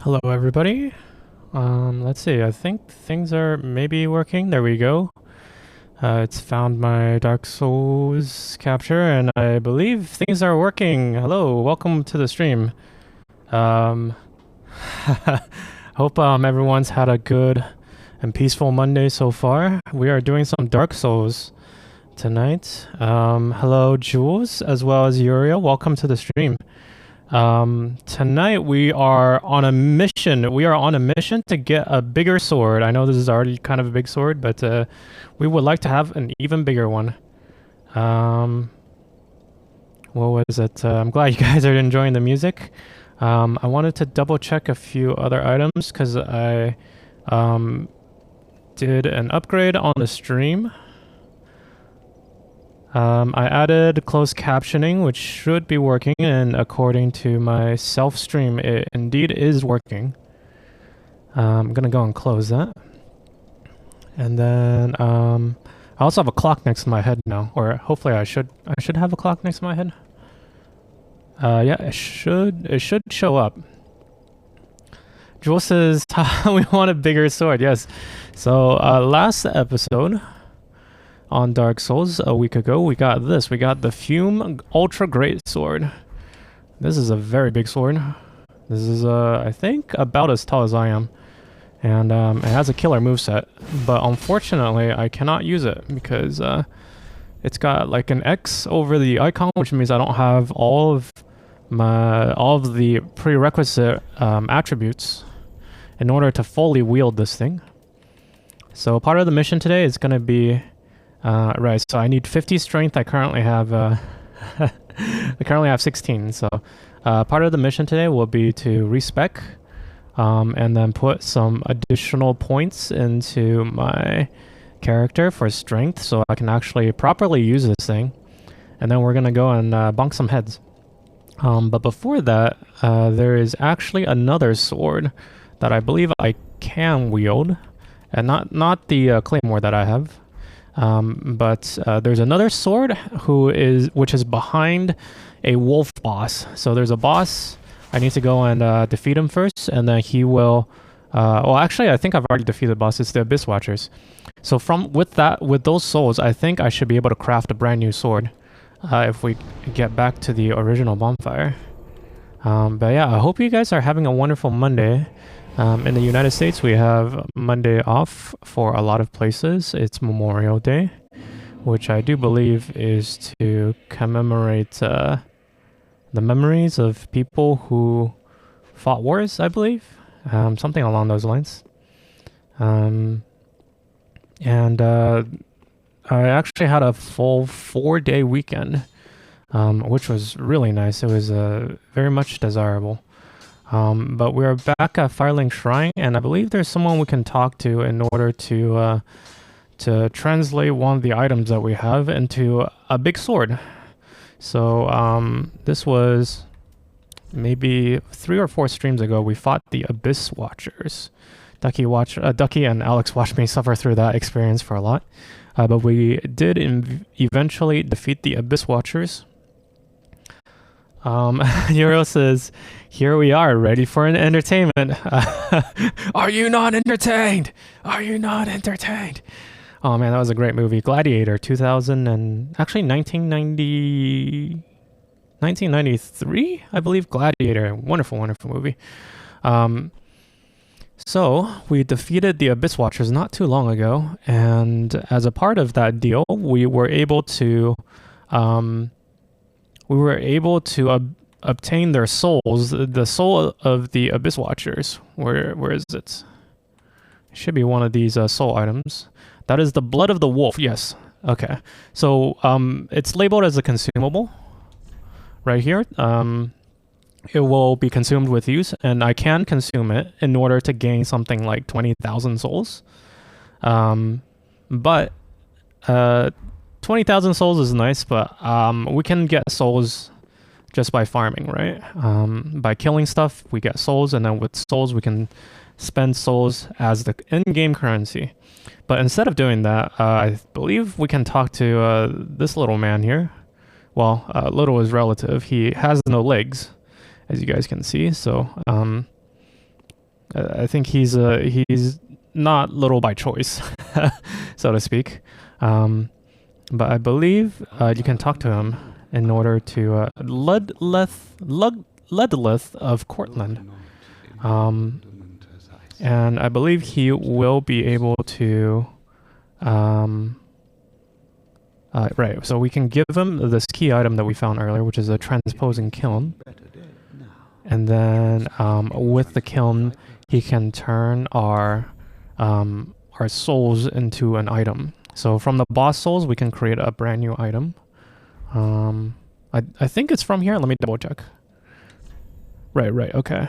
Hello everybody. Let's see, I think things are maybe working. There we go. It's found my Dark Souls capture and I believe things are working. Hello, welcome to the stream. Um, hope everyone's had a good and peaceful Monday so far. We are doing some Dark Souls tonight. Hello Jules as well as Uriel. Welcome to the stream. Tonight we are on a mission. We are on a mission to get a bigger sword. I know this is already kind of a big sword, but we would like to have an even bigger one. What was it? I'm glad you guys are enjoying the music. I wanted to double check a few other items because I did an upgrade on the stream. I added closed captioning, which should be working, and according to my self-stream, it indeed is working. I'm gonna go and close that. And then I also have a clock next to my head now, or hopefully I should have a clock next to my head. Yeah, it should show up. Jules says we want a bigger sword. Yes. So last episode on Dark Souls a week ago, we got this. We got the Fume Ultra Great Sword. This is a very big sword. This is, I think, about as tall as I am. And it has a killer moveset. But unfortunately, I cannot use it because it's got like an X over the icon, which means I don't have all of the prerequisite attributes in order to fully wield this thing. So part of the mission today is going to be right, so I need 50 strength. I currently have I currently have 16. So part of the mission today will be to respec and then put some additional points into my character for strength so I can actually properly use this thing. And then we're gonna go and bonk some heads. But before that, there is actually another sword that I believe I can wield, and not the claymore that I have. But there's another sword which is behind a wolf boss. So there's a boss. I need to go and defeat him first, and then he will. Well, actually, I think I've already defeated the boss. It's the Abyss Watchers. So with those souls, I think I should be able to craft a brand new sword if we get back to the original bonfire. But yeah, I hope you guys are having a wonderful Monday. In the United States, we have Monday off for a lot of places. It's Memorial Day, which I do believe is to commemorate the memories of people who fought wars, I believe. Something along those lines. And I actually had a full 4-day weekend, which was really nice. It was very much desirable. But we're back at Firelink Shrine, and I believe there's someone we can talk to in order to translate one of the items that we have into a big sword. So this was maybe 3 or 4 streams ago. We fought the Abyss Watchers. Ducky and Alex watched me suffer through that experience for a lot. But we did eventually defeat the Abyss Watchers. Euro says, here we are, ready for an entertainment. Are you not entertained? Are you not entertained? Oh man, that was a great movie. Gladiator, 1993, I believe. Gladiator, wonderful, wonderful movie. So we defeated the Abyss Watchers not too long ago, and as a part of that deal, we were able to obtain their souls, the soul of the Abyss Watchers. Where is it? It should be one of these soul items. That is the blood of the wolf. Yes. Okay. So it's labeled as a consumable right here. It will be consumed with use, and I can consume it in order to gain something like 20,000 souls. But 20,000 souls is nice, but we can get souls just by farming, right? By killing stuff, we get souls, and then with souls, we can spend souls as the in-game currency. But instead of doing that, I believe we can talk to this little man here. Well, little is relative. He has no legs, as you guys can see. So I think he's not little by choice, so to speak. But I believe you can talk to him in order to Ledlith of Cortland. And I believe he will be able to. Right, so we can give him this key item that we found earlier, which is a Transposing Kiln. And then with the kiln, he can turn our souls into an item. So from the boss souls, we can create a brand new item. I think it's from here. Let me double check. Right, okay.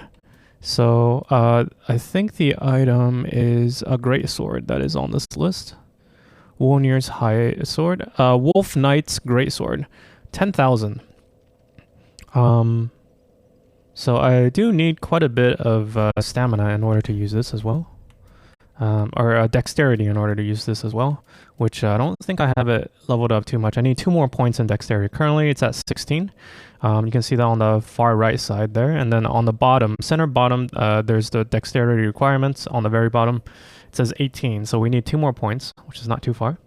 So I think the item is a great sword that is on this list. Wolnir's High Sword. Wolf Knight's Great Sword. 10,000. So I do need quite a bit of stamina in order to use this as well. Or dexterity in order to use this as well, which I don't think I have it leveled up too much. I need 2 more points in dexterity. Currently it's at 16. You can see that on the far right side there. And then on the bottom, center bottom, there's the dexterity requirements. On the very bottom, it says 18. So we need 2 more points, which is not too far.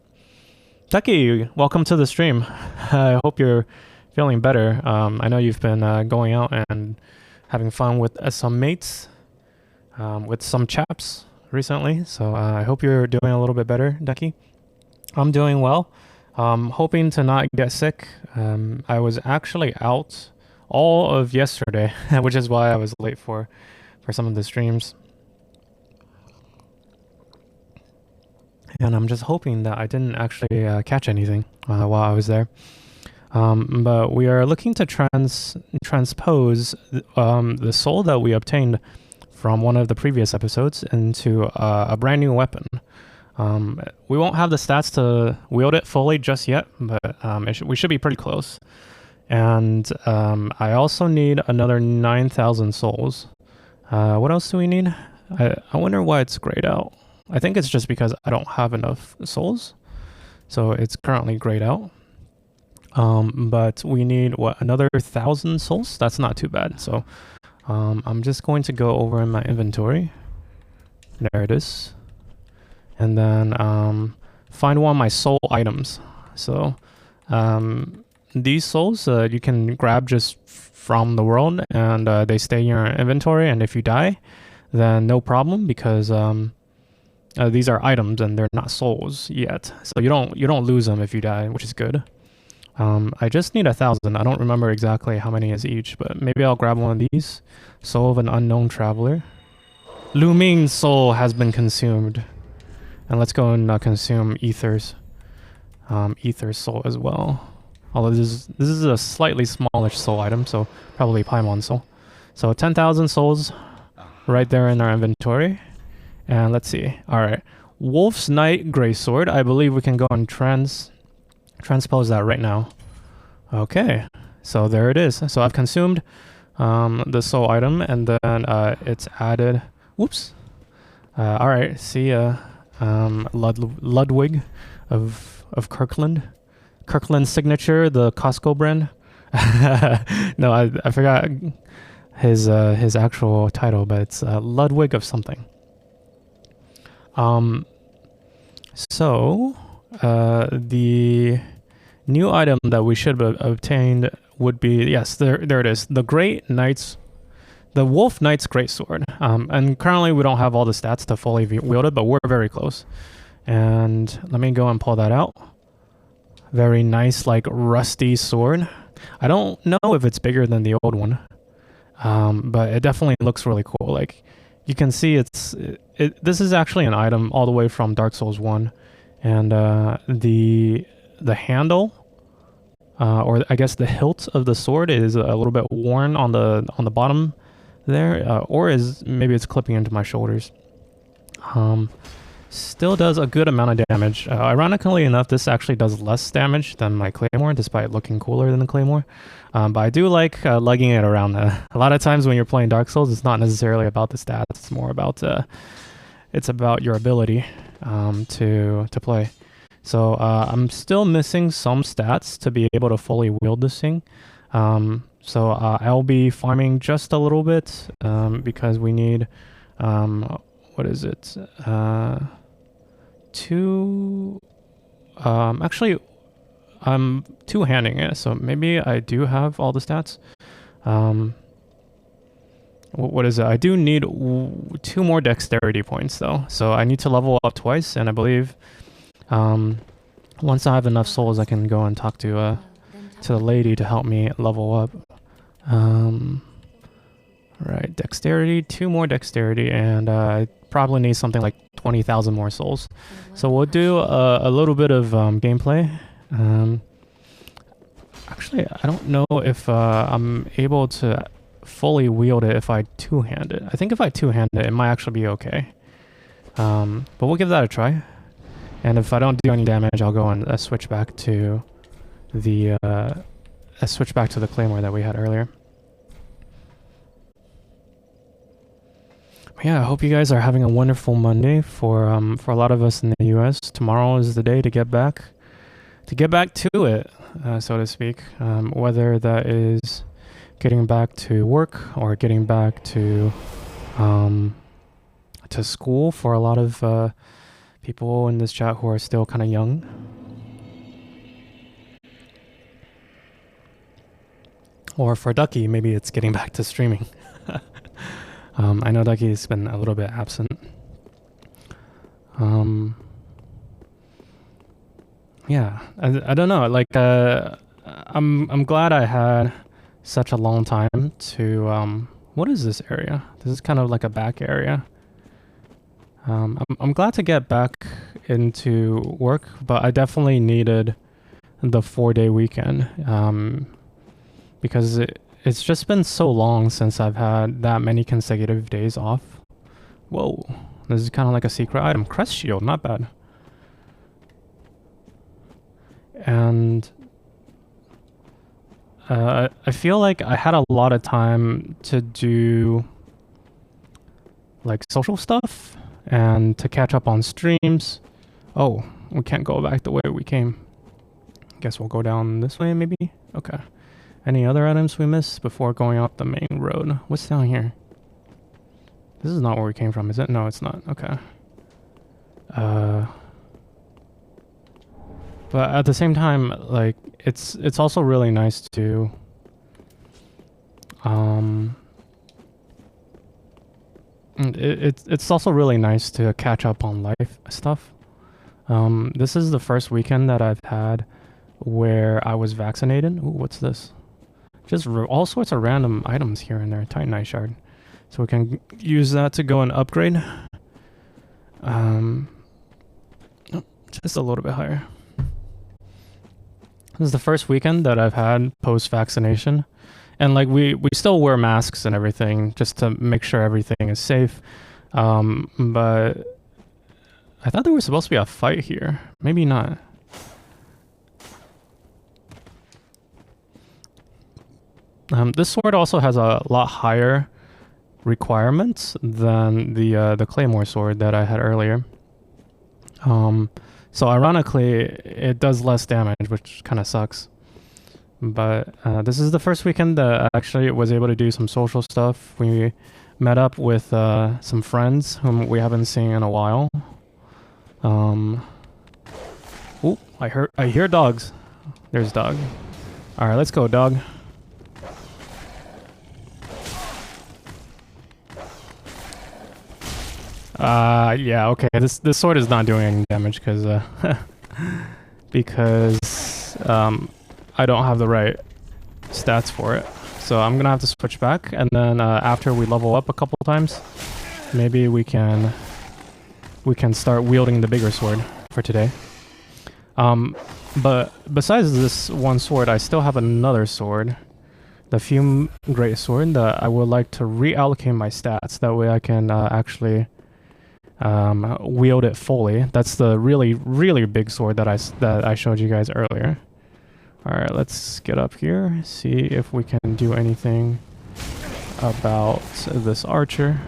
Ducky, welcome to the stream. I hope you're feeling better. I know you've been going out and having fun with some mates, with some chaps recently. So I hope you're doing a little bit better, Ducky. I'm doing well. Hoping to not get sick. I was actually out all of yesterday, which is why I was late for some of the streams. And I'm just hoping that I didn't actually catch anything while I was there. But we are looking to transpose the soul that we obtained from one of the previous episodes into a brand new weapon. We won't have the stats to wield it fully just yet, but we should be pretty close. And I also need another 9,000 souls. What else do we need? I wonder why it's grayed out. I think it's just because I don't have enough souls. So it's currently grayed out. But we need, another 1,000 souls? That's not too bad. So I'm just going to go over in my inventory. There it is. And then find one of my soul items. So these souls you can grab just from the world, and they stay in your inventory. And if you die, then no problem, because these are items and they're not souls yet. So you don't lose them if you die, which is good. I just need 1,000. I don't remember exactly how many is each, but maybe I'll grab one of these. Soul of an unknown traveler. Lu Ming's soul has been consumed. And let's go and consume Ether's soul as well. Although this is a slightly smallish soul item, so probably Paimon soul. So 10,000 souls right there in our inventory. And let's see. All right, Wolf's Knight Grey Sword. I believe we can go and transpose that right now. Okay, so there it is. So I've consumed the soul item, and then it's added. Whoops. All right, see ya. Ludwig of Kirkland. Kirkland's signature, the Costco brand. No, I forgot his actual title, but it's Ludwig of something. So the new item that we should have obtained would be, yes, there it is, the Wolf Knight's Great Sword. And currently we don't have all the stats to fully wield it, but we're very close. And let me go and pull that out. Very nice, like, rusty sword. I don't know if it's bigger than the old one, but it definitely looks really cool. Like, you can see this is actually an item all the way from Dark Souls 1. And the handle, or I guess the hilt of the sword, is a little bit worn on the bottom there, or maybe it's clipping into my shoulders. Still does a good amount of damage. Ironically enough, this actually does less damage than my claymore, despite looking cooler than the claymore. But I do like lugging it around. A lot of times when you're playing Dark Souls, it's not necessarily about the stats. It's more about your ability to play. So I'm still missing some stats to be able to fully wield this thing. So I'll be farming just a little bit because we need What is it? Two. Actually, I'm two-handing it, so maybe I do have all the stats. What is it? I do need 2 more dexterity points though, so I need to level up twice, and I believe once I have enough souls, I can go and talk to the lady to help me level up. Right, dexterity, 2 more dexterity, and I probably need something like 20,000 more souls. So we'll do a little bit of gameplay. Actually, I don't know if I'm able to fully wield it if I two-hand it. I think if I two-hand it, it might actually be okay. But we'll give that a try. And if I don't do any damage, I'll go and switch back to the claymore that we had earlier. Yeah, I hope you guys are having a wonderful Monday. For a lot of us in the U.S., tomorrow is the day to get back to it, so to speak. Whether that is getting back to work or getting back to school for a lot of people in this chat who are still kind of young. Or for Ducky, maybe it's getting back to streaming. I know Ducky's been a little bit absent. Yeah, I don't know. Like, I'm glad I had such a long time to what is this area? This is kind of like a back area. I'm glad to get back into work, but I definitely needed the 4-day weekend because it's just been so long since I've had that many consecutive days off. Whoa, this is kind of like a secret item. Crest shield, not bad. And I feel like I had a lot of time to do like social stuff and to catch up on streams. Oh, we can't go back the way we came. Guess we'll go down this way maybe? Okay. Any other items we missed before going up the main road? What's down here? This is not where we came from, is it? No, it's not. Okay. But at the same time, like, it's also really nice to it's also really nice to catch up on life stuff. This is the first weekend that I've had where I was vaccinated. Ooh, what's this? Just all sorts of random items here and there. Titanite shard. So we can use that to go and upgrade. Just a little bit higher. This is the first weekend that I've had post-vaccination. And like we still wear masks and everything just to make sure everything is safe. But I thought there was supposed to be a fight here. Maybe not. This sword also has a lot higher requirements than the claymore sword that I had earlier. So ironically, it does less damage, which kind of sucks. But this is the first weekend that I actually was able to do some social stuff. We met up with some friends whom we haven't seen in a while. Ooh, I hear dogs. There's dog. All right, let's go, dog. Yeah, okay. This sword is not doing any damage because I don't have the right stats for it. So I'm gonna have to switch back, and then after we level up a couple times, maybe we can start wielding the bigger sword for today. But besides this one sword, I still have another sword, the Fume Great Sword, that I would like to reallocate my stats. That way I can actually wield it fully. That's the really, really big sword that I showed you guys earlier. Alright, let's get up here, see if we can do anything about this archer.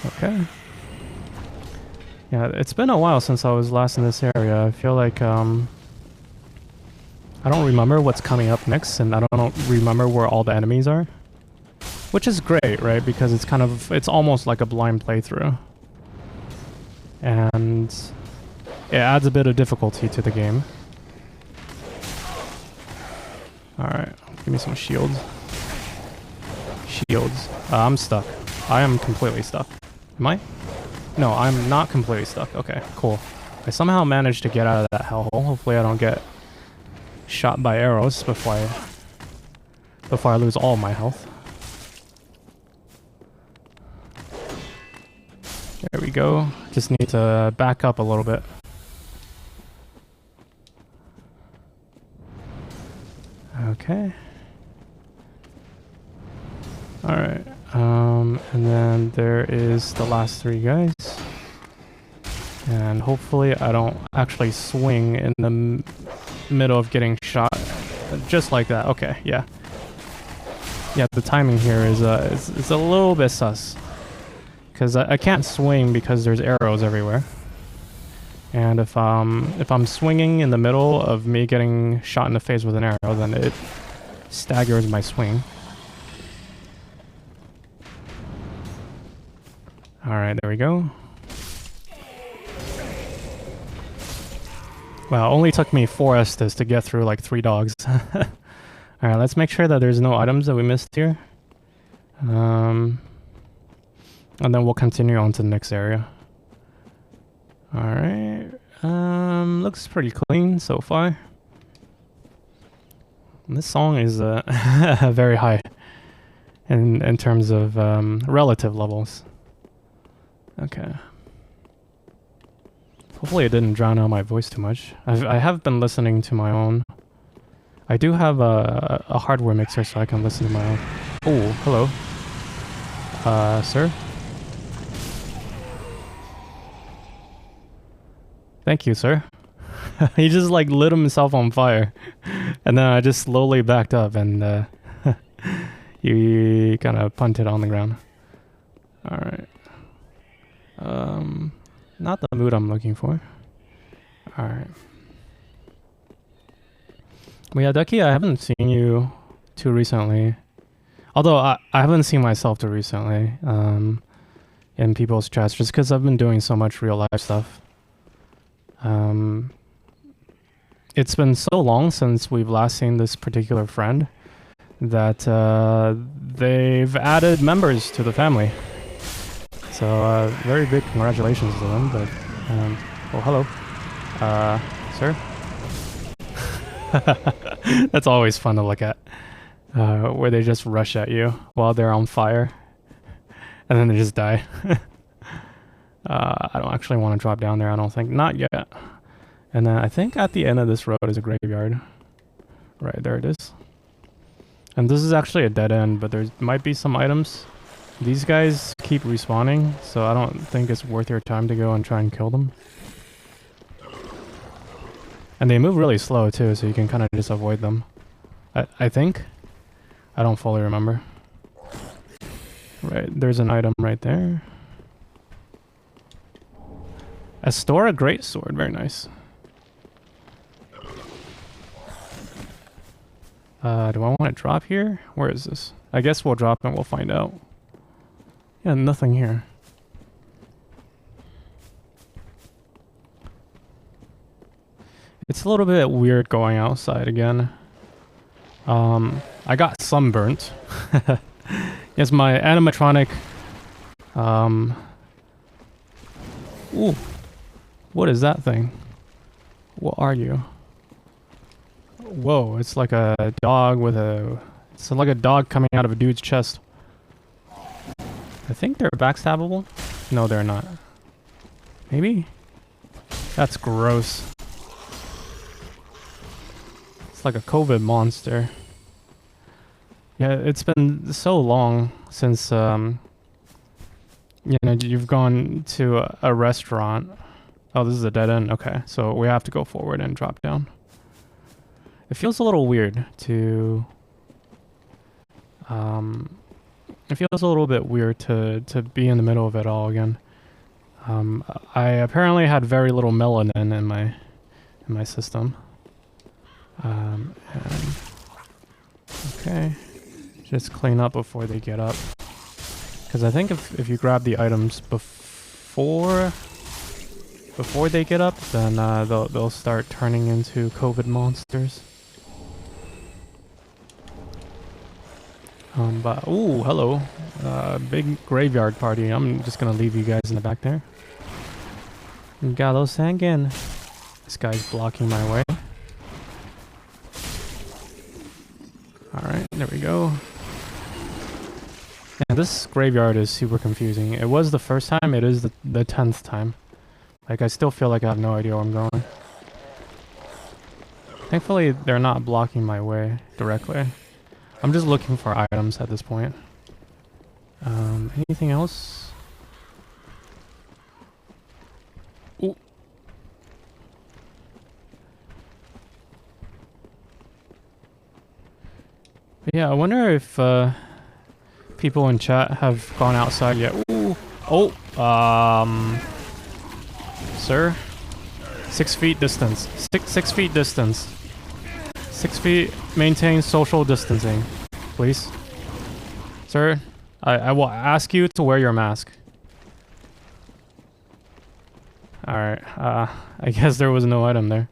Okay. Yeah, it's been a while since I was last in this area. I feel like I don't remember what's coming up next, and I don't remember where all the enemies are. which is great, right? Because it's almost like a blind playthrough. And it adds a bit of difficulty to the game. Alright, give me some shields. Shields. I'm stuck. I am completely stuck. Am I? No, I'm not completely stuck. Okay, cool. I somehow managed to get out of that hellhole. Hopefully I don't get shot by arrows before I lose all my health. There we go. Just need to back up a little bit. Okay. Alright. And then there is the last 3 guys. And hopefully I don't actually swing in the middle of getting shot. Just like that. Okay, yeah. Yeah, the timing here is a little bit sus. Because I can't swing because there's arrows everywhere. And if I'm swinging in the middle of me getting shot in the face with an arrow, then it staggers my swing. Alright, there we go. Wow, only took me 4 Estes to get through like 3 dogs. Alright, let's make sure that there's no items that we missed here. And then we'll continue on to the next area. Alright. Looks pretty clean so far. And this song is very high in terms of relative levels. Okay. Hopefully it didn't drown out my voice too much. I have been listening to my own. I do have a hardware mixer so I can listen to my own. Oh, hello. Sir? Thank you, sir. He just like lit himself on fire. And then I just slowly backed up and he kind of punted on the ground. Alright. Not the mood I'm looking for. Alright. Well, yeah, Ducky, I haven't seen you too recently. Although I haven't seen myself too recently in people's chats just because I've been doing so much real life stuff. It's been so long since we've last seen this particular friend that they've added members to the family. So very big congratulations to them. But oh, hello, sir. That's always fun to look at, where they just rush at you while they're on fire, and then they just die. I don't actually want to drop down there, I don't think. Not yet. And then I think at the end of this road is a graveyard. Right, there it is. And this is actually a dead end, but there might be some items. These guys keep respawning, so I don't think it's worth your time to go and try and kill them. And they move really slow too, so you can kind of just avoid them. I think? I don't fully remember. Right, there's an item right there. Astora Great Sword, very nice. Do I want to drop here? Where is this? I guess we'll drop and we'll find out. Yeah, nothing here. It's a little bit weird going outside again. I got sunburnt. Yes, my animatronic. Ooh, what is that thing? What are you? Whoa, it's like a dog with a... It's like a dog coming out of a dude's chest. I think they're backstabbable. No, they're not. Maybe? That's gross. It's like a COVID monster. Yeah, it's been so long since, you know, you've gone to a restaurant. Oh, this is a dead end. Okay, so we have to go forward and drop down. It feels a little weird to... it feels a little bit weird to be in the middle of it all again. I apparently had very little melanin in my system. And okay, just clean up before they get up. Because I think if you grab the items before they get up, then they'll start turning into COVID monsters. But ooh, hello, big graveyard party. I'm just gonna leave you guys in the back there. Gallows Sangan. This guy's blocking my way. Alright, there we go. Yeah, this graveyard is super confusing. It was the first time, it is the 10th time. Like, I still feel like I have no idea where I'm going. Thankfully, they're not blocking my way directly. I'm just looking for items at this point. Anything else? Ooh. But yeah, I wonder if people in chat have gone outside yet. Ooh. Oh. Sir, 6 feet distance. Six feet distance. 6 feet. Maintain social distancing, please. Sir, I will ask you to wear your mask. Alright, I guess there was no item there.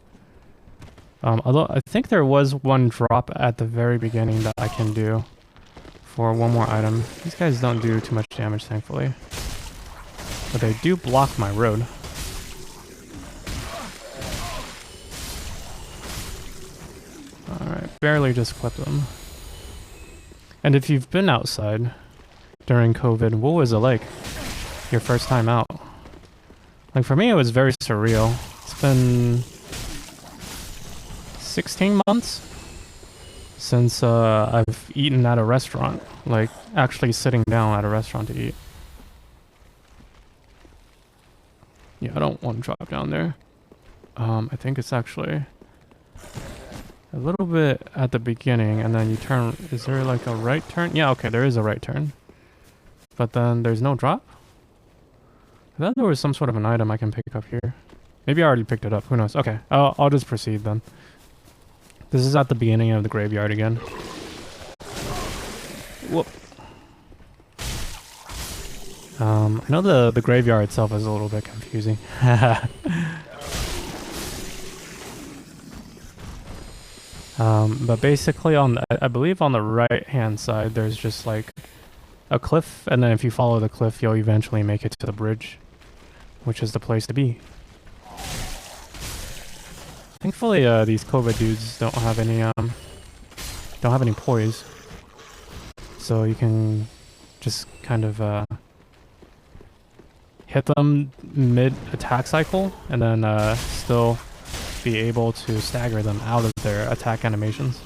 Although I think there was one drop at the very beginning that I can do for one more item. These guys don't do too much damage, thankfully. But they do block my road. Alright, barely just clipped them. And if you've been outside during COVID, what was it like? Your first time out? Like, for me, it was very surreal. It's been 16 months since I've eaten at a restaurant. Like, actually sitting down at a restaurant to eat. Yeah, I don't want to drop down there. I think it's actually a little bit at the beginning, and then you turn. Is there like a right turn? Yeah, okay, there is a right turn. But then there's no drop? I thought there was some sort of an item I can pick up here. Maybe I already picked it up, who knows. Okay, I'll just proceed then. This is at the beginning of the graveyard again. Whoop. I know the graveyard itself is a little bit confusing. But basically I believe on the right hand side there's just like a cliff, and then if you follow the cliff you'll eventually make it to the bridge, which is the place to be. Thankfully these COVID dudes don't have any poise, so you can just kind of hit them mid attack cycle and then still be able to stagger them out of their attack animations.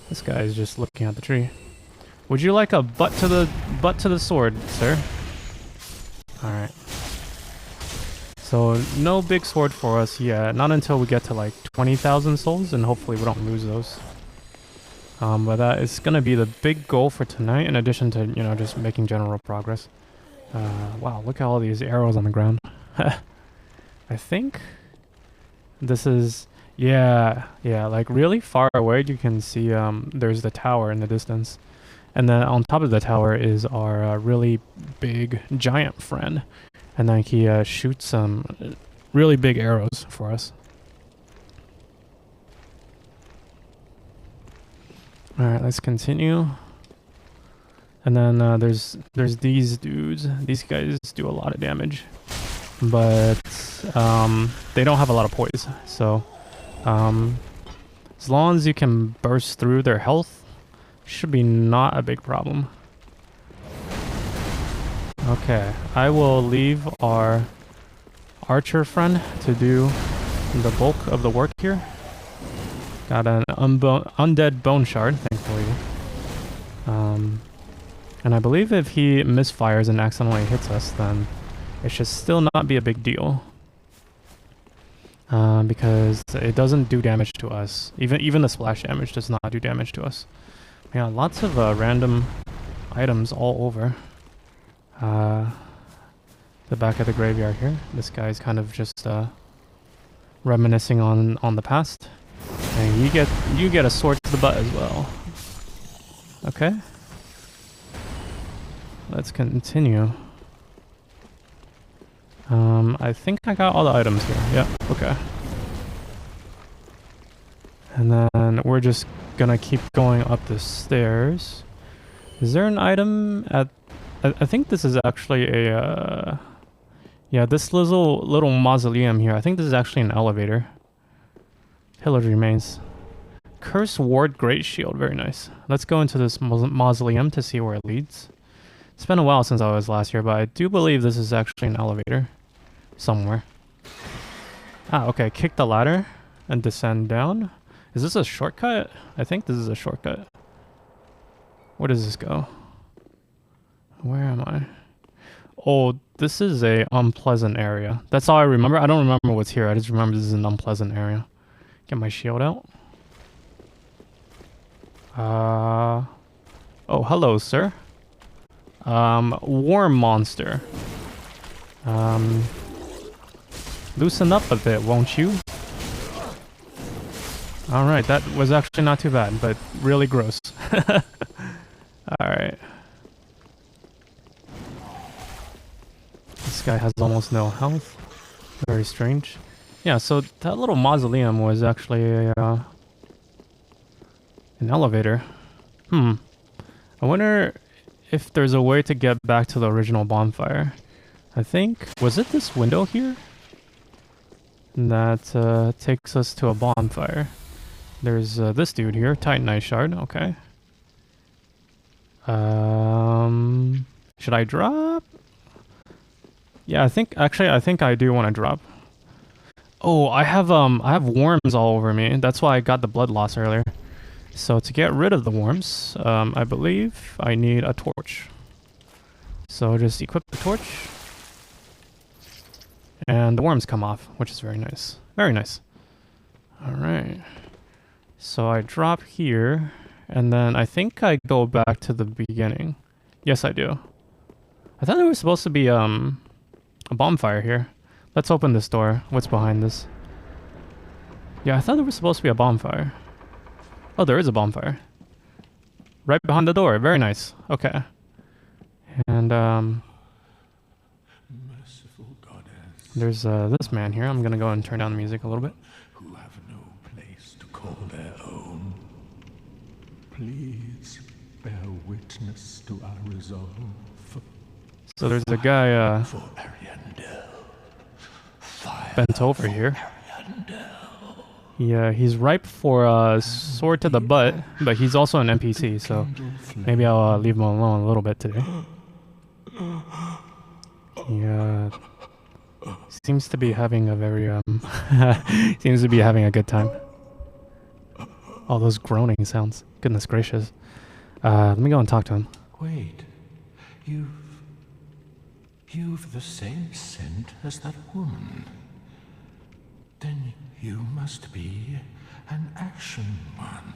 This guy is just looking at the tree. Would you like a butt to the sword, sir? Alright. So no big sword for us yet. Not until we get to like 20,000 souls, and hopefully we don't lose those. But that is gonna be the big goal for tonight, in addition to, you know, just making general progress. Wow, look at all these arrows on the ground. I think this is, yeah, like really far away you can see there's the tower in the distance. And then on top of the tower is our really big giant friend. And then he shoots some really big arrows for us. Alright, let's continue. And then there's these dudes. These guys do a lot of damage. But they don't have a lot of poise. So as long as you can burst through their health, should be not a big problem. Okay, I will leave our archer friend to do the bulk of the work here. Got an undead bone shard, thankfully. And I believe if he misfires and accidentally hits us, then it should still not be a big deal. Because it doesn't do damage to us. Even the splash damage does not do damage to us. Yeah, lots of random items all over the back of the graveyard here. This guy's kind of just reminiscing on the past. And you get a sword to the butt as well. Okay. Let's continue. I think I got all the items here. Yeah, okay. And then we're just gonna keep going up the stairs. Is there an item at... I think this is actually a... yeah, this little mausoleum here. I think this is actually an elevator. Pillaged remains. Curse Ward Great Shield. Very nice. Let's go into this mausoleum to see where it leads. It's been a while since I was last here, but I do believe this is actually an elevator. Somewhere. Ah, okay. Kick the ladder and descend down. Is this a shortcut? I think this is a shortcut. Where does this go? Where am I? Oh, this is a unpleasant area. That's all I remember. I don't remember what's here. I just remember this is an unpleasant area. Get my shield out. Oh, hello, sir. Worm monster. Loosen up a bit, won't you? Alright, that was actually not too bad, but really gross. Alright. This guy has almost no health. Very strange. Yeah, so that little mausoleum was actually a, an elevator. I wonder if there's a way to get back to the original bonfire. I think... was it this window here? That takes us to a bonfire. There's this dude here, Titanite Shard, okay. Should I drop? Yeah, I think I do want to drop. Oh, I have worms all over me. That's why I got the blood loss earlier. So to get rid of the worms, I believe I need a torch. So just equip the torch. And the worms come off, which is very nice. Very nice. Alright. So I drop here, and then I think I go back to the beginning. Yes, I do. I thought there was supposed to be a bonfire here. Let's open this door. What's behind this? Yeah, I thought there was supposed to be a bonfire. Oh, there is a bonfire. Right behind the door. Very nice. Okay. And there's this man here. I'm gonna go and turn down the music a little bit. Who have no place to call their own. Please bear witness to our resolve. So there's a guy bent over here. Yeah, he's ripe for a sword to the butt, but he's also an NPC, so maybe I'll leave him alone a little bit today. Yeah, seems to be having a very seems to be having a good time. All those groaning sounds. Goodness gracious. Let me go and talk to him. Wait, you've the same scent as that woman. Then you must be an action one.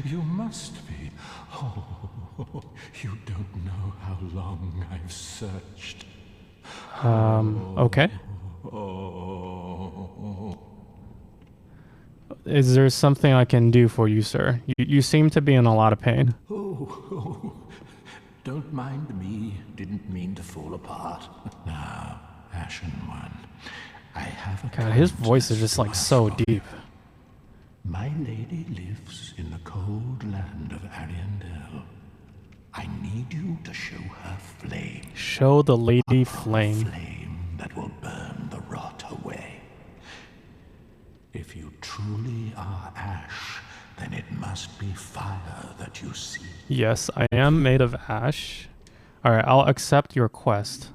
You must be. Oh, you don't know how long I've searched. Okay. Oh. Is there something I can do for you, sir? You seem to be in a lot of pain. Oh, don't mind me. Didn't mean to fall apart. Now, Ashen One, I have a... God, his voice is just like so deep. My lady lives in the cold land of Ariandel. I need you to show her flame. Show the lady flame. Flame that will burn the rot away. If you truly are ash, then it must be fire that you see. Yes, I am made of ash. Alright, I'll accept your quest.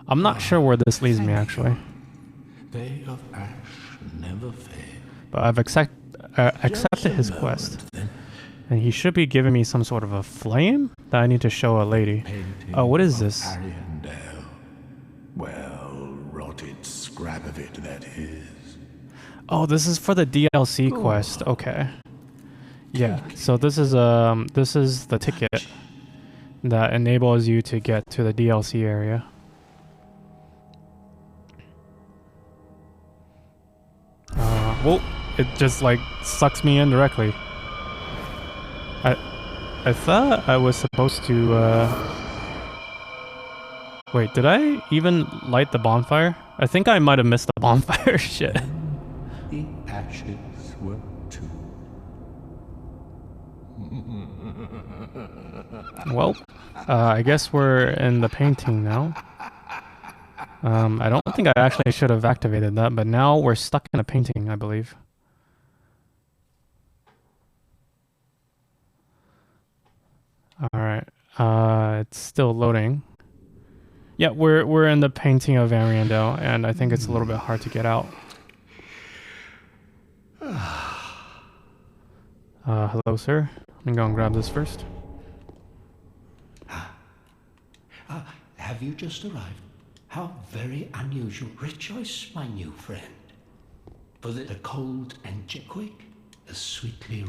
I'm not sure where this leads me, actually. They of ash never fail. But I've accepted his quest. And he should be giving me some sort of a flame that I need to show a lady. Oh, what is this? Ariandel. Well, rotted scrap of it, that is. Oh, this is for the DLC quest. Okay. Yeah, so this is the ticket that enables you to get to the DLC area. Well, it just like sucks me in directly. I thought I was supposed to, Wait, did I even light the bonfire? I think I might have missed the bonfire. Shit. The ashes were too. Well, I guess we're in the painting now. I don't think I actually should have activated that, but now we're stuck in a painting, I believe. Alright, it's still loading. Yeah, we're in the painting of Ariandel, and I think it's a little bit hard to get out. Hello, sir. Let me go and grab this first. Have you just arrived? How very unusual. Rejoice, my new friend. For the cold and quick, as sweetly.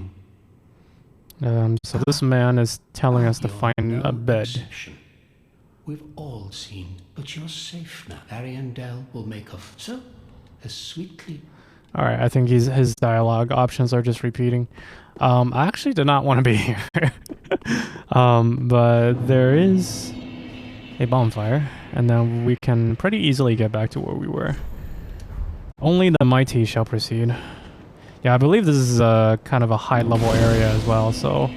So this man is telling us to find a bed. Perception. We've all seen, but you're safe now. Ariandel will make of so as sweetly. Alright, I think his dialogue options are just repeating. I actually did not want to be here. But there is a bonfire, and then we can pretty easily get back to where we were. Only the mighty shall proceed. Yeah, I believe this is kind of a high level area as well, so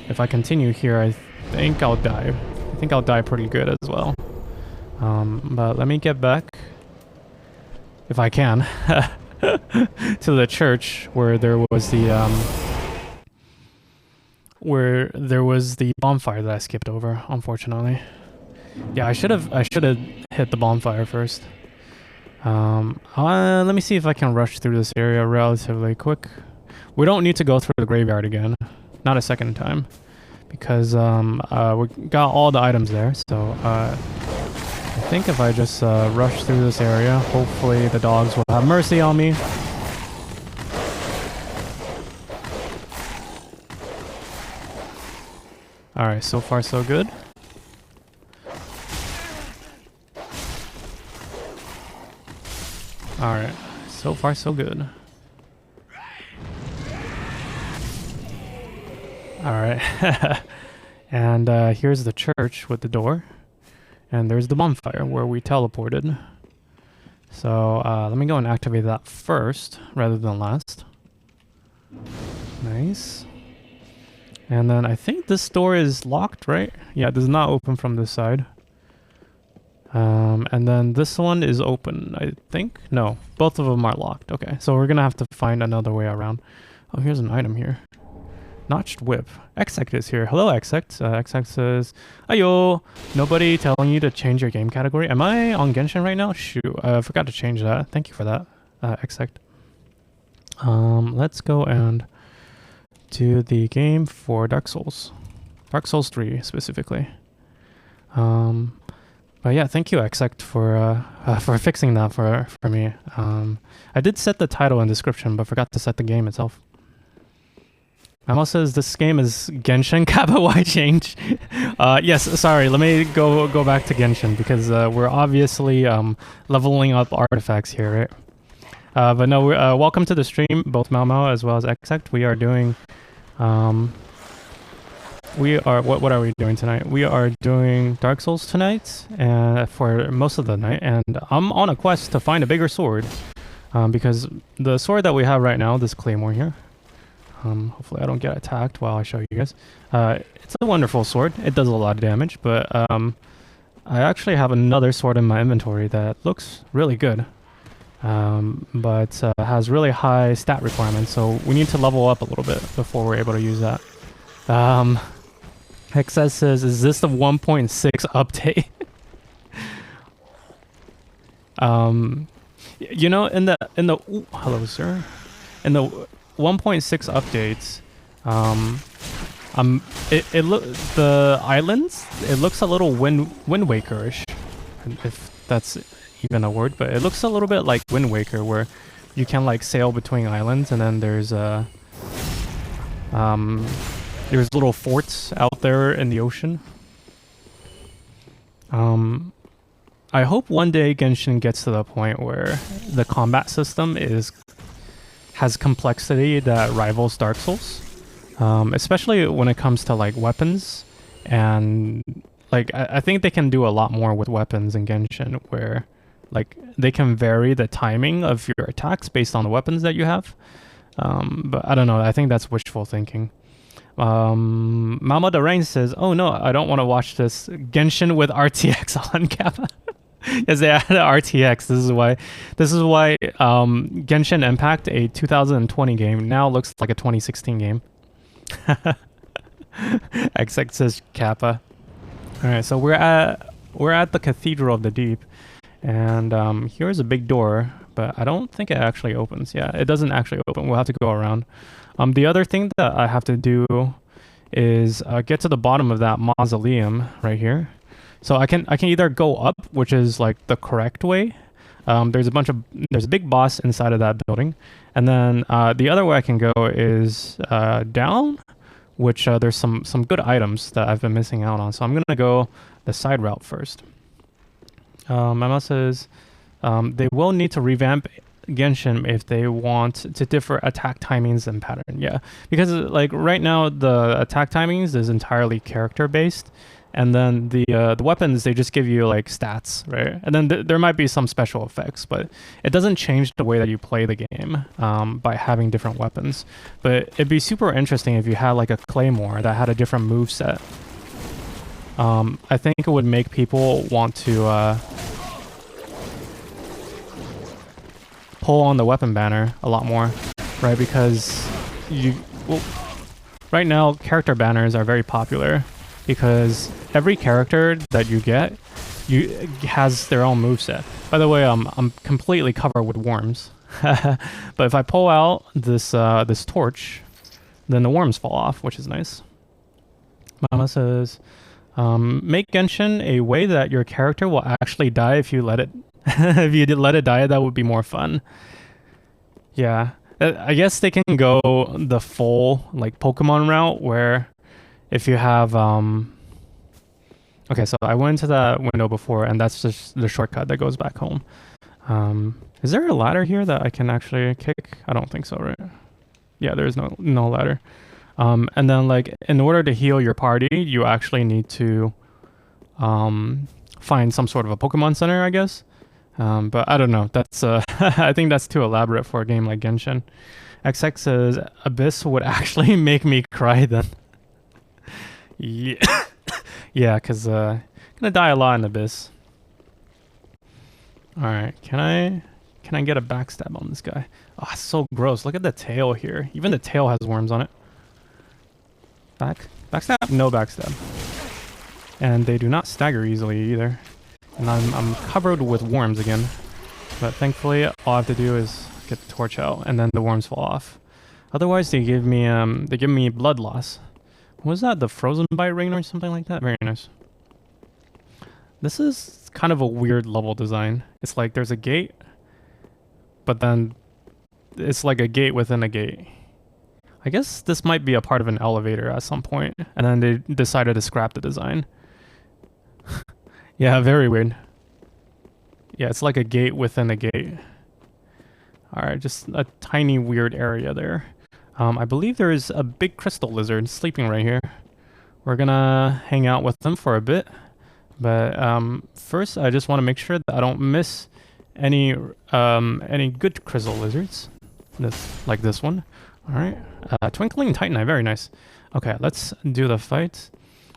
if I continue here, I think I'll die. I think I'll die pretty good as well. But let me get back, if I can, to the church where there was the bonfire that I skipped over, unfortunately. Yeah, I should have hit the bonfire first. Let me see if I can rush through this area relatively quick. We don't need to go through the graveyard again, not a second time, because we got all the items there. So I think if I just rush through this area, hopefully the dogs will have mercy on me. Alright, so far so good. Alright, so far so good. Alright, and here's the church with the door. And there's the bonfire where we teleported. So let me go and activate that first rather than last. Nice. And then I think this door is locked, right? Yeah, it does not open from this side. And then this one is open, I think. No, both of them are locked. Okay, so we're gonna have to find another way around. Oh, here's an item here. Notched whip. Exect is here. Hello, Exect. Exect says, "Ayo, nobody telling you to change your game category." Am I on Genshin right now? Shoot, I forgot to change that. Thank you for that, Exect. Let's go and do the game for Dark Souls. Dark Souls 3 specifically. But yeah, thank you, Exect, for fixing that for me. I did set the title and description, but forgot to set the game itself. Mamo says this game is Genshin. Kappa, why change? Yes, sorry. Let me go back to Genshin because we're obviously leveling up artifacts here, right? But no, welcome to the stream, both Mamo as well as Exect. We are doing. What are we doing tonight? We are doing Dark Souls tonight, and for most of the night. And I'm on a quest to find a bigger sword, because the sword that we have right now, this claymore here. Hopefully I don't get attacked while I show you guys. It's a wonderful sword. It does a lot of damage, but I actually have another sword in my inventory that looks really good, but has really high stat requirements. So we need to level up a little bit before we're able to use that. Hexes says, "Is this the 1.6 update?" You know, in the ooh, hello, sir. In the 1.6 updates, the islands, it looks a little Wind Waker-ish, if that's even a word, but it looks a little bit like Wind Waker, where you can like sail between islands, and then there's little forts out there in the ocean. I hope one day Genshin gets to the point where the combat system has complexity that rivals Dark Souls. especially when it comes to like weapons, and like I think they can do a lot more with weapons in Genshin, where like they can vary the timing of your attacks based on the weapons that you have. But I don't know. I think that's wishful thinking. Mama the Rain says, "Oh no, I don't want to watch this Genshin with RTX on Kappa." Yes, they added RTX. This is why. Genshin Impact, a 2020 game, now looks like a 2016 game. XX says Kappa. All right, so we're at the Cathedral of the Deep, and here's a big door, but I don't think it actually opens. Yeah, it doesn't actually open. We'll have to go around. The other thing that I have to do is get to the bottom of that mausoleum right here. So I can either go up, which is like the correct way. There's a big boss inside of that building, and then the other way I can go is down, which there's some good items that I've been missing out on. So I'm gonna go the side route first. Mama says they will need to revamp Genshin if they want to differ attack timings and pattern. Yeah, because like right now the attack timings is entirely character based. And then the weapons, they just give you like stats, right? And then there might be some special effects, but it doesn't change the way that you play the game by having different weapons. But it'd be super interesting if you had like a claymore that had a different move set. I think it would make people want to pull on the weapon banner a lot more, right? Because right now character banners are very popular, because every character that you get has their own moveset. By the way, I'm completely covered with worms. But if I pull out this this torch, then the worms fall off, which is nice. Mama says, make Genshin a way that your character will actually die if you let it if you did let it die. That would be more fun. Yeah, I guess they can go the full like Pokemon route, where if you have okay, so I went into that window before, and that's just the shortcut that goes back home. Is there a ladder here that I can actually kick? I don't think so, right? Yeah, there's no ladder. And then like in order to heal your party, you actually need to find some sort of a Pokemon Center, I guess. But I don't know. That's I think that's too elaborate for a game like Genshin. XX says Abyss would actually make me cry then. Yeah, yeah, because gonna die a lot in Abyss. All right, can I get a backstab on this guy? Oh, it's so gross. Look at the tail here. Even the tail has worms on it. Backstab? No backstab. And they do not stagger easily either. And I'm covered with worms again. But thankfully, all I have to do is get the torch out, and then the worms fall off. Otherwise, they give me blood loss. Was that the frozen bite ring or something like that? Very nice. This is kind of a weird level design. It's like there's a gate, but then it's like a gate within a gate. I guess this might be a part of an elevator at some point, and then they decided to scrap the design. Yeah, very weird. Yeah, it's like a gate within a gate. Alright, just a tiny weird area there. I believe there is a big crystal lizard sleeping right here. We're gonna hang out with them for a bit. But first, I just want to make sure that I don't miss any good crystal lizards. Like this one. Alright. Twinkling Titanite, very nice. Okay, let's do the fight.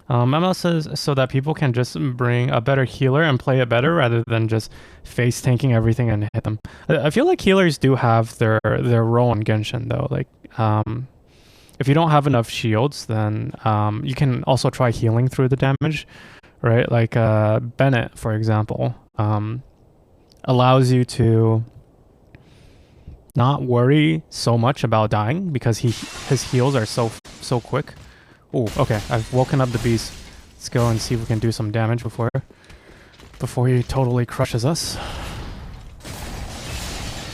Mama says so that people can just bring a better healer and play it better rather than just face tanking everything and hit them. I feel like healers do have their role in Genshin though. Like if you don't have enough shields, then you can also try healing through the damage, right? Like Bennett, for example, allows you to not worry so much about dying because his heals are so quick. Oh, okay. I've woken up the beast. Let's go and see if we can do some damage before he totally crushes us.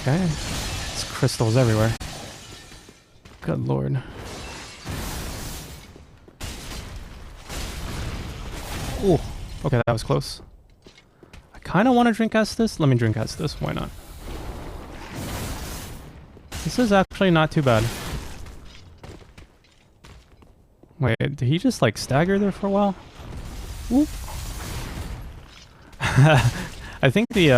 Okay. It's crystals everywhere. Good lord. Oh, okay, that was close. I kind of want to drink Estes. Let me drink Estes. Why not? This is actually not too bad. Wait, did he just like stagger there for a while? Whoop. I think the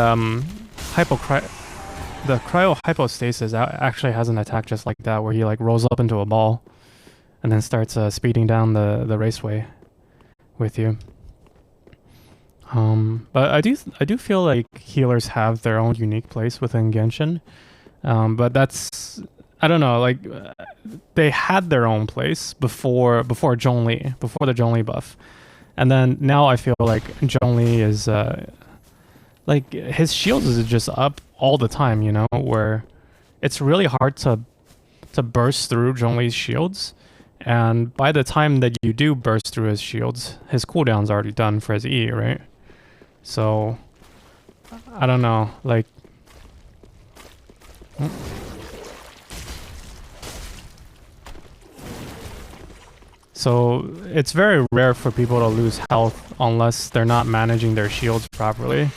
cryo hypostasis actually has an attack just like that, where he like rolls up into a ball, and then starts speeding down the raceway with you. But I do feel like healers have their own unique place within Genshin. But that's, I don't know, like they had their own place before Zhongli, before the Zhongli buff. And then now I feel like Zhongli is like his shields is just up all the time, you know, where it's really hard to burst through Zhongli's shields. And by the time that you do burst through his shields, his cooldown's already done for his E, right? So I don't know, like so it's very rare for people to lose health unless they're not managing their shields properly.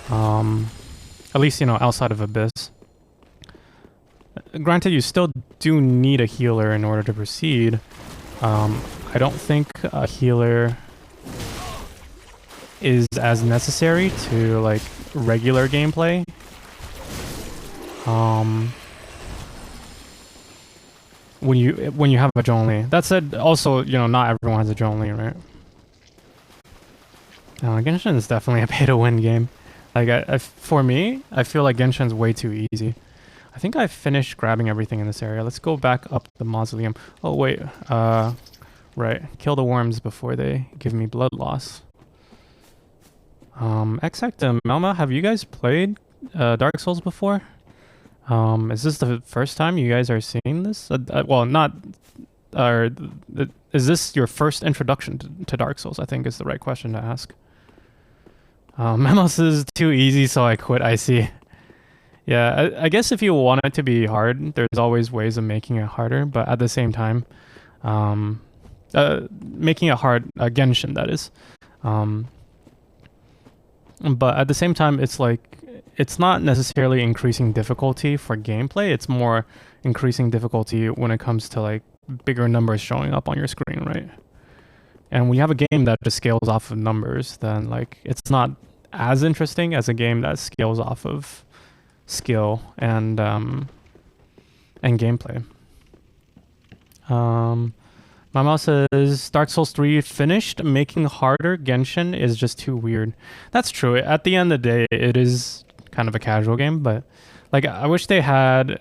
At least, you know, outside of Abyss. Granted, you still do need a healer in order to proceed. I don't think a healer is as necessary to like regular gameplay. When you have a Zhongli. That said, also, you know, not everyone has a Zhongli, right? Genshin is definitely a pay-to-win game. Like, for me, I feel like Genshin's way too easy. I think I finished grabbing everything in this area. Let's go back up the mausoleum. Oh, wait. Right. Kill the worms before they give me blood loss. Exact and Melma, have you guys played Dark Souls before? Is this the first time you guys are seeing this? Well, not... is this your first introduction to Dark Souls? I think is the right question to ask. Memos is too easy, so I quit. I see. Yeah, I guess if you want it to be hard, there's always ways of making it harder, but at the same time, making it hard, Genshin, that is. But at the same time, it's like, it's not necessarily increasing difficulty for gameplay, it's more increasing difficulty when it comes to like bigger numbers showing up on your screen, right? And when you have a game that just scales off of numbers, then like it's not as interesting as a game that scales off of skill and gameplay. My mom says Dark Souls 3 finished, making harder Genshin is just too weird. That's true. At the end of the day, it is kind of a casual game, but like I wish they had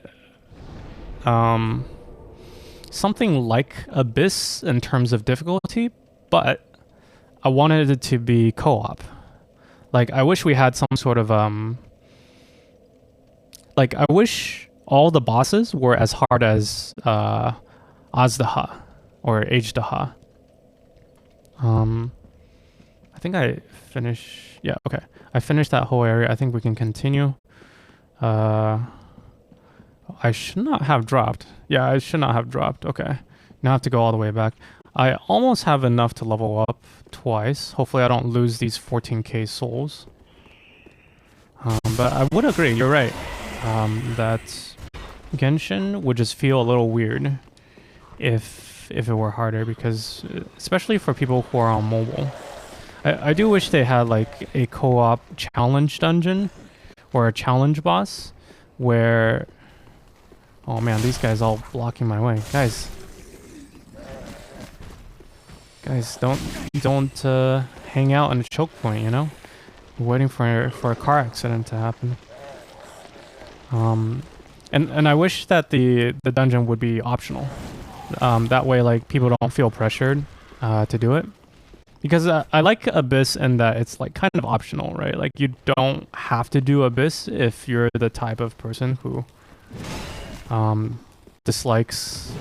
something like Abyss in terms of difficulty, but I wanted it to be co-op. Like I wish we had some sort of like I wish all the bosses were as hard as Azdaha or Ajdaha. I think I finished. Yeah, okay. I finished that whole area. I think we can continue. I should not have dropped. Yeah, I should not have dropped. Okay. Now I have to go all the way back. I almost have enough to level up twice. Hopefully I don't lose these 14k souls. But I would agree, you're right. That Genshin would just feel a little weird if it were harder, because especially for people who are on mobile. I do wish they had like a co-op challenge dungeon or a challenge boss where... Oh man, these guys all blocking my way. Guys, don't hang out in a choke point, you know? We're waiting for a car accident to happen. And I wish that the dungeon would be optional. That way, like, people don't feel pressured to do it. Because I like Abyss in that it's like kind of optional, right? Like you don't have to do Abyss if you're the type of person who dislikes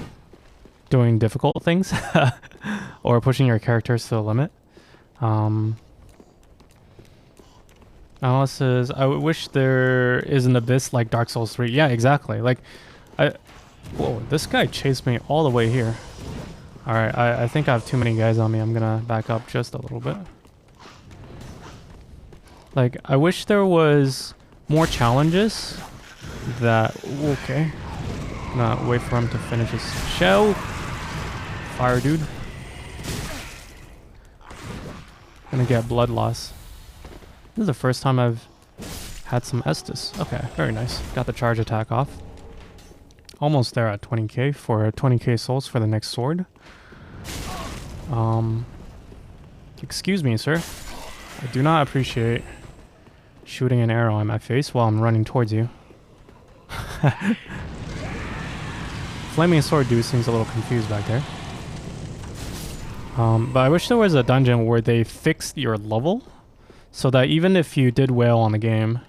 doing difficult things or pushing your characters to the limit. Alice says, I wish there is an Abyss like Dark Souls 3. Yeah, exactly. Like, whoa, this guy chased me all the way here. Alright, I think I have too many guys on me. I'm gonna back up just a little bit. Like, I wish there was more challenges that... Okay. Not wait for him to finish his shell. fire dude. Gonna get blood loss. This is the first time I've had some Estes. Okay, very nice. Got the charge attack off. Almost there at 20k for 20k souls for the next sword. Excuse me, sir. I do not appreciate shooting an arrow in my face while I'm running towards you. Flaming sword dude seems a little confused back there. But I wish there was a dungeon where they fixed your level so that even if you did well on the game,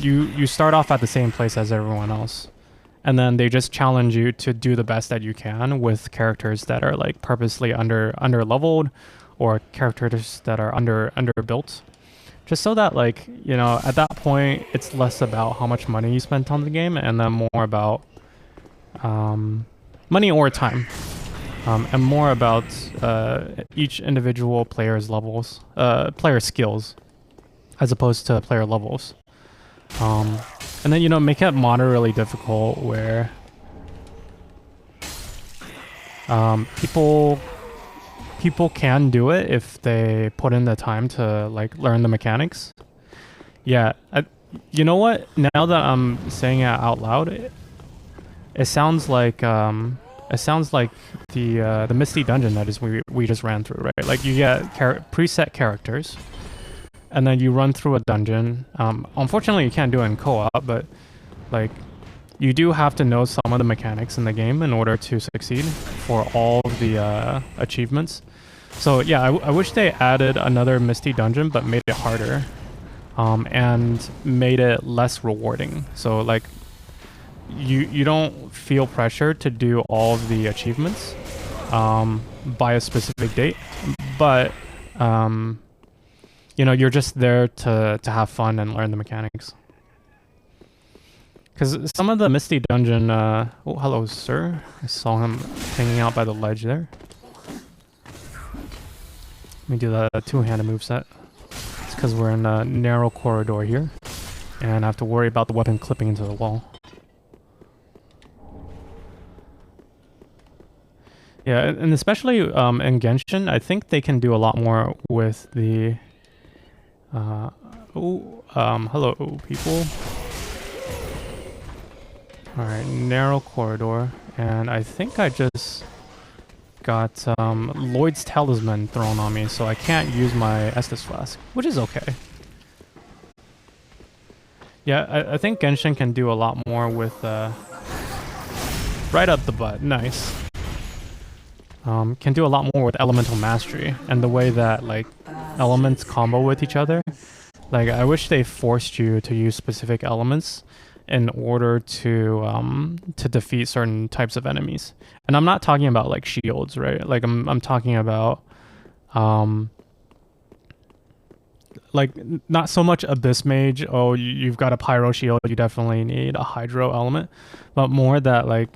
you start off at the same place as everyone else. And then they just challenge you to do the best that you can with characters that are like purposely under leveled, or characters that are underbuilt. Just so that, like, you know, at that point it's less about how much money you spent on the game and then more about money or time. And more about each individual player's levels, player skills, as opposed to player levels. And then, you know, make it moderately difficult where people can do it if they put in the time to like learn the mechanics. Yeah, you know what? Now that I'm saying it out loud, it sounds like the Misty Dungeon that is we just ran through, right? Like you get preset characters, and then you run through a dungeon. Unfortunately, you can't do it in co-op, but like you do have to know some of the mechanics in the game in order to succeed for all of the achievements. So yeah, I wish they added another Misty Dungeon, but made it harder, and made it less rewarding. So like you don't feel pressure to do all of the achievements by a specific date, but you know, you're just there to have fun and learn the mechanics. Because some of the Misty Dungeon... oh, hello, sir. I saw him hanging out by the ledge there. Let me do the two-handed moveset. It's because we're in a narrow corridor here, and I have to worry about the weapon clipping into the wall. Yeah, and especially in Genshin, I think they can do a lot more with the... hello, people. Alright, narrow corridor, and I think I just got Lloyd's Talisman thrown on me, so I can't use my Estes Flask, which is okay. Yeah, I think Genshin can do a lot more with... right up the butt, nice. Can do a lot more with Elemental Mastery, and the way that, like, elements combo with each other. Like, I wish they forced you to use specific elements in order to defeat certain types of enemies. And I'm not talking about like shields, right? Like I'm talking about like not so much Abyss Mage, oh you've got a Pyro shield, you definitely need a Hydro element, but more that like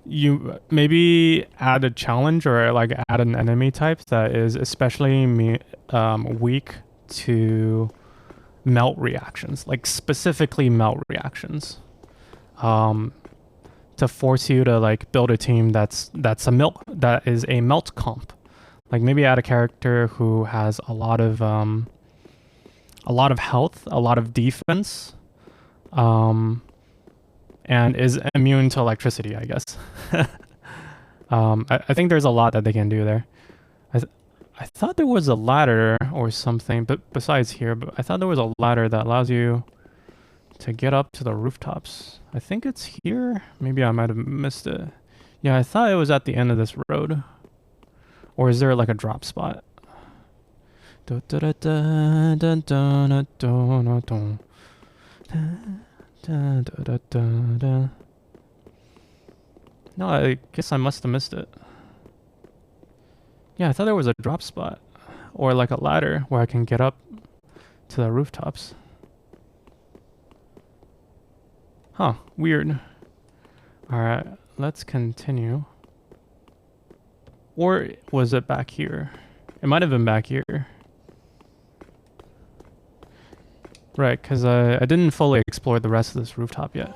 you maybe add a challenge or like add an enemy type that is especially weak to melt reactions, like specifically melt reactions, to force you to like build a team that is a melt comp. Like maybe add a character who has a lot of health, a lot of defense, and is immune to electricity, I guess. I think there's a lot that they can do there. I thought there was a ladder or something, but besides here, but I thought there was a ladder that allows you to get up to the rooftops. I think it's here. Maybe I might have missed it. Yeah, I thought it was at the end of this road. Or is there like a drop spot? No, I guess I must have missed it. Yeah, I thought there was a drop spot or like a ladder where I can get up to the rooftops. Huh, weird. Alright, let's continue. Or was it back here? It might have been back here. Right, because I didn't fully explore the rest of this rooftop yet.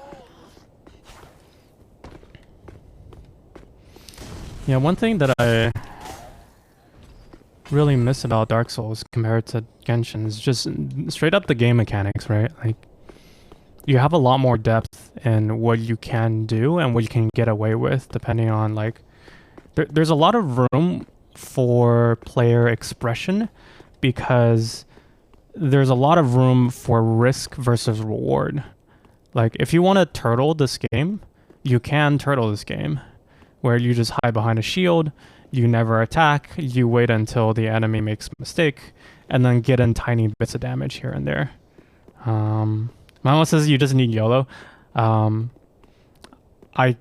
Yeah, one thing that I really miss about Dark Souls compared to Genshin is just straight up the game mechanics, right? Like, you have a lot more depth in what you can do and what you can get away with, depending on, like, there's a lot of room for player expression because there's a lot of room for risk versus reward. Like, if you want to turtle this game, you can turtle this game, where you just hide behind a shield, you never attack, you wait until the enemy makes a mistake, and then get in tiny bits of damage here and there. Mama says you just need YOLO. I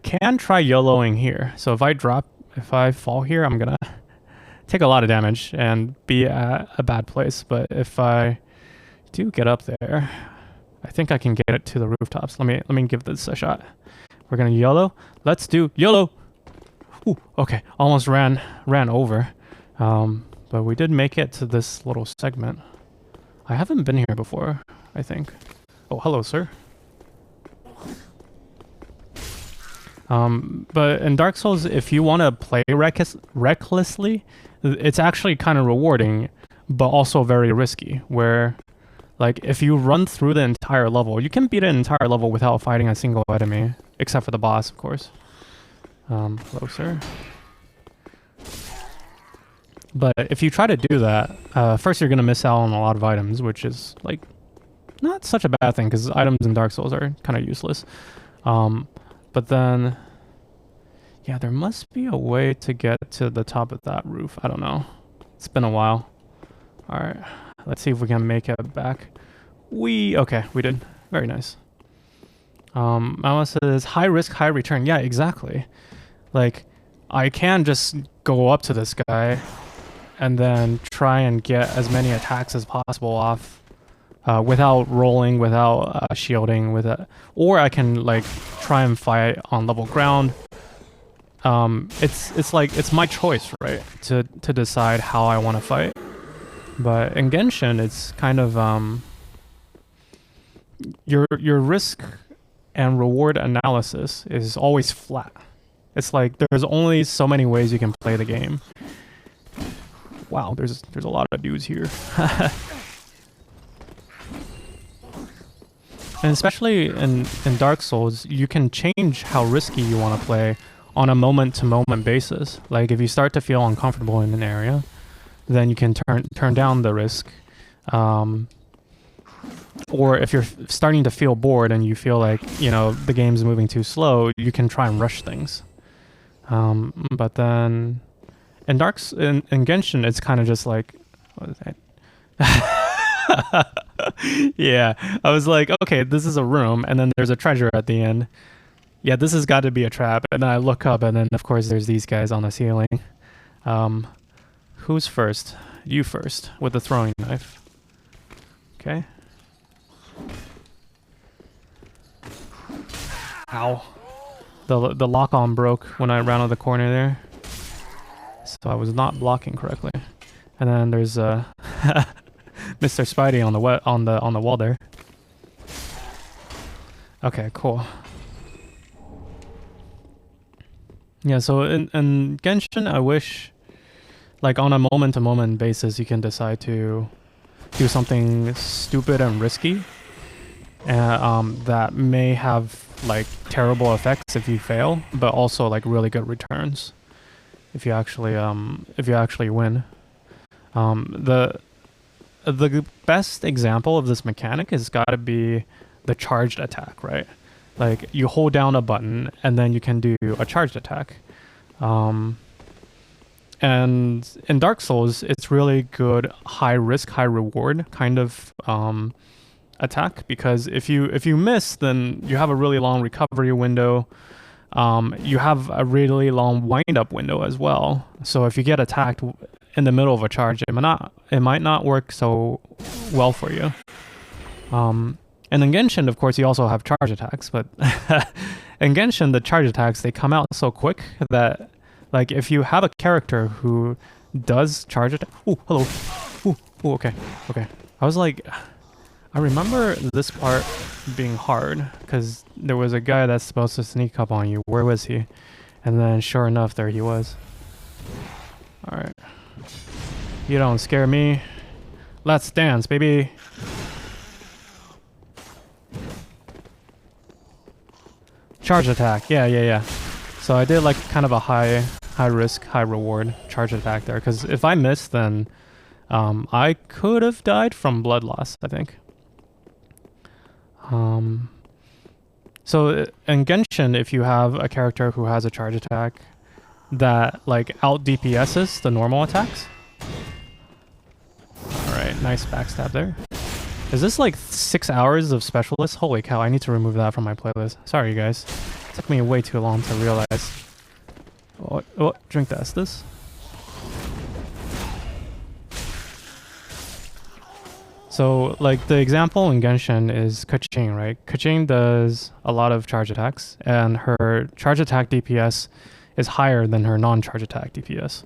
can try YOLOing here. So if I fall here, I'm gonna take a lot of damage and be at a bad place. But if I do get up there, I think I can get it to the rooftops. Let me give this a shot. We're gonna YOLO. Let's do YOLO. Ooh, okay, almost ran over. But we did make it to this little segment. I haven't been here before, I think. Oh, hello, sir. But in Dark Souls, if you want to play recklessly, it's actually kind of rewarding, but also very risky, where, like, if you run through the entire level, you can beat an entire level without fighting a single enemy, except for the boss, of course. Hello, sir. But if you try to do that, first you're going to miss out on a lot of items, which is, like, not such a bad thing, because items in Dark Souls are kind of useless. But then, yeah, there must be a way to get to the top of that roof. I don't know. It's been a while. All right, let's see if we can make it back. Okay, we did. Very nice. Mama says, high risk, high return. Yeah, exactly. Like, I can just go up to this guy and then try and get as many attacks as possible off without rolling, without shielding, or I can, like, try and fight on level ground. It's like, it's my choice, right, to decide how I want to fight. But in Genshin, it's kind of your risk and reward analysis is always flat. It's like there's only so many ways you can play the game. Wow, there's a lot of dudes here. And especially in Dark Souls, you can change how risky you want to play on a moment-to-moment basis. Like, if you start to feel uncomfortable in an area, then you can turn down the risk. Or if you're starting to feel bored and you feel like, you know, the game's moving too slow, you can try and rush things. But then in Genshin, it's kind of just like, what is that? Yeah, I was like, okay, this is a room, and then there's a treasure at the end. Yeah, this has got to be a trap. And then I look up, and then of course there's these guys on the ceiling. Who's first? You first, with the throwing knife. Okay. Ow. The lock-on broke when I rounded the corner there. So I was not blocking correctly. And then there's Mr. Spidey on the wall there. Okay, cool. Yeah, so in Genshin, I wish, like, on a moment-to-moment basis, you can decide to do something stupid and risky, that may have, like, terrible effects if you fail, but also, like, really good returns if you actually win. The best example of this mechanic has got to be the charged attack, right? Like, you hold down a button and then you can do a charged attack. And in Dark Souls, it's really good high risk, high reward kind of attack, because if you miss, then you have a really long recovery window. You have a really long wind-up window as well. So if you get attacked in the middle of a charge, it might not work so well for you. And in Genshin, of course, you also have charge attacks, but in Genshin, the charge attacks, they come out so quick that, like, if you have a character who does charge attack... Ooh, hello. Ooh, okay. I was like... I remember this part being hard, because there was a guy that's supposed to sneak up on you. Where was he? And then, sure enough, there he was. Alright. You don't scare me. Let's dance, baby. Charge attack. Yeah. So I did like kind of a high risk, high reward charge attack there. Because if I missed, then I could have died from blood loss, I think. So in Genshin, if you have a character who has a charge attack that like out DPSs the normal attacks. Alright, nice backstab there. Is this like 6 hours of specialist? Holy cow, I need to remove that from my playlist. Sorry, you guys. It took me way too long to realize. Oh, drink the Estes. So, like, the example in Genshin is Keqing, right? Keqing does a lot of charge attacks, and her charge attack DPS is higher than her non-charge attack DPS.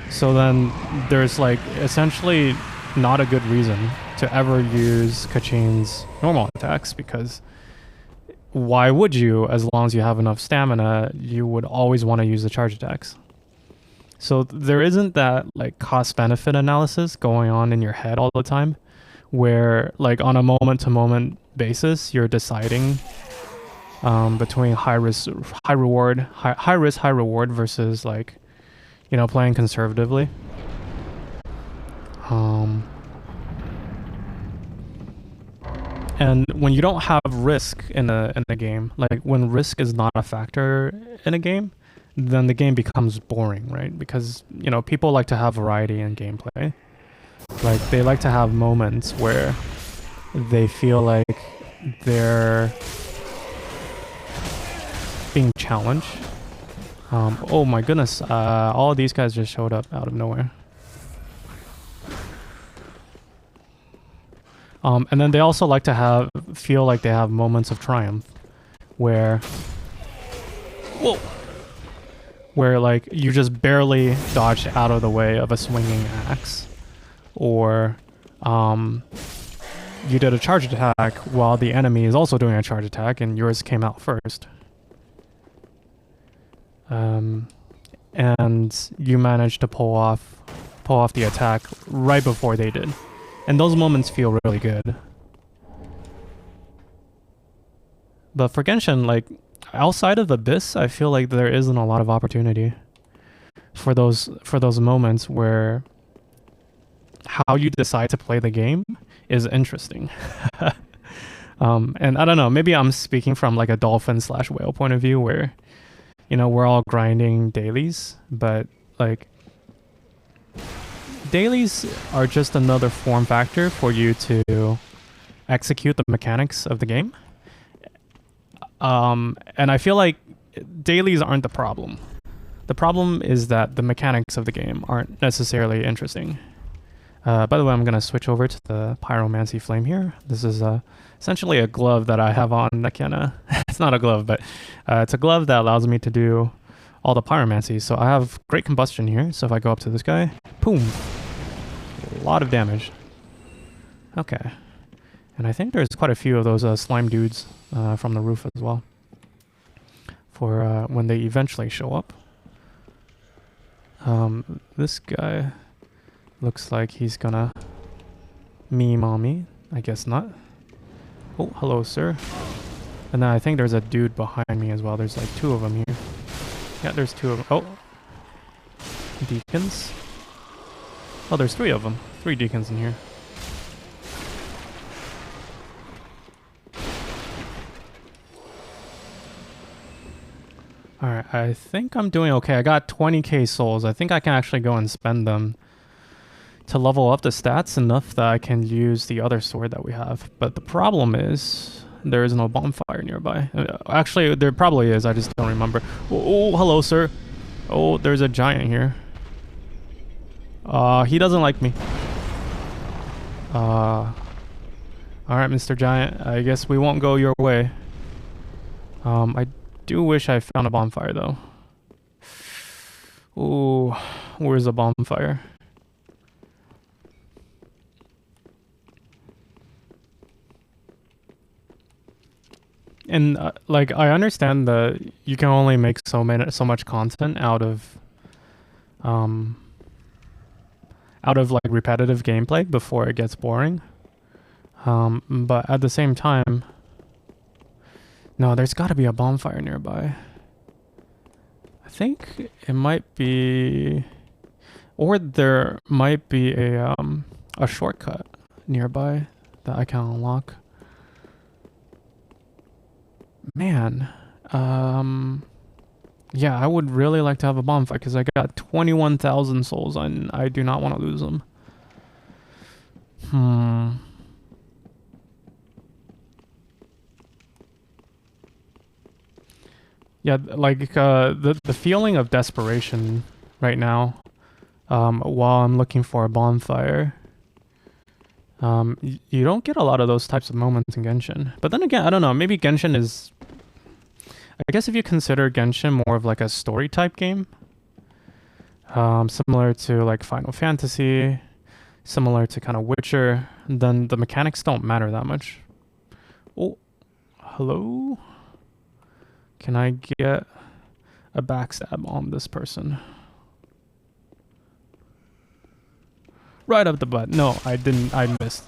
So then there's, like, essentially not a good reason to ever use Keqing's normal attacks, because why would you? As long as you have enough stamina, you would always want to use the charge attacks. So there isn't that, like, cost-benefit analysis going on in your head all the time, where like on a moment-to-moment basis you're deciding between high risk high reward versus, like, you know, playing conservatively. And when you don't have risk in a game, like when risk is not a factor in a game, then the game becomes boring, right? Because, you know, people like to have variety in gameplay. Like, they like to have moments where they feel like they're being challenged. Oh my goodness, all of these guys just showed up out of nowhere. And then they also like to feel like they have moments of triumph where, like, you just barely dodged out of the way of a swinging axe. Or you did a charge attack while the enemy is also doing a charge attack and yours came out first. And you managed to pull off the attack right before they did. And those moments feel really good. But for Genshin, like, outside of Abyss, I feel like there isn't a lot of opportunity for those moments where how you decide to play the game is interesting. And I don't know, maybe I'm speaking from like a dolphin/whale point of view where, you know, we're all grinding dailies, but like dailies are just another form factor for you to execute the mechanics of the game. And I feel like dailies aren't the problem. The problem is that the mechanics of the game aren't necessarily interesting. By the way, I'm going to switch over to the Pyromancy Flame here. This is essentially a glove that I have on that can... it's not a glove, but it's a glove that allows me to do all the pyromancy. So I have great combustion here. So if I go up to this guy, boom, a lot of damage. Okay. And I think there's quite a few of those slime dudes from the roof as well for when they eventually show up. This guy looks like he's gonna meme on me. I guess not. Oh, hello, sir. And then I think there's a dude behind me as well. There's like 2 of them here. Yeah, there's 2 of them. Oh. Deacons. Oh, there's 3 of them. 3 deacons in here. Alright, I think I'm doing okay. I got 20k souls. I think I can actually go and spend them to level up the stats enough that I can use the other sword that we have. But the problem is there is no bonfire nearby. Actually, there probably is. I just don't remember. Oh, hello, sir. Oh, there's a giant here. He doesn't like me. Alright, Mr. Giant. I guess we won't go your way. I do wish I found a bonfire, though. Ooh, where's the bonfire? And like, I understand that you can only make so much content out of out of like repetitive gameplay before it gets boring. But at the same time, no, there's got to be a bonfire nearby. I think it might be, or there might be a shortcut nearby that I can unlock. Man, yeah, I would really like to have a bonfire because I got 21,000 souls and I do not want to lose them. Yeah, like the feeling of desperation right now, while I'm looking for a bonfire. You don't get a lot of those types of moments in Genshin. But then again, I don't know, maybe Genshin is... I guess if you consider Genshin more of like a story type game, similar to like Final Fantasy, similar to kind of Witcher, then the mechanics don't matter that much. Oh, hello? Can I get a backstab on this person? Right up the butt. No, I didn't. I missed.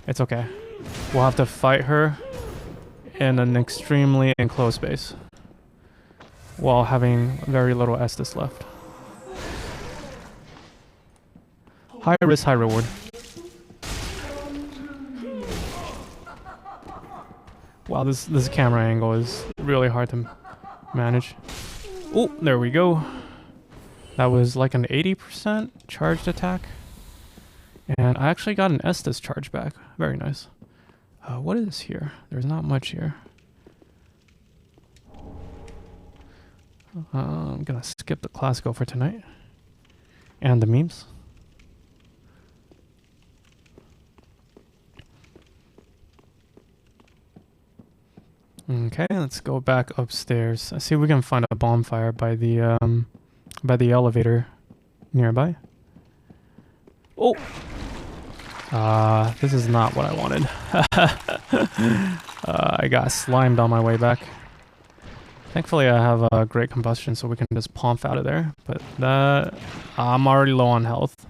It's okay. We'll have to fight her in an extremely enclosed space while having very little Estes left. High risk, high reward. Wow, this camera angle is really hard to manage. Oh, there we go. That was like an 80% charged attack. And I actually got an Estes charge back. Very nice. What is here? There's not much here. I'm gonna skip the classical for tonight. And the memes. Okay, let's go back upstairs. Let's see if we can find a bonfire by the elevator nearby. Oh! This is not what I wanted. I got slimed on my way back. Thankfully I have a great combustion so we can just pomp out of there. But that... I'm already low on health.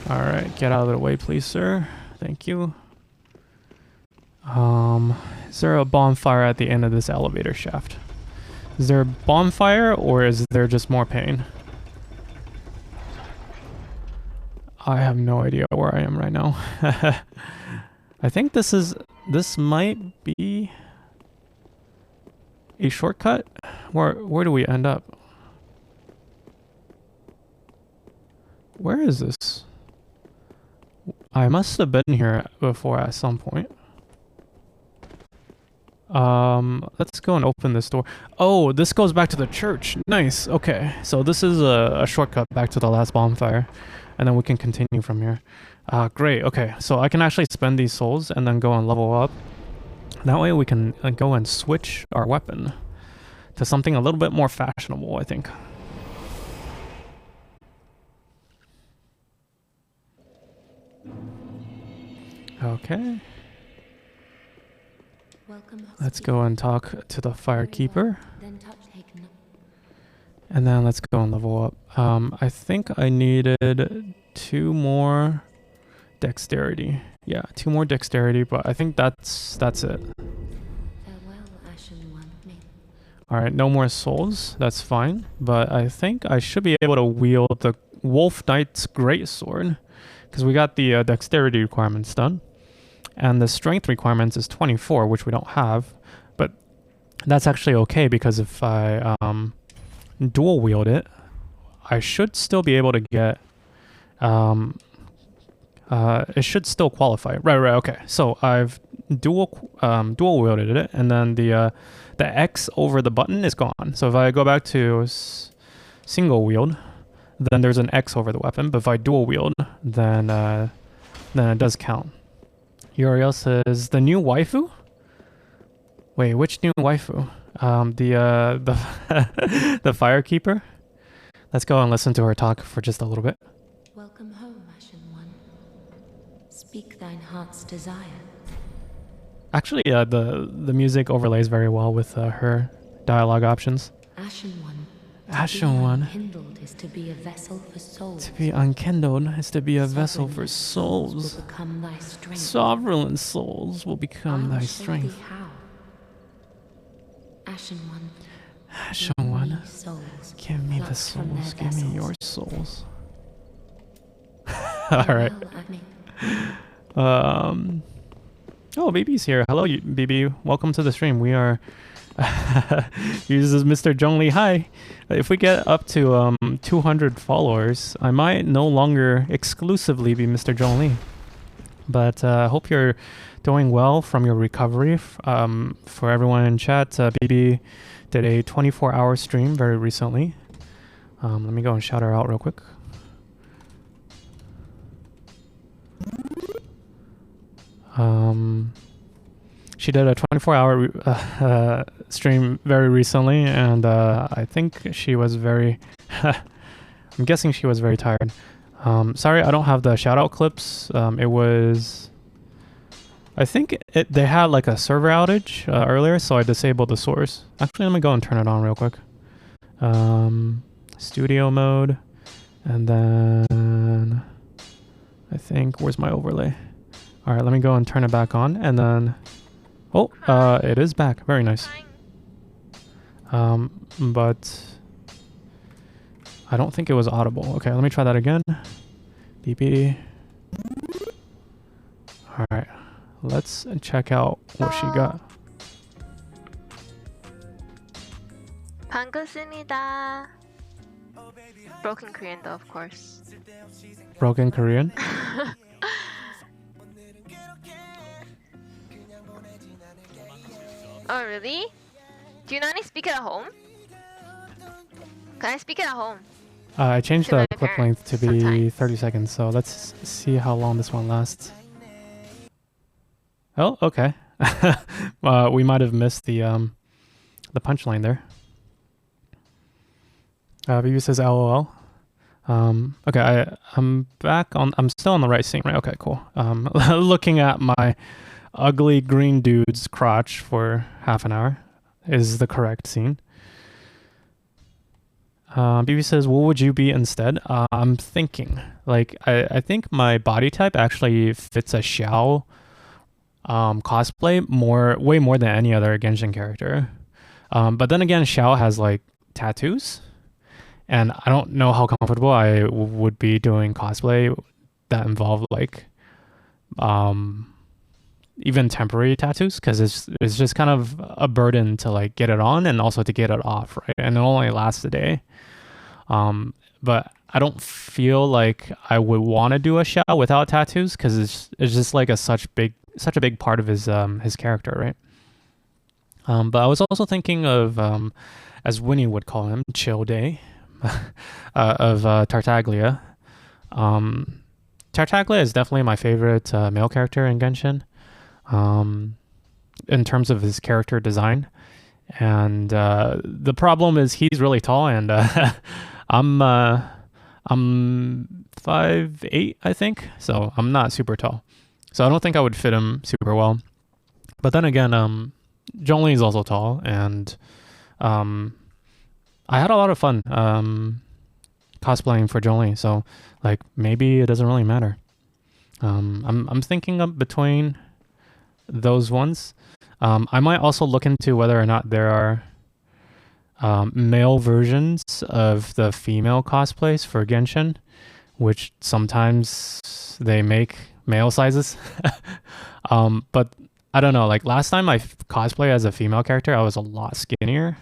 Alright, get out of the way please, sir. Thank you. Is there a bonfire at the end of this elevator shaft? Is there a bonfire or is there just more pain? I have no idea where I am right now. I think this might be a shortcut. Where do we end up? Where is this? I must have been here before at some point. Let's go and open this door. Oh, this goes back to the church. Nice. Okay, so this is a shortcut back to the last bonfire. And then we can continue from here. Great. Okay, so I can actually spend these souls and then go and level up. That way we can go and switch our weapon to something a little bit more fashionable, I think. Okay. Let's go and talk to the firekeeper. And then let's go and level up. I think I needed 2 more dexterity. Yeah, 2 more dexterity, but I think that's it. Alright, no more souls. That's fine. But I think I should be able to wield the Wolf Knight's Greatsword. Because we got the dexterity requirements done. And the strength requirements is 24, which we don't have. But that's actually okay because if I... dual wield it, I should still be able to get it should still qualify. Right, okay. So I've dual wielded it, and then the X over the button is gone. So if I go back to single wield, then there's an X over the weapon, but if I dual wield, then it does count. Uriel says, the new waifu? Wait, which new waifu? The firekeeper. Let's go and listen to her talk for just a little bit. Welcome home, Ashen One. Speak thine heart's desire. Actually, the music overlays very well with her dialogue options. Ashen One, Ashen One. Unkindled is to be a vessel for souls. To be unkindled is to be a vessel for souls. Will become thy strength. Sovereign souls will become I will thy show strength. thee how. Ashen One. Ashen give me One, souls give me the plucked from their souls. Give me vessels. your souls. All right. Well, I mean, Oh, BB's here. Hello, BB. Welcome to the stream. We are. Uses Mr. Zhongli. Hi. If we get up to 200 followers, I might no longer exclusively be Mr. Zhongli. But I hope you're doing well from your recovery. For everyone in chat, BB did a 24-hour stream very recently. Let me go and shout her out real quick. She did a 24-hour stream very recently, and I think she was very... I'm guessing she was very tired. Sorry, I don't have the shout-out clips. It was... I think they had like a server outage earlier, so I disabled the source. Actually, let me go and turn it on real quick. Studio mode, and then... I think... Where's my overlay? All right, let me go and turn it back on, and then... Oh, it is back. Very nice. But I don't think it was audible. Okay, let me try that again. BB. All right, let's check out what she got. 반갑습니다. Broken Korean though, of course. Broken Korean? Oh, really? Do you not speak it at home? Can I speak it at home? I changed To the my clip length to be sometimes. 30 seconds, so let's see how long this one lasts. Oh, okay. We might have missed the punchline there. BB says LOL. Okay, I'm back on. I'm still on the right scene, right? Okay, cool. Looking at my ugly green dude's crotch for half an hour is the correct scene. BB says, what would you be instead? I'm thinking, like, I think my body type actually fits a Xiao cosplay way more than any other Genshin character. But then again, Xiao has like tattoos, and I don't know how comfortable I would be doing cosplay that involve like even temporary tattoos, because it's just kind of a burden to like get it on and also to get it off, right? And it only lasts a day. But I don't feel like I would want to do a Xiao without tattoos, because it's just like such a big part of his character, right? But I was also thinking of as Winnie would call him, Chill Day, of Tartaglia. Tartaglia is definitely my favorite male character in Genshin, in terms of his character design. And the problem is he's really tall, and I'm 5'8", I think, so I'm not super tall. So I don't think I would fit him super well. But then again, Zhongli is also tall, and I had a lot of fun cosplaying for Zhongli, so like maybe it doesn't really matter. I'm thinking of between those ones. I might also look into whether or not there are male versions of the female cosplays for Genshin, which sometimes they make male sizes. But I don't know, like last time I cosplay as a female character, I was a lot skinnier,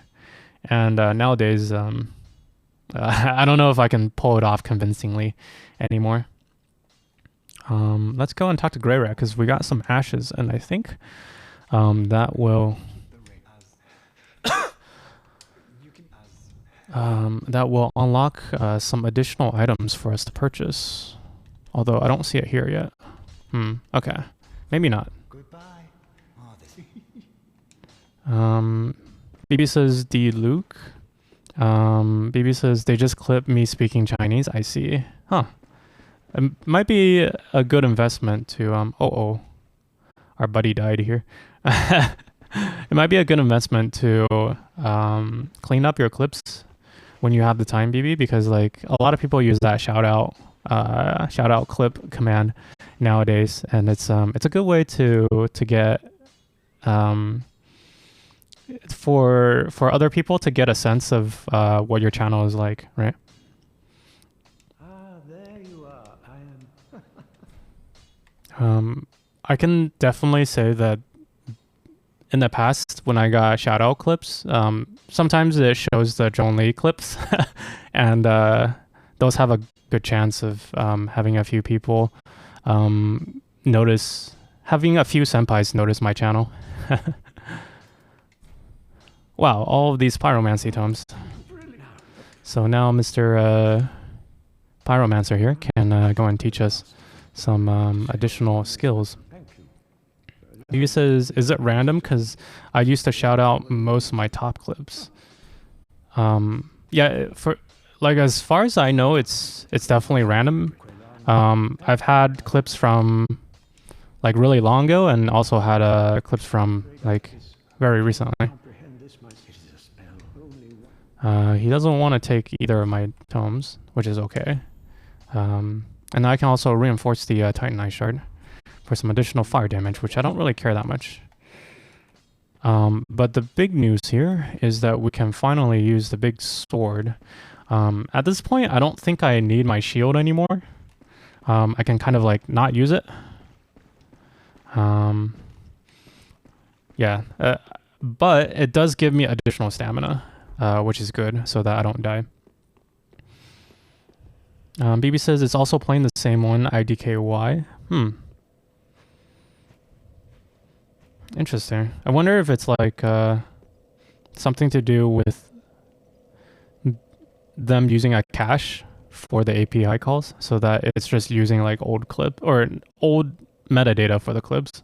and nowadays I don't know if I can pull it off convincingly anymore. Let's go and talk to Grey Rat, because we got some ashes, and I think that will unlock some additional items for us to purchase. Although I don't see it here yet. Okay. Maybe not. BB says D Luke. BB says they just clipped me speaking Chinese. I see. Huh. It might be a good investment to our buddy died here. It might be a good investment to clean up your clips when you have the time, BB, because like a lot of people use that shout out clip command nowadays, and it's a good way to get for other people to get a sense of what your channel is like, right? Ah, there you are. I am. I can definitely say that in the past, when I got shout out clips, sometimes it shows the Joan Lee clips, and those have a good chance of having a few people having a few senpais notice my channel. Wow, all of these pyromancy tomes. So now Mr. Pyromancer here can go and teach us some additional skills. He says, is it random? Because I used to shout out most of my top clips. Yeah, for like as far as I know, it's definitely random. I've had clips from like really long ago, and also had clips from like very recently. He doesn't want to take either of my tomes, which is okay. And I can also reinforce the Titanite shard for some additional fire damage, which I don't really care that much. But the big news here is that we can finally use the big sword. At this point, I don't think I need my shield anymore. I can kind of like not use it. Yeah, but it does give me additional stamina, which is good, so that I don't die. BB says it's also playing the same one, IDKY. Interesting. I wonder if it's like something to do with them using a cache for the API calls, so that it's just using like old clip or old metadata for the clips.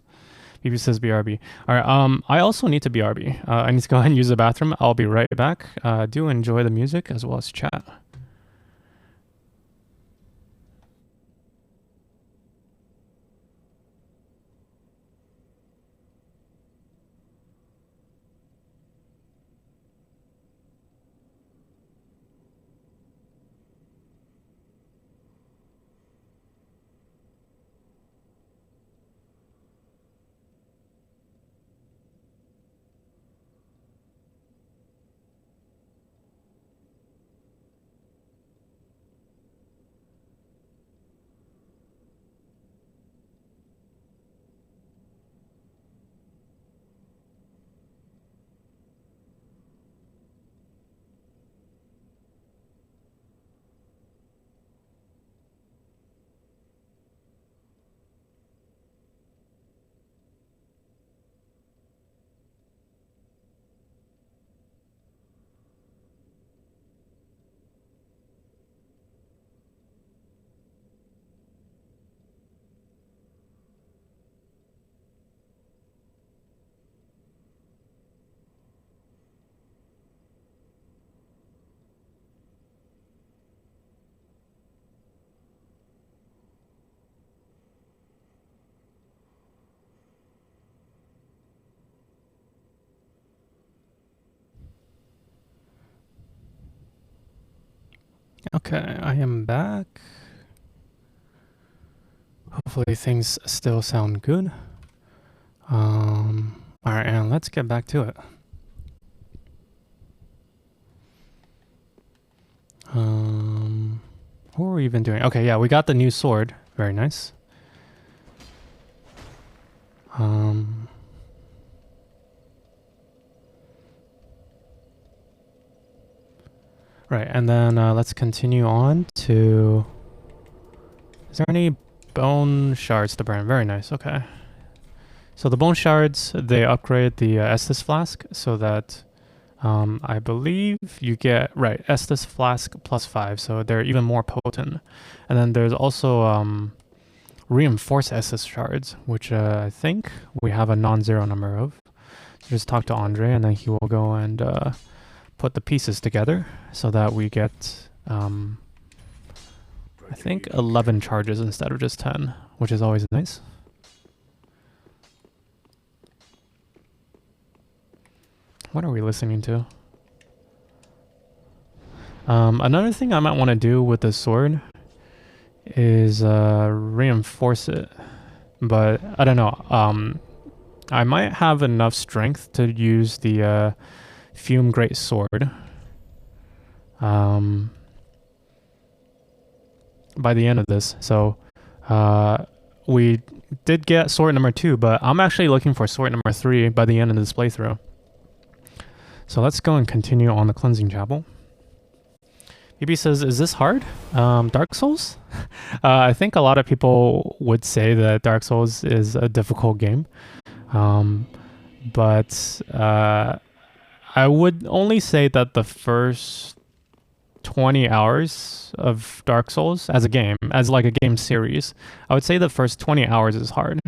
BB says BRB. All right. I also need to BRB. I need to go ahead and use the bathroom. I'll be right back. Do enjoy the music as well as chat. Okay, I am back. Hopefully things still sound good. Alright, and let's get back to it. What were we even doing? Okay, yeah, we got the new sword. Very nice. Right, and then let's continue on to... Is there any bone shards to burn? Very nice, okay. So the bone shards, they upgrade the Estes Flask so that I believe you get, right, Estes Flask +5, so they're even more potent. And then there's also reinforced Estes shards, which I think we have a non-zero number of. So just talk to Andre, and then he will go and put the pieces together so that we get, I think, 11 charges instead of just 10, which is always nice. What are we listening to? Another thing I might want to do with the sword is reinforce it, but I don't know. I might have enough strength to use the Fume Great Sword by the end of this. So we did get sword number 2, but I'm actually looking for sword number 3 by the end of this playthrough. So let's go and continue on the Cleansing Chapel. BB says, is this hard? Dark Souls? I think a lot of people would say that Dark Souls is a difficult game. But I would only say that the first 20 hours of Dark Souls as a game, as like a game series, I would say the first 20 hours is hard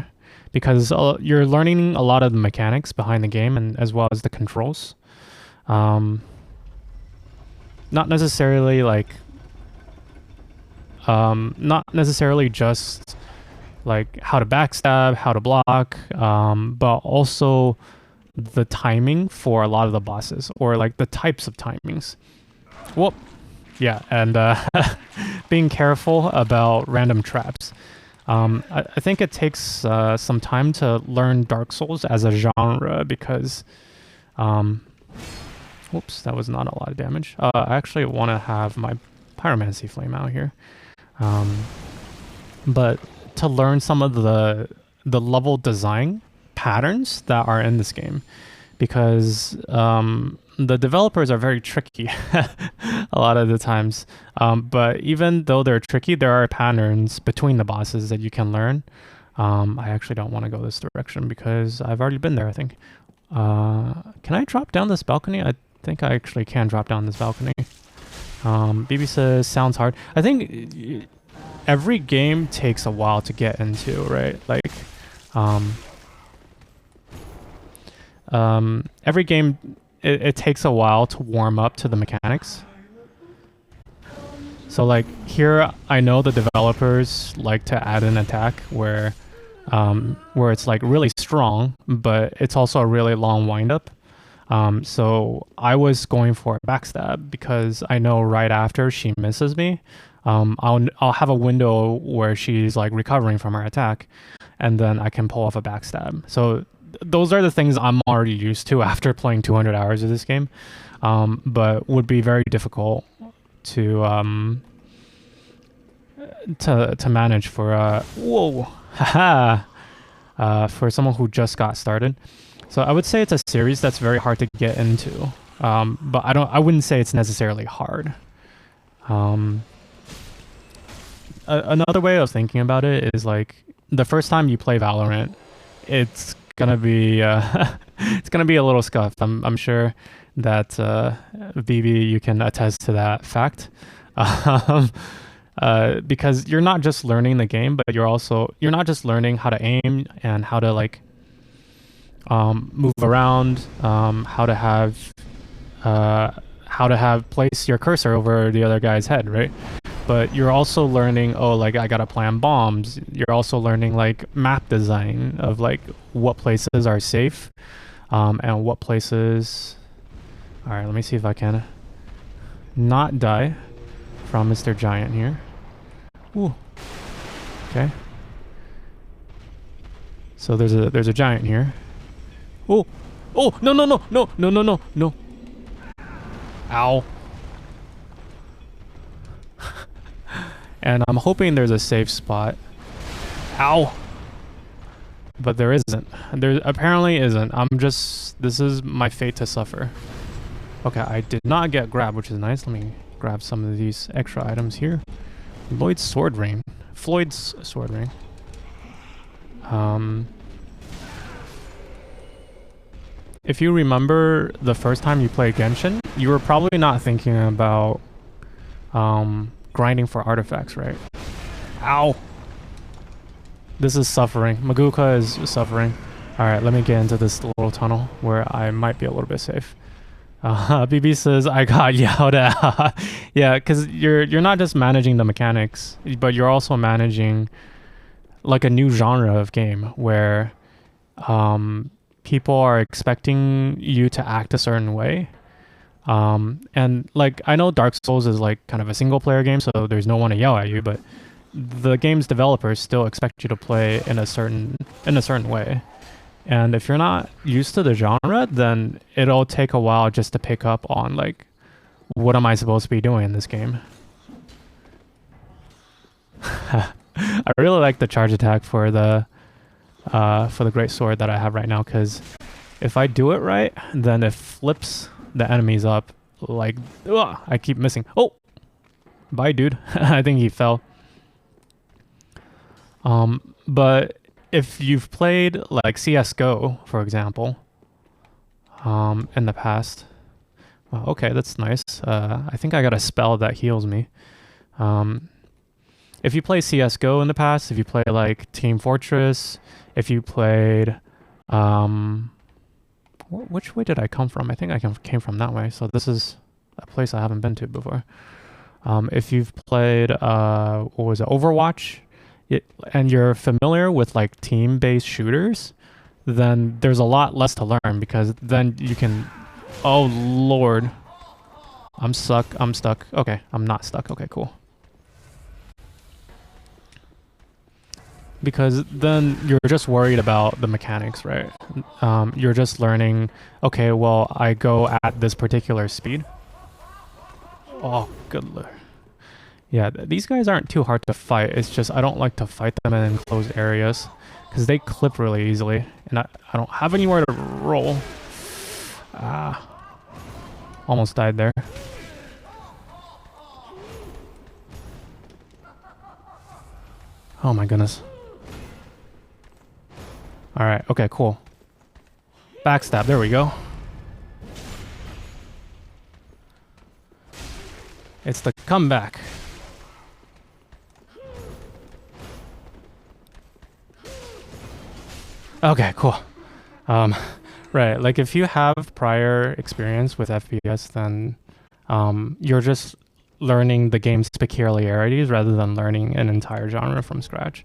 because you're learning a lot of the mechanics behind the game and as well as the controls. Not necessarily just like how to backstab, how to block, but also the timing for a lot of the bosses, or like the types of timings. Well, yeah, and being careful about random traps. I think it takes some time to learn Dark Souls as a genre because whoops, that was not a lot of damage. I actually want to have my Pyromancy Flame out here. But to learn some of the level design patterns that are in this game, because the developers are very tricky a lot of the times. But even though they're tricky, there are patterns between the bosses that you can learn. I actually don't want to go this direction because I've already been there, I think. Can I drop down this balcony? I think I actually can drop down this balcony. BB says, sounds hard. I think every game takes a while to get into, right? Like, every game, it takes a while to warm up to the mechanics. So like here, I know the developers like to add an attack where it's like really strong, but it's also a really long windup. So I was going for a backstab because I know right after she misses me, I'll have a window where she's like recovering from her attack, and then I can pull off a backstab. So those are the things I'm already used to after playing 200 hours of this game, but would be very difficult to manage for for someone who just got started. So I would say it's a series that's very hard to get into, but I wouldn't say it's necessarily hard. Another way of thinking about it is like the first time you play Valorant, it's gonna be it's gonna be a little scuffed. I'm sure that BB, you can attest to that fact, because you're not just learning the game, but you're not just learning how to aim and how to like move around, how to have place your cursor over the other guy's head, right? But you're also learning, like I gotta plan bombs. You're also learning like map design of like what places are safe, and what places. All right, let me see if I can not die from Mr. Giant here. Ooh. Okay. So there's a giant here. Oh, no. Ow. And I'm hoping there's a safe spot. Ow. But there isn't. There apparently isn't. This is my fate to suffer. Okay, I did not get grabbed, which is nice. Let me grab some of these extra items here. Floyd's sword ring. If you remember the first time you played Genshin, you were probably not thinking about grinding for artifacts, right? Ow! This is suffering. Maguka is suffering. Alright, let me get into this little tunnel where I might be a little bit safe. BB says, I got yelled at. Yeah, because you're not just managing the mechanics, but you're also managing like a new genre of game where people are expecting you to act a certain way. And like I know Dark Souls is like kind of a single player game, so there's no one to yell at you, but the game's developers still expect you to play in a certain way. And if you're not used to the genre, then it'll take a while just to pick up on like, what am I supposed to be doing in this game? I really like the charge attack for the great sword that I have right now, because if I do it right, then it flips the enemies up. Like, ugh, I keep missing. Oh, bye, dude. I think he fell. But if you've played like CS:GO, for example, in the past, well, okay, that's nice. I think I got a spell that heals me. If you play CS:GO in the past, if you play like Team Fortress, if you played, which way did I come from? I think I came from that way. So this is a place I haven't been to before. If you've played, what was it, Overwatch, and you're familiar with like team-based shooters, then there's a lot less to learn, because then you can, oh Lord, I'm stuck. Okay, I'm not stuck. Okay, cool. Because then you're just worried about the mechanics, right? You're just learning, okay, well, I go at this particular speed. Oh, good Lord. Yeah, these guys aren't too hard to fight. It's just I don't like to fight them in enclosed areas, because they clip really easily, and I don't have anywhere to roll. Ah. Almost died there. Oh my goodness. Alright, okay, cool. Backstab, there we go. It's the comeback. Okay, cool. Right, like if you have prior experience with FPS, then you're just learning the game's peculiarities rather than learning an entire genre from scratch.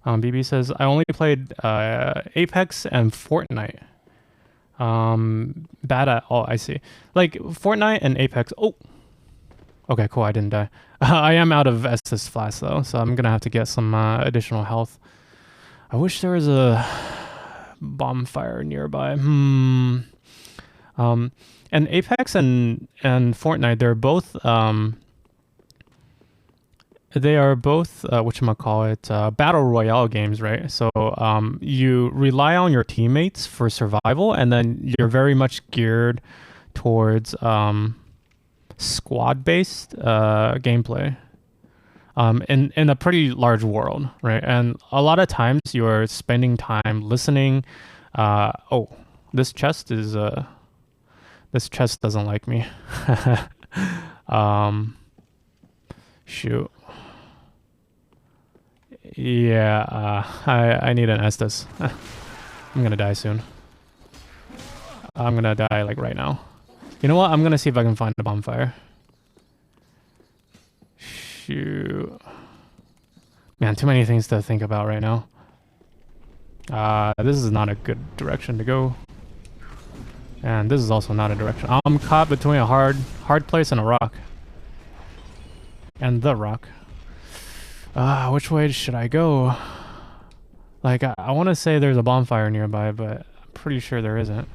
BB says, I only played Apex and Fortnite. Bad at all, I see. Like Fortnite and Apex. Oh, okay, cool, I didn't die. I am out of Estes Flask though, so I'm gonna have to get some additional health. I wish there was a bonfire nearby. And Apex and Fortnite, they're both whatchamacallit, battle royale games, right? So you rely on your teammates for survival, and then you're very much geared towards squad-based gameplay. In a pretty large world, right? And a lot of times you're spending time listening. Oh, this chest doesn't like me. Shoot. Yeah, I need an Estes. I'm gonna die soon. I'm gonna die like right now. You know what? I'm gonna see if I can find a bonfire. Shoot. Man, too many things to think about right now. This is not a good direction to go. And this is also not a direction. I'm caught between a hard place and a rock. And the rock. Which way should I go? Like, I want to say there's a bonfire nearby, but I'm pretty sure there isn't.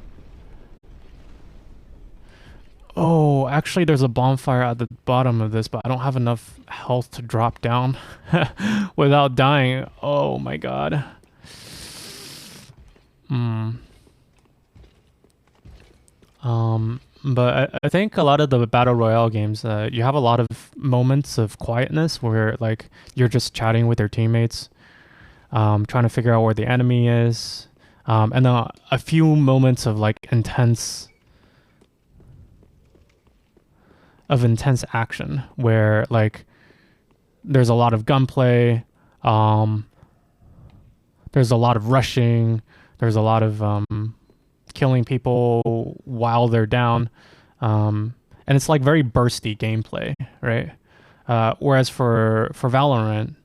Oh, actually there's a bonfire at the bottom of this, but I don't have enough health to drop down without dying. Oh my god. But I think a lot of the battle royale games, you have a lot of moments of quietness where like you're just chatting with your teammates, trying to figure out where the enemy is, and then a few moments of like intense action where like there's a lot of gunplay, there's a lot of rushing, there's a lot of killing people while they're down, and it's like very bursty gameplay, right? Whereas for Valorant,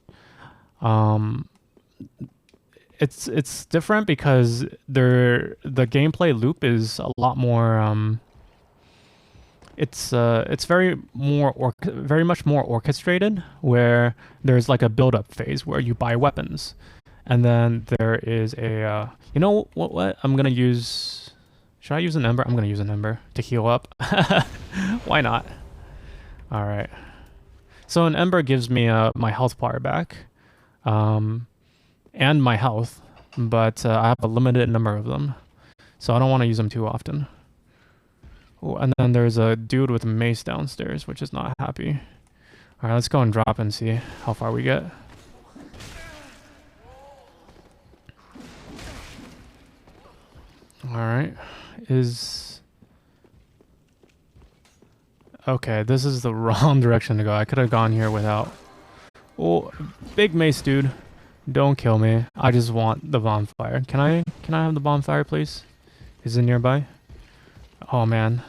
it's different because the gameplay loop is a lot more it's very much more orchestrated, where there's like a build-up phase where you buy weapons, and then there is a you know what I'm gonna use. Should I use an ember? I'm gonna use an ember to heal up. Why not? All right. So an ember gives me my health bar back, and my health, but I have a limited number of them, so I don't want to use them too often. Ooh, and then there's a dude with a mace downstairs, which is not happy. All right, let's go and drop and see how far we get. All right, okay, this is the wrong direction to go. I could have gone here without. Oh, big mace dude. Don't kill me. I just want the bonfire. Can I have the bonfire, please? Is it nearby? Oh man.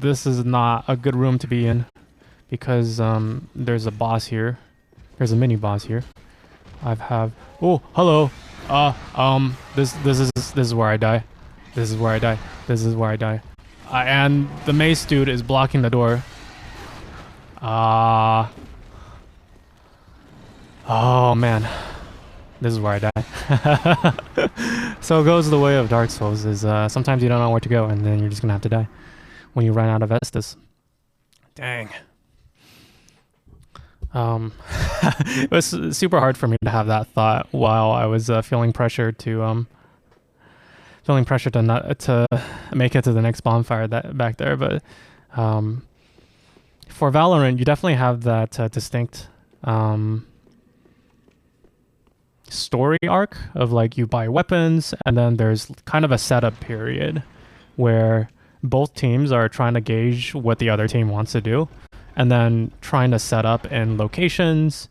This is not a good room to be in, because there's a boss here. There's a mini boss here. Oh, hello. This is where I die. This is where I die. This is where I die. And the mace dude is blocking the door. Oh man, this is where I die. So it goes the way of Dark Souls. Is sometimes you don't know where to go, and then you're just gonna have to die when you run out of Estes. Dang. It was super hard for me to have that thought while I was feeling pressure to not to make it to the next bonfire that back there. But for Valorant, you definitely have that distinct story arc of like you buy weapons, and then there's kind of a setup period where both teams are trying to gauge what the other team wants to do, and then trying to set up in locations,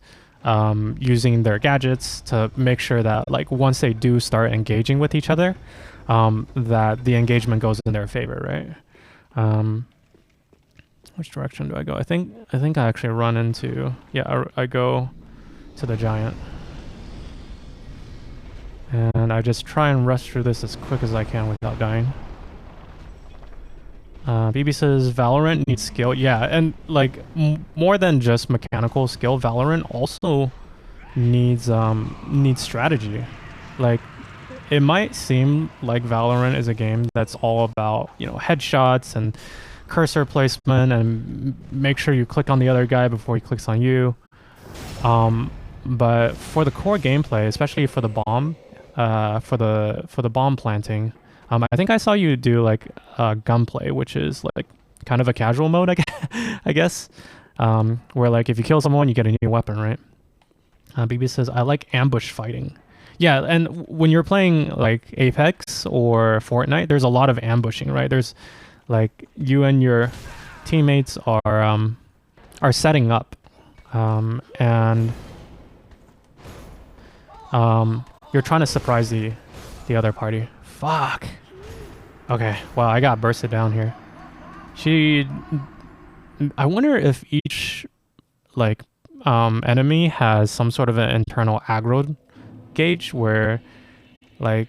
using their gadgets to make sure that like once they do start engaging with each other, that the engagement goes in their favor, right? Which direction do I go? I think I actually run into, yeah, I go to the giant. And I just try and rush through this as quick as I can without dying. BB says Valorant needs skill. Yeah, and like more than just mechanical skill, Valorant also needs strategy. Like, it might seem like Valorant is a game that's all about, you know, headshots and cursor placement and make sure you click on the other guy before he clicks on you. But for the core gameplay, especially for the bomb, for the bomb planting, I think I saw you do like gunplay, which is like kind of a casual mode, I guess, where like if you kill someone, you get a new weapon, right? BB says I like ambush fighting. Yeah, and when you're playing like Apex or Fortnite, there's a lot of ambushing, right? There's like you and your teammates are setting up, and you're trying to surprise the other party. Fuck. Okay, well, I got bursted down here. I wonder if each like enemy has some sort of an internal aggro gauge where like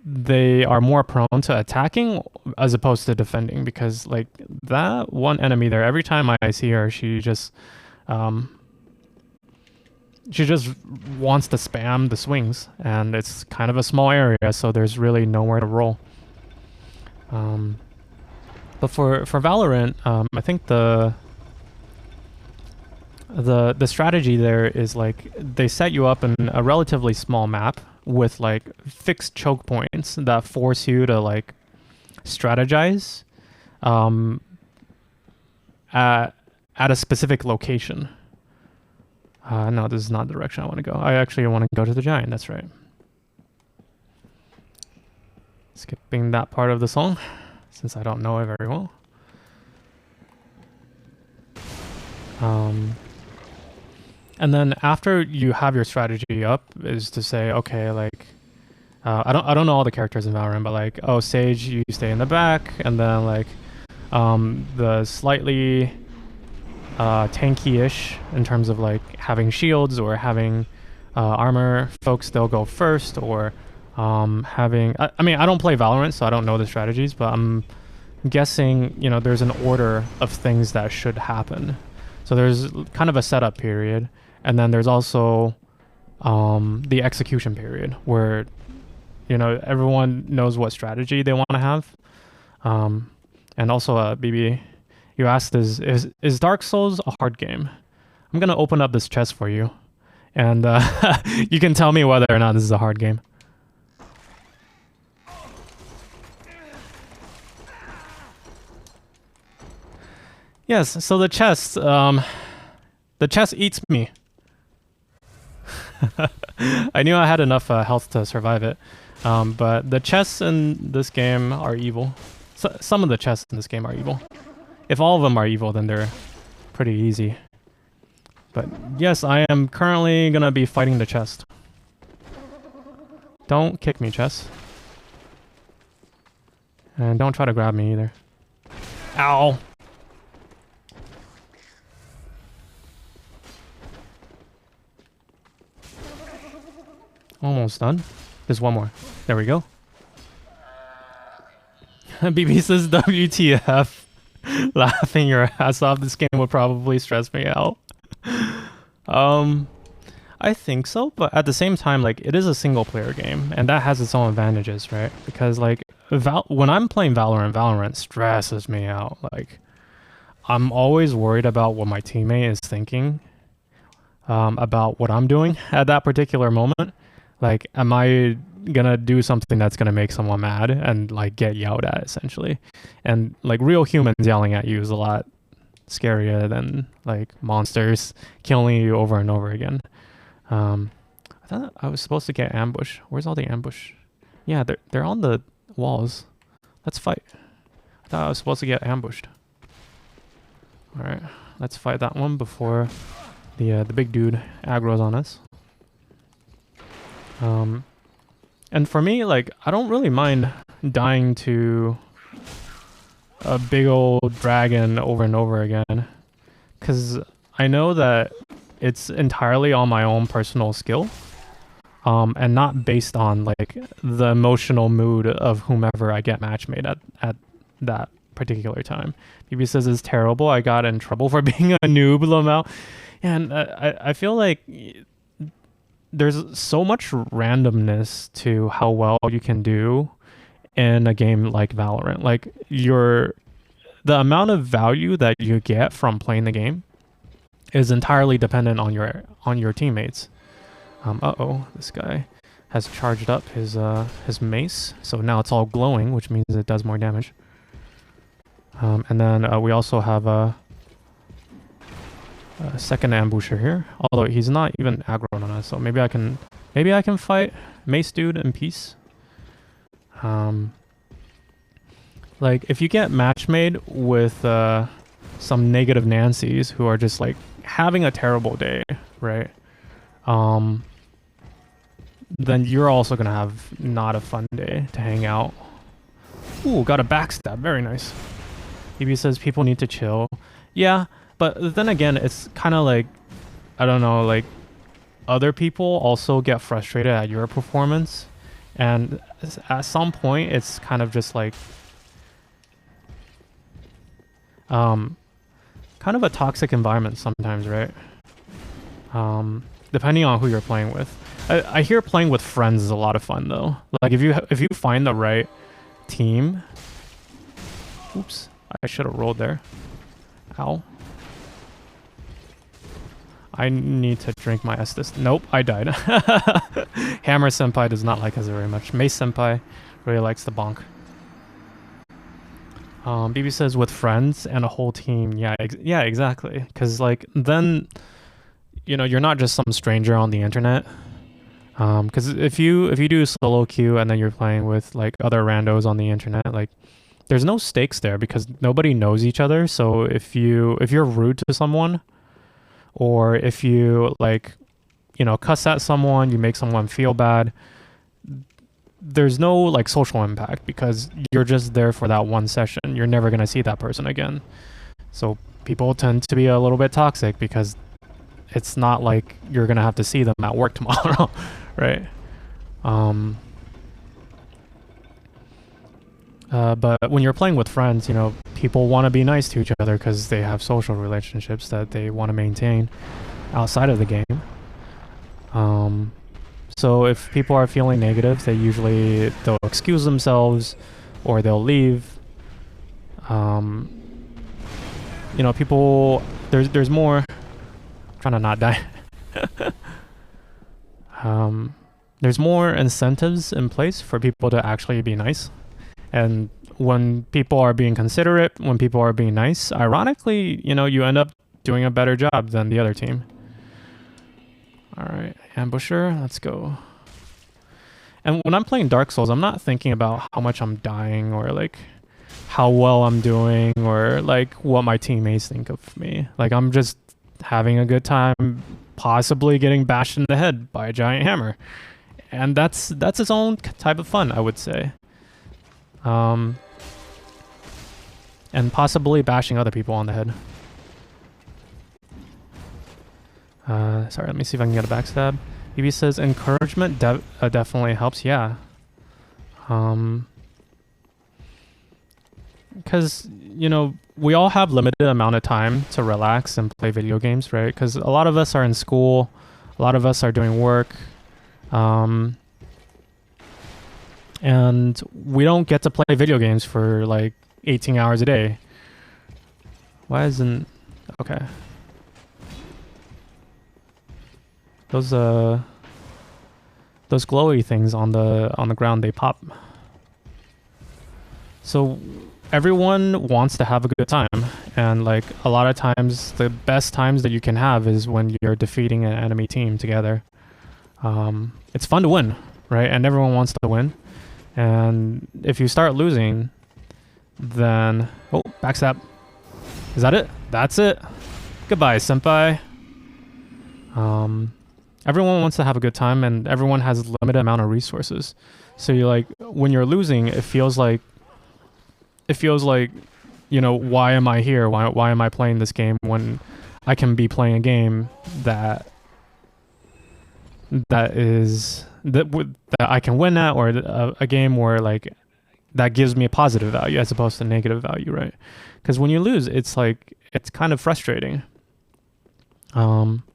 they are more prone to attacking as opposed to defending, because like that one enemy there, every time I see her, she just wants to spam the swings, and it's kind of a small area, so there's really nowhere to roll. But for Valorant, I think the strategy there is like they set you up in a relatively small map with like fixed choke points that force you to like strategize at a specific location. No, this is not the direction I want to go. I actually want to go to the giant, that's right. Skipping that part of the song, since I don't know it very well. And then after you have your strategy up, is to say, okay, like, I don't know all the characters in Valorant, but like, oh, Sage, you stay in the back, and then like, the slightly tanky-ish in terms of like having shields or having armor folks, they'll go first, or having I mean, I don't play Valorant, so I don't know the strategies, but I'm guessing, you know, there's an order of things that should happen. So there's kind of a setup period, and then there's also the execution period where, you know, everyone knows what strategy they want to have. And also, BB, you asked, is Dark Souls a hard game? I'm gonna open up this chest for you, and you can tell me whether or not this is a hard game. Yes, so the chest eats me. I knew I had enough health to survive it, but the chests in this game are evil. So, some of the chests in this game are evil. If all of them are evil, then they're pretty easy. But yes, I am currently gonna be fighting the chest. Don't kick me, chest. And don't try to grab me either. Ow! Almost done. There's one more. There we go. BB says WTF. Laughing your ass off. This game would probably stress me out. I think so, but at the same time, like, it is a single player game, and that has its own advantages, right? Because like when I'm playing Valorant stresses me out. Like, I'm always worried about what my teammate is thinking about what I'm doing at that particular moment. Like, am I gonna do something that's gonna make someone mad and like get yelled at, essentially? And like, real humans yelling at you is a lot scarier than like monsters killing you over and over again. I thought I was supposed to get ambush. Where's all the ambush? Yeah, they're on the walls. Let's fight. I thought I was supposed to get ambushed. All right, let's fight that one before the big dude aggro's on us. And for me, like, I don't really mind dying to a big old dragon over and over again, because I know that it's entirely on my own personal skill, and not based on like the emotional mood of whomever I get match made at that particular time. BB says it's terrible. I got in trouble for being a noob, Lamau. And I feel like there's so much randomness to how well you can do in a game like Valorant. Like, the amount of value that you get from playing the game is entirely dependent on your teammates. Uh-oh, this guy has charged up his mace, so now it's all glowing, which means it does more damage. And then we also have a second ambusher here, although he's not even aggroed on us, so maybe I can fight Mace Dude in peace. Like, if you get match made with some negative Nancys who are just like having a terrible day, right? Then you're also gonna have not a fun day to hang out. Ooh, got a backstab, very nice. EB says people need to chill. Yeah, but then again, it's kind of like, I don't know, like, other people also get frustrated at your performance, and at some point it's kind of just like kind of a toxic environment sometimes, right? Depending on who you're playing with. I hear playing with friends is a lot of fun though. Like, if you find the right team. Oops, I should have rolled there. Ow. I need to drink my Estes. Nope, I died. Hammer Senpai does not like us very much. Mace Senpai really likes the bonk. BB says with friends and a whole team. Yeah, yeah, exactly. Because like, then, you know, you're not just some stranger on the internet. Because if you do solo queue and then you're playing with like other randos on the internet, like, there's no stakes there because nobody knows each other. So if you're rude to someone, or if you, like, you know, cuss at someone, you make someone feel bad, there's no like social impact because you're just there for that one session. You're never gonna see that person again. So people tend to be a little bit toxic because it's not like you're gonna have to see them at work tomorrow, right? But when you're playing with friends, you know, people want to be nice to each other because they have social relationships that they want to maintain outside of the game. So if people are feeling negative, they'll excuse themselves or they'll leave. You know, people, there's more, trying to not die. There's more incentives in place for people to actually be nice. And when people are being considerate, when people are being nice, ironically, you know, you end up doing a better job than the other team. All right, ambusher, let's go. And when I'm playing Dark Souls, I'm not thinking about how much I'm dying or like how well I'm doing or like what my teammates think of me. Like I'm just having a good time, possibly getting bashed in the head by a giant hammer. And that's its own type of fun, I would say. And possibly bashing other people on the head. Sorry, let me see if I can get a backstab. EB says encouragement definitely helps. Yeah. Because, you know, we all have limited amount of time to relax and play video games, right? Because a lot of us are in school, a lot of us are doing work, and we don't get to play video games for like 18 hours a day. Why isn't... Okay. Those glowy things on the ground, they pop. So everyone wants to have a good time, and like a lot of times the best times that you can have is when you're defeating an enemy team together. It's fun to win, right? And everyone wants to win. And if you start losing, then... Oh, backstab. Is that it? That's it. Goodbye, senpai. Everyone wants to have a good time, and everyone has a limited amount of resources. So you like, when you're losing, it feels like, you know, why am I here? Why am I playing this game when I can be playing a game that I can win at, or a game where like that gives me a positive value as opposed to negative value, right? Because when you lose, it's like, it's kind of frustrating.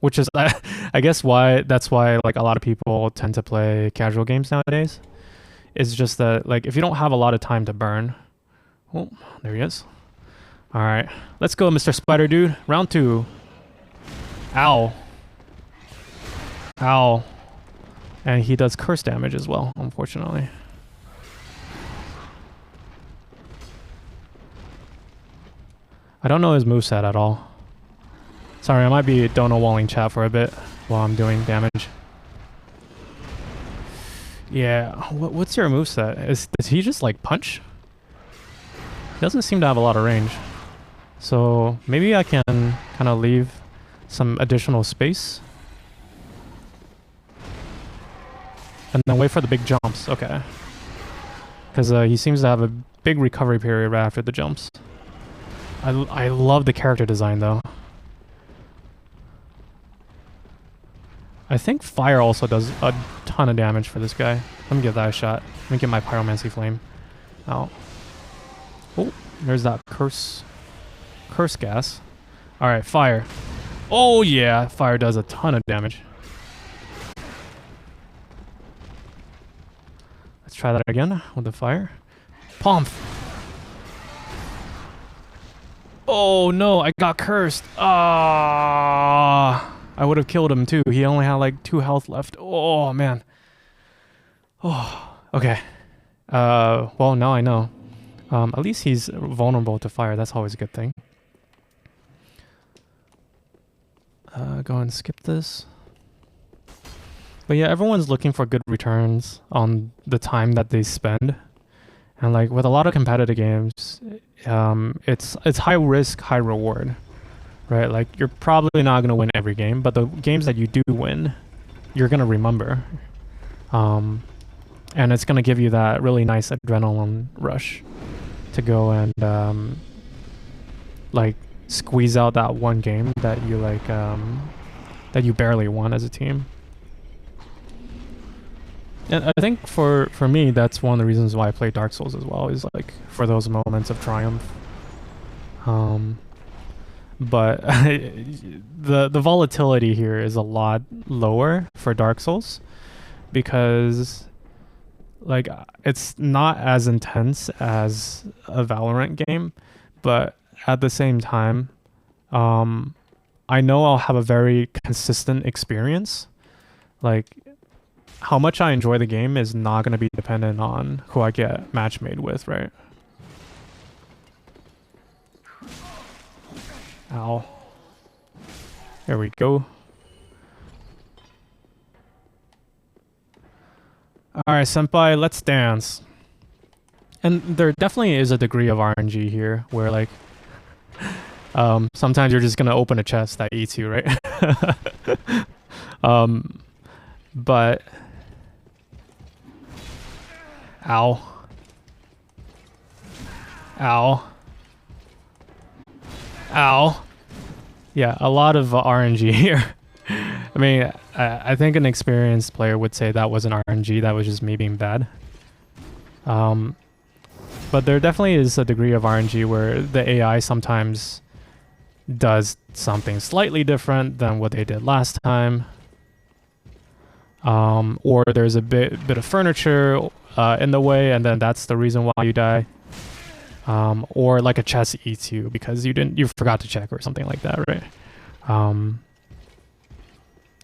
Which is, I guess that's why like a lot of people tend to play casual games nowadays. It's just that like if you don't have a lot of time to burn. Oh, there he is. All right, let's go, Mr. Spider Dude. Round 2. Ow. Ow. And he does curse damage as well, unfortunately. I don't know his moveset at all. Sorry, I might be dono walling chat for a bit while I'm doing damage. Yeah, what's your moveset? Does he just like punch? He doesn't seem to have a lot of range. So maybe I can kind of leave some additional space. And then wait for the big jumps. Okay. Because he seems to have a big recovery period right after the jumps. I love the character design though. I think fire also does a ton of damage for this guy. Let me give that a shot. Let me get my Pyromancy Flame out. Oh, there's that curse gas. Alright, fire. Oh yeah, fire does a ton of damage. Let's try that again with the fire. Pomp. Oh no, I got cursed. Ah. I would have killed him too. He only had like 2 health left. Oh man. Oh, okay. Well, now I know. At least he's vulnerable to fire. That's always a good thing. Go and skip this. But yeah, everyone's looking for good returns on the time that they spend. And like with a lot of competitive games, it's high risk, high reward. Right, like you're probably not going to win every game, but the games that you do win, you're going to remember. And it's going to give you that really nice adrenaline rush to go and like squeeze out that one game that you like that you barely won as a team. And I think for me, that's one of the reasons why I play Dark Souls as well, is like for those moments of triumph. But the volatility here is a lot lower for Dark Souls because like it's not as intense as a Valorant game, but at the same time, I know I'll have a very consistent experience. Like how much I enjoy the game is not going to be dependent on who I get match made with, right? Ow. There we go. Alright, senpai, let's dance. And there definitely is a degree of RNG here where like sometimes you're just gonna open a chest that eats you, right? But ow. Ow. Ow. Yeah, a lot of RNG here. I mean, I think an experienced player would say that wasn't RNG, that was just me being bad. But there definitely is a degree of RNG where the AI sometimes does something slightly different than what they did last time. Or there's a bit of furniture in the way, and then that's the reason why you die. Or like a chest eats you because you forgot to check or something like that, right?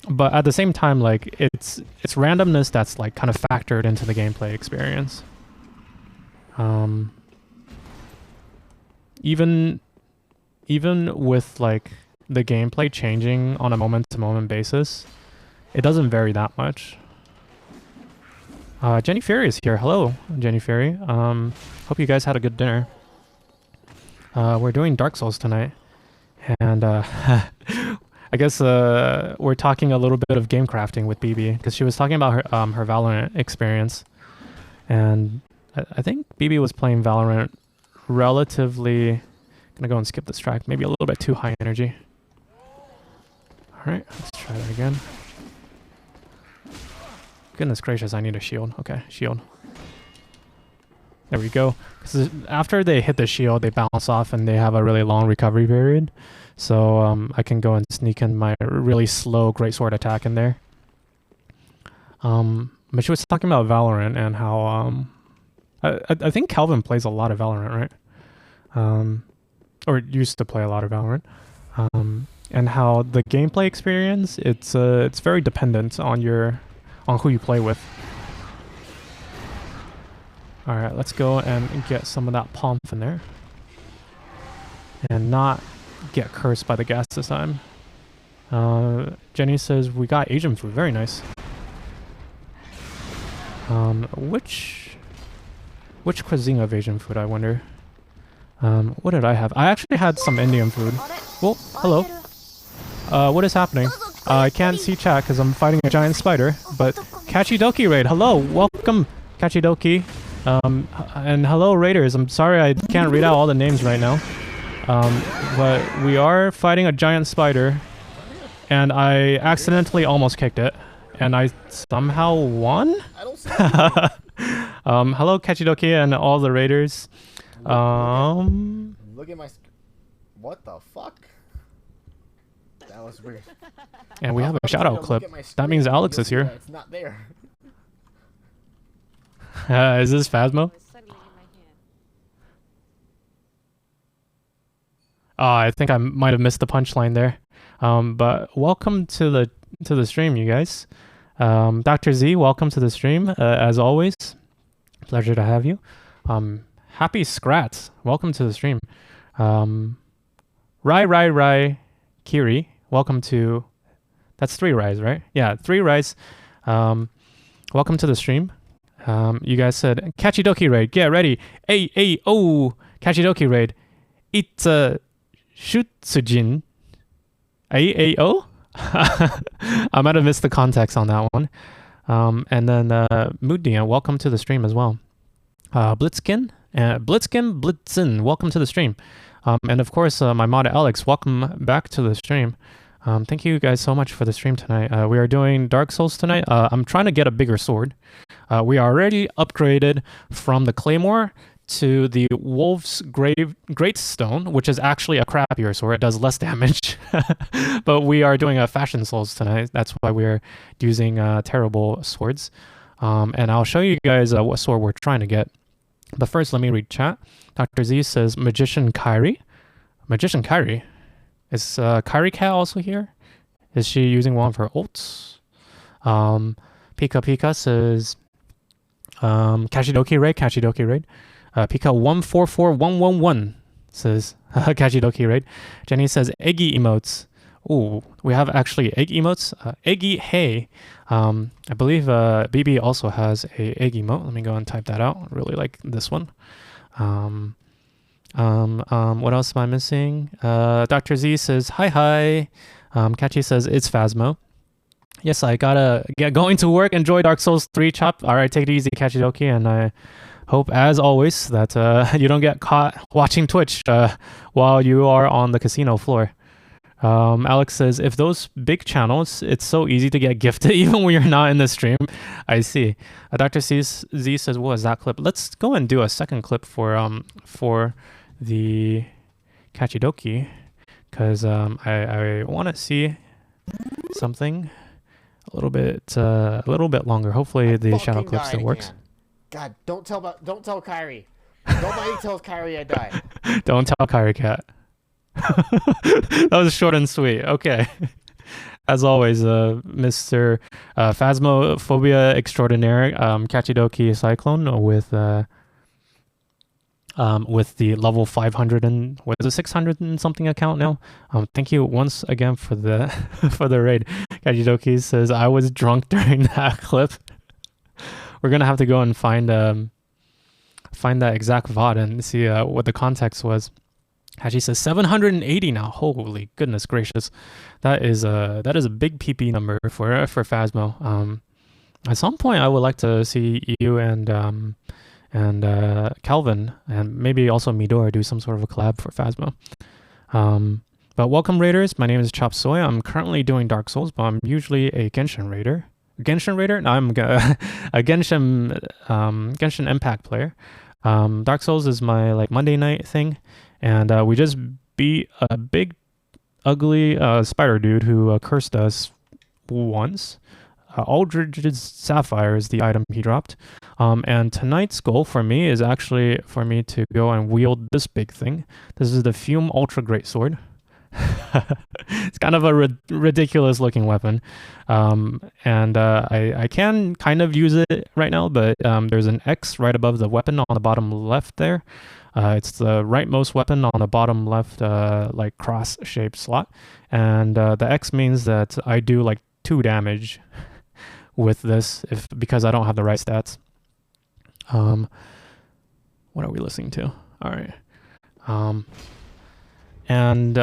But at the same time, like it's randomness that's like kind of factored into the gameplay experience. Even with like the gameplay changing on a moment-to-moment basis, it doesn't vary that much. Jenny Fury is here. Hello, Jenny Fury. Hope you guys had a good dinner. We're doing Dark Souls tonight, and I guess we're talking a little bit of game crafting with BB because she was talking about her Valorant experience, and I think BB was playing Valorant relatively. Gonna go and skip this track. Maybe a little bit too high energy. All right, let's try that again. Goodness gracious, I need a shield. Okay, shield. There we go. Because after they hit the shield, they bounce off and they have a really long recovery period. So I can go and sneak in my really slow greatsword attack in there. But she was talking about Valorant and how I think Calvin plays a lot of Valorant, right? Or used to play a lot of Valorant. And how the gameplay experience it's very dependent on who you play with. All right, let's go and get some of that pomp in there, and not get cursed by the gas this time. Jenny says we got Asian food. Very nice. Which cuisine of Asian food, I wonder? What did I have? I actually had some Indian food. Well, hello. What is happening? I can't see chat because I'm fighting a giant spider, but Kachidoki Raid, hello, welcome Kachidoki. And hello Raiders, I'm sorry I can't read out all the names right now. But we are fighting a giant spider, and I accidentally almost kicked it, and I somehow won? Hello Kachidoki and all the Raiders. Look at my... What the fuck? That was weird. And we have a shout out clip. That means Alex is here. It's not there. Is this Phasmo? I think I might have missed the punchline there. But welcome to the stream, you guys. Dr. Z, welcome to the stream. As always, pleasure to have you. Happy Scrats, welcome to the stream. Rai Kiri, welcome to... That's 3 Rais, right? Yeah, 3 Rais. Welcome to the stream. You guys said, Kachidoki Raid, get ready. Oh, Kachidoki Raid. It's a Shutsujin. Oh? I might have missed the context on that one. And then Mooddia, welcome to the stream as well. Blitzkin, welcome to the stream. And of course, my mod Alex, welcome back to the stream. Thank you guys so much for the stream tonight. We are doing Dark Souls tonight. I'm trying to get a bigger sword. We are already upgraded from the Claymore to the Wolf's Greatstone, which is actually a crappier sword. It does less damage. But we are doing a Fashion Souls tonight. That's why we're using terrible swords. And I'll show you guys what sword we're trying to get. But first, let me read chat. Dr. Z says, Magician Kairi. Magician Kairi? Is Kairi Cat also here? Is she using one of her ults? Pika Pika says, Kashidoki Raid, Kashidoki Raid. Pika 144111 says, Kashidoki Raid. Jenny says, Eggy emotes. Ooh, we have actually egg emotes. Eggy Hey. I believe BB also has a egg emote. Let me go and type that out. I really like this one. What else am I missing? Dr. Z says, hi. Kachi says, it's Phasmo. Yes, I gotta get going to work. Enjoy Dark Souls 3, Chop. All right, take it easy, Kachidoki. And I hope, as always, that you don't get caught watching Twitch while you are on the casino floor. Alex says, if those big channels, it's so easy to get gifted even when you're not in the stream. I see. Dr. Z says, what was that clip? Let's go and do a second clip for the Kachidoki, because I want to see something a little bit longer. Hopefully the shadow clip still works. Again. God, don't tell Kairi. Nobody tells Kairi I died. Don't tell Kairi Cat. That was short and sweet. Okay. As always, Mr. Phasmophobia Extraordinaire, Kachidoki Cyclone with the level 500 and what is it, 600 and something account now. Thank you once again for the for the raid. Kachidoki says, I was drunk during that clip. We're gonna have to go and find that exact VOD and see what the context was. Hachi says 780 now. Holy goodness gracious, that is a big PP number for Phasmo. At some point, I would like to see you and Calvin and maybe also Midor do some sort of a collab for Phasmo. But welcome Raiders. My name is Chop Soy. I'm currently doing Dark Souls, but I'm usually a Genshin Raider. Genshin Raider? No, I'm a Genshin Impact player. Dark Souls is my like Monday night thing. And we just beat a big, ugly spider dude who cursed us once. Aldridge's Sapphire is the item he dropped. And tonight's goal for me is actually for me to go and wield this big thing. This is the Fume Ultra Great Sword. It's kind of a ridiculous looking weapon. And I can kind of use it right now, but there's an X right above the weapon on the bottom left there. It's the rightmost weapon on the bottom left, like cross-shaped slot. And the X means that I do like 2 damage with this because I don't have the right stats. What are we listening to? All right. And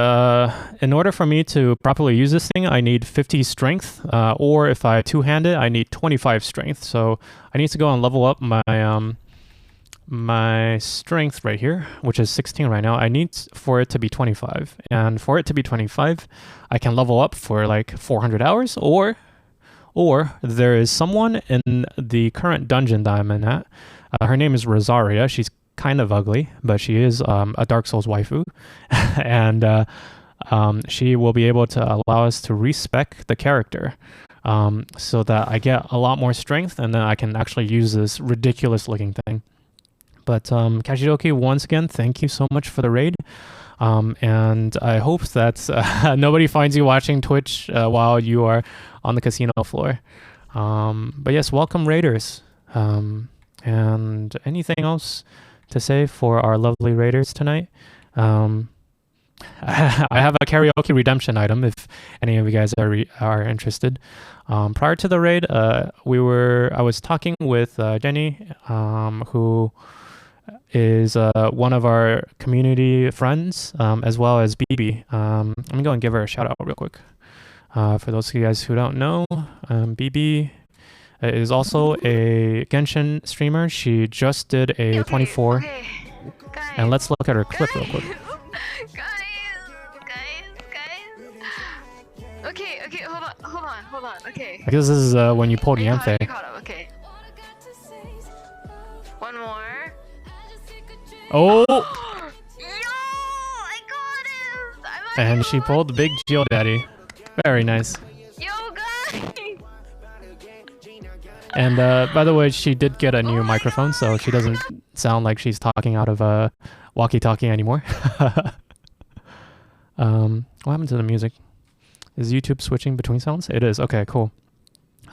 in order for me to properly use this thing, I need 50 strength, or if I two-hand it, I need 25 strength. So I need to go and level up my strength right here, which is 16 right now. I need for it to be 25. And for it to be 25, I can level up for like 400 hours, or there is someone in the current dungeon that I'm in at. Her name is Rosaria. She's kind of ugly, but she is a Dark Souls waifu. And she will be able to allow us to respec the character so that I get a lot more strength, and then I can actually use this ridiculous looking thing. But Kashidoki, once again, thank you so much for the raid. And I hope that nobody finds you watching Twitch while you are on the casino floor. But yes, welcome Raiders. And anything else to say for our lovely Raiders tonight? I have a karaoke redemption item if any of you guys are interested. Prior to the raid, I was talking with Jenny, who is one of our community friends, as well as BB. Let me go and give her a shout out real quick. For those of you guys who don't know, BB is also a Genshin streamer. She just did a 24. Okay. Guys, and let's look at her clip real quick. guys. Okay, hold on. Okay. I guess this is when you pulled I Yanthe. caught up, okay. One more. Oh! Yo! I got him! And she pulled the big Geo Daddy. Very nice. Yo, guys! And by the way, she did get a new microphone, so she doesn't sound like she's talking out of a walkie-talkie anymore. What happened to the music? Is YouTube switching between sounds? It is. Okay, cool.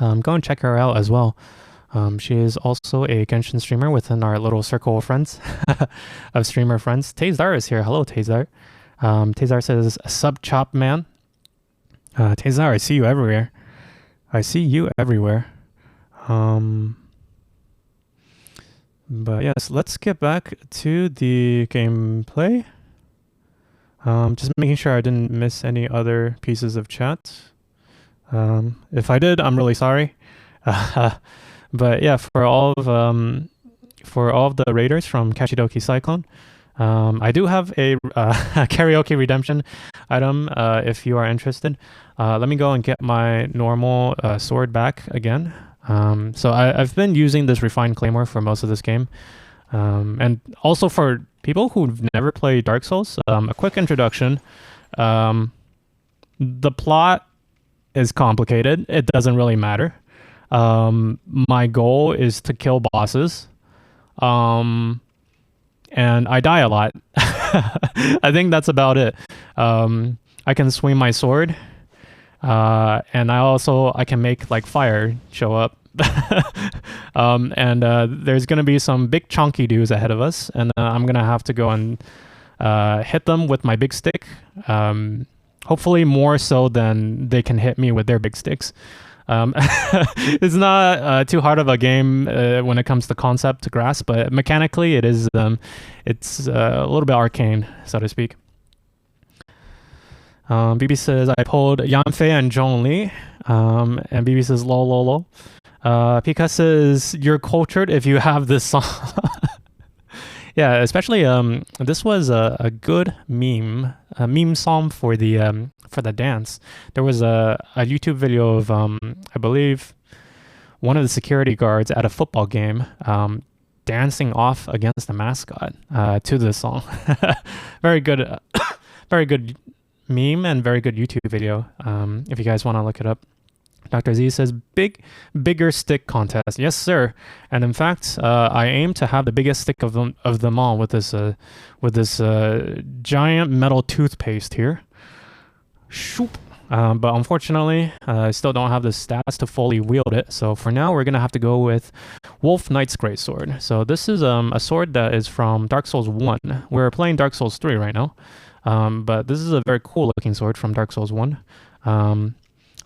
Go and check her out as well. She is also a Genshin streamer within our little circle of friends, of streamer friends. Tazar is here. Hello, Tazar. Tazar says, sub chop man. Tazar, I see you everywhere. I see you everywhere. But yes, let's get back to the gameplay. Just making sure I didn't miss any other pieces of chat. If I did, I'm really sorry. But yeah, for all of the raiders from Kachidoki Cyclone, I do have a karaoke redemption item if you are interested. Let me go and get my normal sword back again. So I've been using this refined claymore for most of this game, and also for people who've never played Dark Souls, a quick introduction. The plot is complicated. It doesn't really matter. My goal is to kill bosses, and I die a lot. I think that's about it. I can swing my sword, and I can make like fire show up. And there's gonna be some big chunky dudes ahead of us, and I'm gonna have to go and hit them with my big stick. Hopefully more so than they can hit me with their big sticks. It's not too hard of a game when it comes to concept to grasp, but mechanically it is. It's a little bit arcane, so to speak. BB says I pulled Yanfei and Zhongli, and BB says lol lol lol. Pika says you're cultured if you have this song. Yeah, especially this was a good meme song for the dance. There was a YouTube video of I believe one of the security guards at a football game dancing off against the mascot to this song. Very good, very good meme and very good YouTube video. If you guys want to look it up. Dr. Z says, bigger stick contest. Yes, sir. And in fact, I aim to have the biggest stick of them all with this giant metal toothpaste here. Shoop. But unfortunately, I still don't have the stats to fully wield it. So for now, we're going to have to go with Wolf Knight's Greatsword. So this is a sword that is from Dark Souls 1. We're playing Dark Souls 3 right now. But this is a very cool looking sword from Dark Souls 1.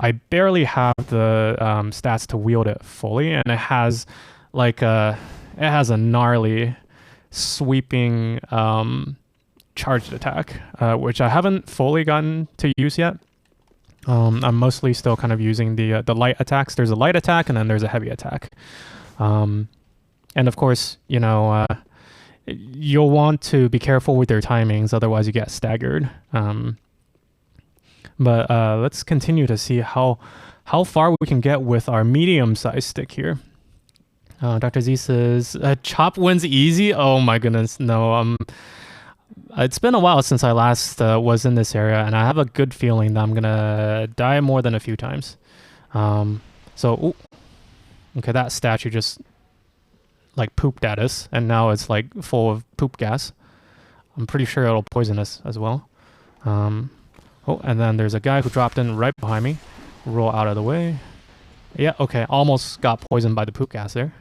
I barely have the stats to wield it fully, and it has a gnarly sweeping charged attack, which I haven't fully gotten to use yet. I'm mostly still kind of using the light attacks. There's a light attack and then there's a heavy attack. And of course, you know, you'll want to be careful with your timings, otherwise you get staggered. But let's continue to see how far we can get with our medium-sized stick here. Dr. Z says, chop wins easy? Oh my goodness, no. It's been a while since I last was in this area, and I have a good feeling that I'm gonna die more than a few times. Ooh. Okay, that statue just like pooped at us, and now it's like full of poop gas. I'm pretty sure it'll poison us as well. Oh, and then there's a guy who dropped in right behind me. Roll out of the way. Yeah, okay, almost got poisoned by the poop gas there.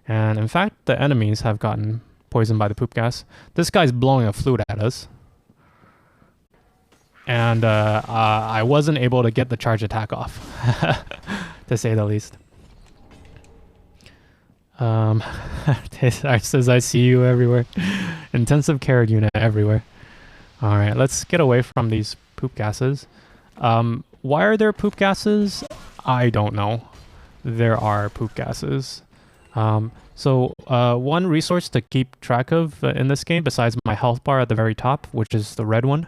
And in fact, the enemies have gotten poisoned by the poop gas. This guy's blowing a flute at us. And I wasn't able to get the charge attack off, to say the least. Tessar says, I see you everywhere. Intensive care unit everywhere. All right, let's get away from these poop gases. Why are there poop gases? I don't know. There are poop gases. So one resource to keep track of in this game, besides my health bar at the very top, which is the red one,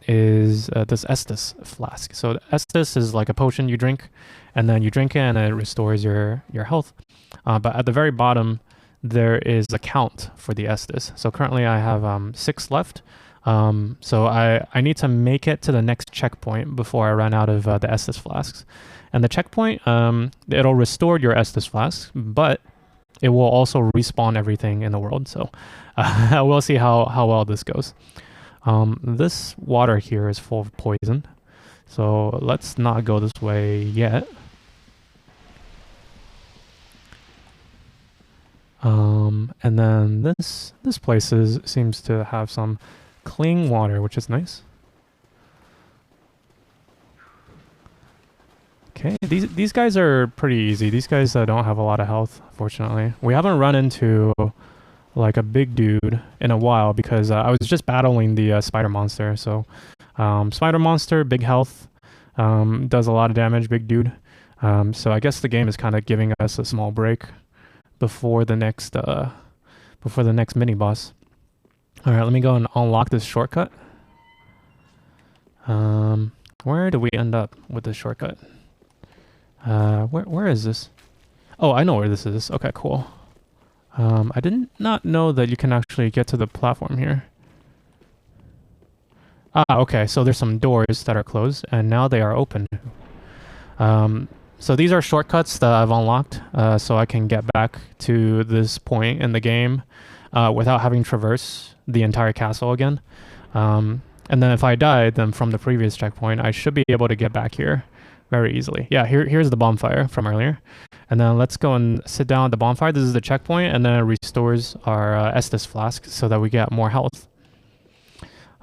is this Estes Flask. So Estes is like a potion you drink, and then you drink it and it restores your health. But at the very bottom, there is a count for the Estes. So currently I have 6 left. So I need to make it to the next checkpoint before I run out of the Estes Flasks. And the checkpoint, it'll restore your Estes Flask, but it will also respawn everything in the world. So we'll see how well this goes. This water here is full of poison, so let's not go this way yet. And then this place seems to have some clean water, which is nice. Okay, these guys are pretty easy. These guys don't have a lot of health, fortunately. We haven't run into like a big dude in a while because I was just battling the spider monster. So spider monster, big health, does a lot of damage, big dude. So I guess the game is kind of giving us a small break before the next mini boss. All right, let me go and unlock this shortcut. Where do we end up with this shortcut? Where is this? Oh, I know where this is. Okay, cool. I did not know that you can actually get to the platform here. Ah, okay, so there's some doors that are closed, and now they are open. So these are shortcuts that I've unlocked, so I can get back to this point in the game without having to traverse the entire castle again. And then if I died then from the previous checkpoint, I should be able to get back here very easily. Yeah, here's the bonfire from earlier. And then let's go and sit down at the bonfire. This is the checkpoint, and then it restores our Estes Flask so that we get more health.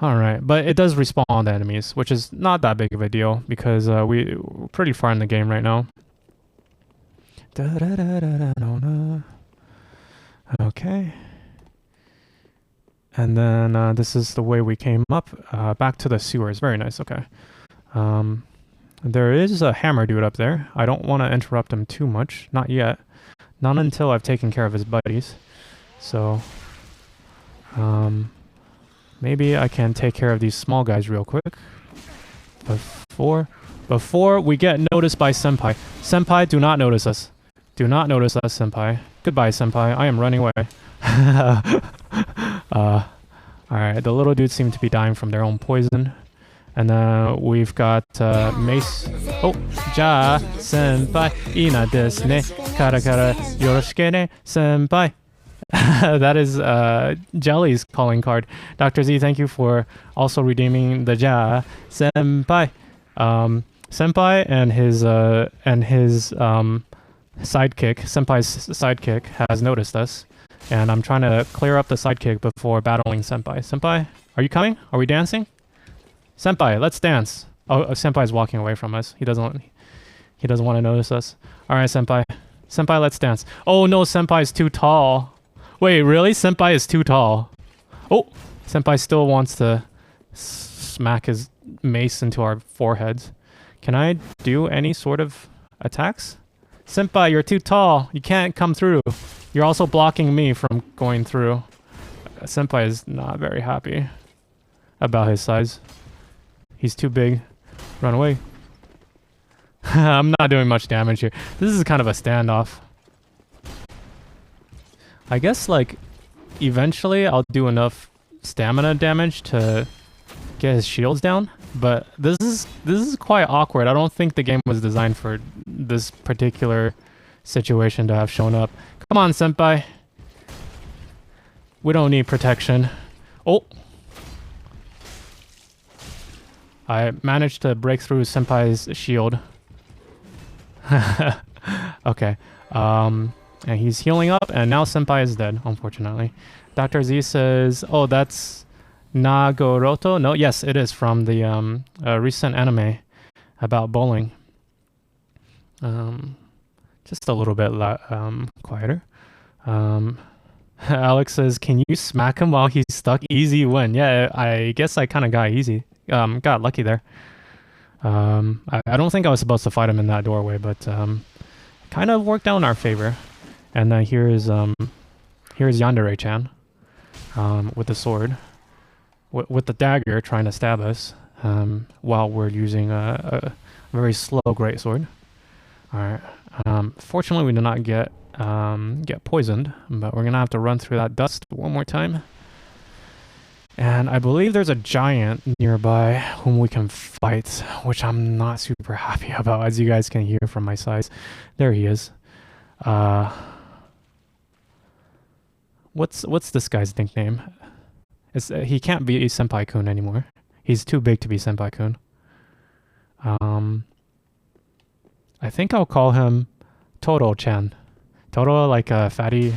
Alright, but it does respawn the enemies, which is not that big of a deal because we're pretty far in the game right now. Okay. And then this is the way we came up, back to the sewers. Very nice, okay. There is a hammer dude up there. I don't want to interrupt him too much. Not yet. Not until I've taken care of his buddies. So, maybe I can take care of these small guys real quick. Before we get noticed by Senpai. Senpai, do not notice us. Do not notice us, Senpai. Goodbye, Senpai. I am running away. Alright, the little dudes seem to be dying from their own poison. And we've got Mace. Oh, Ja Senpai, ina desu ne. Kara kara yoroshiku ne, Senpai. That is Jelly's calling card. Dr. Z, thank you for also redeeming the Ja Senpai. Senpai and his sidekick, Senpai's sidekick, has noticed us. And I'm trying to clear up the sidekick before battling Senpai. Senpai, are you coming? Are we dancing? Senpai, let's dance. Oh, Senpai's walking away from us. He doesn't want to notice us. All right, Senpai. Senpai, let's dance. Oh no, Senpai's too tall. Wait, really? Senpai is too tall. Oh, Senpai still wants to smack his mace into our foreheads. Can I do any sort of attacks? Senpai, you're too tall. You can't come through. You're also blocking me from going through. Senpai is not very happy about his size. He's too big. Run away. I'm not doing much damage here. This is kind of a standoff. I guess, like, eventually I'll do enough stamina damage to get his shields down. But this is quite awkward. I don't think the game was designed for this particular situation to have shown up. Come on, Senpai. We don't need protection. Oh! I managed to break through Senpai's shield. Okay. And he's healing up, and now Senpai is dead, unfortunately. Dr. Z says, oh, that's Nagoroto? No, yes, it is from the recent anime about bowling. Just a little bit quieter. Alex says, can you smack him while he's stuck? Easy win. Yeah, I guess I kind of got easy. Got lucky there. I don't think I was supposed to fight him in that doorway, but kind of worked out in our favor. And then here's Yandere-chan with the sword. with the dagger trying to stab us while we're using a very slow greatsword. All right. Fortunately, we did not get poisoned, but we're gonna have to run through that dust one more time. And I believe there's a giant nearby whom we can fight, which I'm not super happy about, as you guys can hear from my size. There he is. What's this guy's nickname? He can't be Senpai-kun anymore. He's too big to be Senpai-kun. I think I'll call him Toro-chan. Toro, like a fatty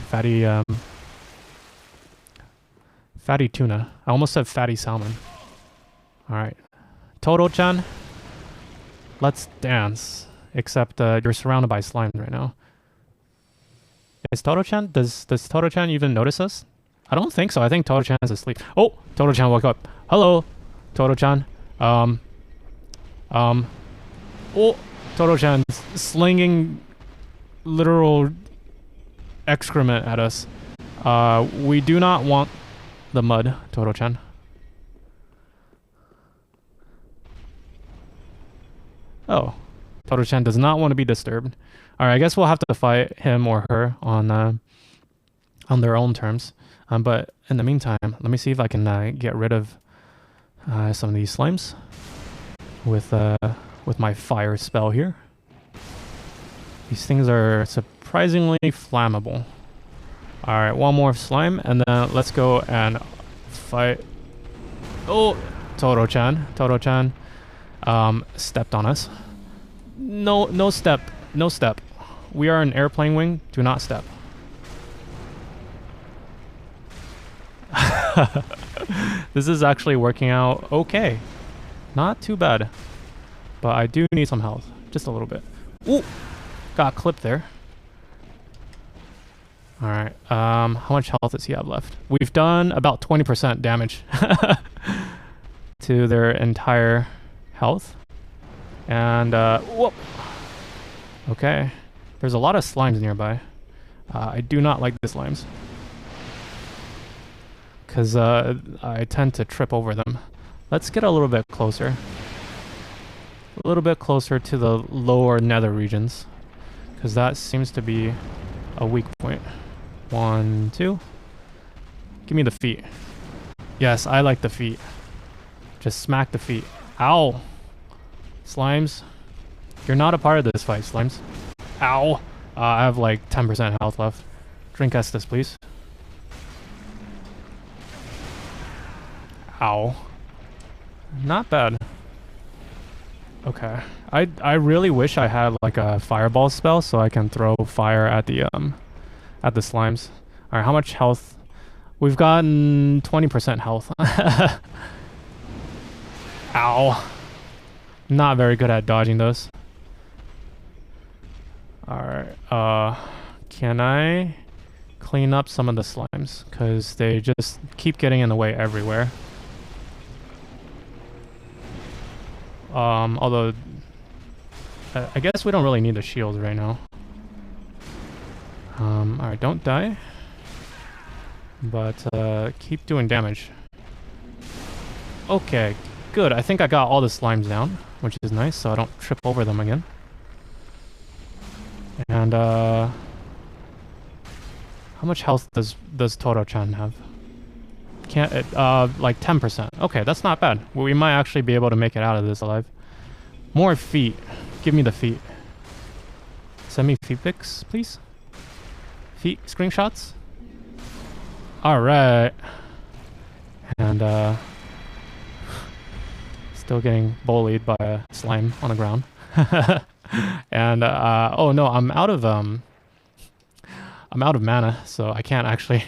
tuna. I almost said fatty salmon. Alright. Toro-chan, let's dance. Except you're surrounded by slime right now. Is Toro-chan? Does Toro-chan even notice us? I don't think so. I think Toro-chan is asleep. Oh! Toro-chan woke up. Hello! Toro-chan. Oh! Toro-chan slinging literal excrement at us. We do not want the mud, Toro-chan. Oh. Toro-chan does not want to be disturbed. Alright, I guess we'll have to fight him or her on their own terms. But in the meantime, let me see if I can get rid of some of these slimes with my fire spell here. These things are surprisingly flammable. Alright, one more slime, and then let's go and fight. Oh, Toro-chan. Toro-chan stepped on us. No step. No step. We are an airplane wing. Do not step. This is actually working out okay. Not too bad. But I do need some health. Just a little bit. Ooh! Got clipped there. Alright. How much health does he have left? We've done about 20% damage to their entire health. And, whoop! Okay. There's a lot of slimes nearby. I do not like the slimes. Because I tend to trip over them. Let's get a little bit closer. A little bit closer to the lower nether regions. Because that seems to be a weak point. 1, 2. Give me the feet. Yes, I like the feet. Just smack the feet. Ow! Slimes. You're not a part of this fight, slimes. Ow! I have like 10% health left. Drink Estes, please. Ow. Not bad. Okay. I really wish I had like a fireball spell so I can throw fire at the slimes. Alright, how much health? We've gotten 20% health. Ow. Not very good at dodging those. Alright, can I clean up some of the slimes? Because they just keep getting in the way everywhere. Although, I guess we don't really need the shield right now. Alright, don't die. But, keep doing damage. Okay, good. I think I got all the slimes down, which is nice, so I don't trip over them again. And, how much health does Toro-chan have? Can't it, like 10%. Okay, that's not bad. We might actually be able to make it out of this alive. More feet. Give me the feet. Send me feet pics, please. Feet screenshots. Alright. And, still getting bullied by a slime on the ground. And, oh no, I'm out of mana, so I can't actually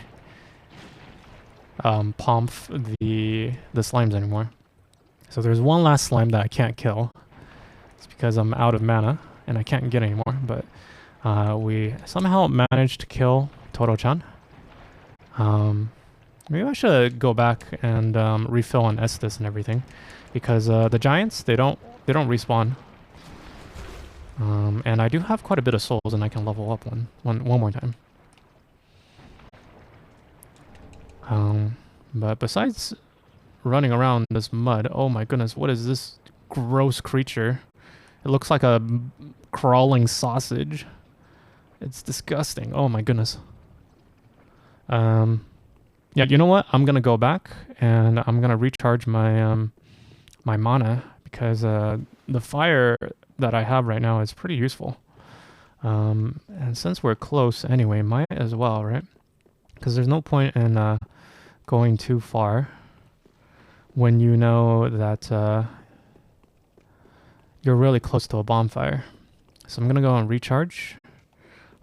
pomp the slimes anymore. So there's one last slime that I can't kill. It's because I'm out of mana and I can't get any more, but we somehow managed to kill Toro-chan. Maybe I should go back and refill on Estes and everything, because the giants, they don't respawn. And I do have quite a bit of souls, and I can level up one more time. But besides running around this mud. Oh my goodness, what is this gross creature? It looks like a crawling sausage. It's disgusting. Oh my goodness. Yeah, you know what? I'm gonna go back and I'm gonna recharge my my mana because the fire that I have right now is pretty useful. And since we're close anyway, might as well, right? Because there's no point in going too far when you know that you're really close to a bonfire. So I'm gonna go and recharge.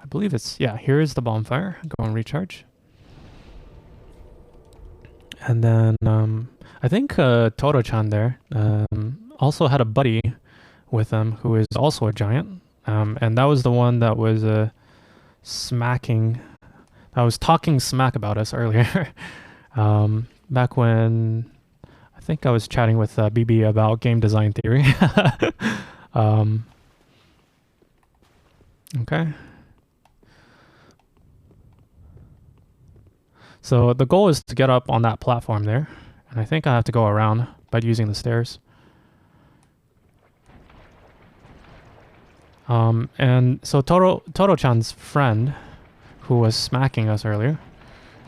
I believe it's, yeah, here is the bonfire. Go and recharge. And then I think Toro-chan there also had a buddy with him who is also a giant. And that was the one that was talking smack about us earlier. Back when I think I was chatting with BB about game design theory. Okay. So the goal is to get up on that platform there. And I think I have to go around by using the stairs. And so Toro-chan's friend, who was smacking us earlier,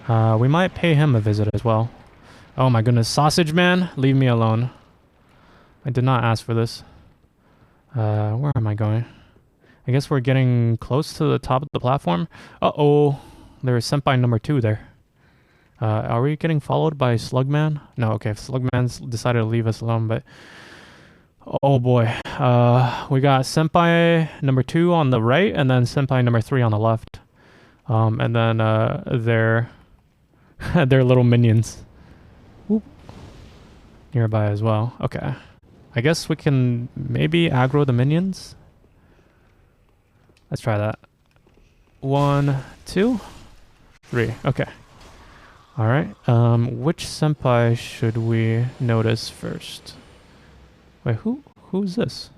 we might pay him a visit as well. Oh my goodness, sausage man, leave me alone. I did not ask for this. Where am I going? I guess we're getting close to the top of the platform. Uh-oh, there's senpai number 2 there. Are we getting followed by Slugman? No, okay, Slugman's decided to leave us alone, but... Oh boy, we got senpai number 2 on the right, and then senpai number 3 on the left. And then their little minions. Whoop. Nearby as well. Okay. I guess we can maybe aggro the minions. Let's try that. 1, 2, 3. Okay. Alright. Which senpai should we notice first? Wait, who's this?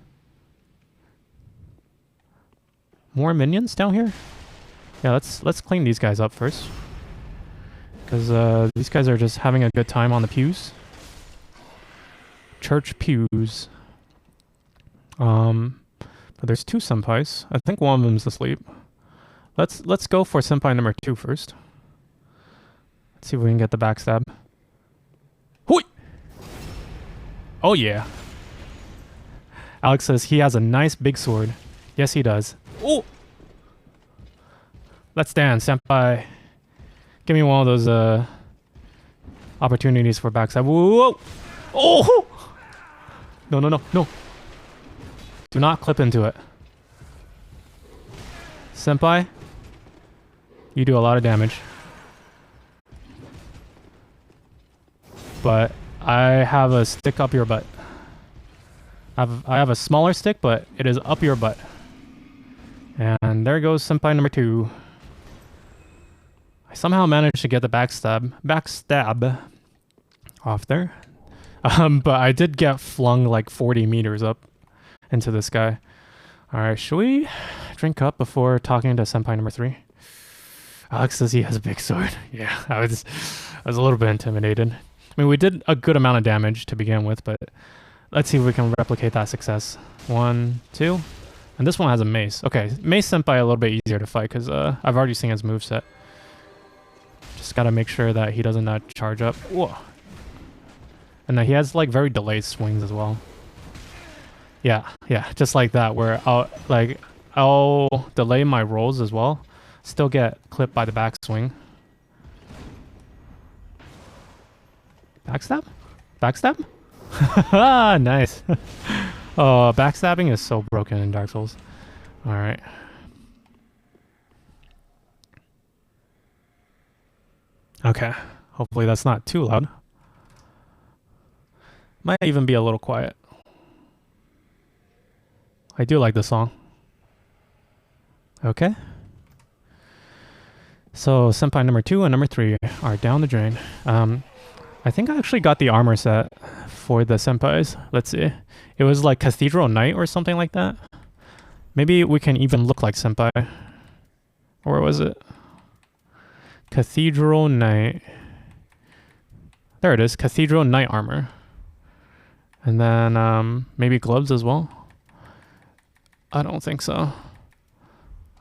More minions down here? Yeah, let's clean these guys up first. Because these guys are just having a good time on the pews. Church pews. But there's 2 senpais. I think one of them's asleep. Let's go for senpai number 2 first. Let's see if we can get the backstab. Hoi! Oh yeah. Alex says he has a nice big sword. Yes, he does. Oh! Let's dance, senpai. Give me one of those opportunities for backstab. Whoa! Oh! No, no, no, no. Do not clip into it. Senpai, you do a lot of damage. But I have a stick up your butt. I have a smaller stick, but it is up your butt. And there goes senpai number 2. I somehow managed to get the backstab off there. But I did get flung like 40 meters up into this guy. Alright, should we drink up before talking to senpai number 3? Alex says he has a big sword. Yeah, I was a little bit intimidated. I mean, we did a good amount of damage to begin with, but let's see if we can replicate that success. 1, 2. And this one has a mace. Okay, mace senpai a little bit easier to fight because I've already seen his moveset. Just gotta make sure that he doesn't charge up. Whoa. And he has like very delayed swings as well. Yeah, just like that, where I'll delay my rolls as well. Still get clipped by the backswing. Backstab? Backstab? Ah, nice. Oh, backstabbing is so broken in Dark Souls. Alright. Okay. Hopefully that's not too loud. Might even be a little quiet. I do like this song. Okay. So senpai number 2 and number 3 are down the drain. I think I actually got the armor set for the senpais. Let's see. It was like Cathedral Knight or something like that. Maybe we can even look like senpai. Or was it? Cathedral Knight. There it is. Cathedral Knight Armor. And then maybe gloves as well. I don't think so.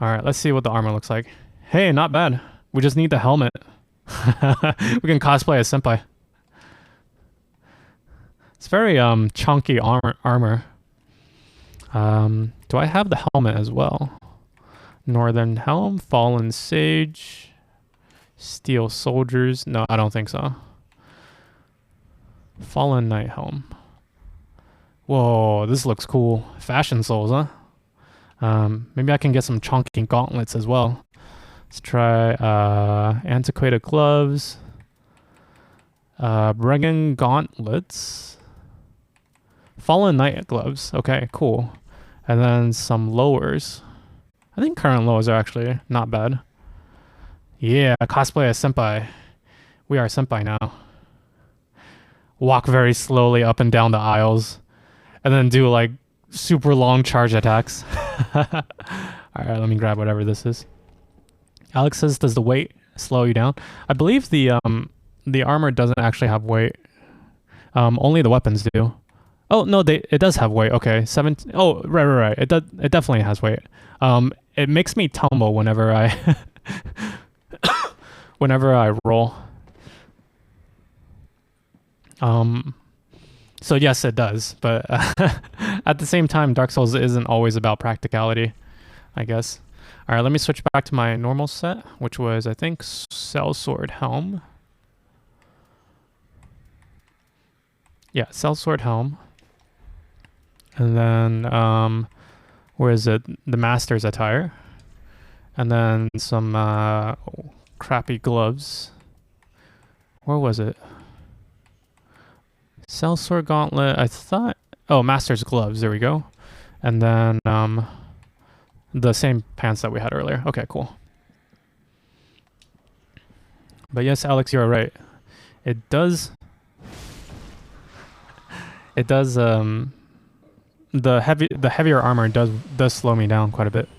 Alright, let's see what the armor looks like. Hey, not bad. We just need the helmet. We can cosplay as Senpai. It's very chunky armor. Do I have the helmet as well? Northern Helm, Fallen Sage, Steel Soldiers. No, I don't think so. Fallen Knight Helm. Whoa, this looks cool. Fashion Souls, huh? Maybe I can get some chunky gauntlets as well. Let's try antiquated gloves. Bregan gauntlets. Fallen Knight gloves. Okay, cool. And then some lowers. I think current lows are actually not bad. Yeah, cosplay as Senpai. We are Senpai now. Walk very slowly up and down the aisles. And then do like super long charge attacks. Alright, let me grab whatever this is. Alex says, does the weight slow you down? I believe the armor doesn't actually have weight. Only the weapons do. Oh no, it does have weight. Okay, 17. Oh, right. It definitely has weight. It makes me tumble whenever I whenever I roll. So yes, it does, but at the same time, Dark Souls isn't always about practicality, I guess. All right, let me switch back to my normal set, which was, I think, Sellsword Helm. Yeah, Sellsword Helm. And then, where is it? The Master's Attire. And then some crappy gloves. Where was it? Sellsword Gauntlet, I thought... Oh, Master's Gloves, there we go. And then the same pants that we had earlier. Okay, cool. But yes, Alex, you're right. It does... It does... The heavier armor does slow me down quite a bit.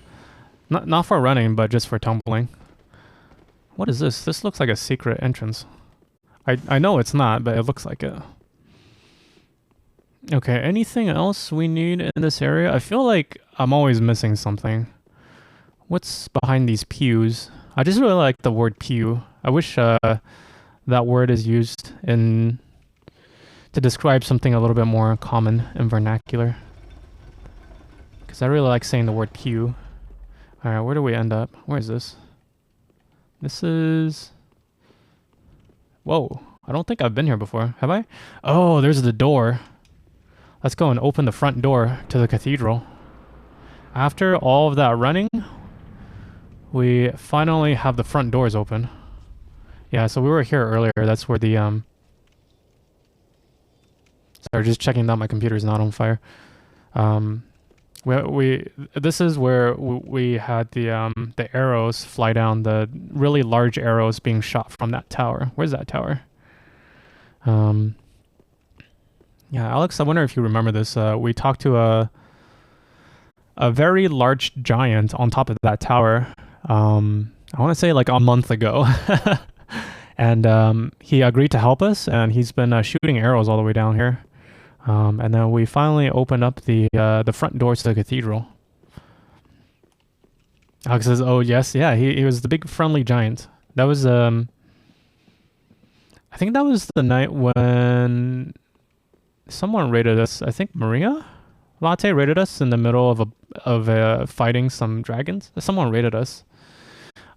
Not for running, but just for tumbling. What is this? This looks like a secret entrance. I know it's not, but it looks like it. Okay, anything else we need in this area? I feel like I'm always missing something. What's behind these pews? I just really like the word pew. I wish that word is used to describe something a little bit more common and vernacular. Because I really like saying the word pew. Alright, where do we end up? Where is this? This is... Whoa, I don't think I've been here before. Have I? Oh, there's the door. Let's go and open the front door to the cathedral. After all of that running, we finally have the front doors open. Yeah, so we were here earlier. That's where the... Sorry, just checking that my computer's not on fire. This is where we had the arrows fly down, the really large arrows being shot from that tower. Where's that tower? Yeah, Alex, I wonder if you remember this. We talked to a very large giant on top of that tower. I want to say like a month ago. And he agreed to help us, and he's been shooting arrows all the way down here. And then we finally opened up the front doors to the cathedral. Alex says, "Oh yes, yeah, he was the big friendly giant." That was I think that was the night when someone raided us. I think Maria Latte raided us in the middle of fighting some dragons. Someone raided us.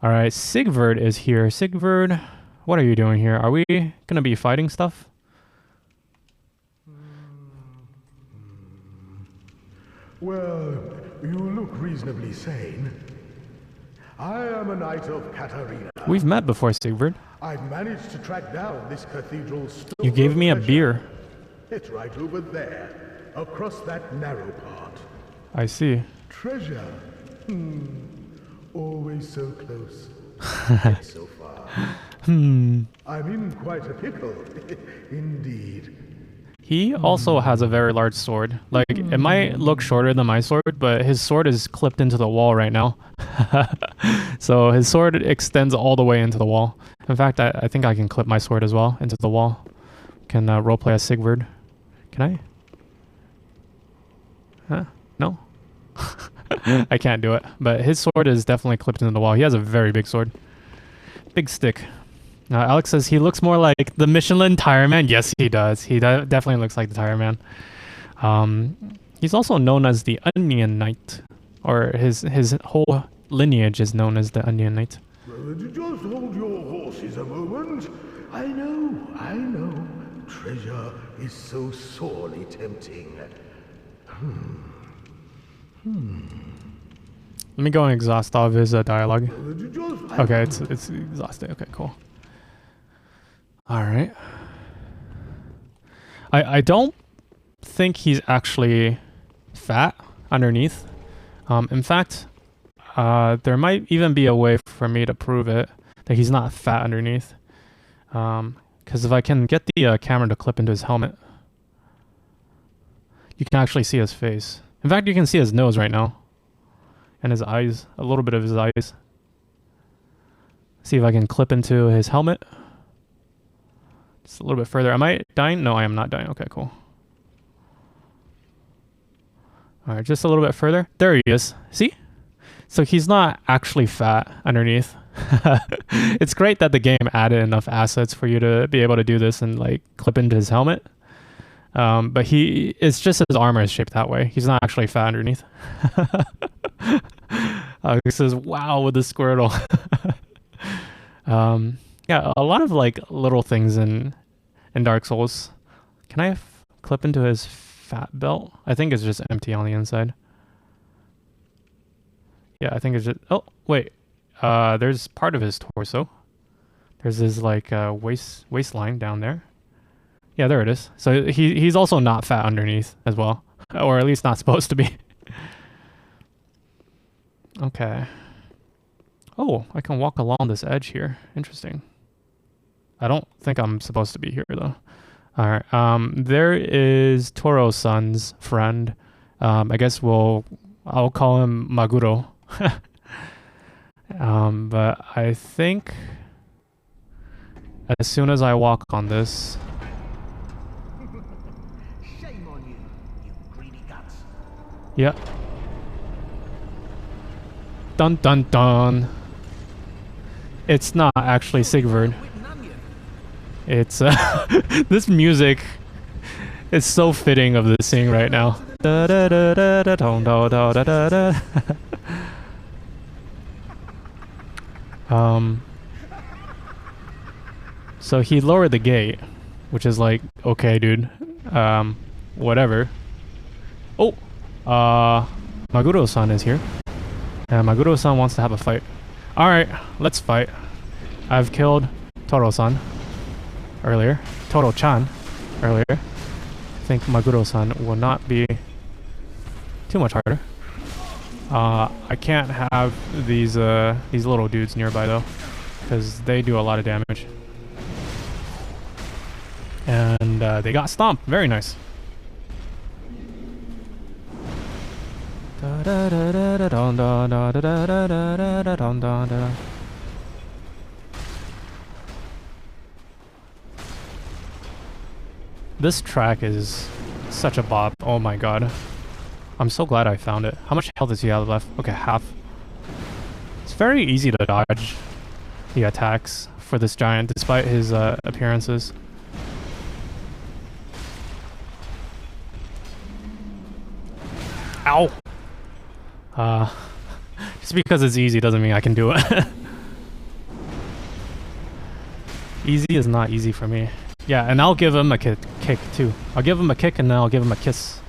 All right, Sigvard is here. Sigvard, what are you doing here? Are we gonna be fighting stuff? Well, you look reasonably sane. I am a knight of Katarina. We've met before, Sigvard. I've managed to track down this cathedral's stolen You gave me a treasure. beer. It's right over there, across that narrow part. I see. Treasure. Always so close, yet so far. I'm in quite a pickle, indeed. He also has a very large sword. Like, it might look shorter than my sword, but his sword is clipped into the wall right now. So his sword extends all the way into the wall. In fact, I think I can clip my sword as well into the wall. can roleplay as Sigurd. Can I? Huh? No? I can't do it. But his sword is definitely clipped into the wall. He has a very big sword. Big stick. Alex says he looks more like the Michelin Tire Man. Yes, he does. He definitely looks like the Tire Man. He's also known as the Onion Knight. Or his whole lineage is known as the Onion Knight. Just hold your horses a moment. I know. Treasure is so sorely tempting. Let me go and exhaust all of his dialogue. Okay, it's exhausted. Okay, cool. All right. I don't think he's actually fat underneath. In fact, there might even be a way for me to prove it that he's not fat underneath. Because if I can get the camera to clip into his helmet, you can actually see his face. In fact, you can see his nose right now. And his eyes, a little bit of his eyes. See if I can clip into his helmet. Just a little bit further. Am I dying? No, I am not dying. Okay, cool. Alright, just a little bit further. There he is. See? So he's not actually fat underneath. It's great that the game added enough assets for you to be able to do this and like clip into his helmet. But it's just his armor is shaped that way. He's not actually fat underneath. He says, wow, with the Squirtle. Yeah, a lot of like little things in Dark Souls. Can I clip into his fat belt? I think it's just empty on the inside. Yeah, I think it's just... Oh, wait. There's part of his torso. There's his like waistline down there. Yeah, there it is. So he's also not fat underneath as well. Or at least not supposed to be. Okay. Oh, I can walk along this edge here. Interesting. I don't think I'm supposed to be here though. Alright, there is Toro-san's friend. I guess I'll call him Maguro. But I think as soon as I walk on this... Shame on you, you greedy guts. Yeah. Dun dun dun. It's not actually Sigurd. It's this music is so fitting of the scene right now. Da da da da da da da da da da. So he lowered the gate, which is like, okay, dude. Whatever. Oh, Maguro-san is here. And Maguro-san wants to have a fight. Alright, let's fight. I've killed Toro-san earlier. Toro-chan earlier. I think Maguro-san will not be too much harder. I can't have these little dudes nearby though, because they do a lot of damage. And they got stomped. Very nice. This track is such a bop. Oh my god. I'm so glad I found it. How much health does he have left? Okay, half. It's very easy to dodge the attacks for this giant despite his appearances. Ow! Just because it's easy doesn't mean I can do it. Easy is not easy for me. Yeah, and I'll give him a kick too. I'll give him a kick and then I'll give him a kiss.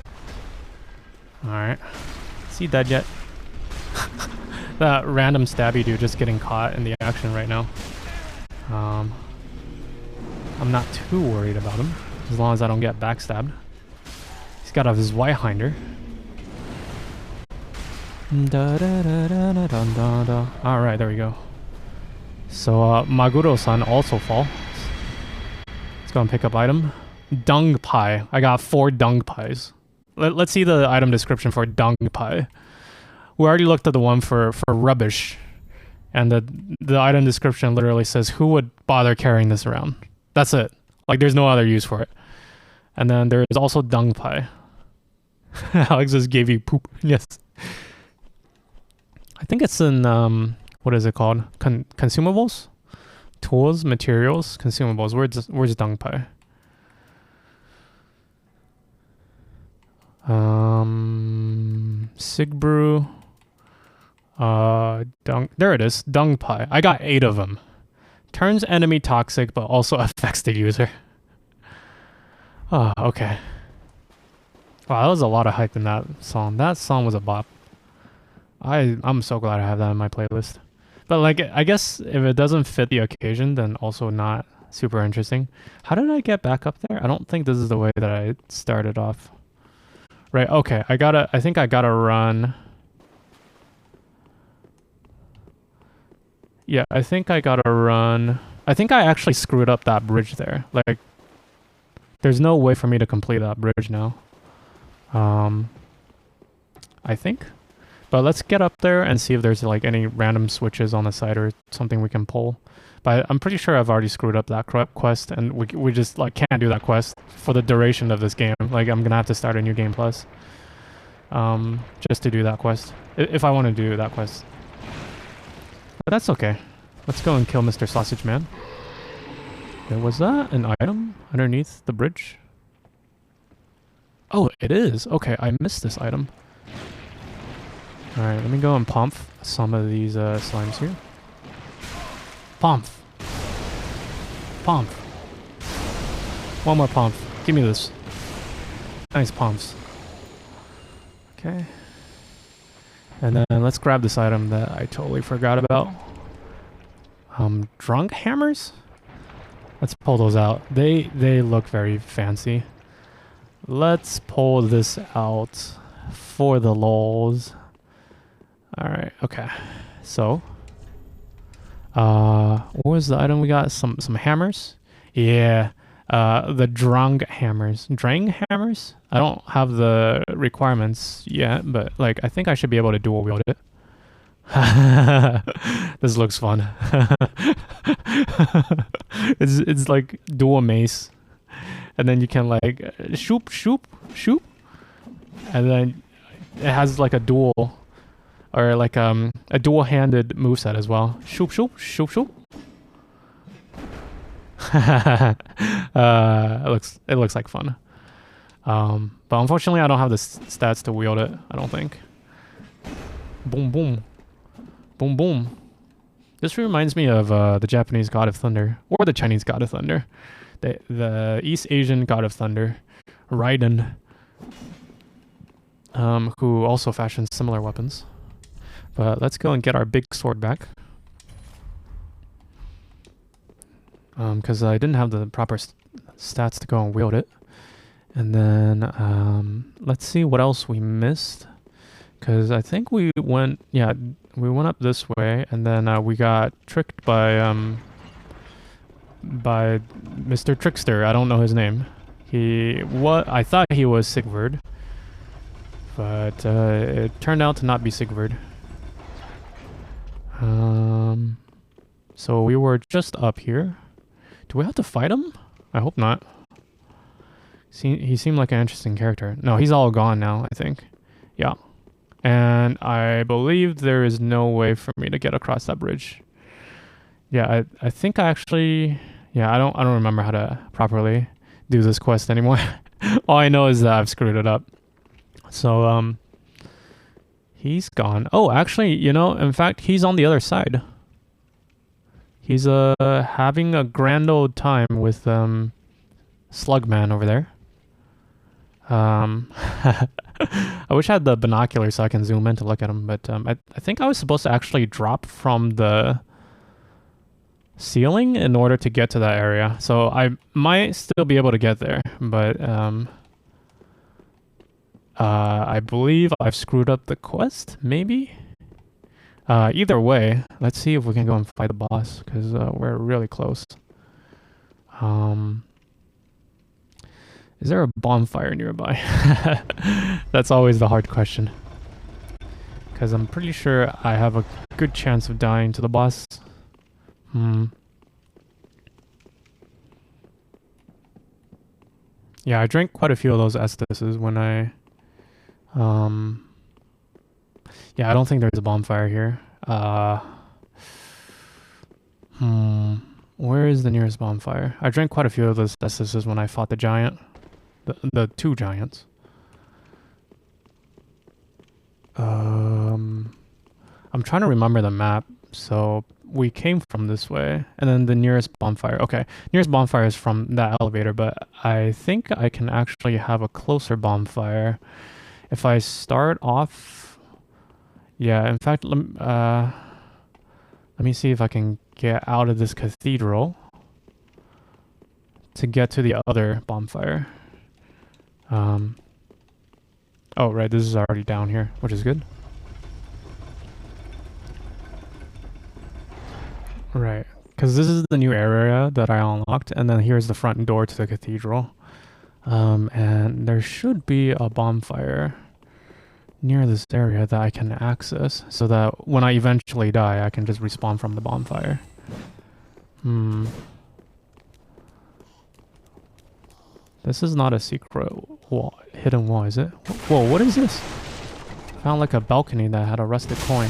Alright. Is he dead yet? That random stabby dude just getting caught in the action right now. I'm not too worried about him, as long as I don't get backstabbed. He's got his Y-hinder. Alright, there we go. So Maguro-san also falls. Let's go and pick up item. Dung pie. I got 4 dung pies. Let's see the item description for dung pie. We already looked at the one for rubbish. And the item description literally says, who would bother carrying this around? That's it. Like there's no other use for it. And then there is also dung pie. Alex just gave you poop. Yes. I think it's in what is it called? Consumables? Tools, materials, consumables. Where's dung pie? Sigbrew. Dung. There it is. Dung pie. I got 8 of them. Turns enemy toxic, but also affects the user. Oh, okay. Wow, that was a lot of hype in that song. That song was a bop. I'm so glad I have that in my playlist. But like, I guess if it doesn't fit the occasion, then also not super interesting. How did I get back up there? I don't think this is the way that I started off. Right, okay. I think I gotta run. Yeah, I think I gotta run. I think I actually screwed up that bridge there. Like, there's no way for me to complete that bridge now. I think. But let's get up there and see if there's like any random switches on the side or something we can pull. But I'm pretty sure I've already screwed up that quest, and we just like can't do that quest for the duration of this game. Like I'm gonna have to start a new game plus, just to do that quest if I want to do that quest. But that's okay. Let's go and kill Mr. Sausage Man. Was that an item underneath the bridge? Oh, it is. Okay, I missed this item. Alright, let me go and pump some of these slimes here. Pump. Pump. One more pump. Give me this. Nice pumps. Okay. And then let's grab this item that I totally forgot about. Drunk hammers? Let's pull those out. They look very fancy. Let's pull this out for the lols. Alright, okay. So what was the item we got? Some hammers? Yeah. The drang hammers. Drang hammers? I don't have the requirements yet, but like I think I should be able to dual wield it. This looks fun. It's like dual mace. And then you can like shoop, shoop, shoop. And then it has like a dual or like a dual-handed moveset as well. Shoop, shoop, shoop, shoop. It looks like fun. But unfortunately I don't have the stats to wield it, I don't think. Boom, boom. Boom, boom. This reminds me of the Japanese God of Thunder, or the Chinese God of Thunder. The East Asian God of Thunder, Raiden, who also fashions similar weapons. But let's go and get our big sword back. Because I didn't have the proper stats to go and wield it. And then let's see what else we missed. Because I think we went up this way, and then we got tricked by Mr. Trickster. I don't know his name. I thought he was Sigvard, but it turned out to not be Sigvard. So we were just up here. Do we have to fight him? I hope not. He seemed like an interesting character. No, he's all gone now, I think. Yeah. And I believe there is no way for me to get across that bridge. Yeah, I think I actually... Yeah, I don't remember how to properly do this quest anymore. All I know is that I've screwed it up. So, he's gone. Oh, actually, you know, in fact, he's on the other side. He's having a grand old time with Slugman over there. I wish I had the binoculars so I can zoom in to look at him, but I think I was supposed to actually drop from the ceiling in order to get to that area. So I might still be able to get there, but I believe I've screwed up the quest, maybe? Either way, let's see if we can go and fight the boss, because we're really close. Is there a bonfire nearby? That's always the hard question. Because I'm pretty sure I have a good chance of dying to the boss. Yeah, I drank quite a few of those Esteses when I... Yeah, I don't think there's a bonfire here. Where is the nearest bonfire? I drank quite a few of those Esteses when I fought the giant. The two giants. I'm trying to remember the map. So we came from this way, and then the nearest bonfire. Okay, nearest bonfire is from that elevator, but I think I can actually have a closer bonfire if I start off. Yeah, in fact, let me see if I can get out of this cathedral to get to the other bonfire. Oh, right, this is already down here, which is good. Right, because this is the new area that I unlocked, and then here's the front door to the cathedral. And there should be a bonfire near this area that I can access, so that when I eventually die, I can just respawn from the bonfire. This is not a secret wall, hidden wall, is it? Whoa, what is this? Found like a balcony that had a rusted coin.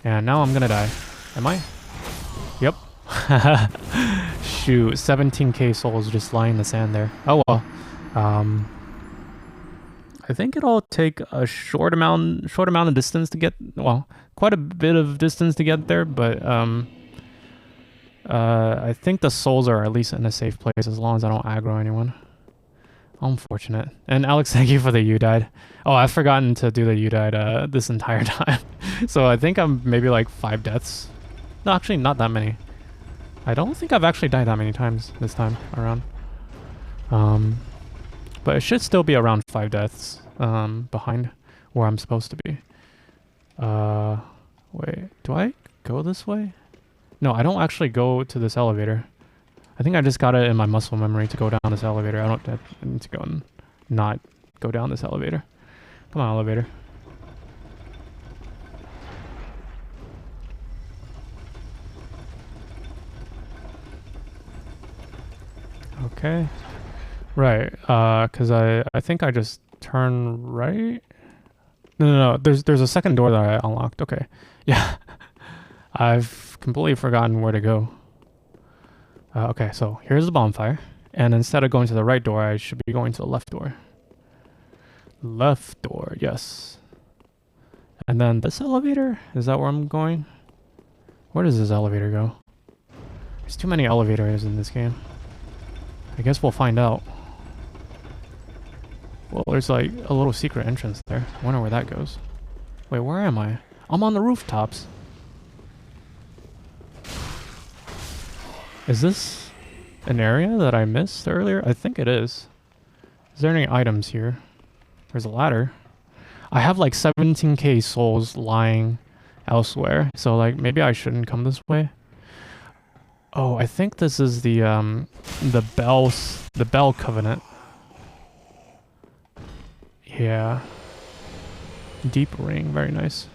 And now I'm gonna die. Am I? Yep. Shoot, 17k souls just lying in the sand there. Oh well. I think it'll take a short amount of distance to get, well, quite a bit of distance to get there, but I think the souls are at least in a safe place as long as I don't aggro anyone. Unfortunate. And Alex, thank you for the you died. Oh, I've forgotten to do the you died this entire time. So I think I'm maybe like 5 deaths. No, actually not that many. I don't think I've actually died that many times this time around. But it should still be around 5 deaths behind where I'm supposed to be. Wait, do I go this way? No, I don't actually go to this elevator. I think I just got it in my muscle memory to go down this elevator. I need to go and not go down this elevator. Come on, elevator. Okay. Right, because I think I just turn right? No, there's a second door that I unlocked. Okay. Yeah. I've completely forgotten where to go. Okay, so here's the bonfire. And instead of going to the right door, I should be going to the left door. Left door, yes. And then this elevator? Is that where I'm going? Where does this elevator go? There's too many elevators in this game. I guess we'll find out. Well, there's like a little secret entrance there. I wonder where that goes. Wait, where am I? I'm on the rooftops. Is this an area that I missed earlier? I think it is. Is there any items here? There's a ladder. I have like 17k souls lying elsewhere, so like maybe I shouldn't come this way. Oh, I think this is the Bell Covenant. Yeah. Deep ring, very nice.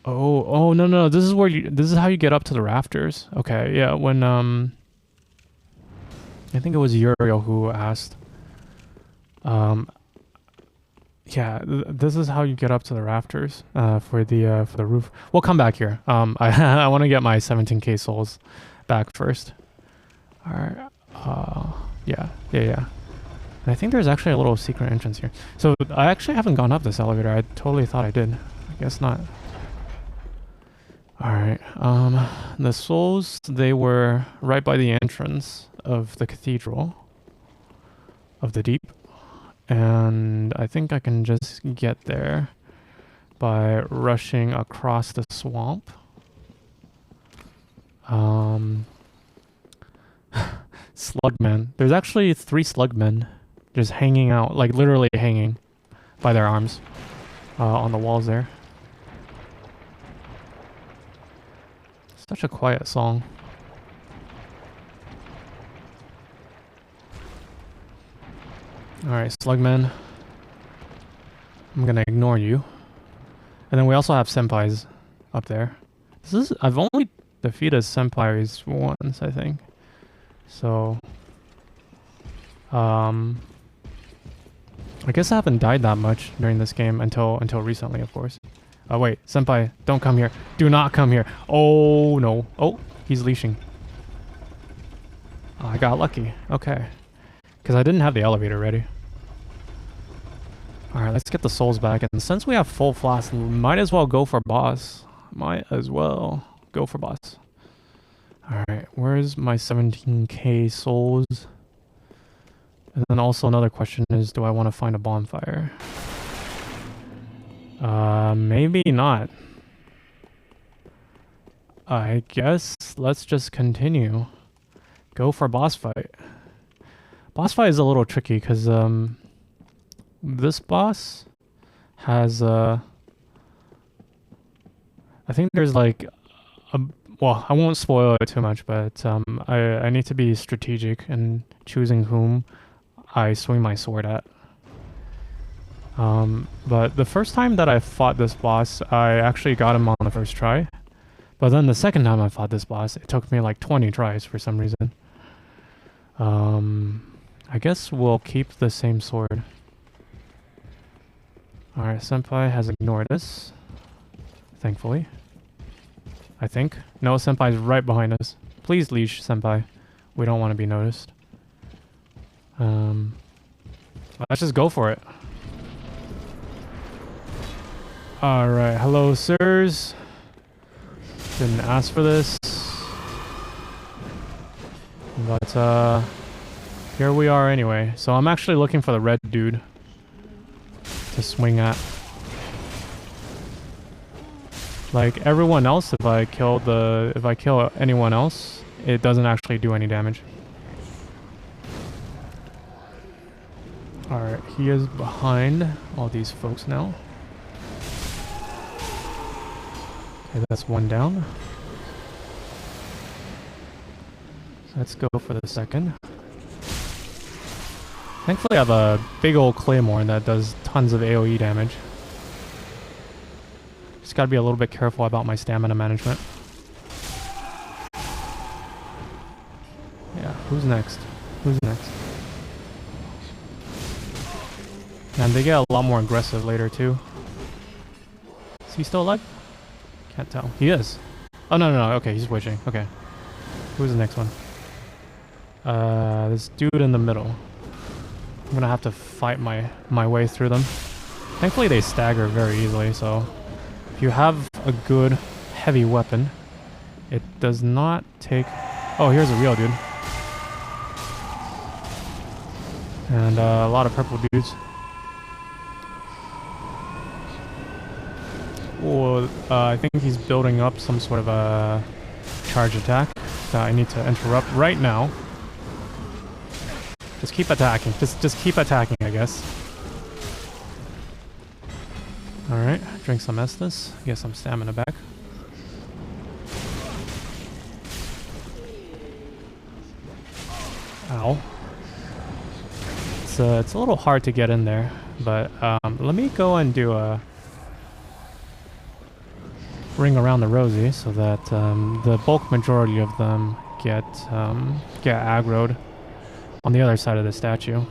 Oh no, this is how you get up to the rafters. Okay, yeah, when I think it was Uriel who asked. Yeah, this is how you get up to the rafters for the roof. We'll come back here. I want to get my 17k souls back first. All right. Yeah. And I think there's actually a little secret entrance here. So I actually haven't gone up this elevator. I totally thought I did. I guess not. Alright, the souls, they were right by the entrance of the Cathedral of the Deep. And I think I can just get there by rushing across the swamp. Slugmen. There's actually 3 slugmen just hanging out, like literally hanging by their arms on the walls there. Such a quiet song. Alright, slugmen. I'm gonna ignore you. And then we also have senpais up there. I've only defeated senpais once, I think. So I guess I haven't died that much during this game until recently, of course. Oh wait, senpai, don't come here. Do not come here. Oh no. Oh, he's leashing. Oh, I got lucky. Okay. Because I didn't have the elevator ready. Alright, let's get the souls back. And since we have full flask, we might as well go for boss. Might as well go for boss. Alright, where's my 17k souls? And then also another question is, do I want to find a bonfire? Maybe not. I guess let's just continue. Go for boss fight. Boss fight is a little tricky because this boss has I think there's like a, well, I won't spoil it too much, but I need to be strategic in choosing whom I swing my sword at. But the first time that I fought this boss, I actually got him on the first try. But then the second time I fought this boss, it took me like 20 tries for some reason. I guess we'll keep the same sword. Alright, senpai has ignored us. Thankfully. I think. No, senpai's right behind us. Please leash, senpai. We don't want to be noticed. Let's just go for it. Alright, hello sirs. Didn't ask for this. But here we are anyway. So I'm actually looking for the red dude to swing at. Like everyone else, if I kill anyone else, it doesn't actually do any damage. Alright, he is behind all these folks now. Okay, that's one down. Let's go for the second. Thankfully I have a big old claymore that does tons of AoE damage. Just gotta be a little bit careful about my stamina management. Yeah, who's next? Who's next? And they get a lot more aggressive later too. Is he still alive? Can't tell. He is. Oh no, okay, he's witching. Okay. Who's the next one? This dude in the middle. I'm gonna have to fight my way through them. Thankfully they stagger very easily, so if you have a good heavy weapon, it does not take... Oh, here's a real dude. And a lot of purple dudes. Oh, I think he's building up some sort of a charge attack that I need to interrupt right now. Just keep attacking. Just keep attacking, I guess. Alright, drink some Estes. Get some stamina back. Ow. It's a little hard to get in there, but let me go and do a ring around the rosy so that the bulk majority of them get aggroed on the other side of the statue.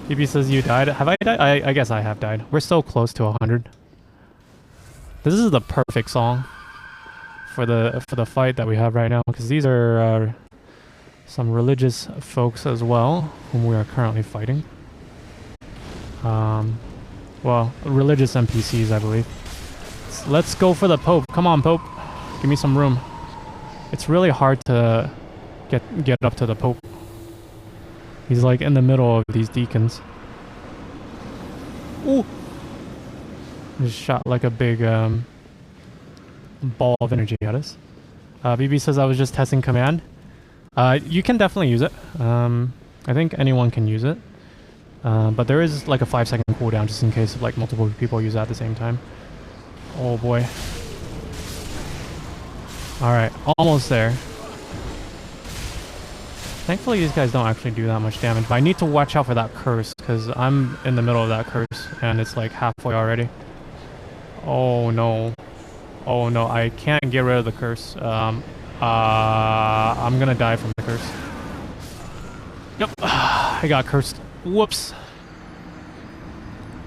BB says you died. Have I died? I guess I have died. We're so close to 100. This is the perfect song for the fight that we have right now, because these are some religious folks as well whom we are currently fighting. Well, religious NPCs, I believe. Let's go for the Pope. Come on, Pope. Give me some room. It's really hard to get up to the Pope. He's like in the middle of these deacons. Ooh! Just shot like a big ball of energy at us. BB says I was just testing command. You can definitely use it. I think anyone can use it. But there is like a 5-second cooldown just in case of like multiple people use it at the same time. Oh boy. Alright, almost there. Thankfully these guys don't actually do that much damage, but I need to watch out for that curse because I'm in the middle of that curse and it's like halfway already. Oh no. Oh no, I can't get rid of the curse. I'm gonna die from the curse. Yep. I got cursed. Whoops.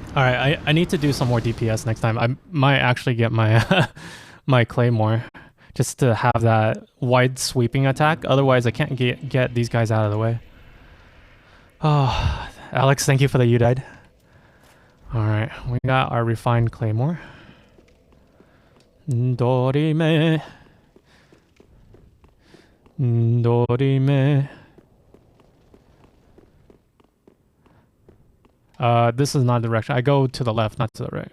Alright, I need to do some more DPS next time. I might actually get my my claymore just to have that wide sweeping attack. Otherwise, I can't get these guys out of the way. Oh, Alex, thank you for the you died. Alright, we got our refined claymore. Dorime. Dorime. This is not the direction. I go to the left, not to the right.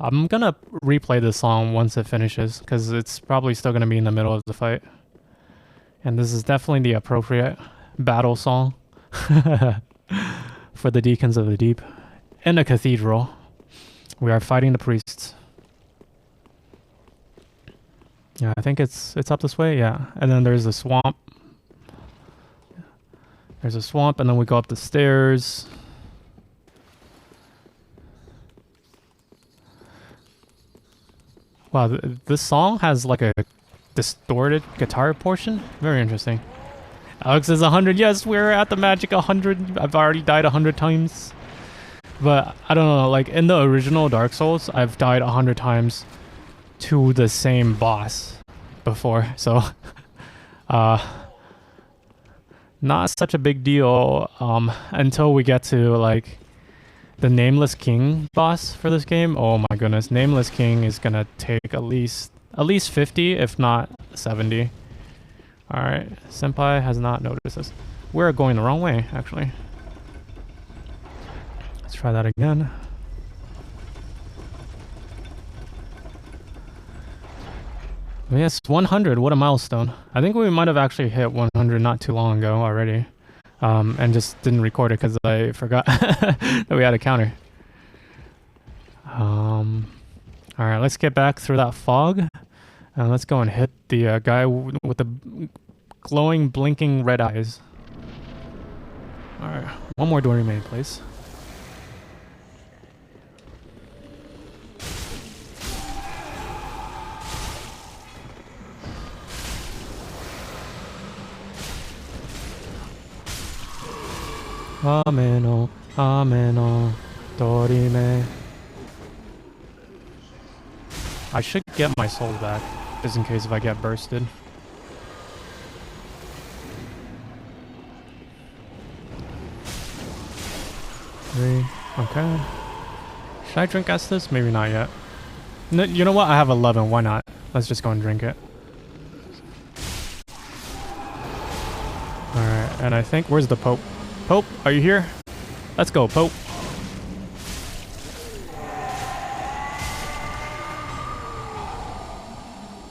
I'm gonna replay this song once it finishes, because it's probably still gonna be in the middle of the fight. And this is definitely the appropriate battle song for the Deacons of the Deep. In a cathedral, we are fighting the priests. Yeah, I think it's up this way, yeah. And then there's the swamp. There's a swamp, and then we go up the stairs. Wow, this song has like a distorted guitar portion. Very interesting. Alex is 100. Yes, we're at the magic 100. I've already died 100 times. But I don't know, like in the original Dark Souls, I've died 100 times to the same boss before. So, not such a big deal until we get to like the Nameless King boss for this game. Oh my goodness, Nameless King is gonna take at least 50, if not 70. All right, Senpai has not noticed this. We're going the wrong way, actually. Let's try that again. Yes, 100. What a milestone. I think we might have actually hit 100 not too long ago already. And just didn't record it because I forgot that we had a counter. Alright, let's get back through that fog. And let's go and hit the guy with the glowing, blinking red eyes. Alright, one more door remain, please. Ameno, ameno, dorime. I should get my souls back, just in case if I get bursted. Three, okay. Should I drink Estes? Maybe not yet. No, you know what? I have 11, why not? Let's just go and drink it. Alright, and I think, where's the Pope? Pope, are you here? Let's go, Pope.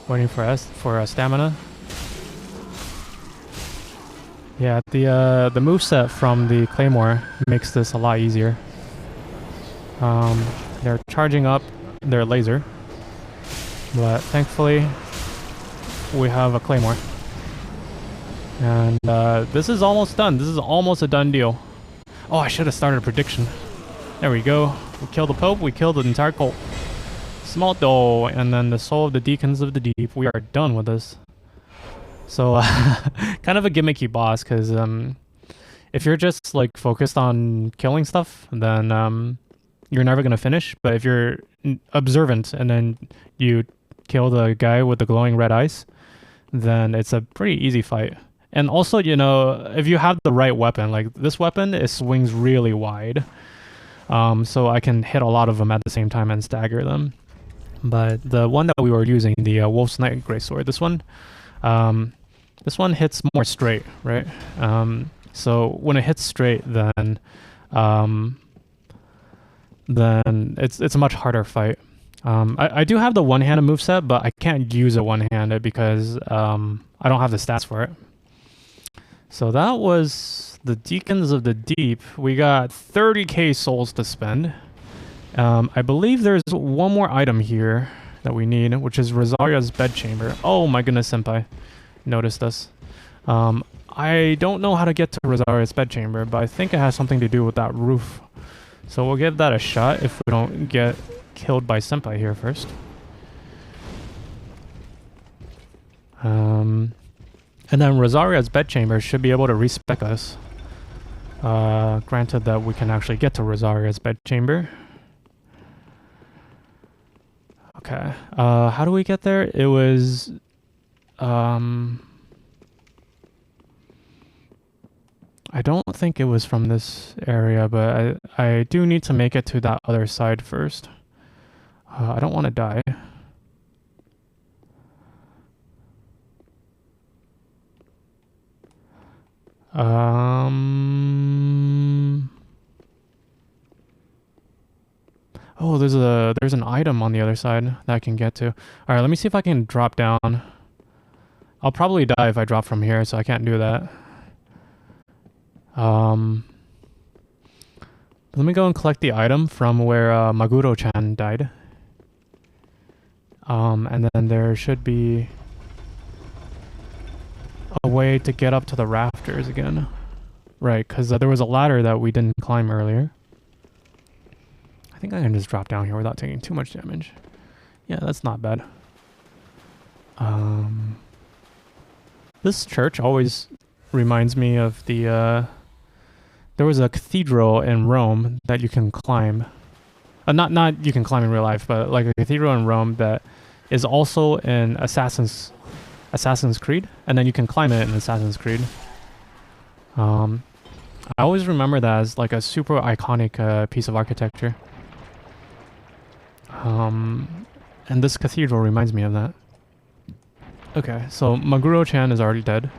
Waiting for us for stamina. Yeah, the moveset from the Claymore makes this a lot easier. They're charging up their laser, but thankfully we have a Claymore. And this is almost done. This is almost a done deal. Oh, I should have started a prediction. There we go. We killed the Pope. We killed the entire cult. Small dough, and then the soul of the Deacons of the Deep. We are done with this. So, kind of a gimmicky boss, because if you're just like focused on killing stuff, then you're never gonna finish. But if you're observant and then you kill the guy with the glowing red eyes, then it's a pretty easy fight. And also, you know, if you have the right weapon, like this weapon, it swings really wide. So I can hit a lot of them at the same time and stagger them. But the one that we were using, the Wolf's Knight Greatsword, this one hits more straight, right? So when it hits straight, then it's a much harder fight. I do have the one-handed moveset, but I can't use it one-handed because I don't have the stats for it. So that was the Deacons of the Deep. We got 30k souls to spend. I believe there's one more item here that we need, which is Rosaria's bedchamber. Oh my goodness, Senpai noticed us. I don't know how to get to Rosaria's bedchamber, but I think it has something to do with that roof. So we'll give that a shot if we don't get killed by Senpai here first. And then Rosaria's bedchamber should be able to respec us. Granted that we can actually get to Rosaria's bedchamber. Okay. How do we get there? It was... I don't think it was from this area, but I do need to make it to that other side first. I don't want to die. Oh, there's an item on the other side that I can get to. All right, let me see if I can drop down. I'll probably die if I drop from here, so I can't do that. Let me go and collect the item from where Maguro-chan died. And then there should be a way to get up to the rafters again. Right, because there was a ladder that we didn't climb earlier. I think I can just drop down here without taking too much damage. Yeah, that's not bad. This church always reminds me of the... there was a cathedral in Rome that you can climb. Not you can climb in real life, but like a cathedral in Rome that is also in Assassin's Creed, and then you can climb it in Assassin's Creed. I always remember that as like a super iconic piece of architecture. And this cathedral reminds me of that. Okay, so Maguro-chan is already dead.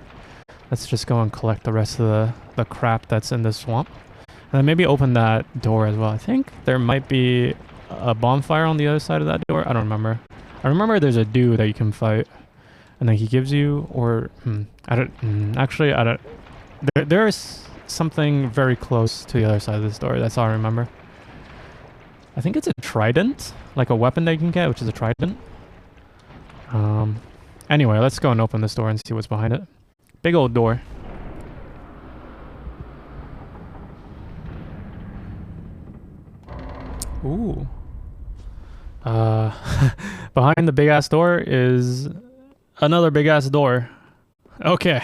Let's just go and collect the rest of the crap that's in this swamp. And then maybe open that door as well. I think there might be a bonfire on the other side of that door. I don't remember. I remember there's a dude that you can fight. And then he gives you, or... I don't... There is something very close to the other side of this door. That's all I remember. I think it's a trident. Like a weapon that you can get, which is a trident. Anyway, let's go and open this door and see what's behind it. Big old door. Ooh. Behind the big ass door is another big ass door. Okay.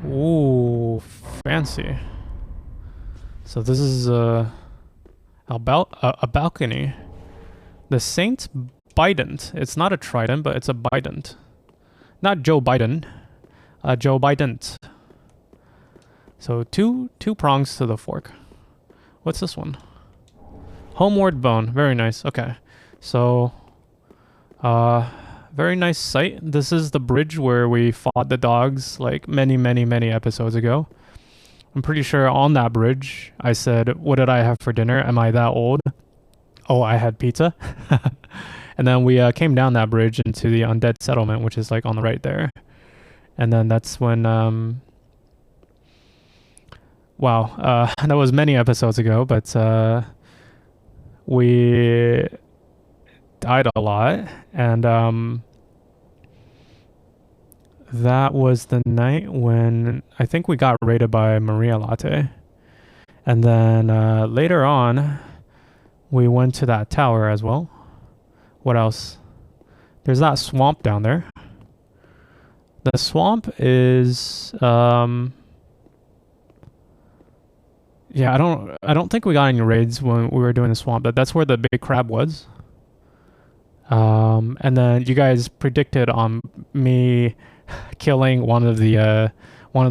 Ooh, fancy. So this is a balcony. The Saint Bident. It's not a trident, but it's a bident. Not Joe Biden. Joe Bident. So two prongs to the fork. What's this one? Homeward Bone. Very nice. Okay. So, very nice sight. This is the bridge where we fought the dogs like many episodes ago. I'm pretty sure on that bridge, I said, what did I have for dinner? Am I that old? Oh, I had pizza. And then we came down that bridge into the undead settlement, which is like on the right there. And then that's when, wow, that was many episodes ago, but we died a lot. And that was the night when I think we got raided by Maria Latte. And then later on, we went to that tower as well. What else? There's that swamp down there. The swamp is yeah, I don't think we got any raids when we were doing the swamp, but that's where the big crab was. And then you guys predicted on me killing one of the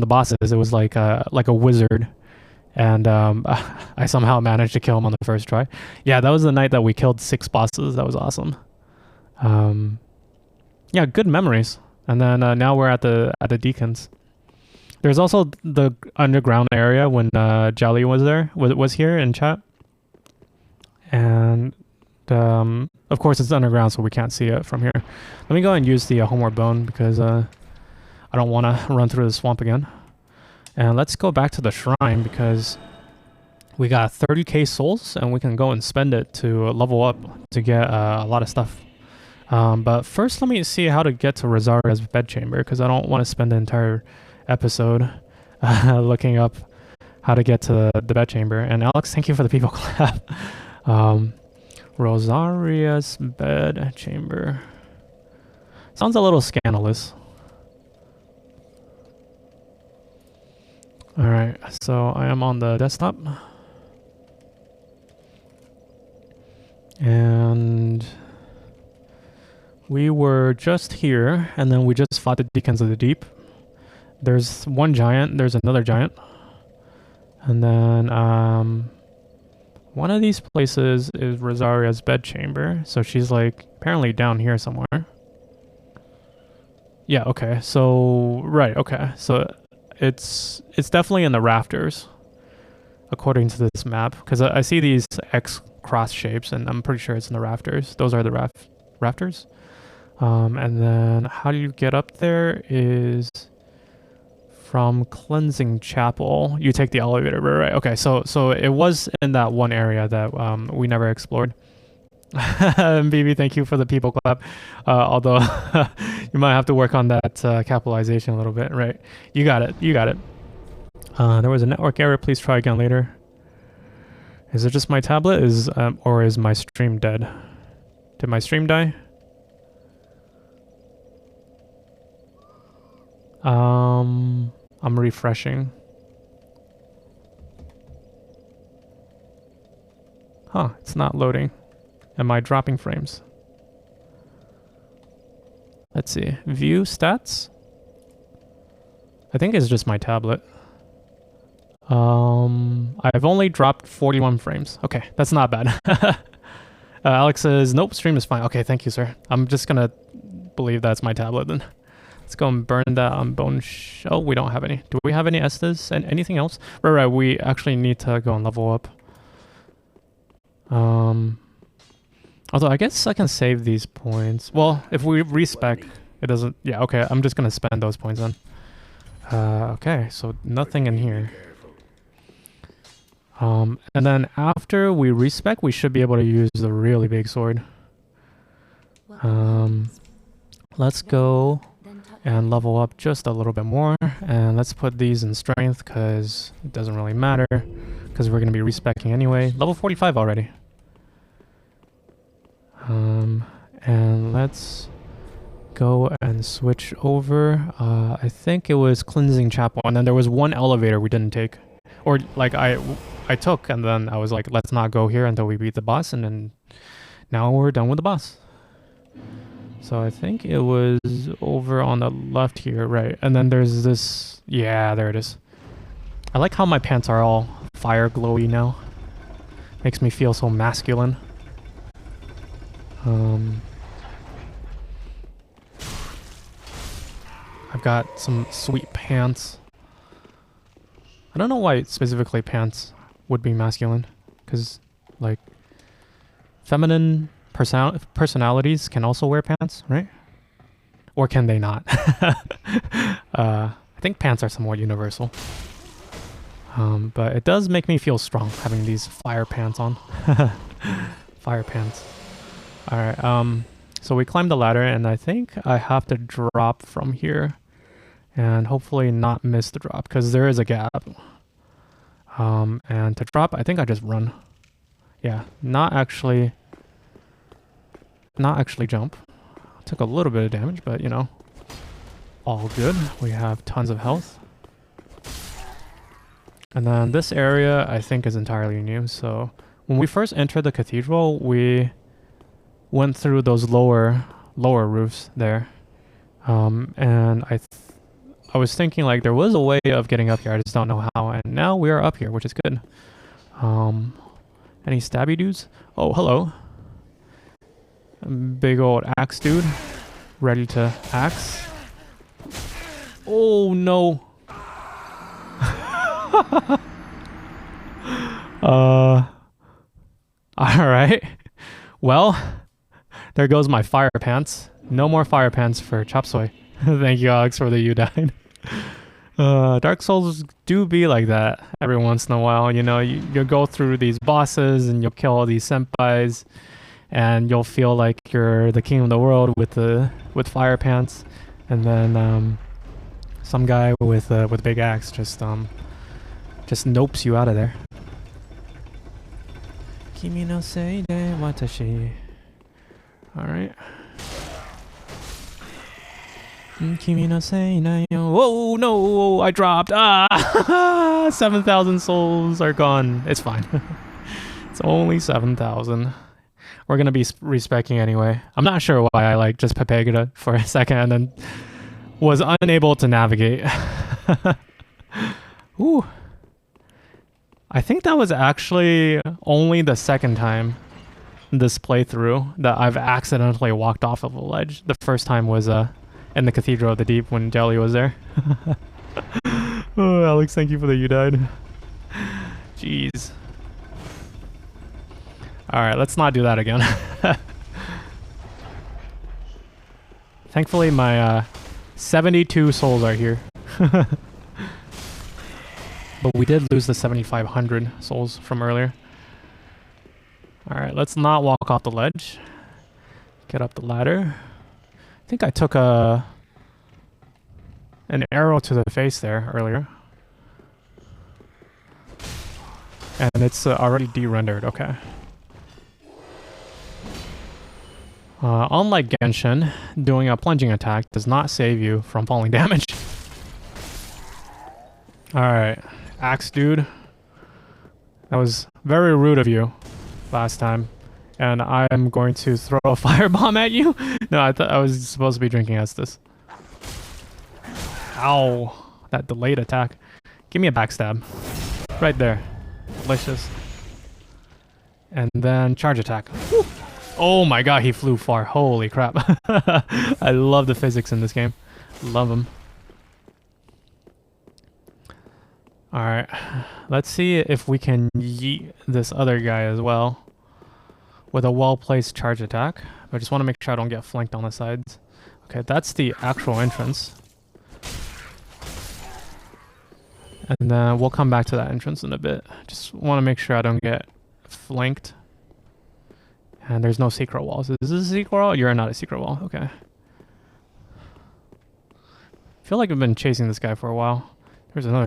bosses. It was like a wizard. And I somehow managed to kill him on the first try. Yeah, that was the night that we killed 6 bosses. That was awesome. Yeah, good memories. And then now we're at the deacons. There's also the underground area when Jolly was here in chat. And of course it's underground, so we can't see it from here. Let me go and use the homeward bone because I don't want to run through the swamp again. And let's go back to the shrine because we got 30k souls and we can go and spend it to level up to get a lot of stuff. But first let me see how to get to Rosaria's bedchamber because I don't want to spend the entire episode looking up how to get to the bedchamber. And Alex, thank you for the people clap. Rosaria's bed chamber. Sounds a little scandalous. Alright, so I am on the desktop. And we were just here, and then we just fought the Deacons of the Deep. There's one giant, there's another giant. And then one of these places is Rosaria's bedchamber. So she's like apparently down here somewhere. Yeah, okay. So right, okay. So it's definitely in the rafters according to this map, because I see these X cross shapes and I'm pretty sure it's in the rafters. Those are the rafters. And then how do you get up there is from Cleansing Chapel. You take the elevator, right? Okay, so it was in that one area that we never explored. BB, thank you for the people clap. Although you might have to work on that capitalization a little bit, right? You got it. You got it. There was a network error. Please try again later. Is it just my tablet? Or is my stream dead? Did my stream die? I'm refreshing. Huh, it's not loading. Am I dropping frames? Let's see. View stats? I think it's just my tablet. I've only dropped 41 frames. Okay, that's not bad. Alex says, nope, stream is fine. Okay, thank you, sir. I'm just gonna believe that's my tablet then. Let's go and burn that on bone shell. We don't have any. Do we have any Estes and anything else? Right, we actually need to go and level up. Although I guess I can save these points. Well, if we respec, it doesn't... Yeah, okay, I'm just gonna spend those points then. Okay, so nothing in here. And then after we respec, we should be able to use the really big sword. Let's go and level up just a little bit more, and let's put these in strength because it doesn't really matter because we're going to be respecing anyway. Level 45 already. And let's go and switch over. I think it was Cleansing Chapel, and then there was one elevator we didn't take, or like I took, and then I was like, let's not go here until we beat the boss, and then now we're done with the boss. So I think it was over on the left here, right? And then there's this... Yeah, there it is. I like how my pants are all fire glowy now. Makes me feel so masculine. I've got some sweet pants. I don't know why specifically pants would be masculine. Because, like, feminine... personalities can also wear pants, right? Or can they not? I think pants are somewhat universal. But it does make me feel strong having these fire pants on. Fire pants. Alright, so we climbed the ladder, and I think I have to drop from here. And hopefully not miss the drop, because there is a gap. And to drop, I think I just run. Yeah, not actually jump. Took a little bit of damage, but you know, all good. We have tons of health. And then this area I think is entirely new. So when we first entered the cathedral, we went through those lower roofs there. And I was thinking like there was a way of getting up here, I just don't know how, and now we are up here, which is good. Any stabby dudes? Oh, hello. Big old axe dude, ready to axe. Oh no. Alright. Well, there goes my fire pants. No more fire pants for Chop Suey. Thank you, Alex, for the you died. Dark Souls do be like that every once in a while. You know, you'll go through these bosses and you'll kill all these senpais. And you'll feel like you're the king of the world with fire pants, and then some guy with a big axe just nopes you out of there. Kimi no sei de watashi. Alright. Kimi no sei na yo. Whoa, no! I dropped! Ah! 7,000 souls are gone. It's fine. It's only 7,000. We're gonna be respecking anyway. I'm not sure why I like just Pepegata for a second and then was unable to navigate. Ooh. I think that was actually only the second time this playthrough that I've accidentally walked off of a ledge. The first time was in the Cathedral of the Deep when Jelly was there. Oh, Alex, thank you for the you died. Jeez. Alright, let's not do that again. Thankfully, my 72 souls are here. But we did lose the 7,500 souls from earlier. Alright, let's not walk off the ledge. Get up the ladder. I think I took an arrow to the face there earlier. And it's already de-rendered, okay. Unlike Genshin, doing a plunging attack does not save you from falling damage. Alright, Axe Dude. That was very rude of you last time. And I am going to throw a firebomb at you. No, I thought I was supposed to be drinking Estes. Ow. That delayed attack. Give me a backstab. Right there. Delicious. And then charge attack. Woo. Oh my god, he flew far. Holy crap. I love the physics in this game. Love them. Alright. Let's see if we can yeet this other guy as well. With a well-placed charge attack. I just want to make sure I don't get flanked on the sides. Okay, that's the actual entrance. And then we'll come back to that entrance in a bit. Just want to make sure I don't get flanked. And there's no secret walls. Is this a secret wall? You're not a secret wall. Okay. I feel like I've been chasing this guy for a while. There's another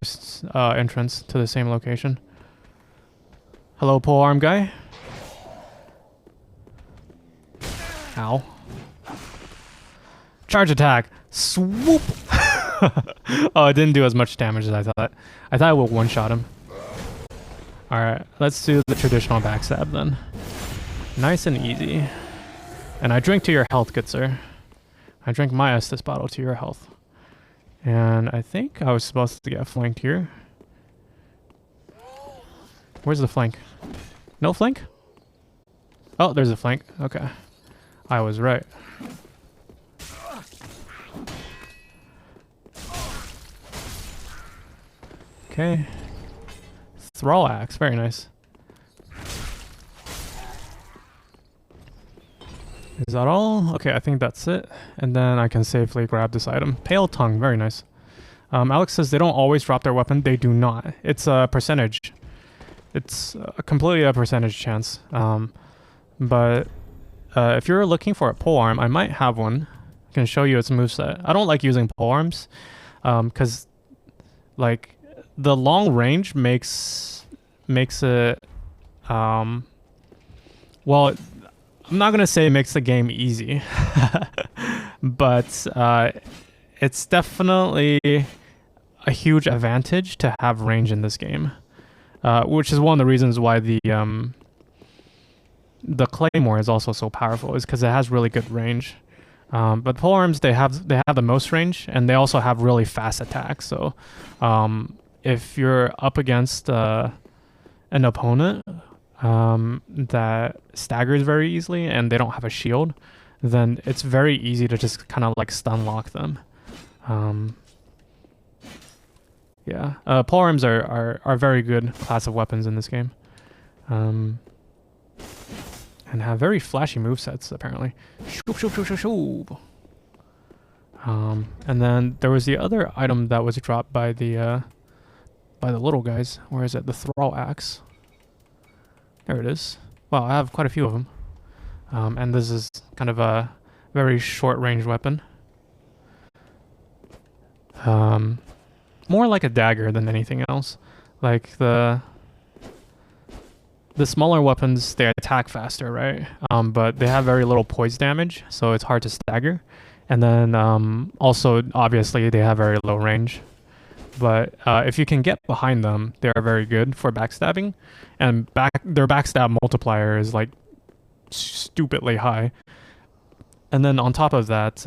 entrance to the same location. Hello, polearm guy. Ow. Charge attack. Swoop. Oh, it didn't do as much damage as I thought. I thought I would one-shot him. Alright, let's do the traditional backstab then. Nice and easy. And I drink to your health, good sir. I drank my Estes bottle to your health. And I think I was supposed to get flanked here. Where's the flank? No flank? Oh, there's a flank. Okay. I was right. Okay. Thrall axe, very nice. Is that all? Okay, I think that's it. And then I can safely grab this item. Pale Tongue, very nice. Alex says they don't always drop their weapon. They do not. It's a percentage. It's completely a percentage chance. But if you're looking for a polearm, I might have one. I can show you its moveset. I don't like using polearms because like the long range makes it well, I'm not gonna say it makes the game easy, but it's definitely a huge advantage to have range in this game, which is one of the reasons why the claymore is also so powerful, is because it has really good range. But polearms, they have the most range, and they also have really fast attacks. So if you're up against an opponent that staggers very easily and they don't have a shield, then it's very easy to just kind of like stun lock them. Yeah, polearms are a very good class of weapons in this game, and have very flashy movesets apparently. Shoop, shoop, shoop, shoop, shoop. And then there was the other item that was dropped by the little guys. Where is it? The Thrall Axe. There it is. Wow, I have quite a few of them. And this is kind of a very short-range weapon. More like a dagger than anything else. Like the the smaller weapons, they attack faster, right? But they have very little poise damage, so it's hard to stagger. And then also, obviously, they have very low range. But if you can get behind them, they are very good for backstabbing. And their backstab multiplier is like stupidly high. And then on top of that,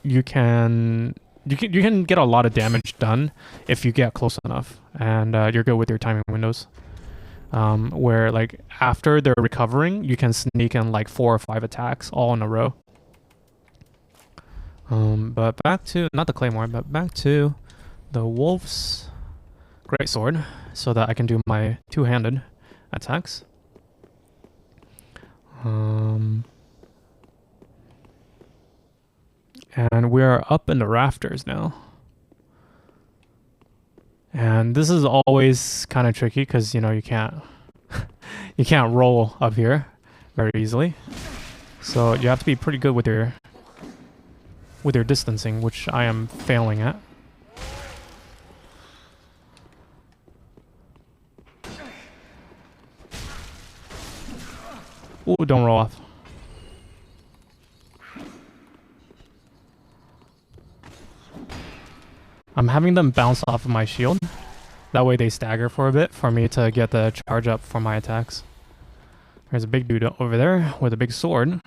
you can get a lot of damage done if you get close enough, and you're good with your timing windows. Where like after they're recovering, you can sneak in like 4 or 5 attacks all in a row. But back to not the claymore, but back to the wolf's greatsword, so that I can do my 2-handed attacks. And we are up in the rafters now. And this is always kind of tricky because, you know, you can't you can't roll up here very easily. So you have to be pretty good with your distancing, which I am failing at. Ooh, don't roll off. I'm having them bounce off of my shield. That way they stagger for a bit for me to get the charge up for my attacks. There's a big dude over there with a big sword.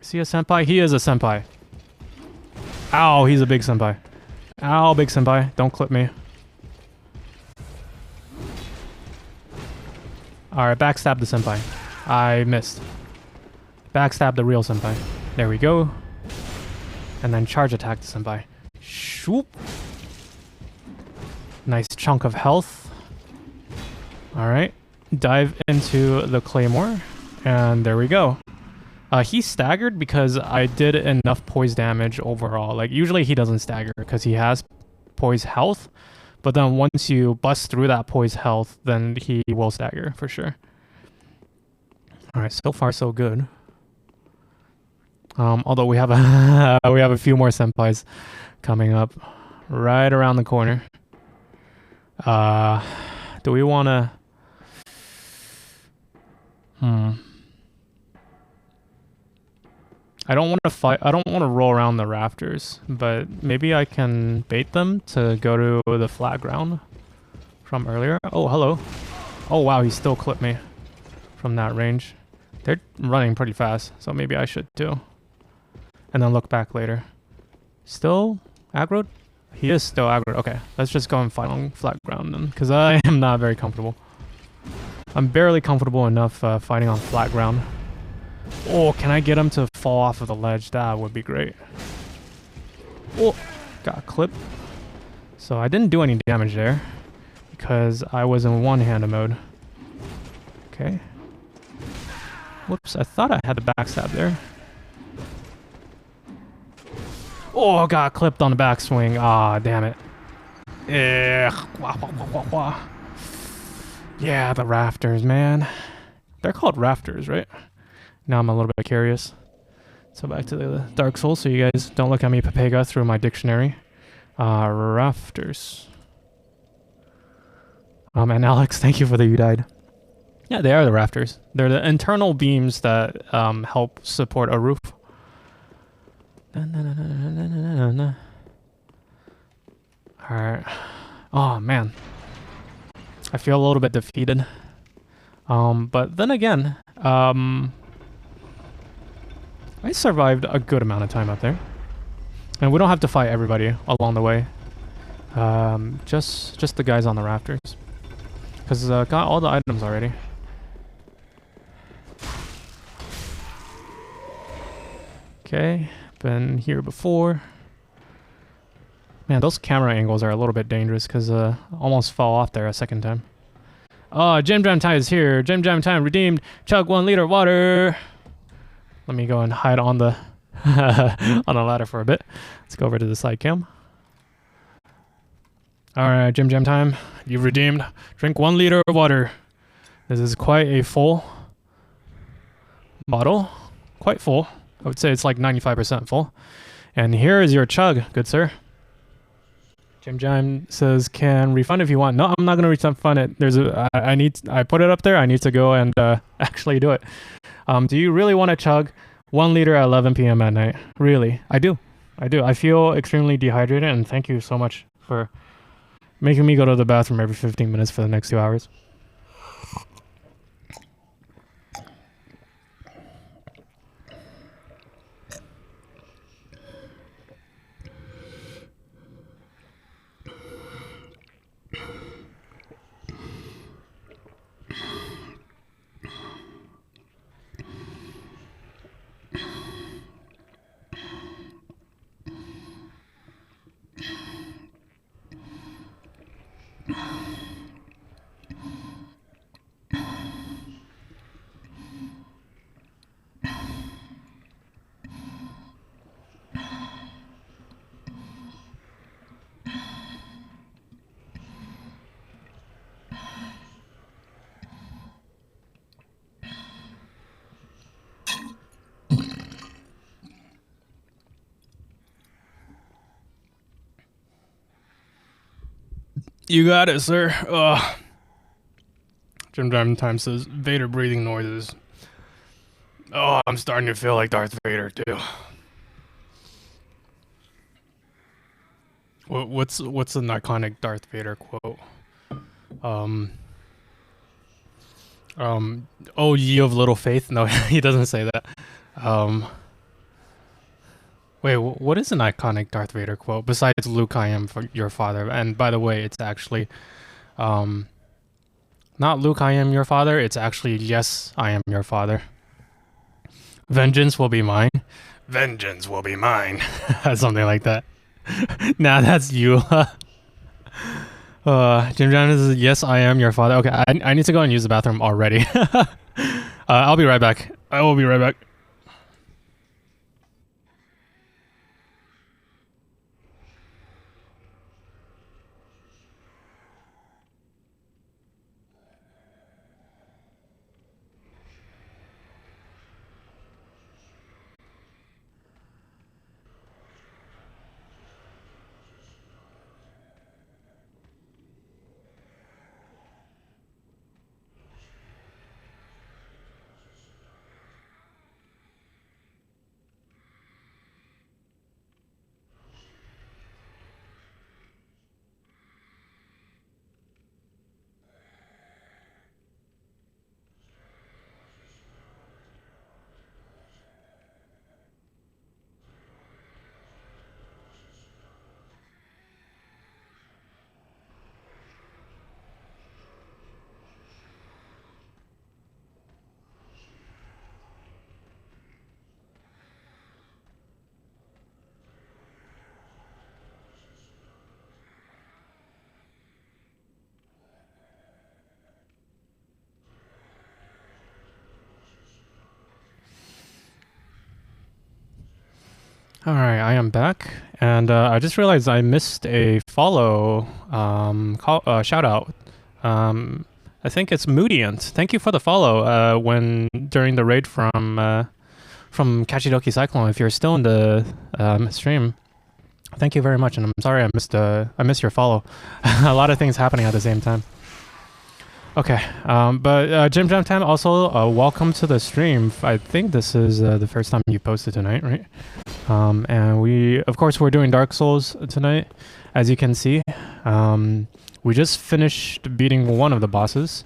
Is he a senpai? He is a senpai. Ow, he's a big senpai. Ow, big senpai. Don't clip me. Alright, backstab the senpai. I missed. Backstab the real senpai. There we go. And then charge attack the senpai. Shoop. Nice chunk of health. Alright. Dive into the claymore. And there we go. He staggered because I did enough poise damage overall. Like, usually he doesn't stagger because he has poise health. But then once you bust through that poise health, then he will stagger for sure. Alright, so far so good. Although we have a few more senpais coming up right around the corner. Do we want to? I don't want to fight. I don't want to roll around the rafters, but maybe I can bait them to go to the flat ground from earlier. Oh, hello. Oh, wow, he still clipped me from that range. They're running pretty fast, so maybe I should too. And then look back later. Still aggroed? He is still aggroed. Okay, let's just go and fight on flat ground then, because I am not very comfortable. I'm barely comfortable enough fighting on flat ground. Oh, can I get him to fall off of the ledge? That would be great. Oh, got clipped. So I didn't do any damage there because I was in one-handed mode. Okay. Whoops, I thought I had the backstab there. Oh, got clipped on the backswing. Ah, damn it. Yeah, the rafters, man. They're called rafters, right? Now I'm a little bit curious. So back to the Dark Souls, so you guys don't look at me Pepega through my dictionary. Rafters. And Alex, thank you for the you died. Yeah, they are the rafters. They're the internal beams that help support a roof. Alright. Oh, man. I feel a little bit defeated. But then again, I survived a good amount of time up there. And we don't have to fight everybody along the way. Just the guys on the rafters. Because got all the items already. Okay, been here before. Man, those camera angles are a little bit dangerous because almost fell off there a second time. Oh, Gem Jam Time is here. Gem Jam Time redeemed. Chug 1 liter water. Let me go and hide on the on the ladder for a bit. Let's go over to the side cam. Alright, Gem Jam Time. You've redeemed. Drink 1 liter of water. This is quite a full bottle. Quite full. I would say it's like 95% full. And here is your chug, good sir. Jim Jam says, can refund if you want. No, I'm not gonna refund it. I put it up there. I need to go and actually do it. Do you really want to chug 1 liter at 11 p.m. at night? Really? I do. I feel extremely dehydrated, and thank you so much for making me go to the bathroom every 15 minutes for the next 2 hours. You got it, sir. Jim Jam Time says, Vader breathing noises. Oh, I'm starting to feel like Darth Vader, too. What's an iconic Darth Vader quote? Oh, ye of little faith? No, he doesn't say that. Wait, what is an iconic Darth Vader quote besides "Luke, I am your father"? And by the way, it's actually, not "Luke, I am your father." It's actually "Yes, I am your father." Vengeance will be mine. Vengeance will be mine. Something like that. Nah, that's you. Jim John says, "Yes, I am your father." Okay, I need to go and use the bathroom already. I'll be right back. I will be right back. Alright, I am back, and I just realized I missed a follow shout out. I think it's Moodiant. Thank you for the follow during the raid from Kachidoki Cyclone. If you're still in the stream, thank you very much, and I'm sorry I missed your follow. A lot of things happening at the same time. Okay, but Jim Jam Time, also welcome to the stream. I think this is the first time you posted tonight, right? And we're doing Dark Souls tonight, as you can see. We just finished beating one of the bosses,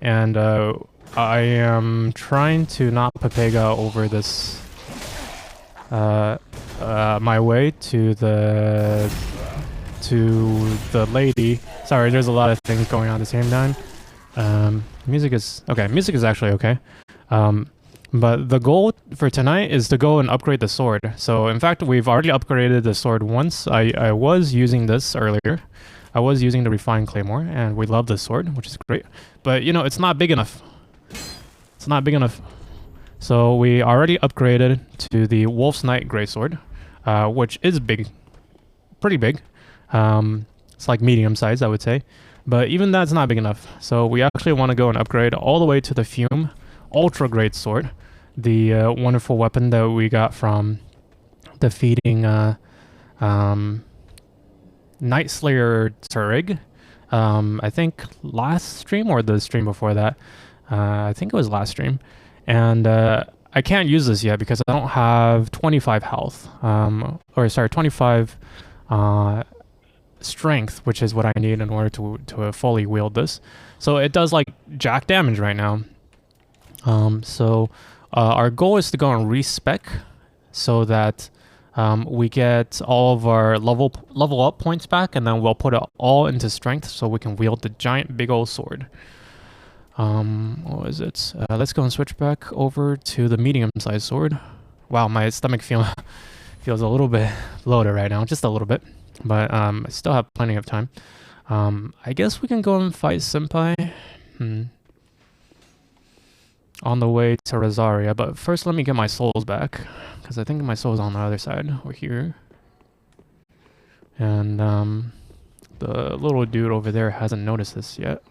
and I am trying to not Papega over this my way to the lady. Sorry, there's a lot of things going on at the same time. Music is actually okay. But the goal for tonight is to go and upgrade the sword. So in fact, we've already upgraded the sword once. I was using this earlier. I was using the refined claymore, and we love this sword, which is great. But you know, it's not big enough. It's not big enough. So we already upgraded to the Wolf's Knight Greatsword, which is big, pretty big. It's like medium size, I would say. But even that's not big enough. So we actually want to go and upgrade all the way to the Fume Ultra Great Sword, the wonderful weapon that we got from defeating Night Slayer Turig. I think last stream or the stream before that. I think it was last stream. And I can't use this yet because I don't have 25 health. 25 strength, which is what I need in order to fully wield this. So it does like jack damage right now. Our goal is to go and respec so that we get all of our level up points back, and then we'll put it all into strength so we can wield the giant big old sword. What is it? Let's go and switch back over to the medium-sized sword. Wow, my stomach feels a little bit bloated right now, just a little bit, but I still have plenty of time. I guess we can go and fight Senpai on the way to Rosaria, but first let me get my souls back, because I think my soul's on the other side, or here. And the little dude over there hasn't noticed this yet.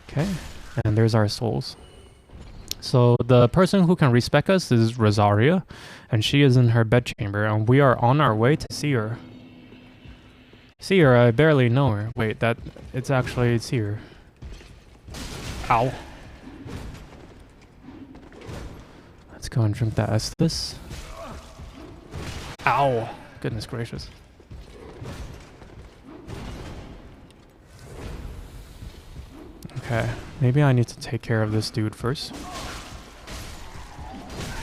Okay, and there's our souls. So the person who can respec us is Rosaria, and she is in her bedchamber, and we are on our way to see her. See her? I barely know her. Wait, it's here. Ow. Let's go and drink that Estes. Ow. Goodness gracious. Okay, maybe I need to take care of this dude first.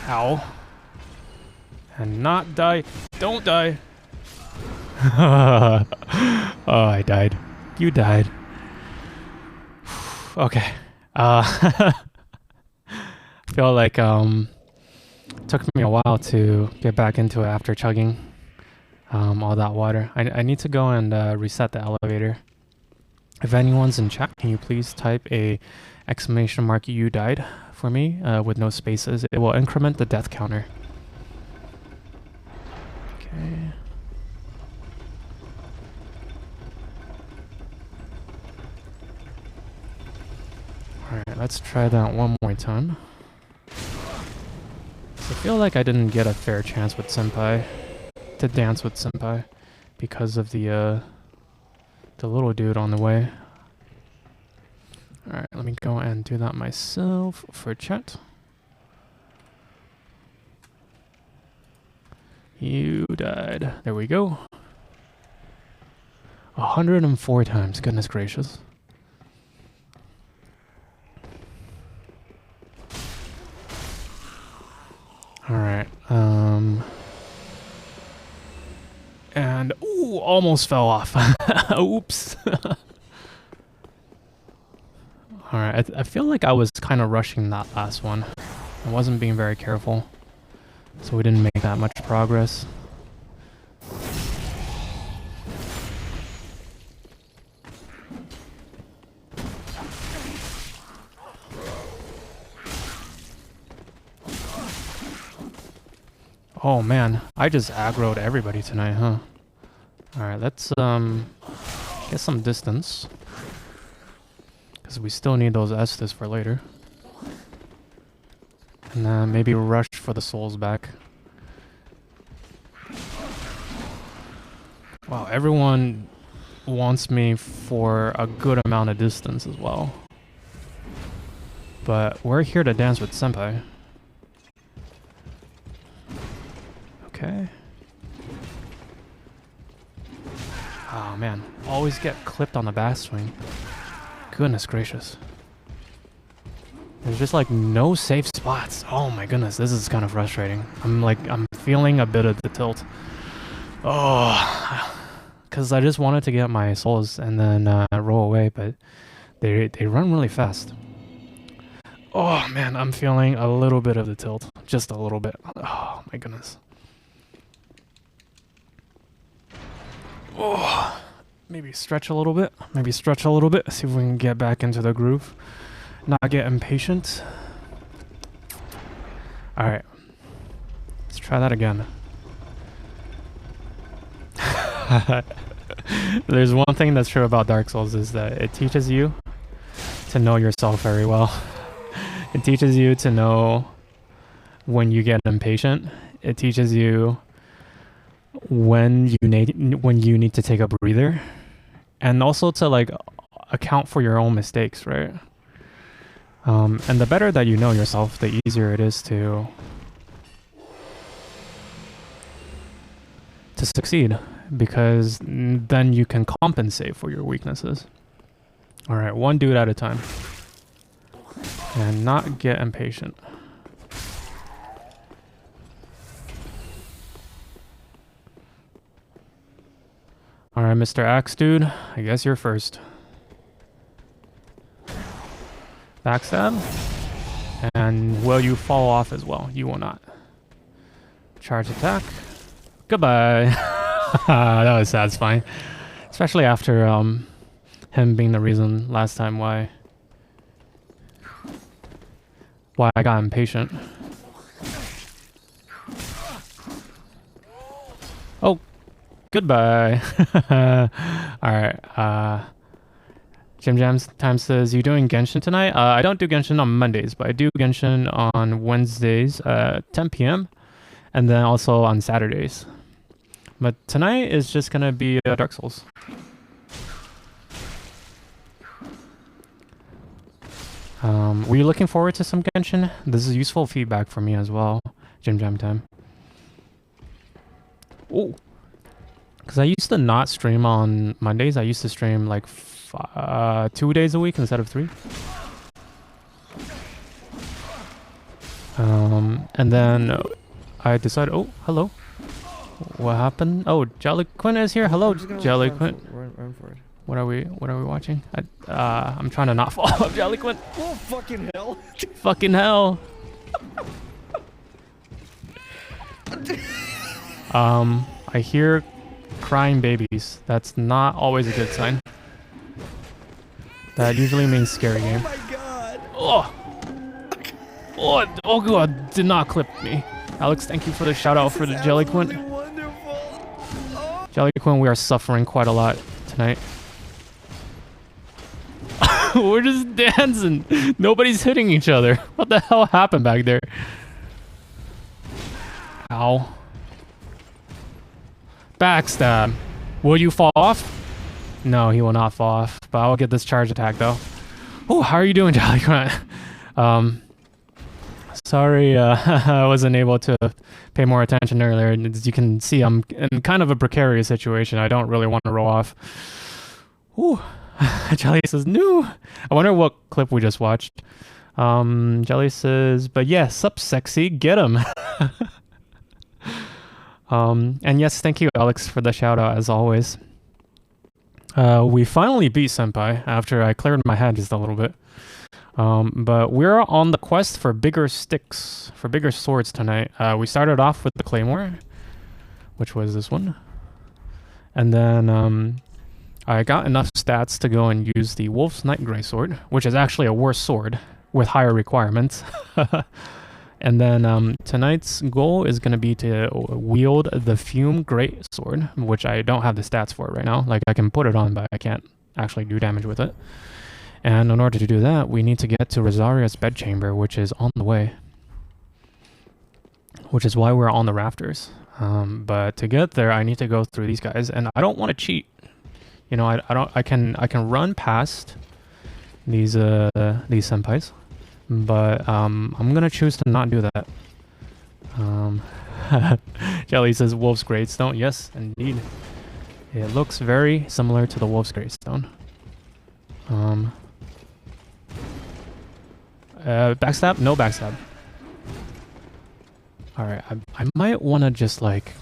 Ow. And not die. Don't die. Oh, I died. You died. Okay. I feel like it took me a while to get back into it after chugging all that water. I need to go and reset the elevator. If anyone's in chat, can you please type a exclamation mark "you died" for me with no spaces? It will increment the death counter. Okay. Alright, let's try that one more time. So I feel like I didn't get a fair chance with Senpai, to dance with Senpai, because of the little dude on the way. Alright, let me go and do that myself for chat. You died. There we go. 104 times, goodness gracious. Alright, and, ooh, almost fell off. Oops. Alright, I feel like I was kind of rushing that last one. I wasn't being very careful, so we didn't make that much progress. Oh man, I just aggroed everybody tonight, huh? Alright, let's get some distance, because we still need those Estes for later. And then maybe rush for the souls back. Wow, everyone wants me for a good amount of distance as well. But we're here to dance with Senpai. Okay. Oh man, always get clipped on the back swing. Goodness gracious. There's just like no safe spots. Oh my goodness, this is kind of frustrating. I'm feeling a bit of the tilt. Oh, because I just wanted to get my souls and then roll away, but they run really fast. Oh man, I'm feeling a little bit of the tilt. Just a little bit. Oh my goodness. Oh, maybe stretch a little bit. Maybe stretch a little bit. See if we can get back into the groove. Not get impatient. Alright. Let's try that again. There's one thing that's true about Dark Souls is that it teaches you to know yourself very well. It teaches you to know when you get impatient. It teaches you when you need to take a breather, and also to like account for your own mistakes, right? And the better that you know yourself, the easier it is to succeed, because then you can compensate for your weaknesses. All right, one dude at a time, and not get impatient. All right, Mr. Axe dude, I guess you're first. Backstab, and will you fall off as well? You will not. Charge attack. Goodbye. That was satisfying, especially after him being the reason last time why I got impatient. Oh, goodbye. All right. Jim Jams Time says, you doing Genshin tonight? I don't do Genshin on Mondays, but I do Genshin on Wednesdays at 10 p.m. and then also on Saturdays. But tonight is just gonna be Dark Souls. Were you looking forward to some Genshin? This is useful feedback for me as well, Jim Jam Time. Oh, because I used to not stream on Mondays. I used to stream like 2 days a week instead of 3. And then I decided, oh, hello. What happened? Oh, Jolly Quinn is here. Hello, Jolly Quinn. Run for it. What are we watching? I'm trying to not fall off, Jolly Quinn. Oh, fucking hell. Fucking hell. I hear crying babies. That's not always a good sign. That usually means scary game. Oh my god. Oh god, did not clip me. Alex, thank you for the shout out for the Jelly Quinn. Oh. Jelly Quinn, we are suffering quite a lot tonight. We're just dancing. Nobody's hitting each other. What the hell happened back there? Ow. Backstab. Will you fall off? No, he will not fall off. But I'll get this charge attack though. Oh, how are you doing, Jolly Quinn? Sorry, I wasn't able to pay more attention earlier. As you can see, I'm in kind of a precarious situation. I don't really want to roll off. Ooh. Jelly says, no. I wonder what clip we just watched. Jelly says, but yeah, sup sexy, get him. And yes, thank you, Alex, for the shout out as always. We finally beat Senpai after I cleared my head just a little bit. But we're on the quest for bigger sticks, for bigger swords tonight. We started off with the Claymore, which was this one. And then I got enough stats to go and use the Wolf's Night Greatsword, which is actually a worse sword with higher requirements. And then tonight's goal is going to be to wield the Fume Greatsword, which I don't have the stats for right now. Like, I can put it on, but I can't actually do damage with it. And in order to do that, we need to get to Rosaria's bedchamber, which is on the way. Which is why we're on the rafters. But to get there, I need to go through these guys, and I don't want to cheat. You know, I can run past these senpais, but I'm gonna choose to not do that. Jelly says Wolf's Greatstone. Yes, indeed. It looks very similar to the Wolf's Greatstone. Backstab? No backstab. Alright, I might want to just, like,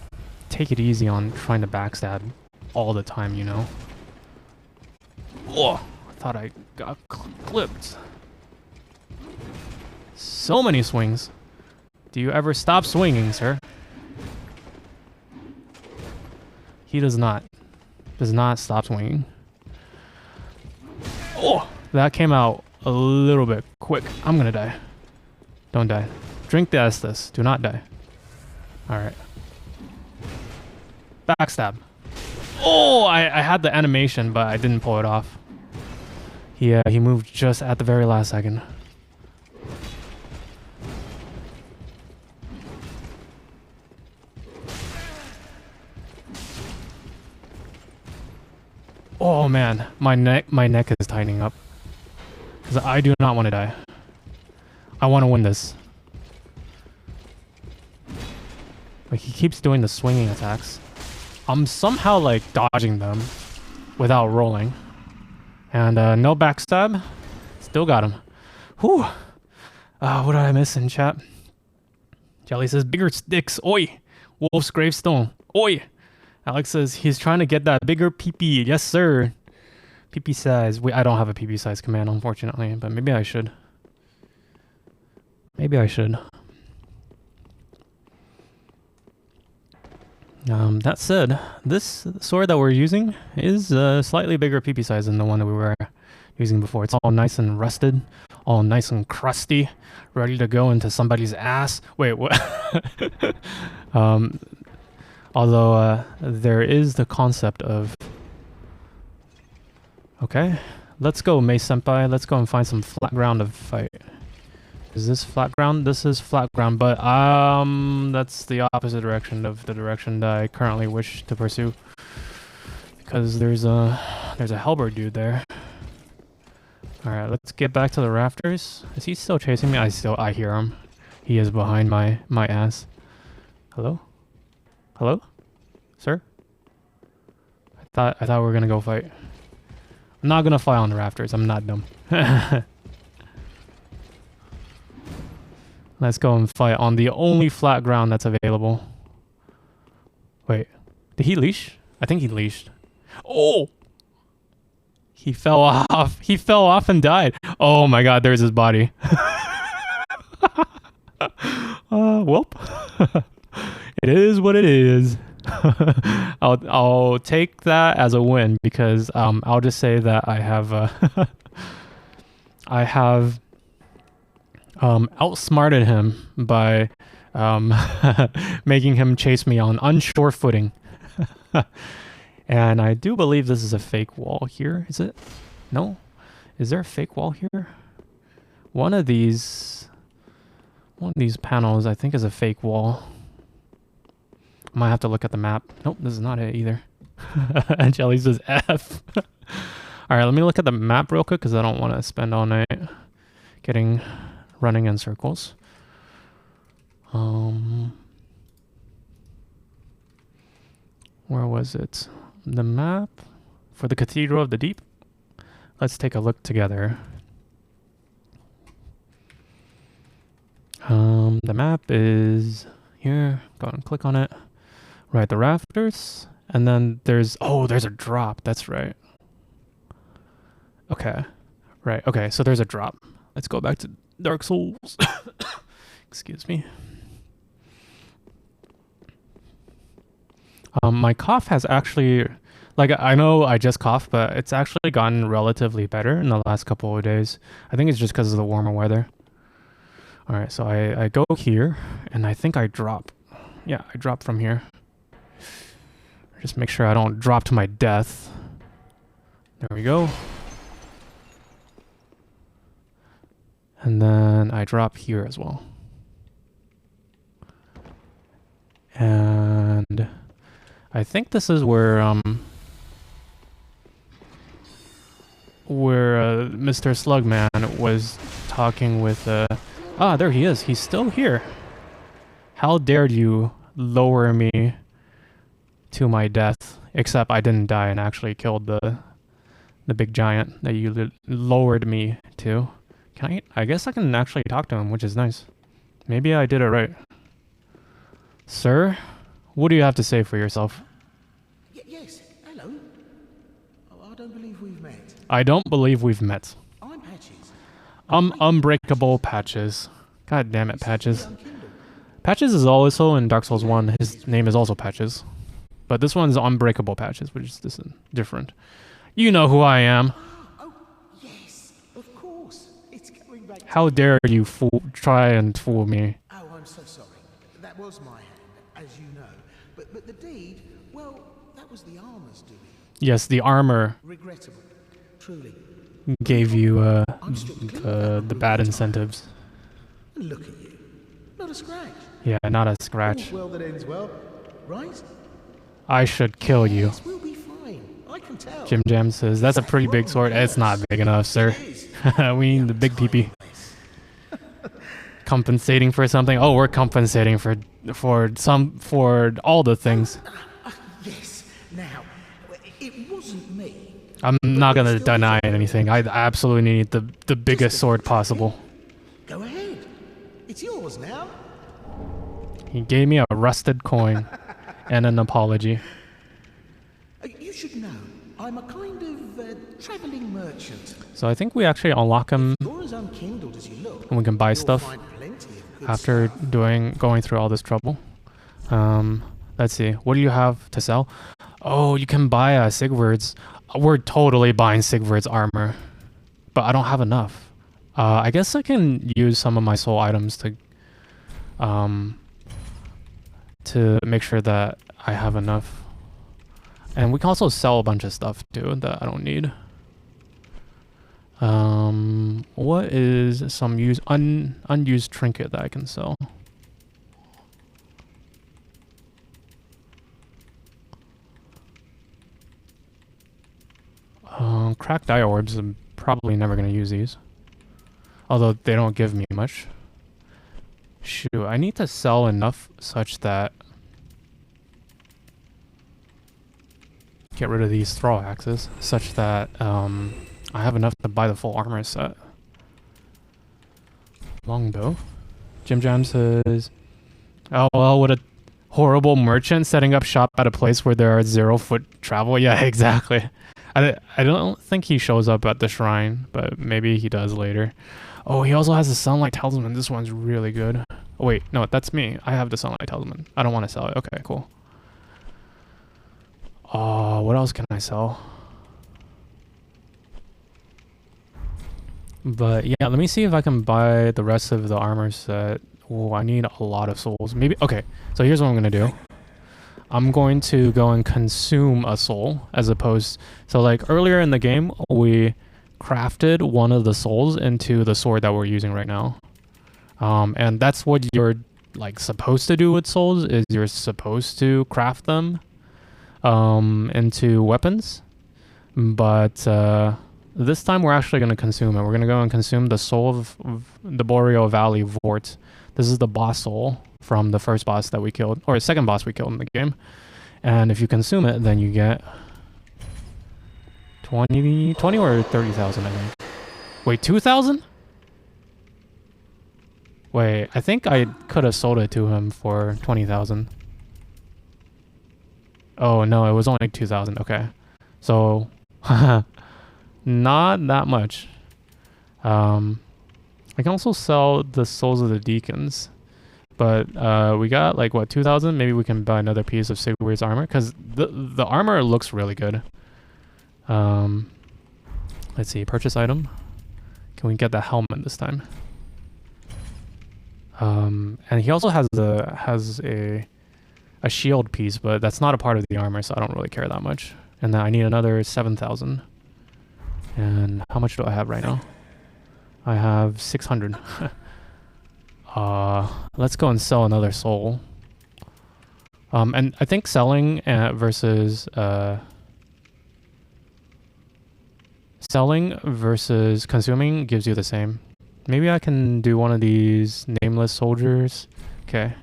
take it easy on trying to backstab all the time, you know? Oh, I thought I got clipped. So many swings. Do you ever stop swinging, sir? He does not. Does not stop swinging. Oh, that came out a little bit quick. I'm gonna die. Don't die. Drink the Estes. Do not die. Alright. Backstab. Oh, I had the animation, but I didn't pull it off. Yeah, he moved just at the very last second. Oh man, my neck is tightening up. Because I do not want to die. I want to win this. Like, he keeps doing the swinging attacks. I'm somehow, like, dodging them without rolling. And, no backstab. Still got him. Whew. What did I miss in chat? Jelly says, bigger sticks. Oi. Wolf's gravestone. Oi. Alex says, he's trying to get that bigger PP. Yes, sir. PP size. Wait, I don't have a PP size command, unfortunately. But maybe I should. Maybe I should. That said, this sword that we're using is a slightly bigger PP size than the one that we were using before. It's all nice and rusted, all nice and crusty, ready to go into somebody's ass. Wait, what? Although there is the concept of... Okay, let's go, Mei Senpai. Let's go and find some flat ground to fight. Is this flat ground? This is flat ground, but that's the opposite direction of the direction that I currently wish to pursue. Because there's a halberd dude there. Alright, let's get back to the rafters. Is he still chasing me? I hear him. He is behind my ass. Hello? Hello? Sir? I thought we were gonna go fight. I'm not gonna fight on the rafters, I'm not dumb. Let's go and fight on the only flat ground that's available. Wait, did he leash? I think he leashed. Oh! He fell off. He fell off and died. Oh my god, there's his body. Welp. It is what it is. I'll take that as a win because I'll just say that I have outsmarted him by making him chase me on unsure footing. And I do believe this is a fake wall here. Is it? No? Is there a fake wall here? One of these panels I think is a fake wall. I might have to look at the map. Nope, this is not it either. And Jelly says F. Alright, let me look at the map real quick because I don't want to spend all night running in circles. Where was it? The map for the Cathedral of the Deep. Let's take a look together. The map is here. Go and click on it. Right, the rafters. And then there's a drop. That's right. Okay. Right, okay, so there's a drop. Let's go back to Dark Souls. Excuse me. My cough has actually, like, I know I just coughed, but it's actually gotten relatively better in the last couple of days. I think it's just because of the warmer weather. Alright, so I go here, and I think I drop. Yeah, I drop from here. Just make sure I don't drop to my death. There we go. And then I drop here as well. And I think this is where Mr. Slugman was talking with there he is. He's still here. How dared you lower me to my death? Except I didn't die and actually killed the big giant that you lowered me to. Can I guess I can actually talk to him, which is nice. Maybe I did it right. Sir, what do you have to say for yourself? Yes, hello. Oh, I don't believe we've met. I don't believe we've met. I'm Patches. Unbreakable Patches. God damn it, Patches. Patches is also in Dark Souls 1. His name is also Patches. But this one's Unbreakable Patches, which is different. You know who I am. Oh, yes, of course. It's going back. How dare you try and fool me? Oh, I'm so sorry. That was my hand, as you know. But the deed, well, that was the armor's doing. Yes, the armor Regrettable, truly. gave you the bad incentives. Look at you. Not a scratch. Yeah, not a scratch. Well, that ends well, right? I should kill you. Yes, we'll be fine. I can tell. Jim Jam says, that's a pretty big sword. It's not big enough, sir. We need the big peepee. Compensating for something? Oh, we're compensating for all the things. Yes. Now, it wasn't me. I'm not gonna deny anything. I absolutely need the biggest sword possible. Go ahead. It's yours now. He gave me a rusted coin and an apology. You should know, I'm a kind of traveling merchant. So I think we actually unlock him You're as unkindled as you look. and we can buy You'll stuff find plenty of good after stuff. going through all this trouble. Let's see. What do you have to sell? Oh, you can buy Sigvard's. We're totally buying Sigvard's armor, but I don't have enough. I guess I can use some of my soul items to make sure that I have enough. And we can also sell a bunch of stuff too that I don't need. What is some unused trinket that I can sell? Cracked eye orbs, I'm probably never going to use these. Although they don't give me much. Shoot, I need to sell enough such that... Get rid of these throw axes, such that I have enough to buy the full armor set. Longbow. Jim Jam says, oh well, what a horrible merchant setting up shop at a place where there are 0 foot travel. Yeah, exactly. I don't think he shows up at the shrine, but maybe he does later. Oh, he also has the Sunlight Talisman. This one's really good. Oh, wait, no, that's me. I have the Sunlight Talisman. I don't want to sell it. Okay, cool. What else can I sell? But yeah, let me see if I can buy the rest of the armor set. Oh, I need a lot of souls. Maybe, okay, so here's what I'm going to do. I'm going to go and consume a soul as opposed... So like earlier in the game, we crafted one of the souls into the sword that we're using right now. And that's what you're like supposed to do with souls, is you're supposed to craft them into weapons. But this time we're actually going to consume it. We're going to go and consume the soul of the Boreal Valley Vort. This is the boss soul from the first boss that we killed, or second boss we killed in the game. And if you consume it, then you get 20 or 30,000, I think. Wait, 2,000? Wait, I think I could have sold it to him for 20,000. Oh no, it was only 2,000. Okay, so not that much. I can also sell the souls of the deacons, but we got like what, 2,000? Maybe we can buy another piece of Sigward's armor because the armor looks really good. Let's see, purchase item. Can we get the helmet this time? And he also has a shield piece, but that's not a part of the armor, so I don't really care that much. And then I need another 7,000. And how much do I have right now? I have 600. Let's go and sell another soul. And I think selling versus consuming gives you the same. Maybe I can do one of these nameless soldiers. Okay.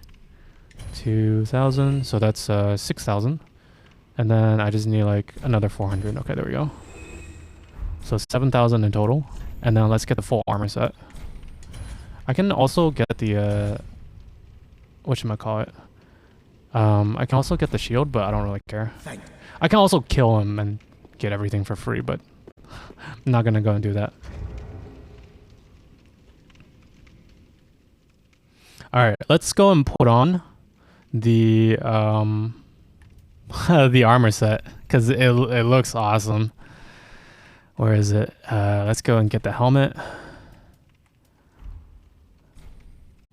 2,000, so that's 6,000. And then I just need like another 400. Okay, there we go. So 7,000 in total. And then let's get the full armor set. I can also get the whatchamacallit. I can also get the shield, but I don't really care. I can also kill him and get everything for free, but I'm not gonna go and do that. Alright, let's go and put on the the armor set, because it looks awesome. Where is it? Let's go and get the helmet.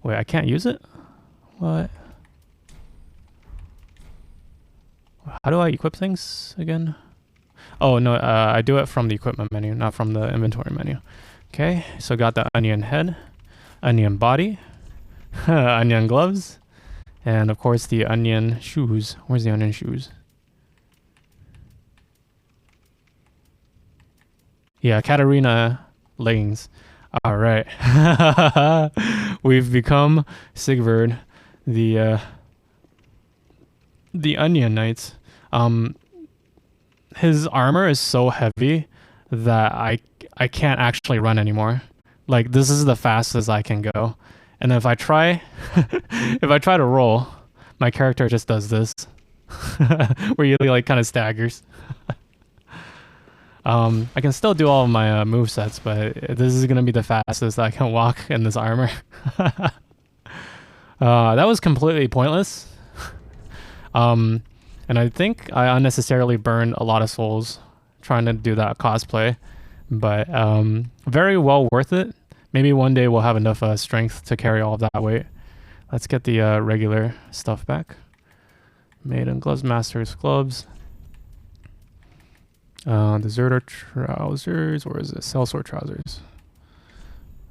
Wait, I can't use it? What? How do I equip things again? Oh no, I do it from the equipment menu, not from the inventory menu. Okay, so got the onion head, onion body, onion gloves, and of course the onion shoes. Where's the onion shoes? Yeah, Katarina leggings. All right. We've become Sigvard, the Onion Knights. His armor is so heavy that I can't actually run anymore. Like, this is the fastest I can go. And if I try if I try to roll, my character just does this. Where he like kind of staggers. I can still do all of my movesets, but this is gonna be the fastest I can walk in this armor. That was completely pointless. And I think I unnecessarily burned a lot of souls trying to do that cosplay, but very well worth it. Maybe one day we'll have enough strength to carry all of that weight. Let's get the regular stuff back. Maiden gloves, master's gloves. Deserter trousers, or is it sellsword trousers?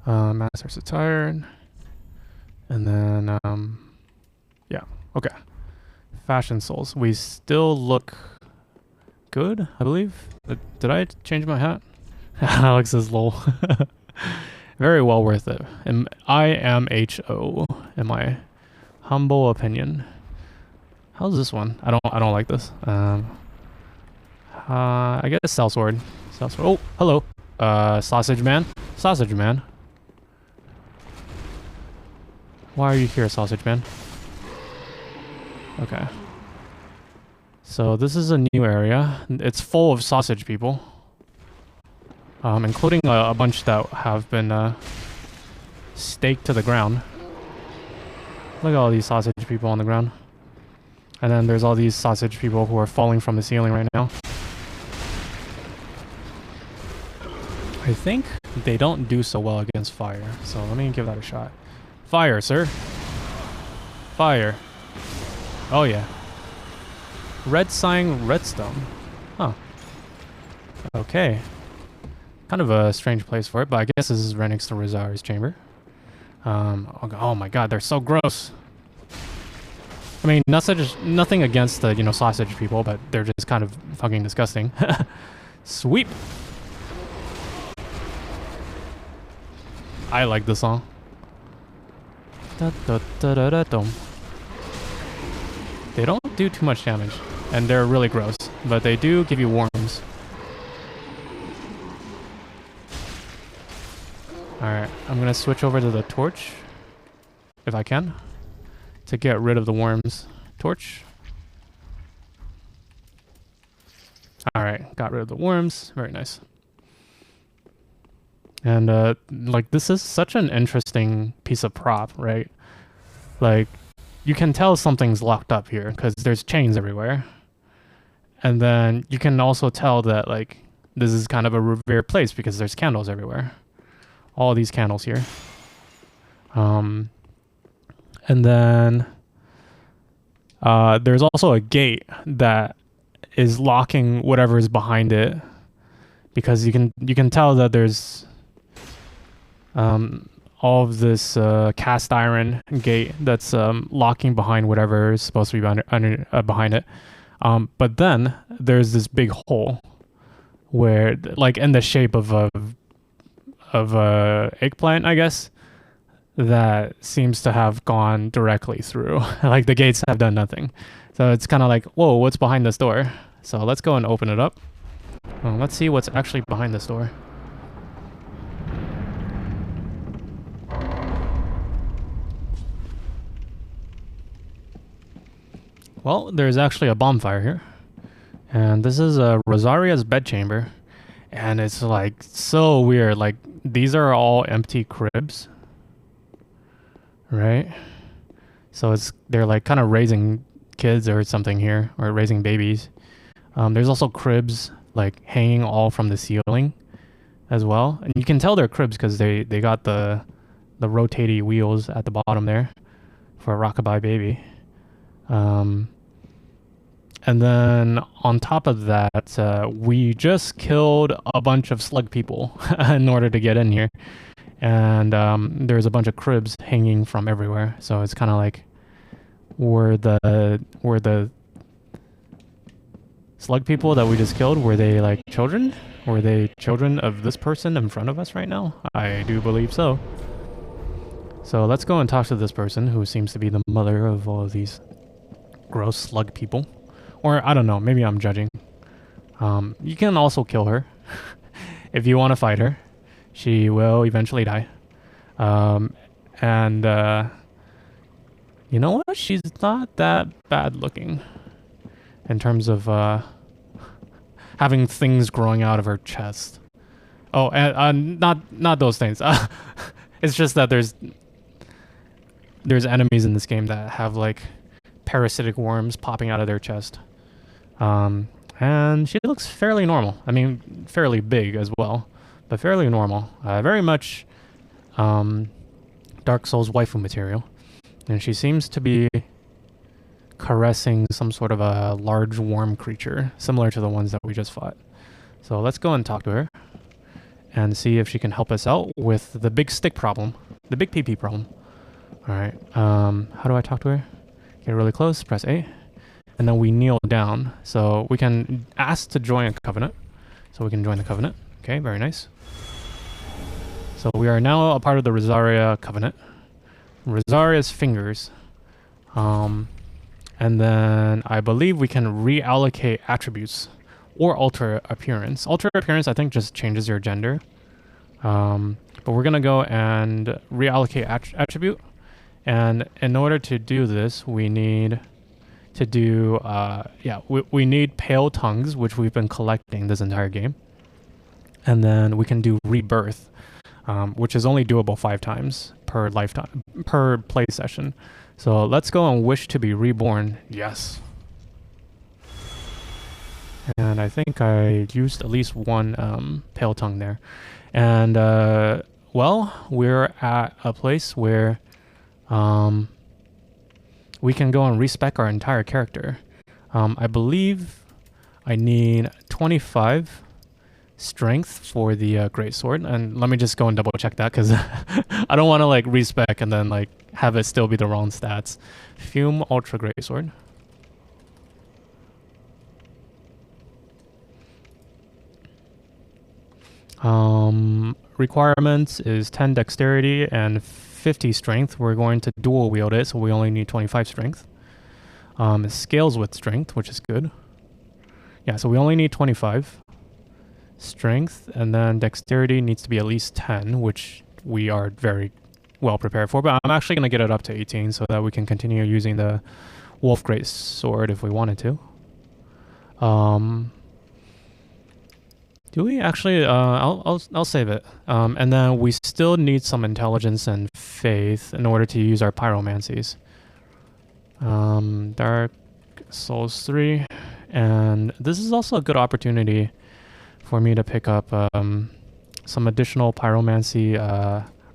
Master's attire. And then, yeah, okay. Fashion souls. We still look good, I believe. Did I change my hat? Alex says lol. Very well worth it. IMHO, in my humble opinion. How's this one? I don't like this. I guess sellsword. Sellsword. Oh, hello. Sausage man. Sausage man. Why are you here, sausage man? Okay. So this is a new area. It's full of sausage people. Including a bunch that have been staked to the ground. Look at all these sausage people on the ground. And then there's all these sausage people who are falling from the ceiling right now. I think they don't do so well against fire, so let me give that a shot. Fire, sir. Fire. Oh yeah. Red sign redstone. Huh. Okay. Kind of a strange place for it, but I guess this is right next to Rizar's chamber. Oh my god, they're so gross. I mean, nothing against the, sausage people, but they're just kind of fucking disgusting. Sweep. I like the song. Da, da, da, da, da, dum. They don't do too much damage, and they're really gross, but they do give you worms. Alright, I'm gonna switch over to the torch, if I can, to get rid of the worms. Torch. Alright, got rid of the worms. Very nice. And, like, this is such an interesting piece of prop, right? Like, you can tell something's locked up here, because there's chains everywhere. And then you can also tell that, like, this is kind of a revered place, because there's candles everywhere. All these candles here. And then there's also a gate that is locking whatever is behind it, because you can tell that there's all of this cast iron gate that's locking behind whatever is supposed to be behind it. But then there's this big hole where, like, in the shape of a eggplant, I guess, that seems to have gone directly through. Like, the gates have done nothing. So it's kind of like, whoa, what's behind this door? So let's go and open it up. Let's see what's actually behind this door. Well, there's actually a bonfire here. And this is Rosaria's bedchamber. And it's, like, so weird. Like, these are all empty cribs. Right? So they're, like, kind of raising kids or something here. Or raising babies. There's also cribs, like, hanging all from the ceiling as well. And you can tell they're cribs because they got the rotating wheels at the bottom there for a rockabye baby. And then on top of that, we just killed a bunch of slug people in order to get in here. And there's a bunch of cribs hanging from everywhere. So it's kind of like where the slug people that we just killed, were they like children? Were they children of this person in front of us right now? I do believe so. So let's go and talk to this person who seems to be the mother of all of these gross slug people. Or I don't know, maybe I'm judging. You can also kill her if you want to fight her. She will eventually die. You know what? She's not that bad looking in terms of having things growing out of her chest. Oh, and not those things. It's just that there's enemies in this game that have like parasitic worms popping out of their chest. And she looks fairly normal. I mean, fairly big as well, but fairly normal. Very much Dark Souls waifu material. And she seems to be caressing some sort of a large worm creature, similar to the ones that we just fought. So let's go and talk to her and see if she can help us out with the big stick problem, the big PP problem. All right. How do I talk to her? Get really close, press A, and then we kneel down. So we can ask to join a covenant. So we can join the covenant. Okay, very nice. So we are now a part of the Rosaria covenant. Rosaria's fingers. And then I believe we can reallocate attributes or alter appearance. Alter appearance, I think, just changes your gender. But we're going to go and reallocate attribute. And in order to do this, we need to do, we need pale tongues, which we've been collecting this entire game. And then we can do rebirth, which is only doable 5 times per lifetime, per play session. So let's go and wish to be reborn. Yes. And I think I used at least one pale tongue there. And, well, we're at a place where we can go and respec our entire character. I believe I need 25 strength for the greatsword, and let me just go and double check that because I don't want to like respec and then like have it still be the wrong stats. Fume ultra greatsword. Requirements is 10 dexterity and 50 strength. We're going to dual wield it, so we only need 25 strength. It scales with strength, which is good. Yeah, so we only need 25 strength, and then dexterity needs to be at least 10, which we are very well prepared for. But I'm actually going to get it up to 18 so that we can continue using the Wolf Great Sword if we wanted to. Do we actually? I'll save it. And then we still need some intelligence and faith in order to use our pyromancies. Dark Souls 3, and this is also a good opportunity for me to pick up some additional pyromancy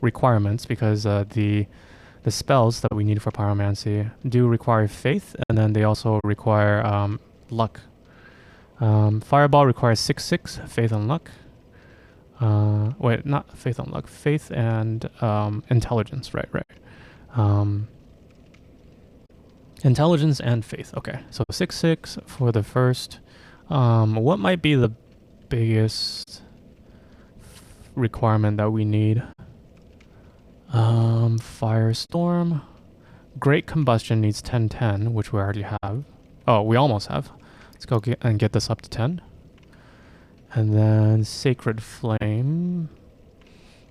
requirements, because the spells that we need for pyromancy do require faith, and then they also require luck. Fireball requires 6/6 faith and luck. Wait, not faith and luck. Faith and intelligence. Right. Intelligence and faith. Okay, so 6/6 for the first. What might be the biggest requirement that we need? Firestorm. Great Combustion needs 10/10, which we already have. Oh, we almost have. Let's go get this up to 10. And then Sacred Flame.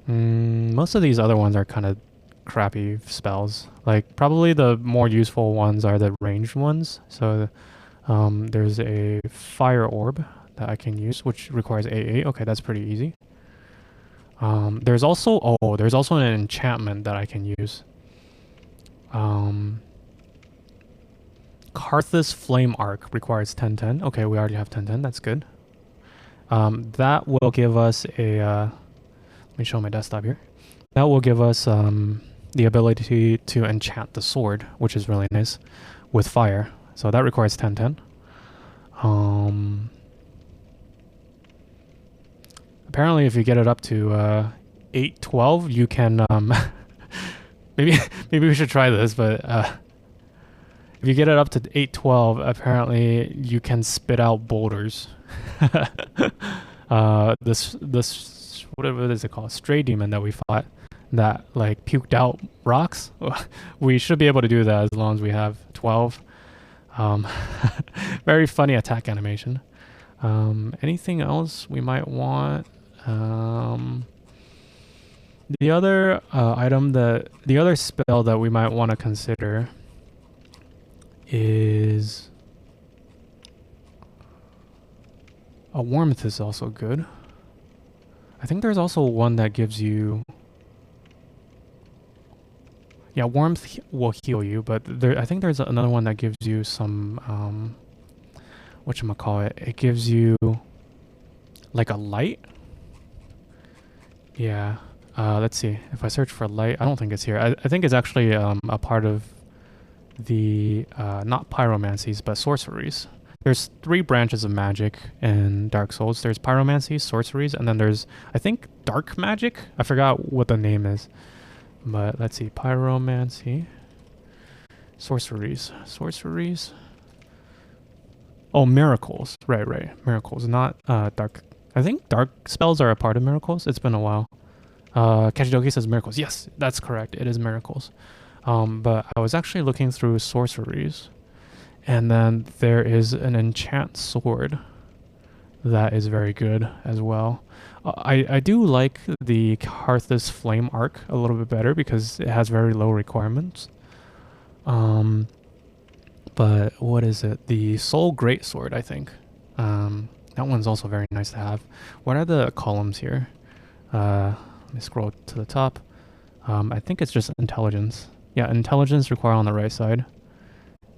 Most of these other ones are kind of crappy spells. Like, probably the more useful ones are the ranged ones. So there's a Fire Orb that I can use, which requires AA. Okay, that's pretty easy. There's also an enchantment that I can use. Karthus Flame Arc requires 10/10. Okay, we already have 10/10. That's good. That will give us a... let me show my desktop here. That will give us the ability to enchant the sword, which is really nice, with fire. So that requires 10/10. Apparently, if you get it up to 8/12, you can... maybe we should try this, but... if you get it up to 812, apparently you can spit out boulders. This whatever is it called? Stray demon that we fought that like puked out rocks. We should be able to do that as long as we have 12. Very funny attack animation. Anything else we might want? The other the other spell that we might want to consider is a warmth is also good. I think there's also one that gives you, yeah, warmth will heal you, but I think there's another one that gives you some whatchamacallit, it gives you like a light. Yeah. Let's see. If I search for light, I don't think it's here. I think it's actually a part of the not pyromancies but sorceries. There's 3 branches of magic in Dark Souls. There's pyromancy, sorceries, and then there's, I think, dark magic. I forgot what the name is. But let's see. Pyromancy. Sorceries. Oh, miracles. Right. Miracles, not dark. I think dark spells are a part of miracles. It's been a while. Kachidoki says miracles. Yes, that's correct. It is miracles. But I was actually looking through sorceries, and then there is an enchant sword that is very good as well. I do like the Estes Flame arc a little bit better because it has very low requirements. But what is it? The Soul Greatsword, I think. That one's also very nice to have. What are the columns here? Let me scroll to the top. I think it's just intelligence. Yeah, intelligence required on the right side.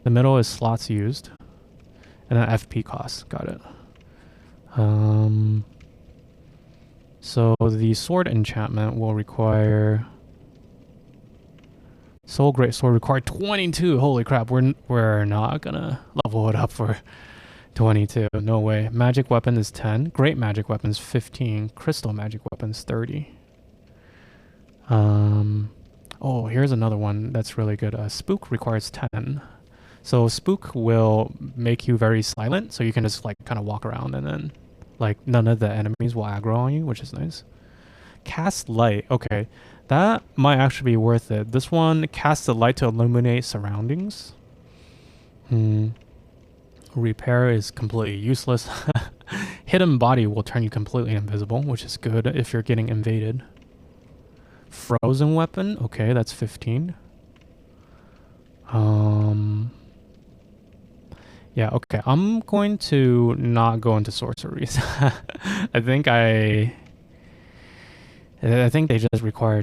The middle is slots used. And then FP cost. Got it. So the sword enchantment will require... Soul Greatsword required 22. Holy crap, we're not gonna level it up for 22. No way. Magic weapon is 10. Great magic weapon is 15. Crystal magic weapon is 30. Oh, here's another one that's really good. Spook requires 10. So Spook will make you very silent, so you can just like kind of walk around and then like none of the enemies will aggro on you, which is nice. Cast Light. Okay, that might actually be worth it. This one casts the light to illuminate surroundings. Repair is completely useless. Hidden Body will turn you completely invisible, which is good if you're getting invaded. Frozen Weapon, okay, that's 15. Yeah, okay, I'm going to not go into sorceries. I think they just require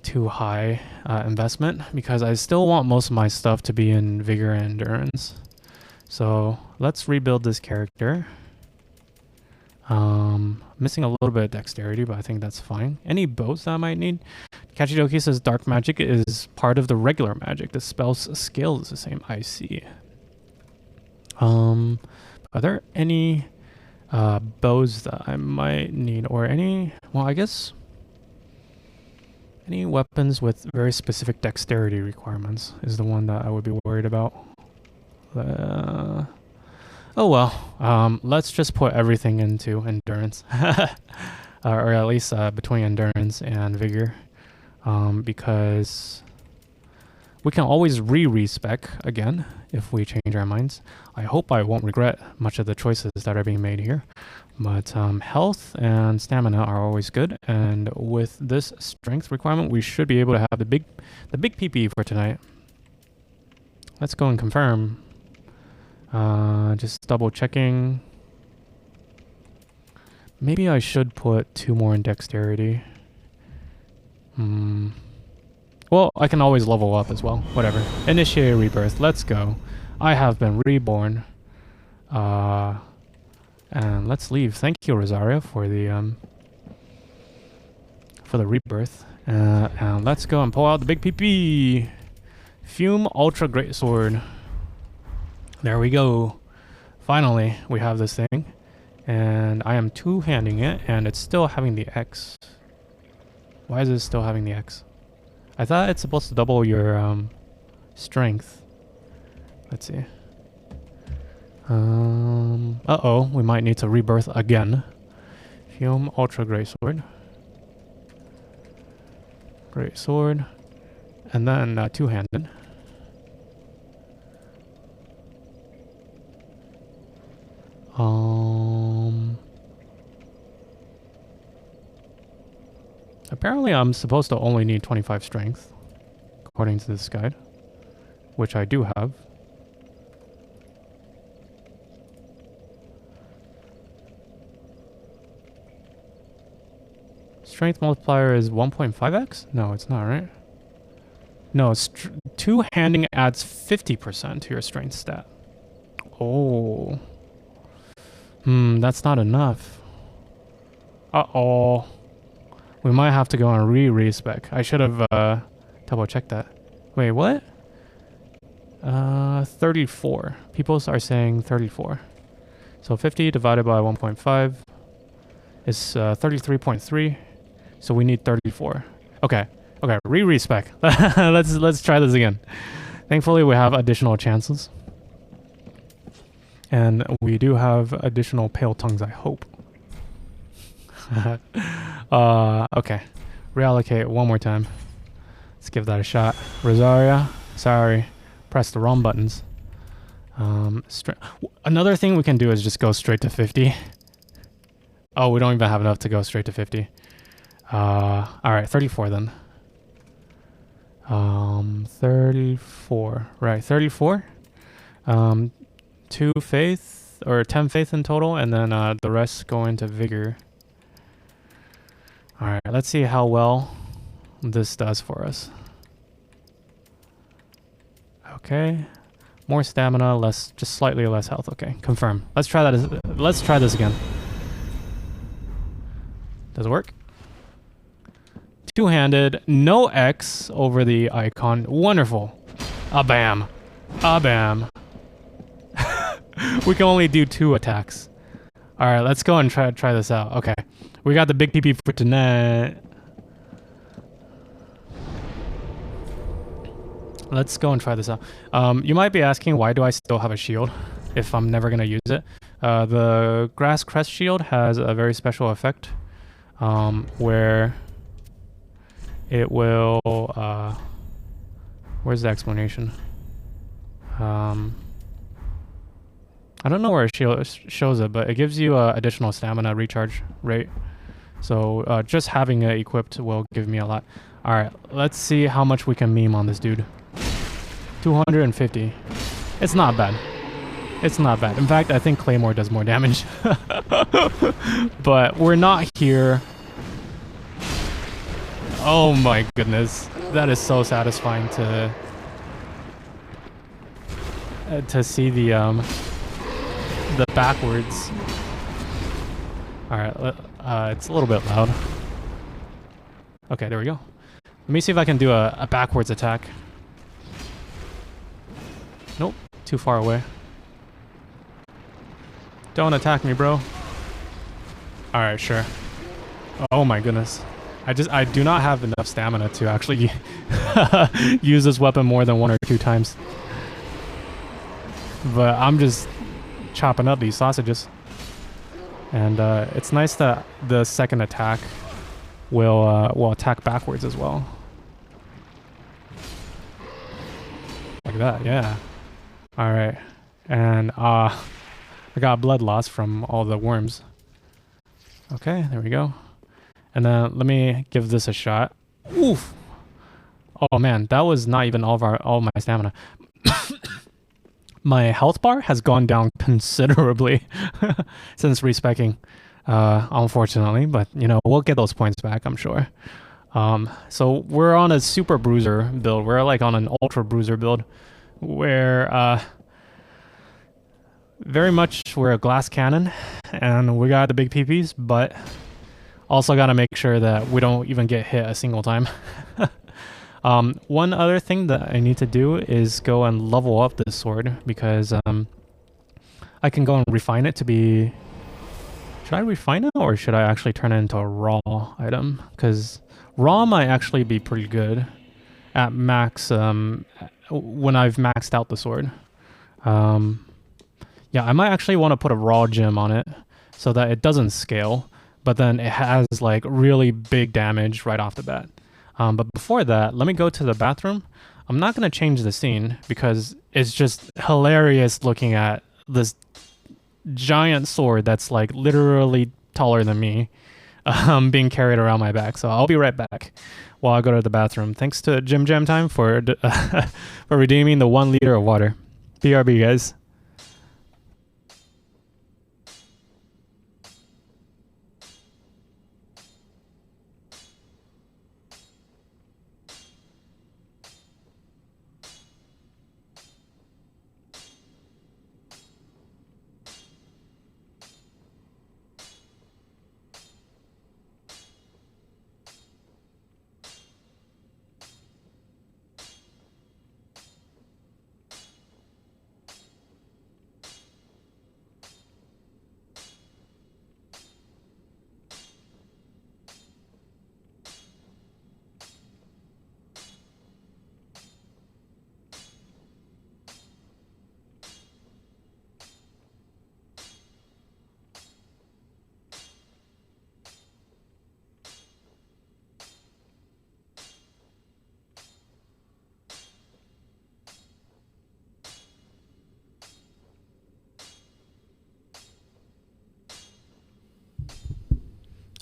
too high investment because I still want most of my stuff to be in Vigor and Endurance. So let's rebuild this character. Missing a little bit of dexterity, but I think that's fine. Any bows that I might need? Kachidoki says dark magic is part of the regular magic. The spell's scale is the same. I see. Are there any bows that I might need, or any? Well, I guess any weapons with very specific dexterity requirements is the one that I would be worried about. Oh well, let's just put everything into endurance, or at least between endurance and vigor, because we can always re-respec again if we change our minds. I hope I won't regret much of the choices that are being made here, but health and stamina are always good, and with this strength requirement, we should be able to have the big PP for tonight. Let's go and confirm. Just double checking. Maybe I should put 2 more in dexterity. Well, I can always level up as well. Whatever. Initiate rebirth. Let's go. I have been reborn. And let's leave. Thank you, Rosario, for the rebirth. And let's go and pull out the big PP. Fume Ultra Greatsword. There we go. Finally, we have this thing. And I am two-handing it, and it's still having the X. Why is it still having the X? I thought it's supposed to double your strength. Let's see. Uh-oh, we might need to rebirth again. Fume Ultra Great Sword. Great Sword. And then two-handed. Apparently I'm supposed to only need 25 strength, according to this guide, which I do have. Strength multiplier is 1.5x? No, it's not, right? No, two-handing adds 50% to your strength stat. Oh. That's not enough. Uh-oh. We might have to go on re-respec. I should have double-checked that. Wait, what? 34. People are saying 34. So 50 divided by 1.5 is 33.3. So we need 34. Okay. Okay, re-respec. let's try this again. Thankfully, we have additional chances. And we do have additional pale tongues, I hope. Okay. Reallocate one more time. Let's give that a shot. Rosaria, sorry. Press the wrong buttons. Another thing we can do is just go straight to 50. Oh, we don't even have enough to go straight to 50. Alright, 34 then. 34. Right, 34. 2 faith, or 10 faith in total, and then the rest go into vigor. Alright, let's see how well this does for us. Okay. More stamina, just slightly less health. Okay, confirm. Let's try that. Let's try this again. Does it work? Two-handed, no X over the icon. Wonderful. A-bam. A-bam. We can only do 2 attacks. Alright, let's go and try this out. Okay. We got the big PP for tonight. Let's go and try this out. You might be asking, why do I still have a shield if I'm never going to use it? The Grass Crest shield has a very special effect where it will... where's the explanation? I don't know where it shows it, but it gives you additional stamina recharge rate. So just having it equipped will give me a lot. Alright, let's see how much we can meme on this dude. 250. It's not bad. It's not bad. In fact, I think Claymore does more damage. But we're not here. Oh my goodness. That is so satisfying to see the backwards. Alright, it's a little bit loud. Okay, there we go. Let me see if I can do a backwards attack. Nope, too far away. Don't attack me, bro. Alright, sure. Oh my goodness. I do not have enough stamina to actually use this weapon more than 1 or 2 times. But I'm just chopping up these sausages. And it's nice that the second attack will attack backwards as well. Like that, yeah. Alright. And I got blood loss from all the worms. Okay, there we go. And then let me give this a shot. Oof! Oh man, that was not even all my stamina. My health bar has gone down considerably since respecking, unfortunately. But, you know, we'll get those points back, I'm sure. So we're on a super bruiser build. We're like on an ultra bruiser build where very much we're a glass cannon and we got the big PPs, but also got to make sure that we don't even get hit a single time. One other thing that I need to do is go and level up this sword because I can go and refine it to be... Should I refine it or should I actually turn it into a raw item? Because raw might actually be pretty good at max when I've maxed out the sword. Yeah, I might actually want to put a raw gem on it so that it doesn't scale, but then it has like really big damage right off the bat. But before that, let me go to the bathroom. I'm not going to change the scene because it's just hilarious looking at this giant sword that's like literally taller than me being carried around my back. So I'll be right back while I go to the bathroom. Thanks to Gym Jam Time for for redeeming the 1 liter of water. BRB, guys.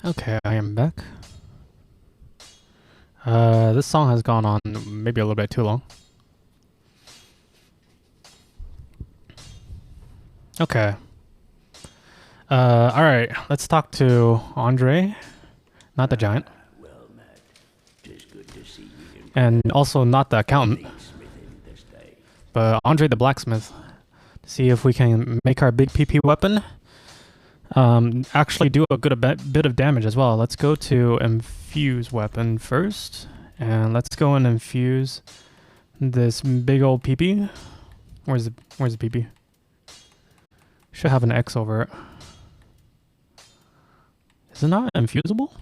Okay, I am back. This song has gone on maybe a little bit too long. Okay. Alright, let's talk to Andre, not the giant. And also not the accountant, but Andre the blacksmith. To see if we can make our big PP weapon actually do a good bit of damage as well. Let's go to infuse weapon first, and let's go and infuse this big old PP. Where's the PP? Should have an X over it. Is it not infusable?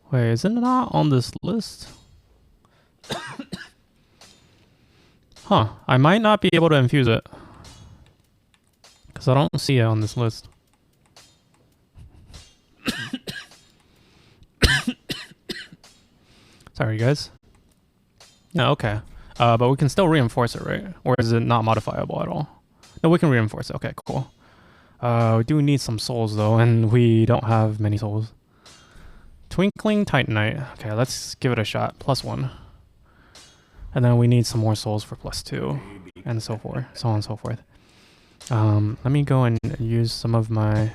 Wait, is it not on this list? Huh, I might not be able to infuse it because I don't see it on this list. Sorry, guys. No, okay. But we can still reinforce it, right? Or is it not modifiable at all? No, we can reinforce it. Okay, cool. We do need some souls, though, and we don't have many souls. Twinkling Titanite. Okay, let's give it a shot. +1. And then we need some more souls for +2, and so forth, so on and so forth. Let me go and use some of my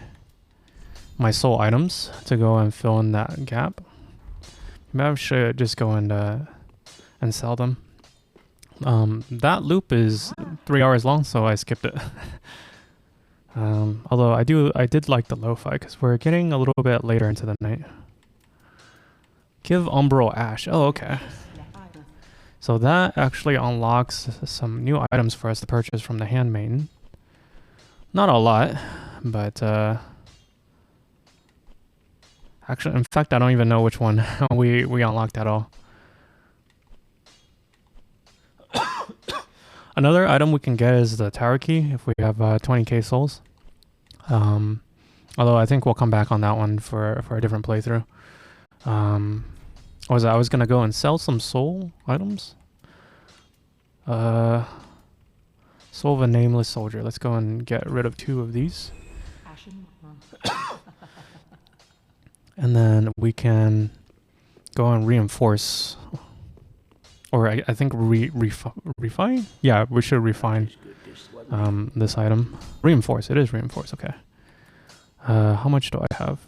soul items to go and fill in that gap. Maybe I should just go and sell them. That loop is 3 hours long, so I skipped it. Although I did like the lo-fi because we're getting a little bit later into the night. Give Umbral Ash. Oh, okay. So that actually unlocks some new items for us to purchase from the handmaiden. Not a lot, but actually, in fact, I don't even know which one we unlocked at all. Another item we can get is the tower key if we have 20k souls. Although I think we'll come back on that one for a different playthrough. What was that? I was gonna go and sell some soul items. Soul of a nameless soldier. Let's go and get rid of 2 of these. And then we can go and reinforce. Or I think refine? Yeah, we should refine this item. Reinforce. It is reinforce. Okay. How much do I have?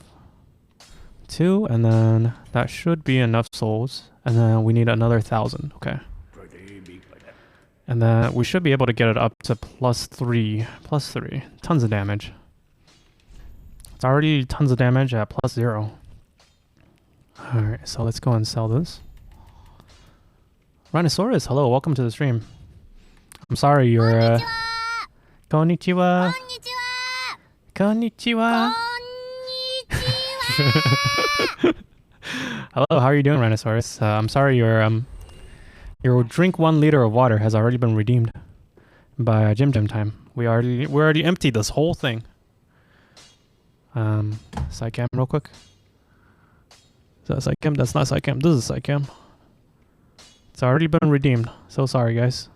2, and then that should be enough souls. And then we need another 1,000. Okay. And then we should be able to get it up to +3. +3. Tons of damage. It's already tons of damage at +0. Alright, so let's go and sell this. Rhinosaurus, hello, welcome to the stream. I'm sorry you're Konnichiwa. Konnichiwa. Hello, how are you doing, Rhinosaurus? I'm sorry you're Your drink 1 liter of water has already been redeemed by Jim Time. We already emptied this whole thing. Psycam real quick. Is that Psycam? That's not Psycam. This is Psycam. It's already been redeemed. So sorry, guys.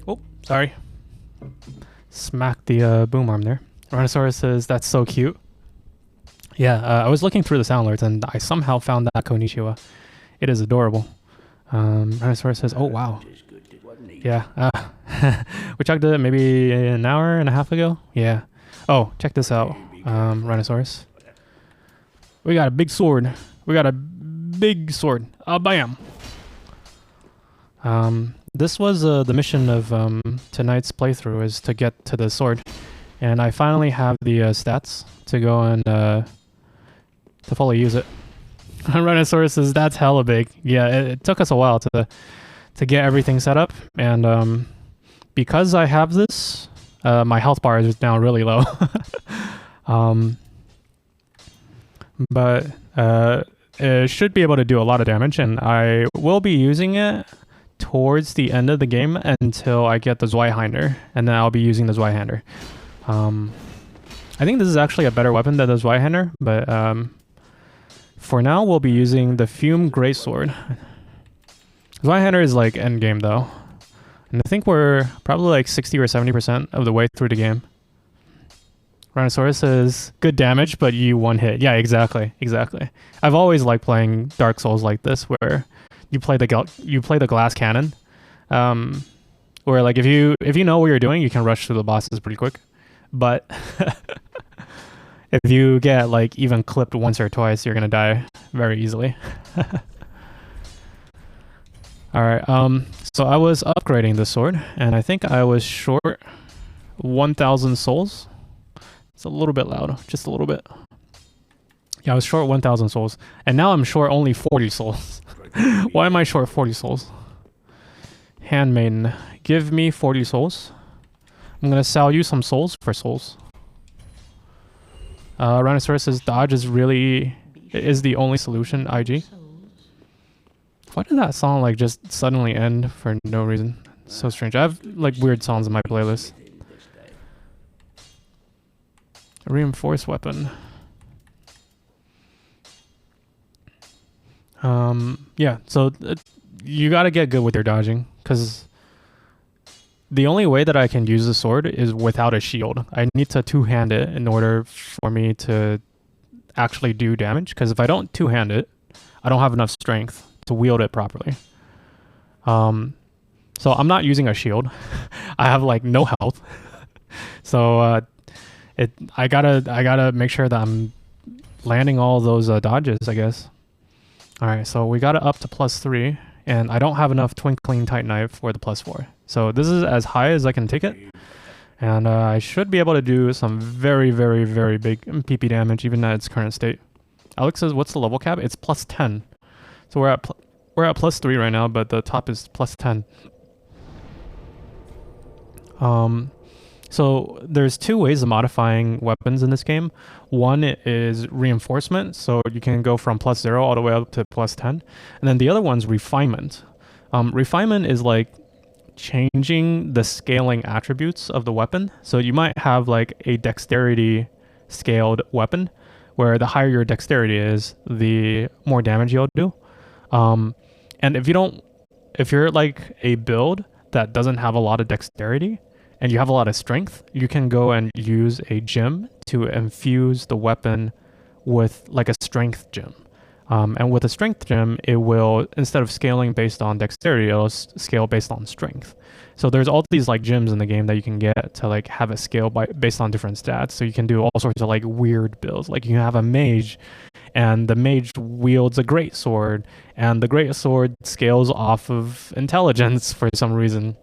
Oh, sorry. Smack the boom arm there. Rhinosaurus says, that's so cute. Yeah, I was looking through the sound alerts and I somehow found that Konnichiwa. It is adorable. Rhinosaurus says, oh wow. Yeah, we checked it maybe an hour and a half ago. Yeah. Oh, check this out, Rhinosaurus. We got a big sword. We got a big sword. Bam! This was the mission of tonight's playthrough, is to get to the sword. And I finally have the stats to go and to fully use it. Rhinosaurus says, that's hella big. Yeah, it took us a while to get everything set up. And because I have this, my health bar is now really low. But it should be able to do a lot of damage, and I will be using it towards the end of the game until I get the Zweihander, and then I'll be using the Zweihander. I think this is actually a better weapon than the Zweihander, but for now we'll be using the Fume Greatsword. Zweihander is like endgame though, and I think we're probably like 60 or 70% of the way through the game. Rhinosaurus says, good damage, but you one hit. Yeah, exactly. I've always liked playing Dark Souls like this, where you play the glass cannon, where like if you know what you're doing, you can rush through the bosses pretty quick. But if you get like even clipped once or twice, you're gonna die very easily. All right. So I was upgrading the sword, and I think I was short 1,000 souls. It's a little bit loud, just a little bit. Yeah, I was short 1,000 souls, and now I'm short only 40 souls. Why am I short 40 souls? Handmaiden, give me 40 souls. I'm gonna sell you some souls for souls. Rhinosaurus says, dodge is the only solution, IG. Why did that song like just suddenly end for no reason? So strange. I have like weird songs in my playlist. A reinforced weapon. Yeah, so you gotta get good with your dodging, because the only way that I can use the sword is without a shield. I need to two-hand it in order for me to actually do damage, because if I don't two-hand it, I don't have enough strength to wield it properly. So I'm not using a shield. I have like no health. So I gotta make sure that I'm landing all those dodges, I guess. All right, so we got it up to +3, and I don't have enough Twinkling Titanite for the +4. So this is as high as I can take it, and I should be able to do some very, very, very big PP damage even at its current state. Alex says, "What's the level cap?" It's +10. So we're at +3 right now, but the top is +10. So there's two ways of modifying weapons in this game. One is reinforcement, so you can go from +0 all the way up to +10. And then the other one's refinement. Refinement is like changing the scaling attributes of the weapon. So you might have like a dexterity scaled weapon, where the higher your dexterity is, the more damage you'll do. And if you're like a build that doesn't have a lot of dexterity, and you have a lot of strength, you can go and use a gem to infuse the weapon with like a strength gem. And with a strength gem, it will, instead of scaling based on dexterity, it'll scale based on strength. So there's all these like gems in the game that you can get to like have it scale based on different stats. So you can do all sorts of like weird builds. Like you can have a mage, and the mage wields a great sword, and the great sword scales off of intelligence for some reason.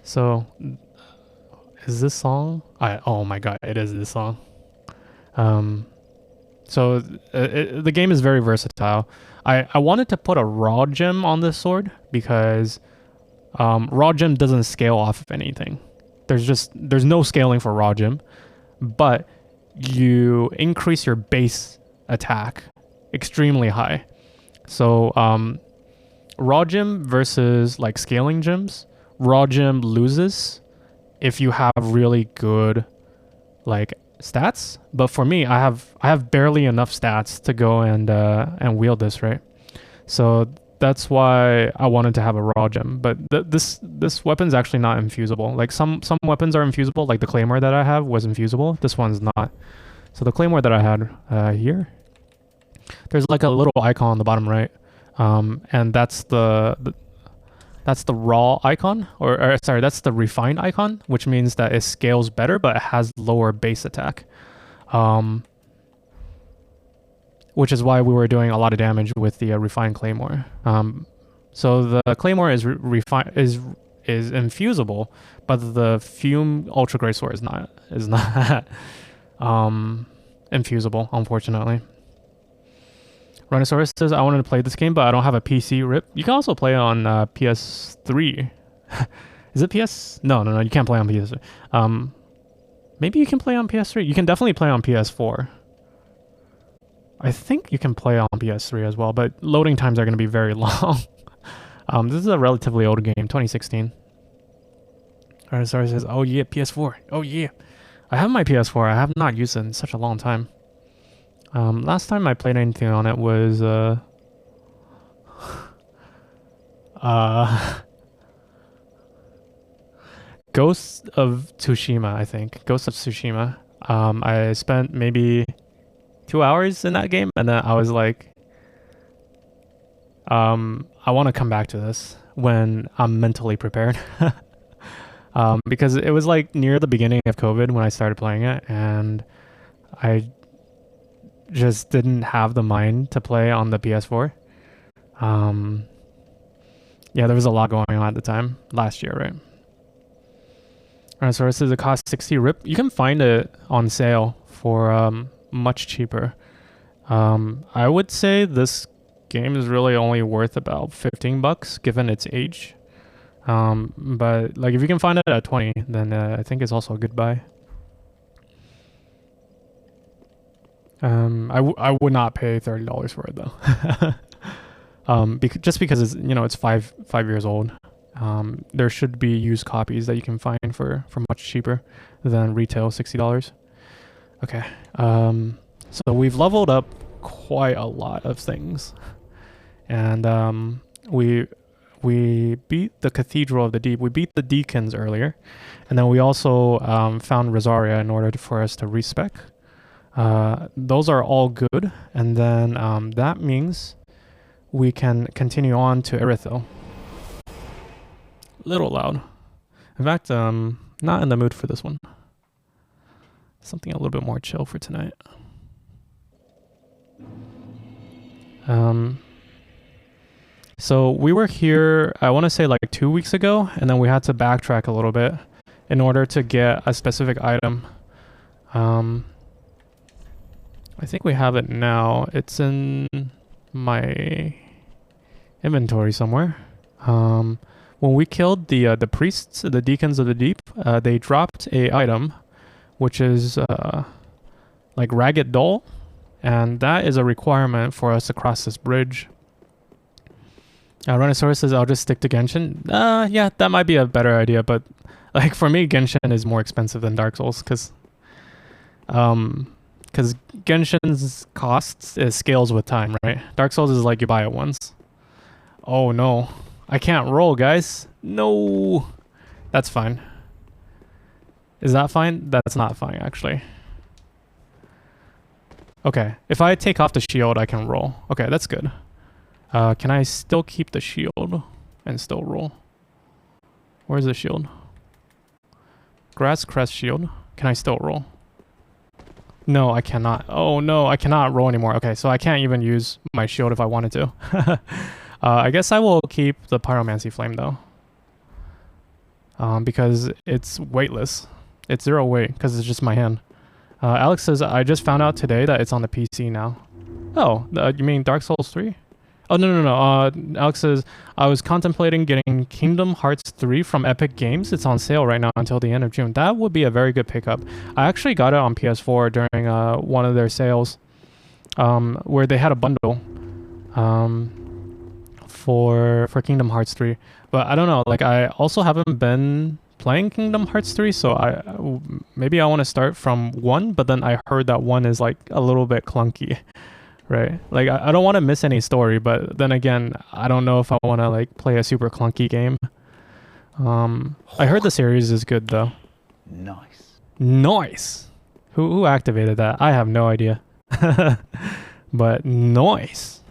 So, is this song? Oh my god, it is this song. So the game is very versatile. I wanted to put a raw gem on this sword because raw gem doesn't scale off of anything. There's no scaling for raw gem, but you increase your base attack extremely high. So raw gem versus like scaling gems, raw gem loses if you have really good like stats. But for me, I have barely enough stats to go and wield this, right? So that's why I wanted to have a raw gem. But this weapon's actually not infusible. Like some weapons are infusible, like the claymore that I have was infusible. This one's not. So the claymore that I had here, there's like a little icon on the bottom right, and that's the raw icon, or sorry, that's the refined icon, which means that it scales better, but it has lower base attack. Which is why we were doing a lot of damage with the refined claymore. So the claymore is is infusible, but the Fume Ultra Great Sword is not infusible, unfortunately. Rhinoceros says, I wanted to play this game, but I don't have a PC. RIP. You can also play on PS3. Is it PS? No, you can't play on PS3. Maybe you can play on PS3. You can definitely play on PS4. I think you can play on PS3 as well, but loading times are going to be very long. This is a relatively old game, 2016. Rhinoceros says, oh yeah, PS4. Oh yeah. I have my PS4. I have not used it in such a long time. Last time I played anything on it was Ghost of Tsushima, I think. Ghost of Tsushima. I spent maybe 2 hours in that game, and then I was like, I want to come back to this when I'm mentally prepared. Because it was like near the beginning of COVID when I started playing it, and I just didn't have the mind to play on the PS4. Yeah, there was a lot going on at the time, last year, right? Alright, so this is it cost 60 RIP. You can find it on sale for much cheaper. I would say this game is really only worth about $15 given its age. But like if you can find it at 20, then I think it's also a good buy. I would not pay $30 for it though. Just because it's, you know, it's five years old. There should be used copies that you can find for much cheaper than retail $60. Okay. So we've leveled up quite a lot of things, and we beat the Cathedral of the Deep. We beat the deacons earlier, and then we also found Rosaria in order for us to respec. Those are all good, and then that means we can continue on to irythyll. Little loud. In fact, not in the mood for this one. Something a little bit more chill for tonight. So we were here, I want to say like 2 weeks ago, and then we had to backtrack a little bit in order to get a specific item. I think we have it now. It's in my inventory somewhere. When we killed the priests, the deacons of the deep, they dropped a item, which is like Ragged Doll, and that is a requirement for us to cross this bridge. Rhinoceros says, I'll just stick to Genshin. Yeah, that might be a better idea, but like for me, Genshin is more expensive than Dark Souls, because Genshin's costs scales with time, right? Dark Souls is like you buy it once. Oh no, I can't roll, guys. No, that's fine. Is that fine? That's not fine, actually. Okay, if I take off the shield, I can roll. Okay, that's good. Can I still keep the shield and still roll? Where's the shield? Grass Crest shield. Can I still roll? No, I cannot. Oh no, I cannot roll anymore. Okay, so I can't even use my shield if I wanted to. I guess I will keep the Pyromancy Flame though. Because it's weightless. It's 0 weight because it's just my hand. Alex says, I just found out today that it's on the PC now. Oh, you mean Dark Souls 3? Oh, no. Alex says, I was contemplating getting Kingdom Hearts 3 from Epic Games. It's on sale right now until the end of June. That would be a very good pickup. I actually got it on PS4 during one of their sales, where they had a bundle. for Kingdom Hearts 3. But I don't know, like I also haven't been playing Kingdom Hearts 3, so maybe I want to start from 1, but then I heard that 1 is like a little bit clunky, right? Like I don't want to miss any story, but then again, I don't know if I want to like play a super clunky game. I heard the series is good though. Nice. Who activated that? I have no idea. But nice.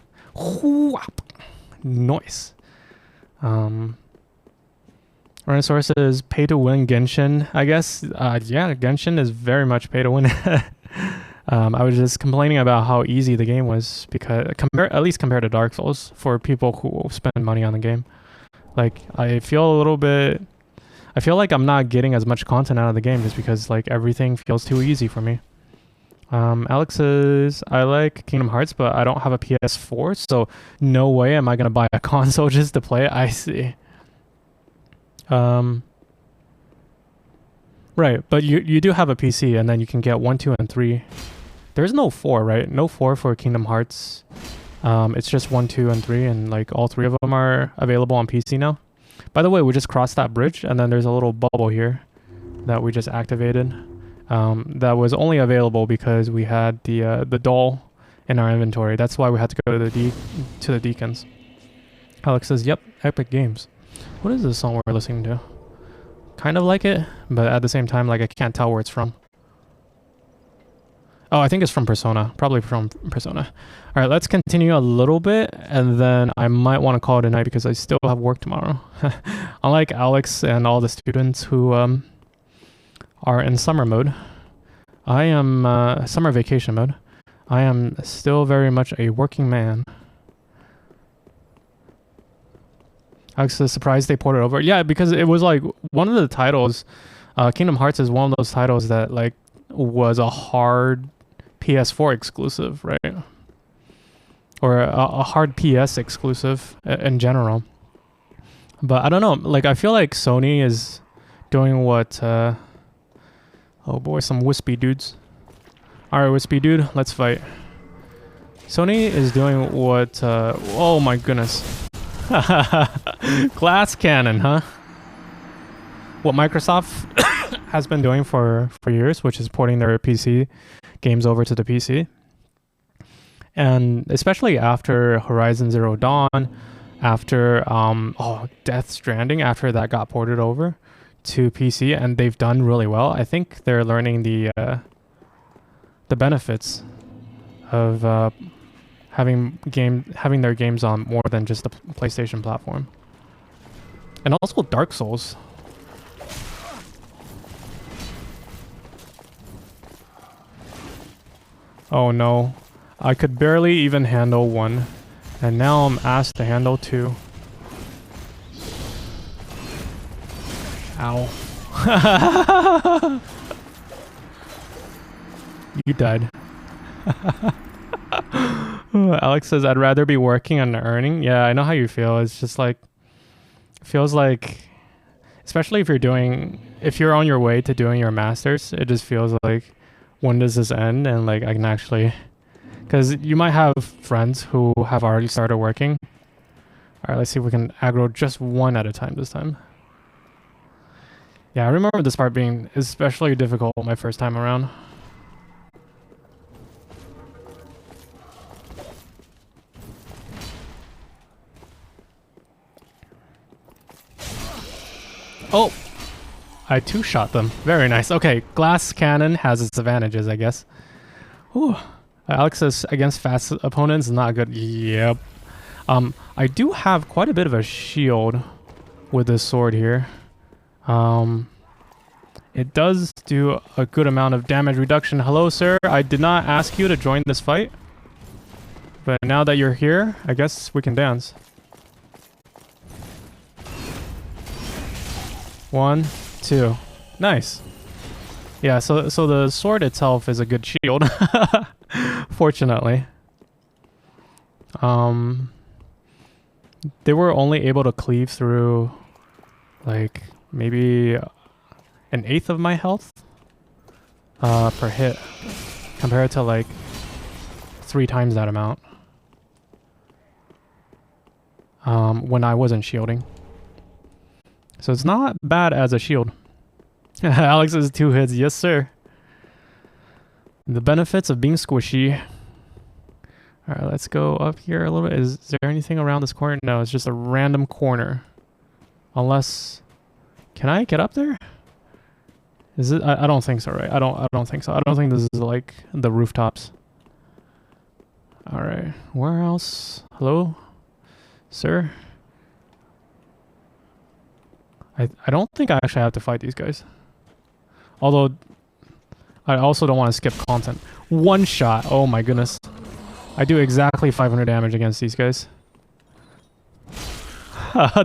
Nice. Rhinosaurus is pay to win Genshin, I guess. Yeah, Genshin is very much pay to win. I was just complaining about how easy the game was, because at least compared to Dark Souls, for people who spend money on the game. Like I feel like I'm not getting as much content out of the game just because like everything feels too easy for me. Alex says, I like Kingdom Hearts, but I don't have a PS4, so no way am I gonna buy a console just to play it. I see. Right, but you do have a PC, and then you can get 1, 2, and 3. There's no 4, right? No 4 for Kingdom Hearts. It's just 1, 2, and 3, and like all 3 of them are available on PC now. By the way, we just crossed that bridge, and then there's a little bubble here that we just activated. That was only available because we had the doll in our inventory. That's why we had to go to the deacons. Alex says, "Yep, Epic Games." What is this song we're listening to? Kind of like it, but at the same time, like I can't tell where it's from. Oh, I think it's from Persona. Probably from Persona. All right, let's continue a little bit, and then I might want to call it a night because I still have work tomorrow. Unlike Alex and all the students who are in summer mode, I am summer vacation mode. I am still very much a working man. Alex is surprised they ported over. Yeah, because it was like one of the titles. Kingdom Hearts is one of those titles that like was a hard PS4 exclusive, right? Or a hard PS exclusive in general. But I don't know. Like I feel like Sony is doing what. Oh boy, some wispy dudes. All right, wispy dude, let's fight. Sony is doing what. Oh my goodness. Glass cannon, huh? What Microsoft has been doing for years, which is porting their PC games over to the PC. And especially after Horizon Zero Dawn, after Death Stranding, after that got ported over to PC, and they've done really well. I think they're learning the benefits of having their games on more than just the PlayStation platform. And also Dark Souls. Oh no, I could barely even handle 1, and now I'm asked to handle 2. Ow. You died. Alex says, I'd rather be working and earning. Yeah, I know how you feel. It's just like, feels like, especially if you're on your way to doing your masters, it just feels like, when does this end? And like I can actually, because you might have friends who have already started working. All right, let's see if we can aggro just 1 at a time this time. Yeah, I remember this part being especially difficult my first time around. Oh! I two-shot them. Very nice. Okay, glass cannon has its advantages, I guess. Whew. Alex says against fast opponents, not good. Yep. I do have quite a bit of a shield with this sword here. It does do a good amount of damage reduction. Hello, sir. I did not ask you to join this fight. But now that you're here, I guess we can dance. 1, 2. Nice. Yeah, so the sword itself is a good shield. Fortunately. They were only able to cleave through like maybe 1/8 of my health per hit, compared to like 3 times that amount. when I wasn't shielding. So it's not bad as a shield. Alex's 2 hits, yes sir. The benefits of being squishy. Alright, let's go up here a little bit. Is there anything around this corner? No, it's just a random corner. Unless... Can I get up there? Is it? I don't think so, right? I don't think so. I don't think this is like the rooftops. Alright, where else? Hello? Sir? I don't think I actually have to fight these guys. Although, I also don't want to skip content. 1 shot, oh my goodness. I do exactly 500 damage against these guys.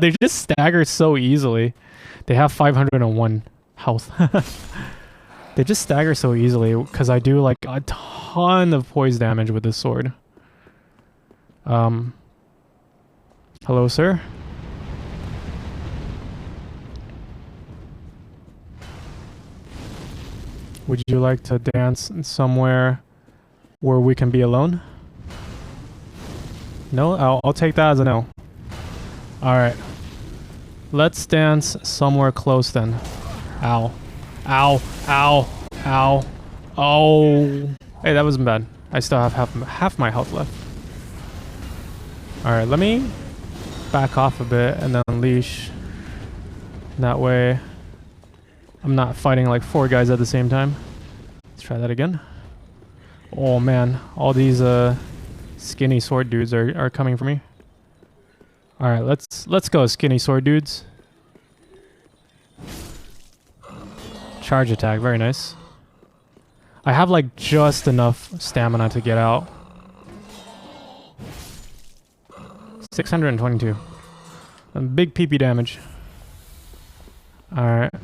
They just stagger so easily. They have 501 health. They just stagger so easily because I do like a ton of poise damage with this sword. Hello, sir? Would you like to dance somewhere where we can be alone? No? I'll take that as a no. Alright. Let's dance somewhere close then. Ow. Ow. Ow. Ow. Oh. Hey, that wasn't bad. I still have half my health left. Alright, let me back off a bit and then unleash. That way I'm not fighting like 4 guys at the same time. Let's try that again. Oh man, all these skinny sword dudes are coming for me. Alright, let's go skinny sword dudes. Charge attack, very nice. I have like just enough stamina to get out. 622. Big PP damage. Alright.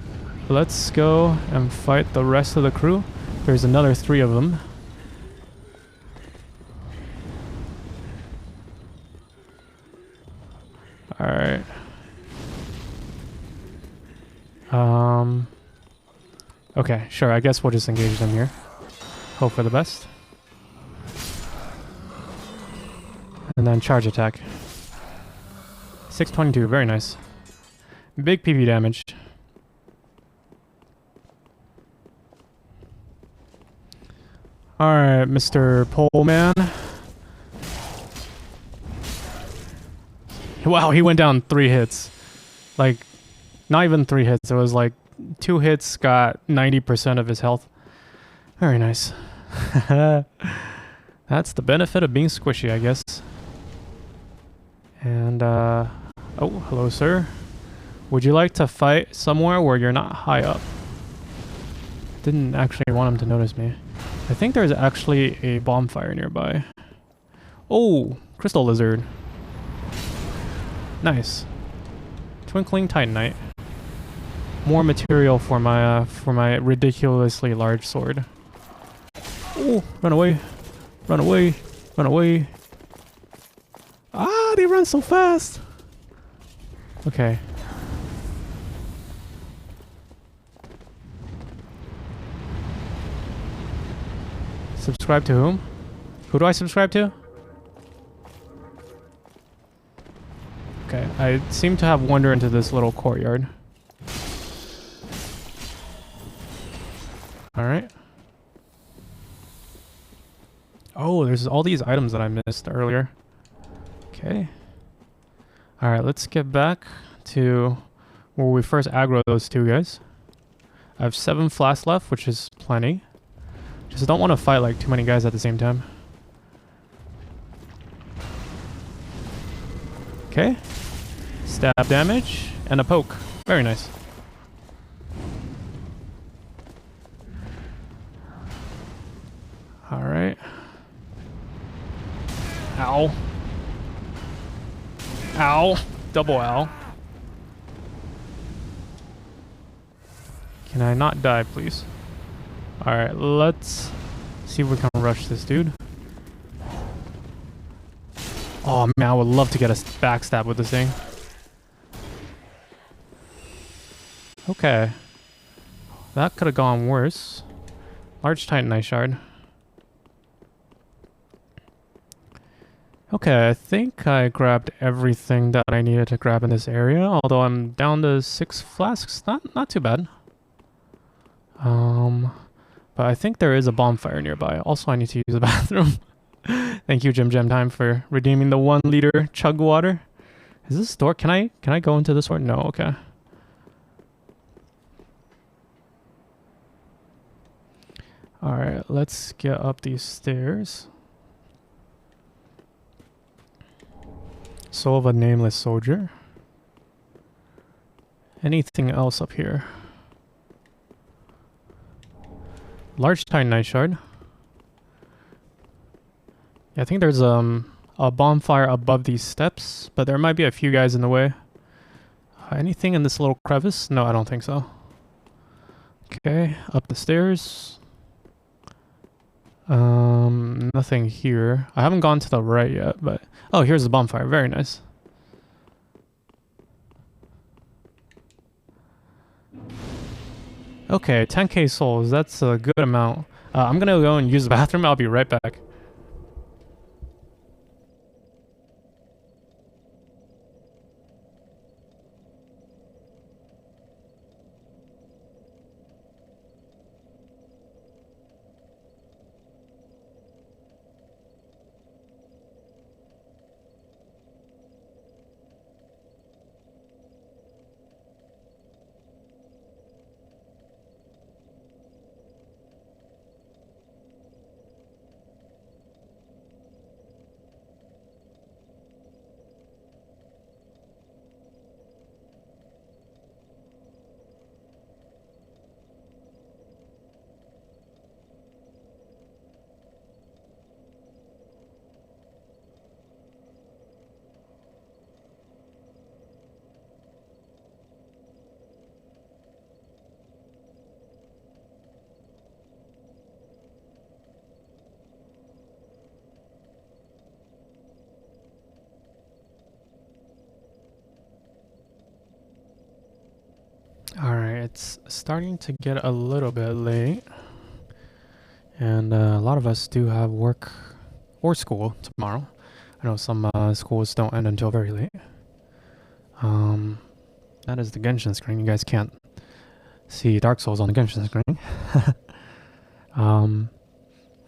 Let's go and fight the rest of the crew. There's another 3 of them. Alright. Okay, sure, I guess we'll just engage them here. Hope for the best. And then charge attack. 622, very nice. Big PP damage. Alright, Mr. Poleman. Wow, he went down 3 hits. Like, not even 3 hits. It was like 2 hits got 90% of his health. Very nice. That's the benefit of being squishy, I guess. And, oh, hello, sir. Would you like to fight somewhere where you're not high up? Didn't actually want him to notice me. I think there's actually a bonfire nearby. Oh, crystal lizard. Nice. Twinkling titanite. More material for my ridiculously large sword. Oh, run away. Run away. Run away. Ah, they run so fast. Okay. Subscribe to whom? Who do I subscribe to? Okay, I seem to have wandered into this little courtyard. Alright. Oh, there's all these items that I missed earlier. Okay. Alright, let's get back to where we first aggro those 2 guys. I have 7 flasks left, which is plenty. Just don't want to fight like too many guys at the same time. Okay. Stab damage and a poke. Very nice. Alright. Ow. Ow. Double ow. Can I not die, please? Alright, let's see if we can rush this dude. Oh man, I would love to get a backstab with this thing. Okay. That could have gone worse. Large titanite shard. Okay, I think I grabbed everything that I needed to grab in this area, although I'm down to 6 flasks. Not too bad. But I think there is a bonfire nearby. Also, I need to use the bathroom. Thank you, Jim Jam Time, for redeeming the 1 liter chug water. Is this door? Can I go into this door? No, okay. Alright, let's get up these stairs. Soul of a Nameless Soldier. Anything else up here? Large Titanite Shard. Yeah, I think there's a bonfire above these steps, but there might be a few guys in the way. Anything in this little crevice? No, I don't think so. Okay, up the stairs. Nothing here. I haven't gone to the right yet, but... Oh, here's the bonfire. Very nice. Okay, 10k souls. That's a good amount. I'm gonna go and use the bathroom. I'll be right back. Alright, it's starting to get a little bit late. And a lot of us do have work or school tomorrow. I know some schools don't end until very late. That is the Genshin screen. You guys can't see Dark Souls on the Genshin screen.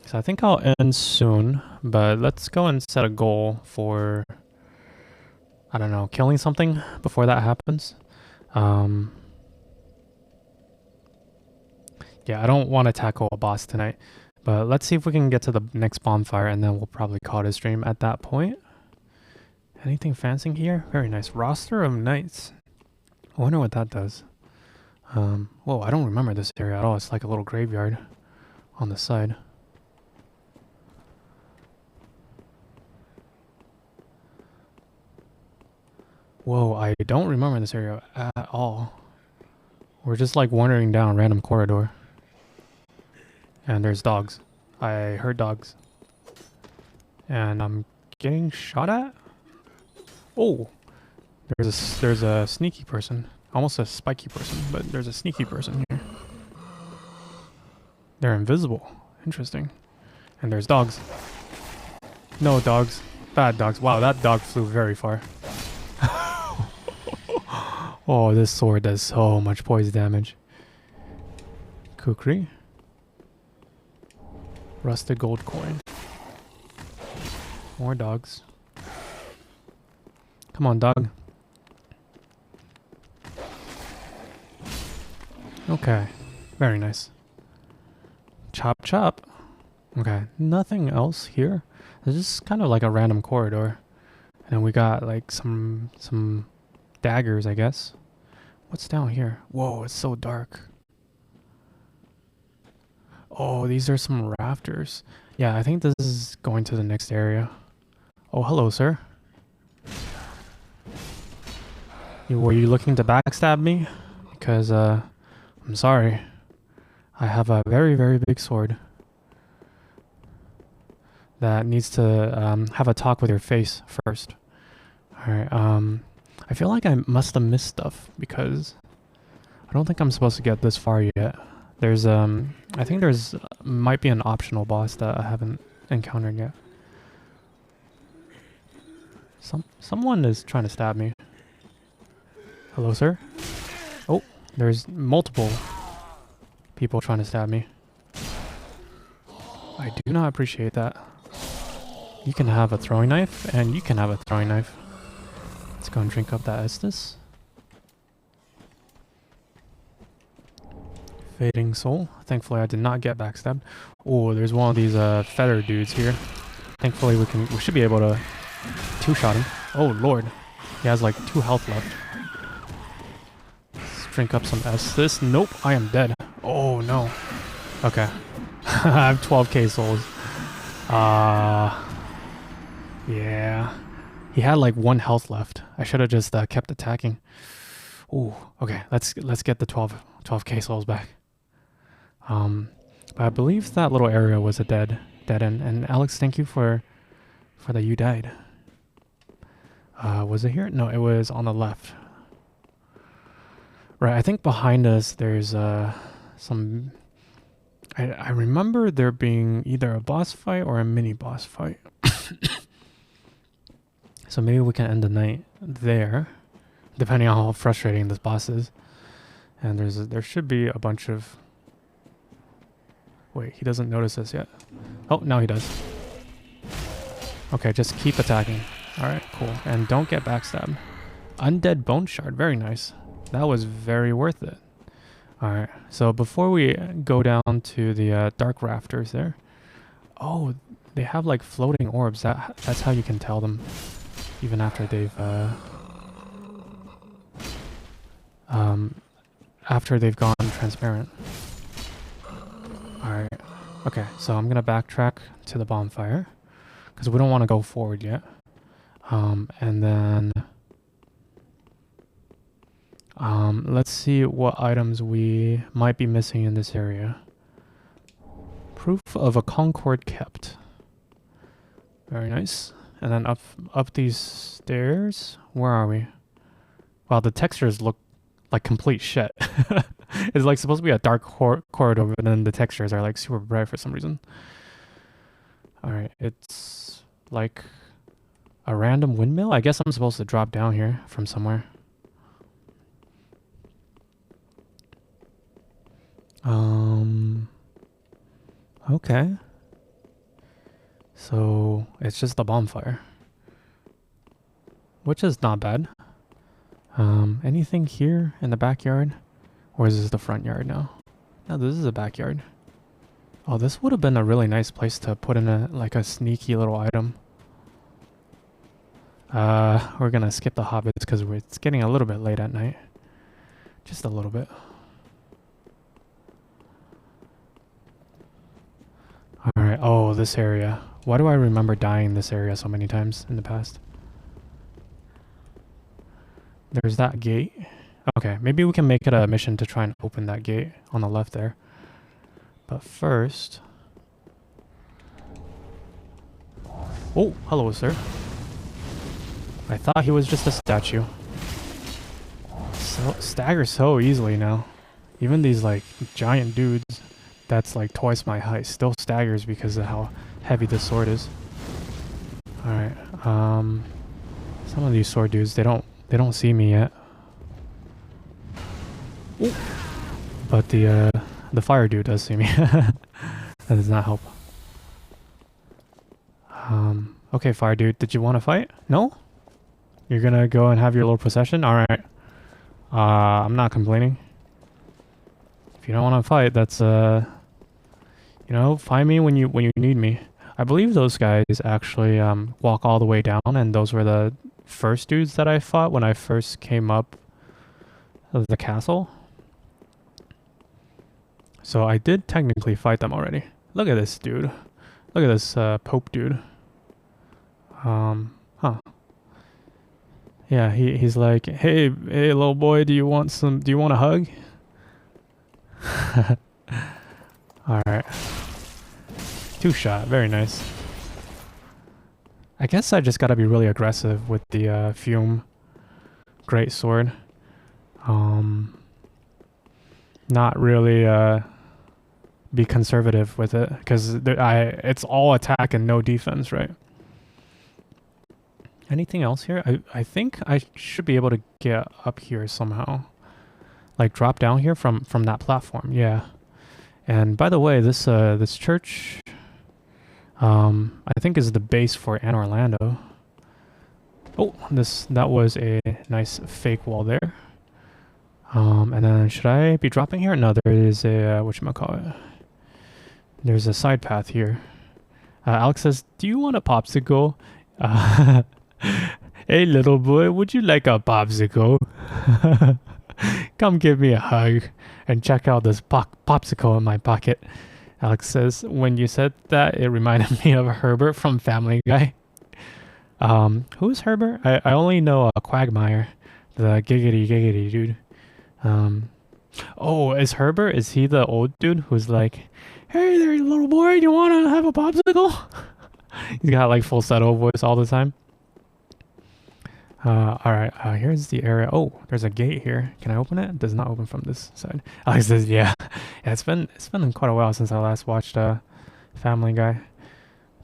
So I think I'll end soon, but let's go and set a goal for, I don't know, killing something before that happens. Yeah, I don't want to tackle a boss tonight, but let's see if we can get to the next bonfire, and then we'll probably call it a stream at that point. Anything fancy here? Very nice. Roster of Knights. I wonder what that does. Whoa, I don't remember this area at all. It's like a little graveyard on the side. Whoa, I don't remember this area at all. We're just like wandering down a random corridor. And there's dogs. I heard dogs. And I'm getting shot at? Oh! There's a sneaky person. Almost a spiky person, but there's a sneaky person here. They're invisible. Interesting. And there's dogs. No dogs. Bad dogs. Wow, that dog flew very far. Oh, this sword does so much poison damage. Kukri. Rusted gold coin. More dogs. Come on, dog. Okay. Very nice. Chop chop. Okay. Nothing else here. This is kind of like a random corridor. And then we got like some daggers, I guess. What's down here? Whoa, it's so dark. Oh, these are some rafters. Yeah, I think this is going to the next area. Oh, hello, sir. Were you looking to backstab me? Because, I'm sorry. I have a very, very big sword that needs to have a talk with your face first. Alright, I feel like I must have missed stuff because I don't think I'm supposed to get this far yet. There's, I think there's, might be an optional boss that I haven't encountered yet. Someone is trying to stab me. Hello, sir? Oh, there's multiple people trying to stab me. I do not appreciate that. You can have a throwing knife, and you can have a throwing knife. Let's go and drink up that Estes. Fading soul. Thankfully, I did not get backstabbed. Oh, there's one of these feather dudes here. Thankfully, we should be able to two-shot him. Oh lord, he has like 2 health left. Let's drink up some Estes. Nope, I am dead. Oh no. Okay, I have 12k souls. Yeah. He had like 1 health left. I should have just kept attacking. Ooh, okay, let's get the 12k souls back. But I believe that little area was a dead end. And Alex, thank you for that you died. Was it here? No, it was on the left. Right, I think behind us there's some... I remember there being either a boss fight or a mini boss fight. So maybe we can end the night there, depending on how frustrating this boss is. And there should be a bunch of... Wait, he doesn't notice us yet. Oh, now he does. Okay, just keep attacking. Alright, cool. And don't get backstabbed. Undead Bone Shard, very nice. That was very worth it. Alright, so before we go down to the dark rafters there... Oh, they have like floating orbs. That's how you can tell them. Even after they've... after they've gone transparent. Alright. Okay, so I'm gonna backtrack to the bonfire. Because we don't want to go forward yet. And then... let's see what items we might be missing in this area. Proof of a Concord kept. Very nice. And then up these stairs. Where are we? Wow, the textures look like complete shit. It's like supposed to be a dark corridor, but then the textures are like super bright for some reason. Alright, it's like a random windmill? I guess I'm supposed to drop down here from somewhere. Okay. So it's just the bonfire, which is not bad. Anything here in the backyard, or is this the front yard now? No, this is a backyard. Oh, this would have been a really nice place to put in a sneaky little item. We're gonna skip the hobbits because it's getting a little bit late at night. Just a little bit. Alright, oh, this area. Why do I remember dying in this area so many times in the past? There's that gate. Okay, maybe we can make it a mission to try and open that gate on the left there. But first... Oh, hello, sir. I thought he was just a statue. So staggers so easily now. Even these like giant dudes that's like twice my height still staggers because of how heavy this sword is. Alright, some of these sword dudes, they don't see me yet. Ooh. But the fire dude does see me. That does not help. Okay, fire dude, did you want to fight? No? You're gonna go and have your little procession? Alright. I'm not complaining. If you don't want to fight, that's you know, find me when you need me. I believe those guys actually walk all the way down, and those were the first dudes that I fought when I first came up of the castle. So I did technically fight them already. Look at this dude. Look at this Pope dude. Huh. Yeah, he's like, hey little boy, do you want a hug? Alright. 2-shot, very nice. I guess I just gotta be really aggressive with the Fume great sword. Not really be conservative with it, because it's all attack and no defense, right? Anything else here? I think I should be able to get up here somehow. Like drop down here from that platform. Yeah. And by the way, this this church I think is the base for Anne Orlando. Oh, that was a nice fake wall there. And then should I be dropping here? No, there is a whatchamacallit. There's a side path here. Alex says, "Do you want a popsicle?" Hey little boy, would you like a popsicle? Come give me a hug and check out this popsicle in my pocket. Alex says, when you said that, it reminded me of Herbert from Family Guy. Who's Herbert? I only know Quagmire, the giggity dude. Oh, is Herbert? Is he the old dude who's like, "Hey there, little boy, do you want to have a popsicle?" He's got like falsetto voice all the time. Alright, here's the area. Oh, there's a gate here. Can I open it? It does not open from this side. Alex says, yeah. Yeah, it's been quite a while since I last watched Family Guy.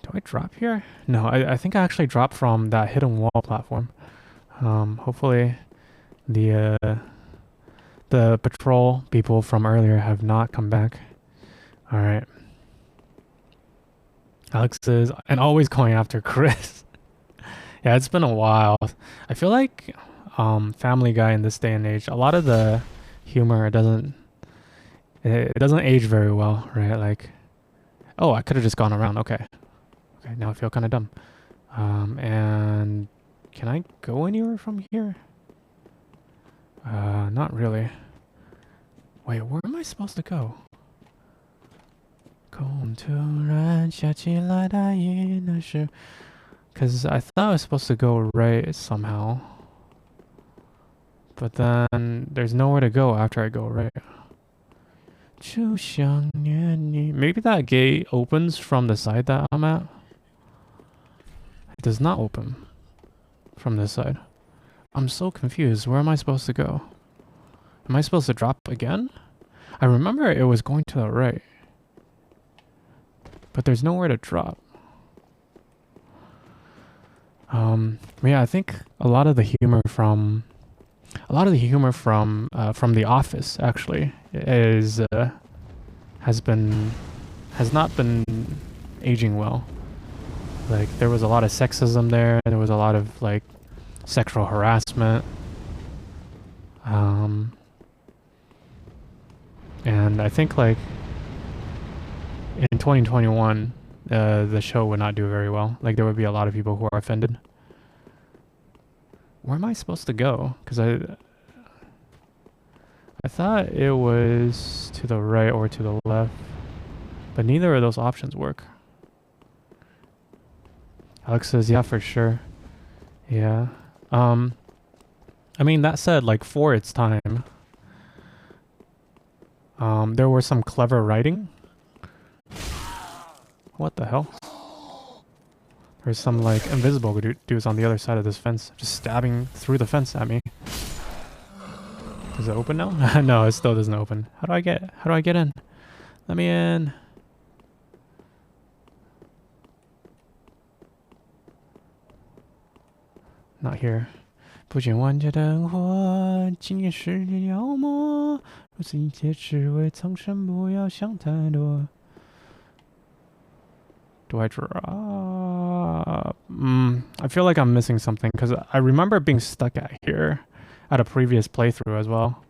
Do I drop here? No, I think I actually dropped from that hidden wall platform. Hopefully the patrol people from earlier have not come back. Alright. Alex says, and always going after Chris. Yeah, it's been a while. I feel like Family Guy in this day and age, a lot of the humor doesn't age very well, right? Like, oh, I could have just gone around. Okay, now I feel kind of dumb. And can I go anywhere from here? Not really. Wait, where am I supposed to go? Because I thought I was supposed to go right somehow. But then there's nowhere to go after I go right. Maybe that gate opens from the side that I'm at. It does not open from this side. I'm so confused. Where am I supposed to go? Am I supposed to drop again? I remember it was going to the right. But there's nowhere to drop. Yeah, I think a lot of the humor from The Office actually has not been aging well. Like there was a lot of sexism there. There was a lot of like sexual harassment. And I think like in 2021. The show would not do very well. Like there would be a lot of people who are offended. Where am I supposed to go? Because I thought it was to the right or to the left, but neither of those options work. Alex says, yeah, for sure. Yeah. I mean, that said, like for its time, there was some clever writing. What the hell? There's some like invisible dudes on the other side of this fence just stabbing through the fence at me. Does it open now? No, it still doesn't open. How do I get in? Let me in. Not here. 不见万家灯火，今夜世界妖魔，如此一切只为苍生，不要想太多。Do I drop? I feel like I'm missing something because I remember being stuck at here at a previous playthrough as well.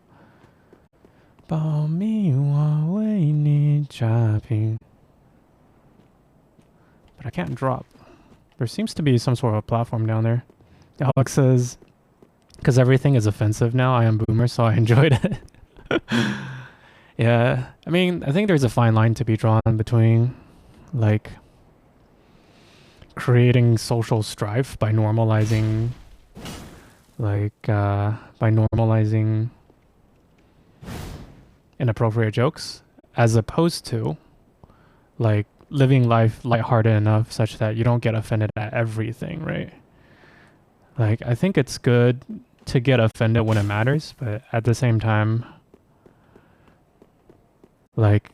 保密我为你炸平. But I can't drop. There seems to be some sort of a platform down there. Alex says, because everything is offensive now, I am boomer, so I enjoyed it. Yeah, I mean, I think there's a fine line to be drawn between, like, creating social strife by normalizing, inappropriate jokes, as opposed to, like, living life lighthearted enough such that you don't get offended at everything, right? Like, I think it's good to get offended when it matters, but at the same time, like,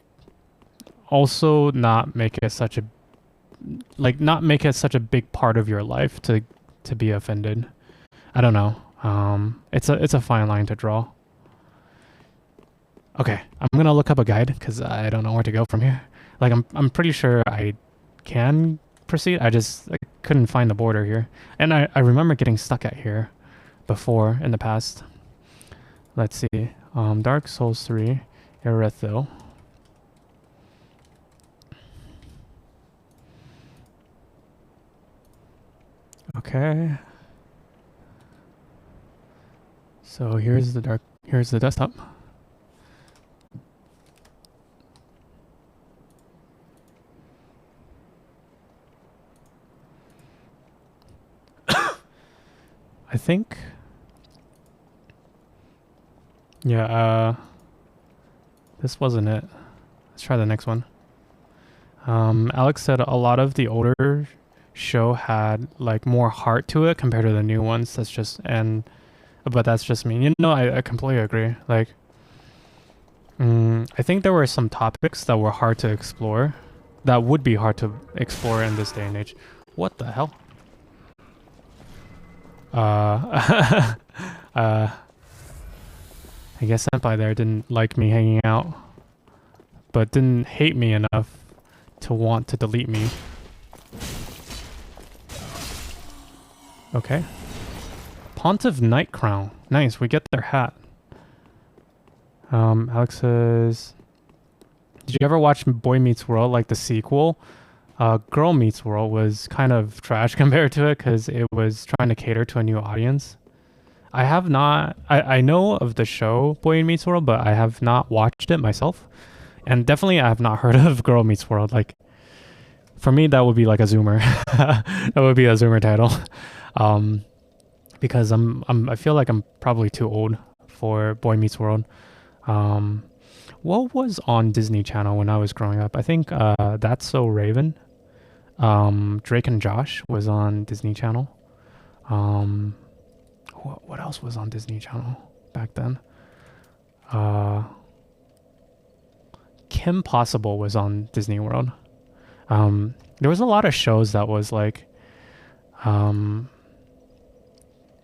also not make it such a big part of your life to to be offended. I don't know. It's a fine line to draw. Okay, I'm gonna look up a guide because I don't know where to go from here. Like I'm pretty sure I can proceed. I couldn't find the border here, and I remember getting stuck at here before in the past. Let's see. Dark Souls 3, irythyll. Okay. So here's the desktop. I think, yeah, this wasn't it. Let's try the next one. Alex said a lot of the older show had like more heart to it compared to the new ones. But that's just me. You know, I completely agree. Like, I think there were some topics that were hard to explore, that would be hard to explore in this day and age. What the hell? I guess Senpai there didn't like me hanging out, but didn't hate me enough to want to delete me. Okay. Pontiff Night Crown. Nice, we get their hat. Alex says, did you ever watch Boy Meets World, like the sequel? Girl Meets World was kind of trash compared to it because it was trying to cater to a new audience. I have not, I know of the show Boy Meets World, but I have not watched it myself. And definitely I have not heard of Girl Meets World. Like, for me, that would be like a Zoomer. That would be a Zoomer title. Because I feel like I'm probably too old for Boy Meets World. What was on Disney Channel when I was growing up? I think That's So Raven. Drake and Josh was on Disney Channel. What else was on Disney Channel back then? Kim Possible was on Disney World. There was a lot of shows that was like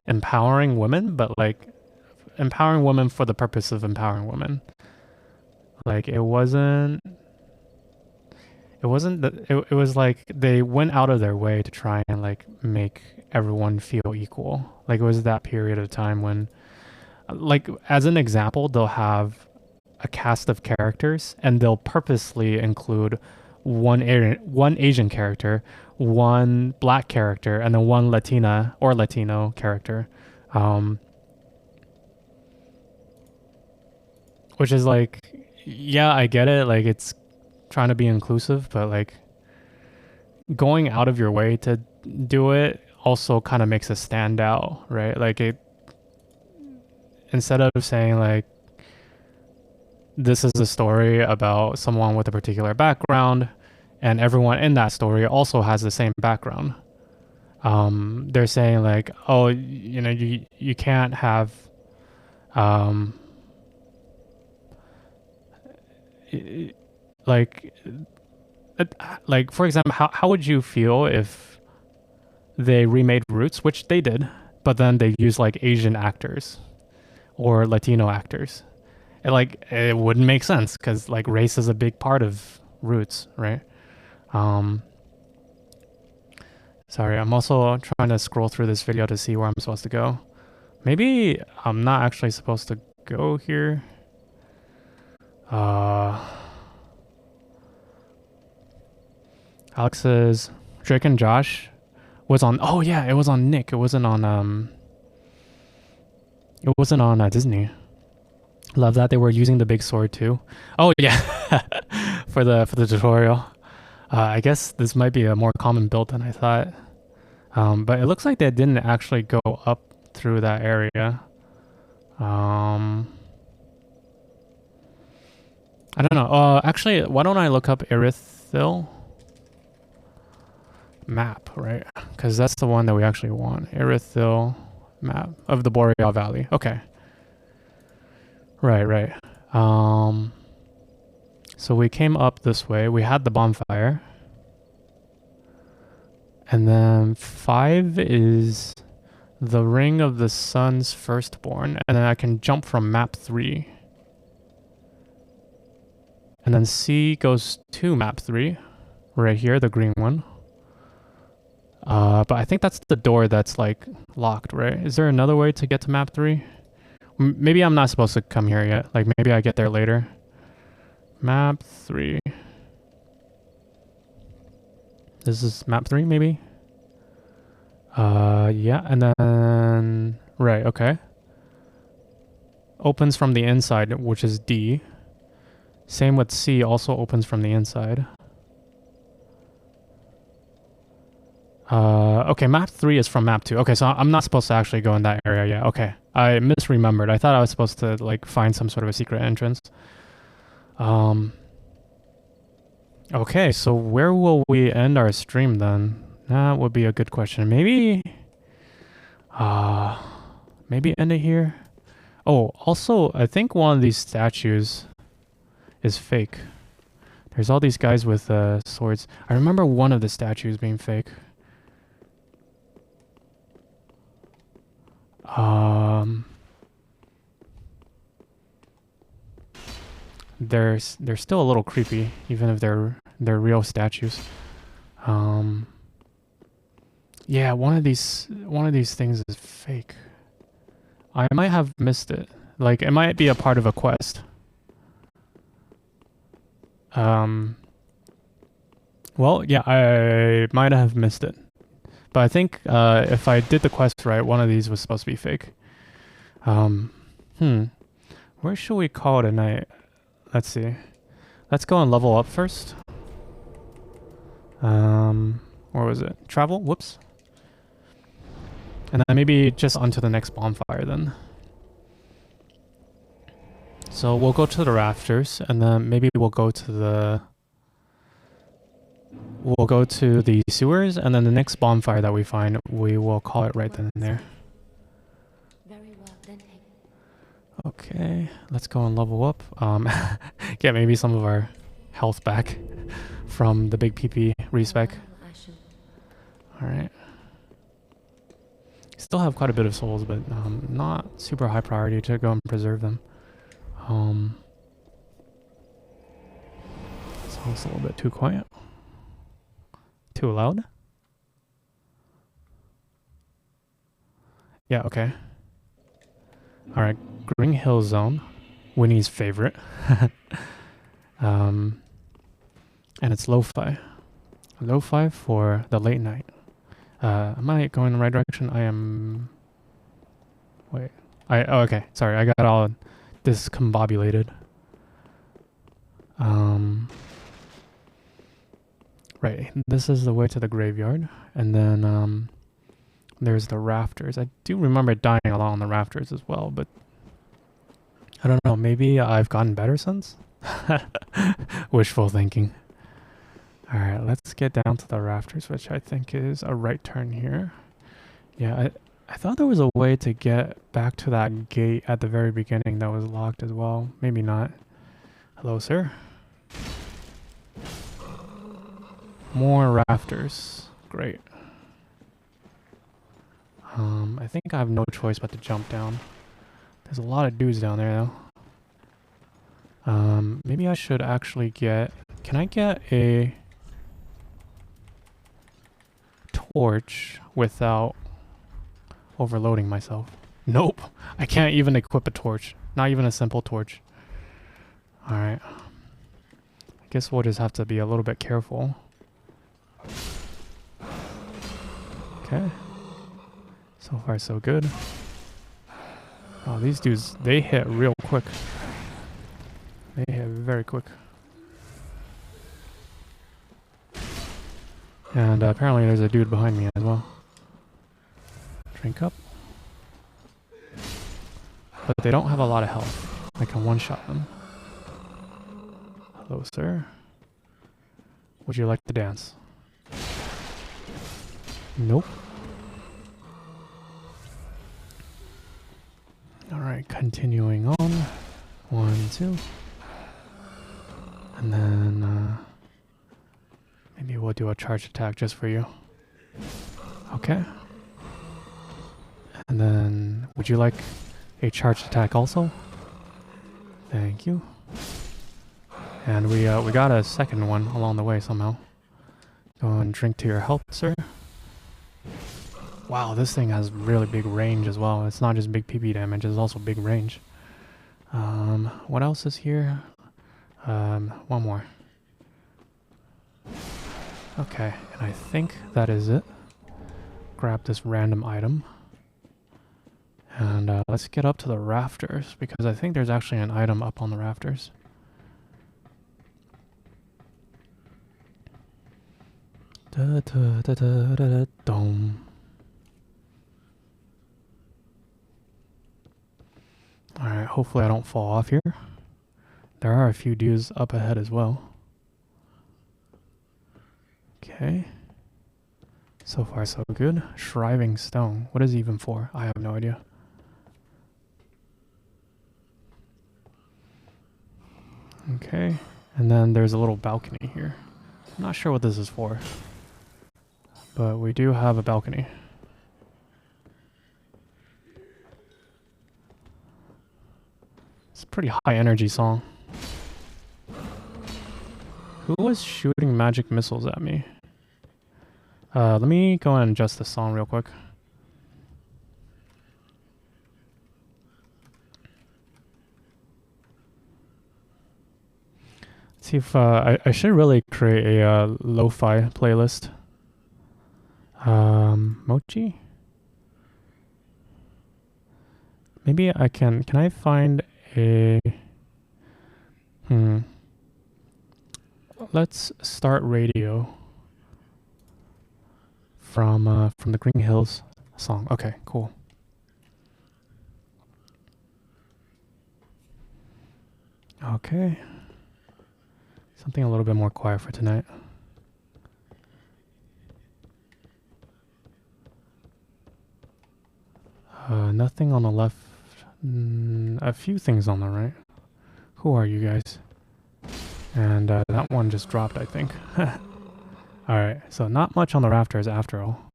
empowering women, but like empowering women for the purpose of empowering women. Like it was like they went out of their way to try and like make everyone feel equal. Like it was that period of time when, like, as an example, they'll have a cast of characters and they'll purposely include one Asian character, one black character, and then one Latina or Latino character. Which is like, yeah, I get it. Like it's trying to be inclusive, but like going out of your way to do it also kind of makes it stand out, right? Like it, instead of saying like, this is a story about someone with a particular background and everyone in that story also has the same background. They're saying like, oh, you know, you can't have, like for example, how would you feel if they remade Roots, which they did, but then they used like Asian actors or Latino actors? It wouldn't make sense because like race is a big part of Roots, right? Sorry, I'm also trying to scroll through this video to see where I'm supposed to go. Maybe I'm not actually supposed to go here. Alex says Drake and Josh was on. Oh yeah, it was on Nick. It wasn't on Disney. Love that they were using the big sword too. Oh yeah, for the tutorial. I guess this might be a more common build than I thought. But it looks like they didn't actually go up through that area. I don't know. Actually, why don't I look up irythyll map, right? Because that's the one that we actually want. Irythyll map of the Boreal Valley. Okay. Right. So we came up this way. We had the bonfire. And then 5 is the Ring of the Sun's Firstborn. And then I can jump from map 3. And then C goes to map 3. Right here, the green one. But I think that's the door that's like locked, right? Is there another way to get to map 3? Maybe I'm not supposed to come here yet. Like maybe I get there later. Map 3. This is map 3 maybe? Yeah, and then... Right, okay. Opens from the inside, which is D. Same with C, also opens from the inside. Okay, map 3 is from map 2. Okay, so I'm not supposed to actually go in that area yet. Okay, I misremembered. I thought I was supposed to like find some sort of a secret entrance. Okay, so where will we end our stream then? That would be a good question. Maybe end it here. Oh, also, I think one of these statues is fake. There's all these guys with swords. I remember one of the statues being fake. They're still a little creepy, even if they're real statues. Yeah, one of these things is fake. I might have missed it. Like it might be a part of a quest. Well, yeah, I might have missed it. But I think if I did the quest right, one of these was supposed to be fake. Where should we call it a night? Let's see. Let's go and level up first. Where was it? Travel? Whoops. And then maybe just onto the next bonfire then. So we'll go to the rafters, and then maybe we'll go to the sewers, and then the next bonfire that we find, we will call it right then and there. Very well then. Okay, let's go and level up. Get maybe some of our health back from the big PP respec. Alright. Still have quite a bit of souls, but not super high priority to go and preserve them. Sounds a little bit too quiet. Too loud? Yeah, okay. Alright, Green Hill Zone. Winnie's favorite. And it's lo-fi. Lo-fi for the late night. Am I going in the right direction? I am... Wait. Oh, okay. Sorry, I got all discombobulated. Right, this is the way to the graveyard. And then there's the rafters. I do remember dying a lot on the rafters as well, but I don't know. Maybe I've gotten better since? Wishful thinking. Alright, let's get down to the rafters, which I think is a right turn here. Yeah, I thought there was a way to get back to that gate at the very beginning that was locked as well. Maybe not. Hello, sir. More rafters. Great. I think I have no choice but to jump down. There's a lot of dudes down there, though. Maybe I should actually get... Can I get a torch without overloading myself? Nope. I can't even equip a torch. Not even a simple torch. Alright. I guess we'll just have to be a little bit careful. Okay. So far so good. Oh, these dudes, they hit real quick. They hit very quick. And apparently there's a dude behind me as well. Drink up. But they don't have a lot of health. I can one-shot them. Hello, sir. Would you like to dance? Nope. Alright, continuing on. 1, 2. And then maybe we'll do a charge attack just for you. Okay. And then, would you like a charged attack also? Thank you. And we got a second one along the way somehow. Go and drink to your health, sir. Wow, this thing has really big range as well. It's not just big PP damage, it's also big range. What else is here? One more. Okay, and I think that is it. Grab this random item. And let's get up to the rafters, because I think there's actually an item up on the rafters. Da, da, da, da, da, da, dome. Alright, hopefully I don't fall off here. There are a few dudes up ahead as well. Okay. So far so good. Shriving stone. What is it even for? I have no idea. Okay. And then there's a little balcony here. I'm not sure what this is for. But we do have a balcony. It's a pretty high energy song. Who was shooting magic missiles at me? Let me go and adjust the song real quick. See if I should really create a lo-fi playlist. Mochi? Maybe I can I find a let's start radio from the Green Hills song. Okay, cool. Okay. Something a little bit more quiet for tonight. Nothing on the left. A few things on the right. Who are you guys? And that one just dropped, I think. Alright, so not much on the rafters after all.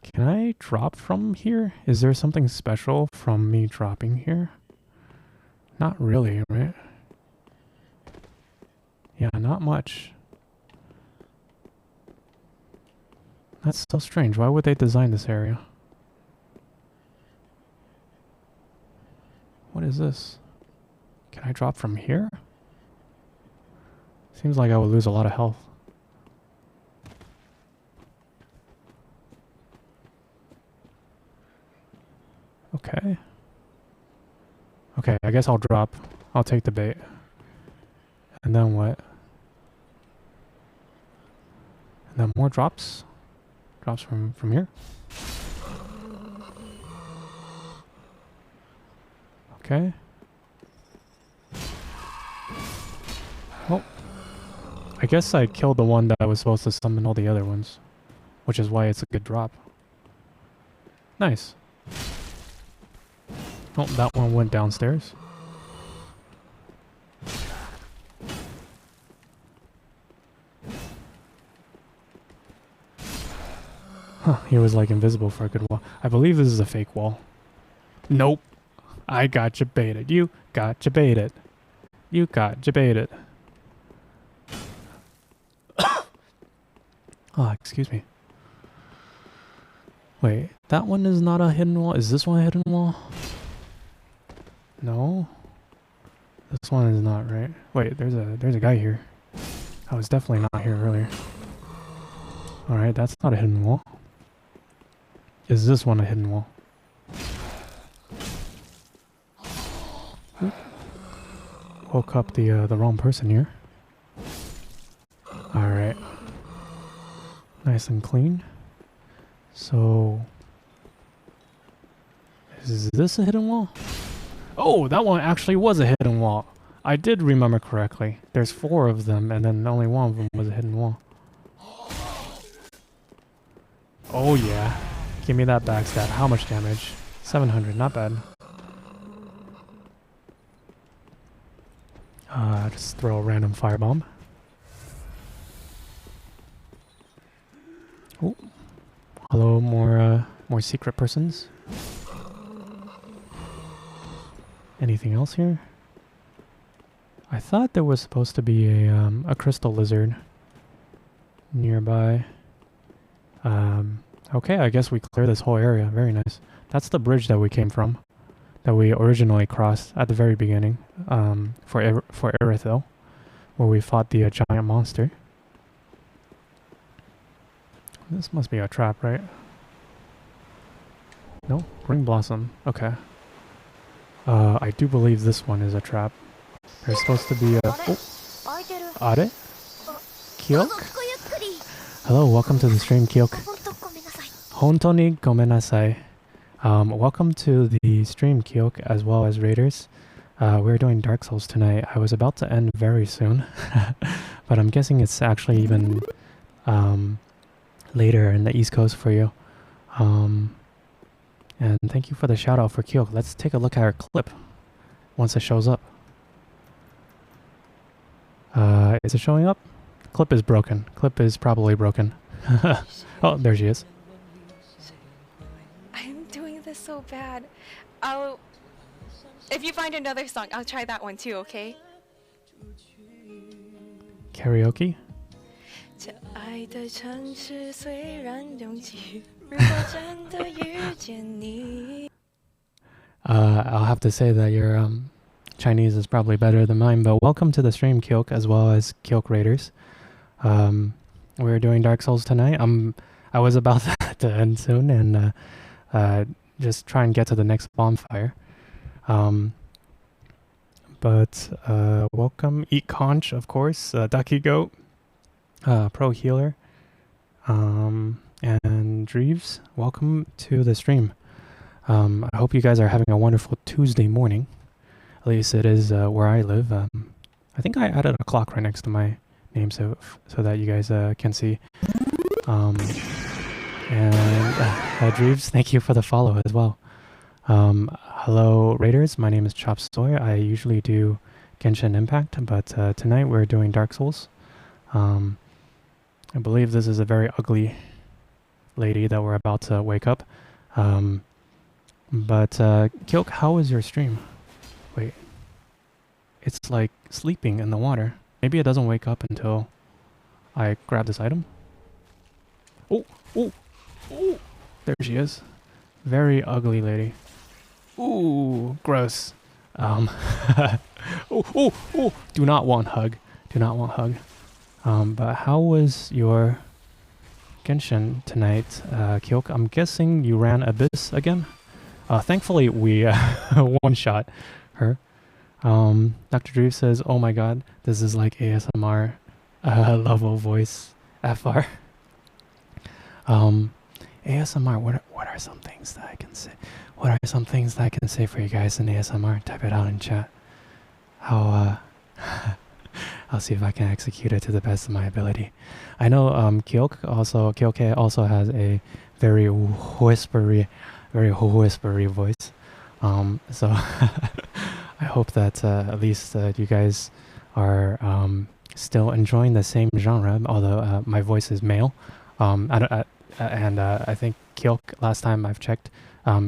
Can I drop from here? Is there something special from me dropping here? Not really, right? Yeah, not much. That's so strange. Why would they design this area? What is this? Can I drop from here? Seems like I would lose a lot of health. Okay. Okay, I guess I'll drop. I'll take the bait. And then what? And then more drops? Drops from here? Okay. Well, I guess I killed the one that was supposed to summon all the other ones, which is why it's a good drop. Nice. Oh, that one went downstairs. Huh, he was like invisible for a good while. I believe this is a fake wall. Nope. I got you baited. You got you baited. You got you baited. Oh, excuse me. Wait, that one is not a hidden wall? Is this one a hidden wall? No. This one is not, right? Wait, there's a guy here. I was definitely not here earlier. Alright, that's not a hidden wall. Is this one a hidden wall? Oop. Woke up the wrong person here. Alright. Nice and clean. So... is this a hidden wall? Oh, that one actually was a hidden wall. I did remember correctly. There's 4 of them, and then only one of them was a hidden wall. Oh yeah. Give me that backstab. How much damage? 700, not bad. Just throw a random firebomb. Hello, more secret persons. Anything else here? I thought there was supposed to be a crystal lizard nearby. Okay, I guess we cleared this whole area. Very nice. That's the bridge that we came from, that we originally crossed at the very beginning, for Irythyll, where we fought the giant monster. This must be a trap, right? No? Ring Blossom. Okay. I do believe this one is a trap. There's supposed to be a... Oh! Are? Kyok? Hello, welcome to the stream, Kyok. Hontoni gomenasai. Welcome to the stream, Kyok, as well as Raiders. We're doing Dark Souls tonight. I was about to end very soon, but I'm guessing it's actually even later in the East Coast for you. And thank you for the shout out for Kyok. Let's take a look at our clip once it shows up. Is it showing up? Clip is broken. Clip is probably broken. Oh, there she is. I'm doing this so bad. If you find another song, I'll try that one too, okay? Karaoke? I'll have to say that your Chinese is probably better than mine, but welcome to the stream, Kyok, as well as Kyok Raiders. We're doing Dark Souls tonight. I was about to end soon and just try and get to the next bonfire. But welcome, Eat Conch, of course, Ducky Goat, Pro Healer, and Dreves. Welcome to the stream. I hope you guys are having a wonderful Tuesday morning. At least it is where I live. I think I added a clock right next to my name so that you guys can see. And Dreves, thank you for the follow as well. Hello Raiders, my name is Chop Soy. I usually do Genshin Impact, but tonight we're doing Dark Souls. I believe this is a very ugly lady that we're about to wake up. But Kyok, how is your stream? Wait, it's like sleeping in the water. Maybe it doesn't wake up until I grab this item. Oh, oh, oh! There she is. Very ugly lady. Ooh, gross. Oh, oh, oh! Do not want hug. Do not want hug. But how was your Genshin tonight, Kyok? I'm guessing you ran Abyss again? Thankfully, we one-shot her. Dr. Drew says, oh my god, this is like ASMR level voice FR. ASMR, what are some things that I can say? What are some things that I can say for you guys in ASMR? Type it out in chat. I'll see if I can execute it to the best of my ability. I know Kyok also has a very whispery voice. So I hope that at least you guys are still enjoying the same genre, although my voice is male. I think Kyok, last time I've checked,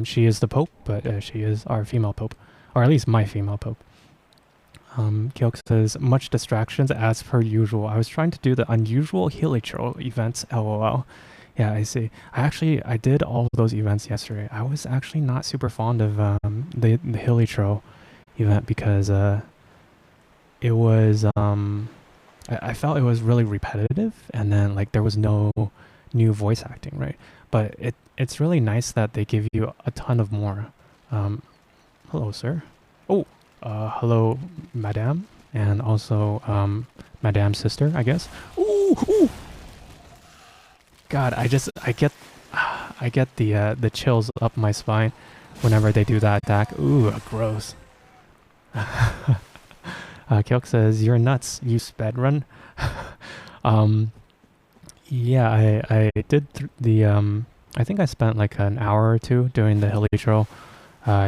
she is the Pope, but she is our female Pope, or at least my female Pope. Kyok says, much distractions as per usual. I was trying to do the unusual Hilichurl events, lol. Yeah, I see. I did all of those events yesterday. I was actually not super fond of the Hilichurl event because it was I felt it was really repetitive, and then like there was no new voice acting, right? But it's really nice that they give you a ton of more. Hello, sir. Oh, hello, madame, and also madame's sister, I guess. Ooh, ooh. God, I get the chills up my spine whenever they do that attack. Ooh, gross. Kyok says, you're nuts, you sped run. Yeah, I did I think I spent like an hour or two doing the Hilichurl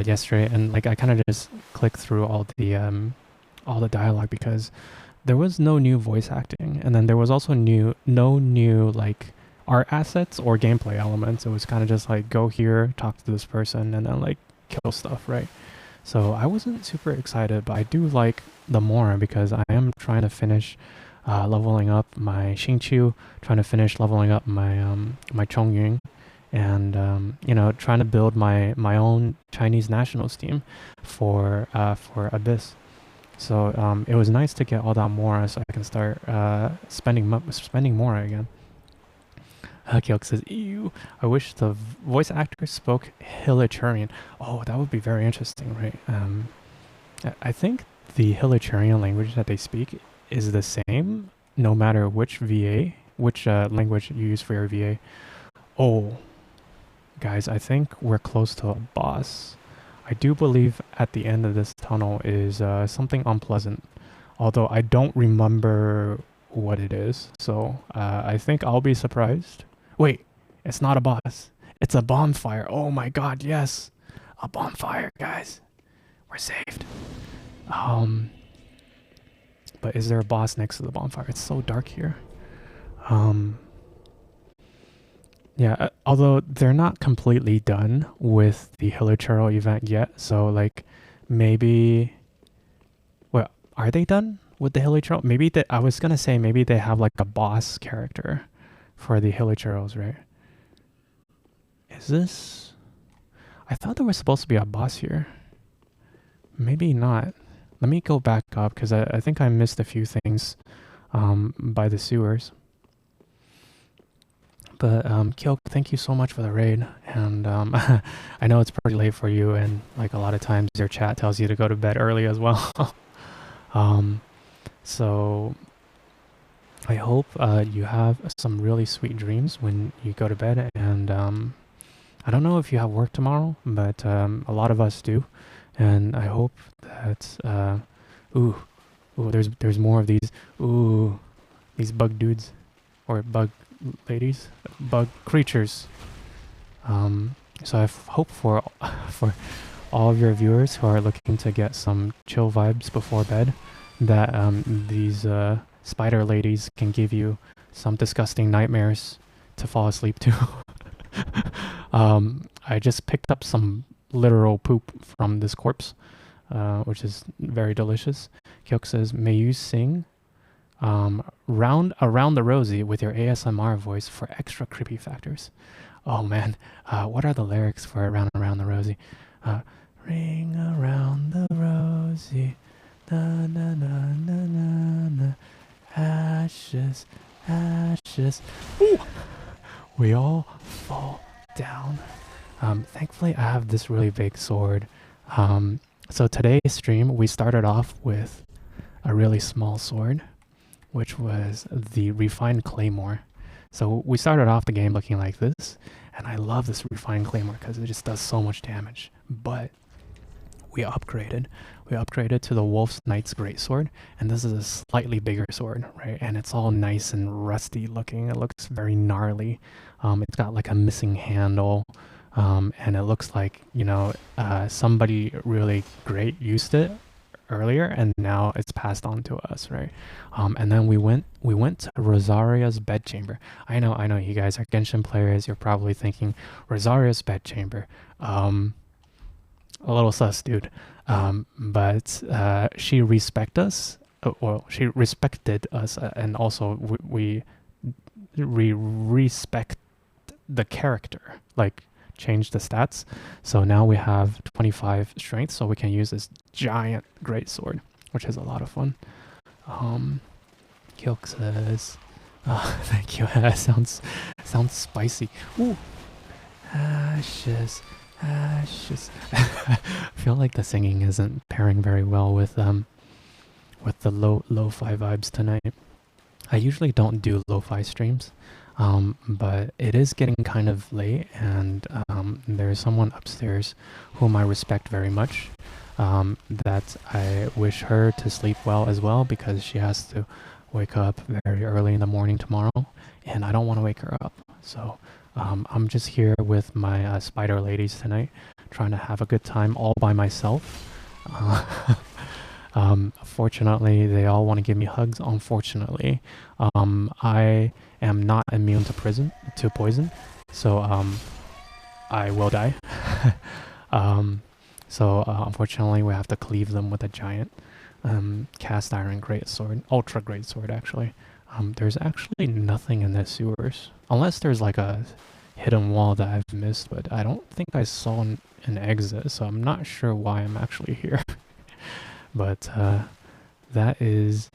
yesterday, and like I kind of just clicked through all the dialogue because there was no new voice acting, and then there was also no new like art assets or gameplay elements. It was kind of just like go here, talk to this person, and then like kill stuff, right? So I wasn't super excited, but I do like the Mora because I am trying to finish leveling up my Xingqiu, trying to finish leveling up my my Chongyun, and you know, trying to build my own Chinese nationals team for Abyss. So it was nice to get all that Mora so I can start spending Mora again. Kyok says, ew, I wish the voice actor spoke Hilichurian. Oh, that would be very interesting, right? I think the Hilichurian language that they speak is the same no matter which language you use for your VA. Oh, guys, I think we're close to a boss. I do believe at the end of this tunnel is something unpleasant, although I don't remember what it is. So I think I'll be surprised. Wait, it's not a boss. It's a bonfire. Oh my god, yes. A bonfire, guys. We're saved. But is there a boss next to the bonfire? It's so dark here. Yeah, although they're not completely done with the Hilichurl event yet, so like maybe... Well, are they done with the Hilichurl? Maybe I was gonna say maybe they have like a boss character for the Hilichurls, right? Is this... I thought there was supposed to be a boss here. Maybe not. Let me go back up because I think I missed a few things by the sewers. But Kyok, thank you so much for the raid, and I know it's pretty late for you, and like a lot of times your chat tells you to go to bed early as well. So I hope you have some really sweet dreams when you go to bed, and I don't know if you have work tomorrow, but a lot of us do, and I hope that ooh, there's more of these these bug dudes or bug ladies, bug creatures. So I hope for all of your viewers who are looking to get some chill vibes before bed, that these spider ladies can give you some disgusting nightmares to fall asleep to. I just picked up some literal poop from this corpse, which is very delicious. Kyok says, may you sing Around the Rosie with your ASMR voice for extra creepy factors. Oh man, what are the lyrics for Around the Rosie? Ring around the Rosie, na na na na na na, ashes, ashes. Ooh! We all fall down. Thankfully I have this really big sword. So today's stream we started off with a really small sword, which was the refined claymore. So we started off the game looking like this, and I love this refined claymore because it just does so much damage. But we upgraded to the Wolf's Knight's Greatsword, and this is a slightly bigger sword, right? And it's all nice and rusty looking. It looks very gnarly. It's got like a missing handle, and it looks like, you know, somebody really great used it earlier, and now it's passed on to us, right? And then we went to Rosaria's bedchamber. I know you guys are Genshin players. You're probably thinking Rosaria's bedchamber, a little sus, dude. But she respected us, and also we respect the character, like change the stats. So now we have 25 strength, so we can use this giant great sword, which is a lot of fun. Kyok says, thank you. sounds spicy. Ooh, ashes. I feel like the singing isn't pairing very well with the lo-fi vibes tonight. I usually don't do lo-fi streams, but it is getting kind of late, and there's someone upstairs whom I respect very much, that I wish her to sleep well as well, because she has to wake up very early in the morning tomorrow, and I don't want to wake her up. So I'm just here with my spider ladies tonight, trying to have a good time all by myself. Fortunately, they all want to give me hugs. Unfortunately, I am not immune to poison, so I will die. Unfortunately, we have to cleave them with a giant cast iron greatsword, ultra greatsword actually. There's actually nothing in the sewers, unless there's like a hidden wall that I've missed, but I don't think I saw an exit, so I'm not sure why I'm actually here. But that is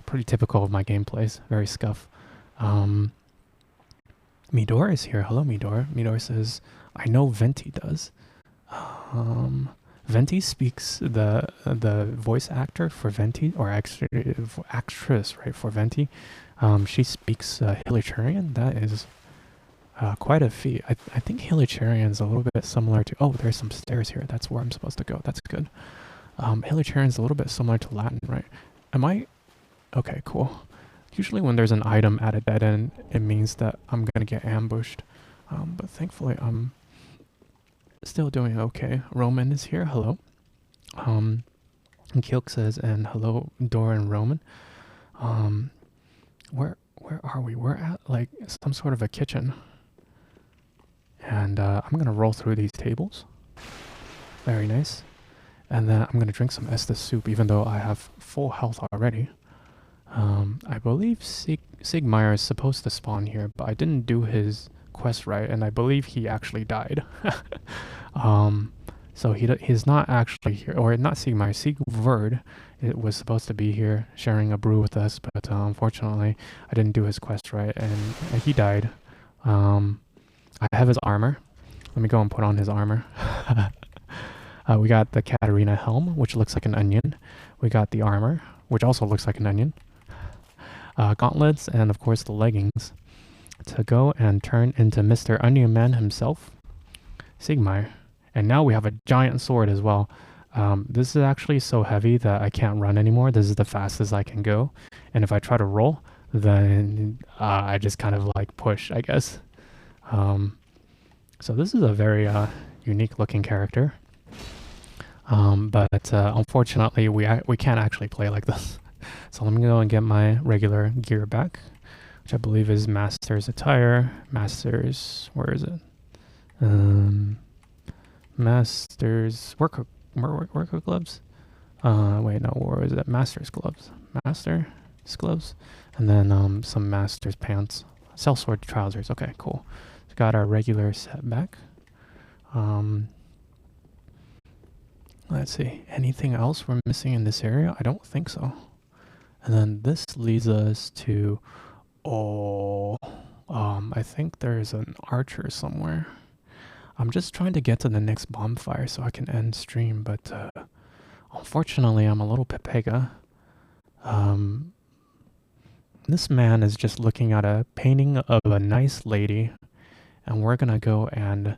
pretty typical of my gameplays, very scuff. Midor is here. Hello, Midor. Midor says, I know Venti does. Venti speaks the voice actor for Venti, or actress, right, for Venti. She speaks Hiliturian. That is quite a feat. I think Hiliturian is a little bit similar to... Oh, there's some stairs here. That's where I'm supposed to go. That's good. Hiliturian is a little bit similar to Latin, right? Am I... Okay, cool. Usually when there's an item at a dead end, it means that I'm going to get ambushed. But thankfully, I'm still doing okay. Roman is here. Hello. And Kilk says, and hello, Dora and Roman. Where are we? We're at like some sort of a kitchen. And I'm going to roll through these tables. Very nice. And then I'm going to drink some Estes soup, even though I have full health already. I believe Sigmar is supposed to spawn here, but I didn't do his quest right, and I believe he actually died. So he's not actually here, or not Sigmar, Sigvard. It was supposed to be here, sharing a brew with us, but unfortunately, I didn't do his quest right, and he died. I have his armor. Let me go and put on his armor. We got the Katarina helm, which looks like an onion. We got the armor, which also looks like an onion. Gauntlets, and of course the leggings. To go and turn into Mr. Onion Man himself, Sigmar. And now we have a giant sword as well. This is actually so heavy that I can't run anymore. This is the fastest I can go. And if I try to roll, then I just kind of like push, I guess. So this is a very unique looking character. But unfortunately, we can't actually play like this. So let me go and get my regular gear back, which I believe is Master's attire. Master's, where is it? Master's worker gloves. Wait, no, where is it? Master's gloves. Master's gloves, and then some Master's pants. Sellsword trousers. Okay, cool. So got our regular set back. Let's see. Anything else we're missing in this area? I don't think so. And then this leads us to... I think there's an archer somewhere. I'm just trying to get to the next bonfire so I can end stream, but unfortunately I'm a little pepega. This man is just looking at a painting of a nice lady, and we're gonna go and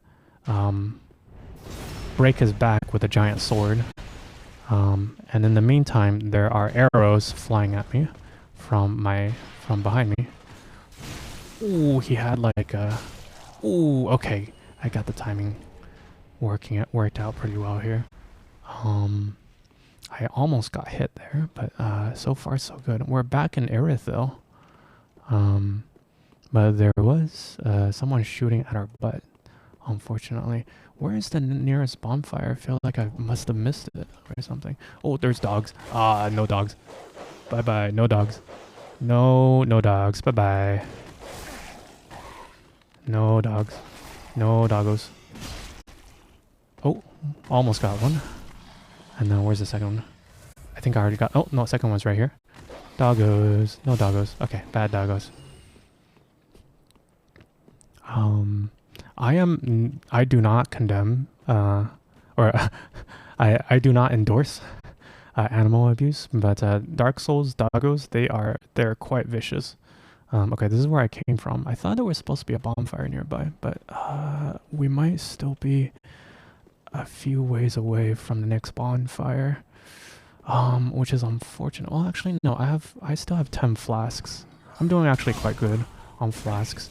break his back with a giant sword. And in the meantime, there are arrows flying at me from behind me. Ooh, he had like a... Ooh, okay. I got the timing worked out pretty well here. I almost got hit there, but so far so good. We're back in irythyll. But there was someone shooting at our butt, unfortunately. Where is the nearest bonfire? I feel like I must have missed it or something. Oh, there's dogs. No dogs. Bye-bye. No dogs. No dogs. Bye-bye. No dogs. No doggos. Oh, almost got one. And then where's the second one? I think I already got... Oh, no, second one's right here. Doggos. No doggos. Okay, bad doggos. I do not condemn, or I do not endorse animal abuse, but Dark Souls doggos, they're quite vicious. Okay, this is where I came from. I thought there was supposed to be a bonfire nearby, but we might still be a few ways away from the next bonfire, which is unfortunate. Well, actually, no, I still have 10 flasks. I'm doing actually quite good on flasks.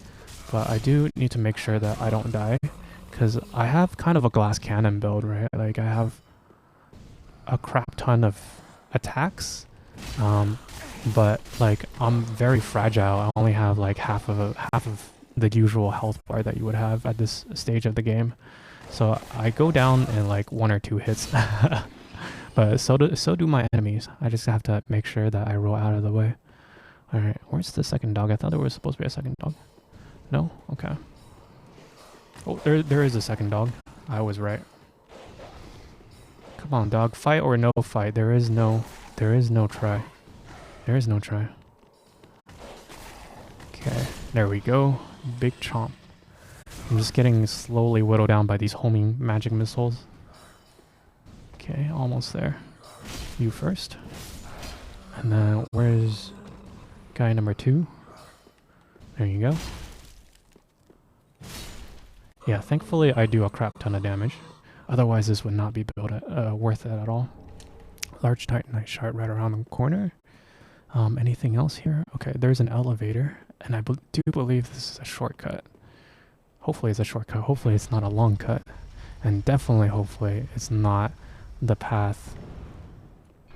But I do need to make sure that I don't die, because I have kind of a glass cannon build, right? Like I have a crap ton of attacks, but like I'm very fragile. I only have like half of the usual health bar that you would have at this stage of the game, so I go down in like 1 or 2 hits. But so do my enemies. I just have to make sure that I roll out of the way. All right, where's the second dog? I thought there was supposed to be a second dog. No? Okay. Oh, there is a second dog. I was right. Come on, dog. Fight or no fight. There is no try. There is no try. Okay, there we go. Big chomp. I'm just getting slowly whittled down by these homing magic missiles. Okay, almost there. You first. And then where's guy number 2? There you go. Yeah, thankfully I do a crap ton of damage. Otherwise this would not be worth it at all. Large titanite shard right around the corner. Anything else here? Okay, there's an elevator. And I do believe this is a shortcut. Hopefully it's a shortcut. Hopefully it's not a long cut. And definitely, hopefully, it's not the path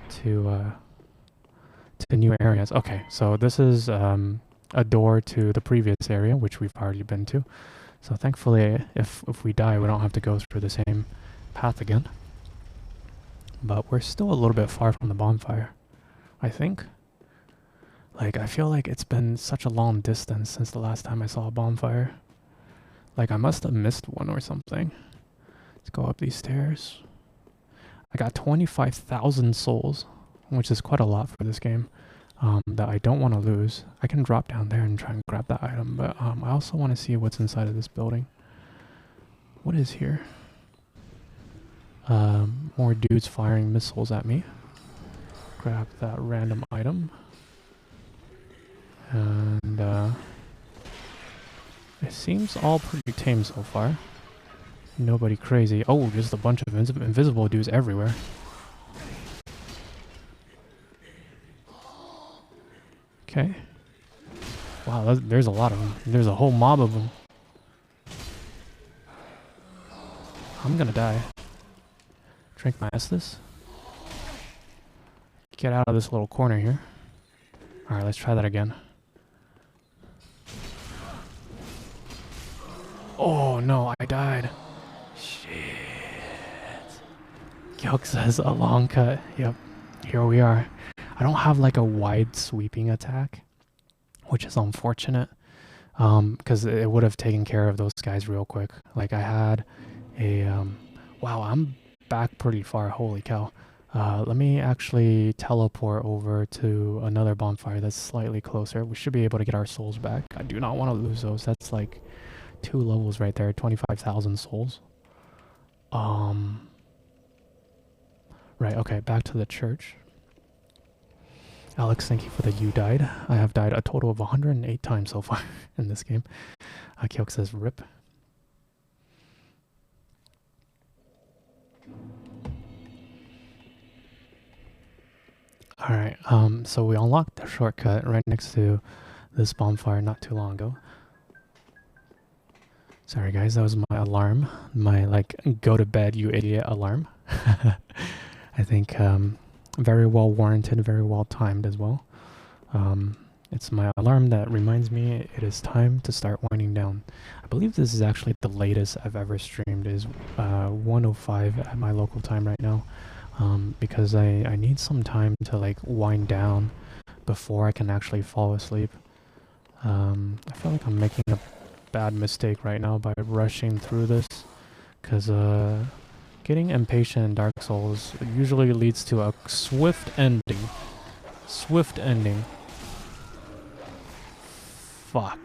to new areas. Okay, so this is a door to the previous area, which we've already been to. So thankfully, if we die, we don't have to go through the same path again. But we're still a little bit far from the bonfire, I think. Like, I feel like it's been such a long distance since the last time I saw a bonfire. Like, I must have missed one or something. Let's go up these stairs. I got 25,000 souls, which is quite a lot for this game, that I don't want to lose. I can drop down there and try and grab that item, but I also want to see what's inside of this building. What is here? More dudes firing missiles at me. Grab that random item. And it seems all pretty tame so far. Nobody crazy. Oh, just a bunch of invisible dudes everywhere. Okay. Wow, there's a lot of them. There's a whole mob of them. I'm gonna die. Drink my Estes. Get out of this little corner here. Alright, let's try that again. Oh no, I died. Shit. Gyok says a long cut. Yep, here we are. I don't have like a wide sweeping attack, which is unfortunate, because it would have taken care of those guys real quick. Like I had a, wow, I'm back pretty far, holy cow. Let me actually teleport over to another bonfire that's slightly closer. We should be able to get our souls back. I do not want to lose those. That's like 2 levels right there, 25,000 souls. Right, okay, back to the church. Alex, thank you for the you died. I have died a total of 108 times so far in this game. Kyok says rip. Alright, so we unlocked the shortcut right next to this bonfire not too long ago. Sorry guys, that was my alarm. My like go to bed you idiot alarm. I think very well warranted, very well timed as well. It's my alarm that reminds me it is time to start winding down. I believe this is actually the latest I've ever streamed, is 1:05 at my local time right now. Because I need some time to like wind down before I can actually fall asleep. I feel like I'm making a bad mistake right now by rushing through this, because getting impatient in Dark Souls usually leads to a swift ending. Swift ending. Fuck.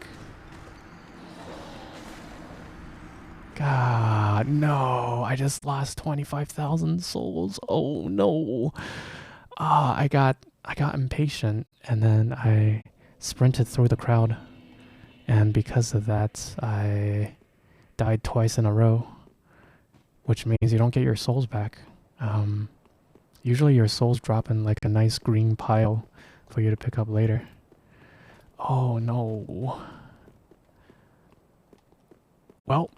God, no. I just lost 25,000 souls. Oh no. I got impatient and then I sprinted through the crowd. And because of that, I died twice in a row, which means you don't get your souls back. Usually your souls drop in like a nice green pile for you to pick up later. Oh no. Well,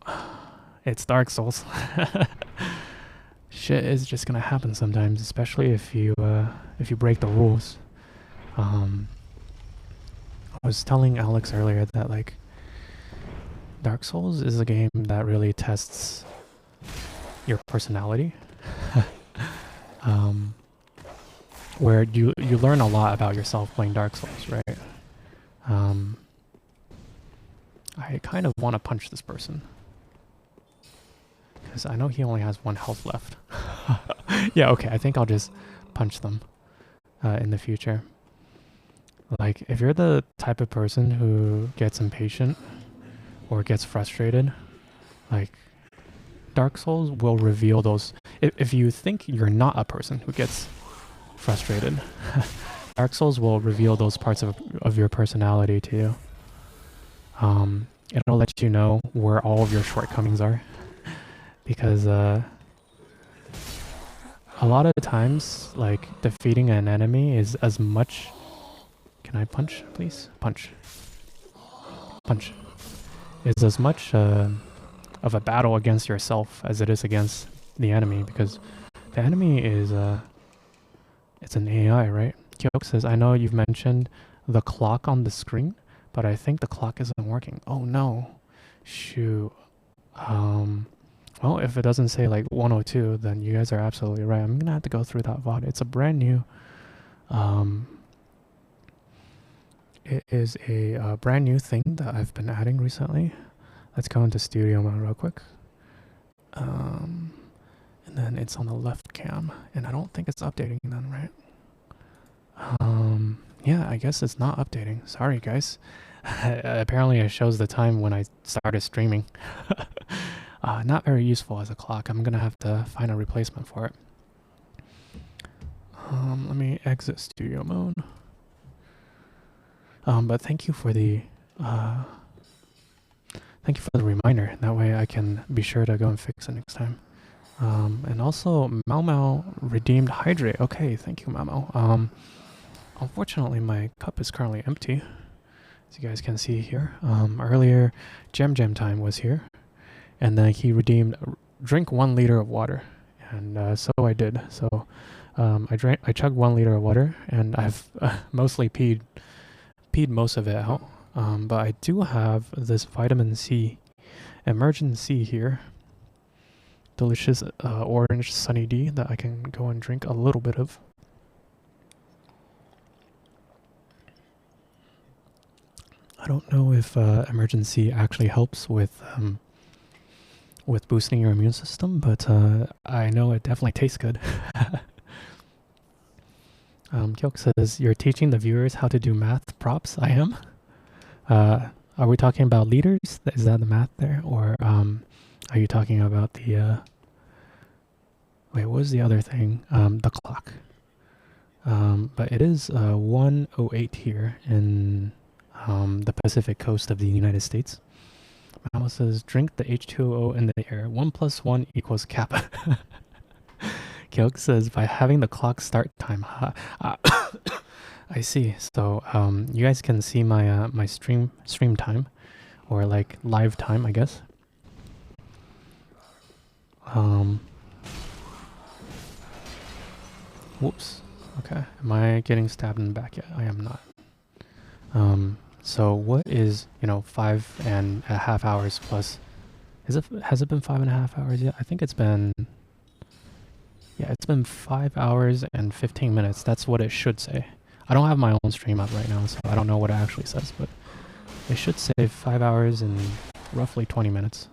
it's Dark Souls. shit is just gonna happen sometimes, especially if you break the rules. I was telling Alex earlier that like Dark Souls is a game that really tests your personality. Where you learn a lot about yourself playing Dark Souls, right? I kind of want to punch this person because I know he only has 1 health left. Yeah, okay, I think I'll just punch them in the future. Like, if you're the type of person who gets impatient or gets frustrated, like, Dark Souls will reveal those. If you think you're not a person who gets frustrated, Dark Souls will reveal those parts of your personality to you. It'll let you know where all of your shortcomings are. Because a lot of times, like, defeating an enemy is as much... Can I punch, please? Punch. Punch. Is as much of a battle against yourself as it is against the enemy, because the enemy is it's an AI, right? Kyok says, I know you've mentioned the clock on the screen, but I think the clock isn't working. Oh no. Shoot. Well, if it doesn't say like 102, then you guys are absolutely right. I'm gonna have to go through that VOD. It's a brand new it is a brand new thing that I've been adding recently. Let's go into studio mode real quick. And then it's on the left cam, and I don't think it's updating then, right? Yeah, I guess it's not updating. Sorry, guys. Apparently it shows the time when I started streaming. Not very useful as a clock. I'm gonna have to find a replacement for it. Let me exit studio mode. But thank you for the reminder. That way I can be sure to go and fix it next time. And also Mau Mau redeemed hydrate. Okay, thank you, Mau Mau. Unfortunately my cup is currently empty, as you guys can see here. Earlier Jam Time was here, and then he redeemed drink 1 liter of water, and so I did. So I chugged 1 liter of water, and I've mostly peed most of it out. But I do have this vitamin C, emergency here. Delicious orange Sunny D that I can go and drink a little bit of. I don't know if emergency actually helps with boosting your immune system, but I know it definitely tastes good. Kyok says, you're teaching the viewers how to do math props. I am. Are we talking about liters? Is that the math there? Or are you talking about the... wait, what was the other thing? The clock. But it is 1:08 here in the Pacific coast of the United States. Mama says, drink the H2O in the air. 1 + 1 = kappa. Kyok says, by having the clock start time. I see. So you guys can see my my stream time, or like live time, I guess. Whoops. Okay. Am I getting stabbed in the back yet? I am not. So what is, 5.5 hours plus? Has it been 5.5 hours yet? I think it's been. Yeah, it's been 5 hours and 15 minutes. That's what it should say. I don't have my own stream up right now, so I don't know what it actually says, but it should say 5 hours and roughly 20 minutes.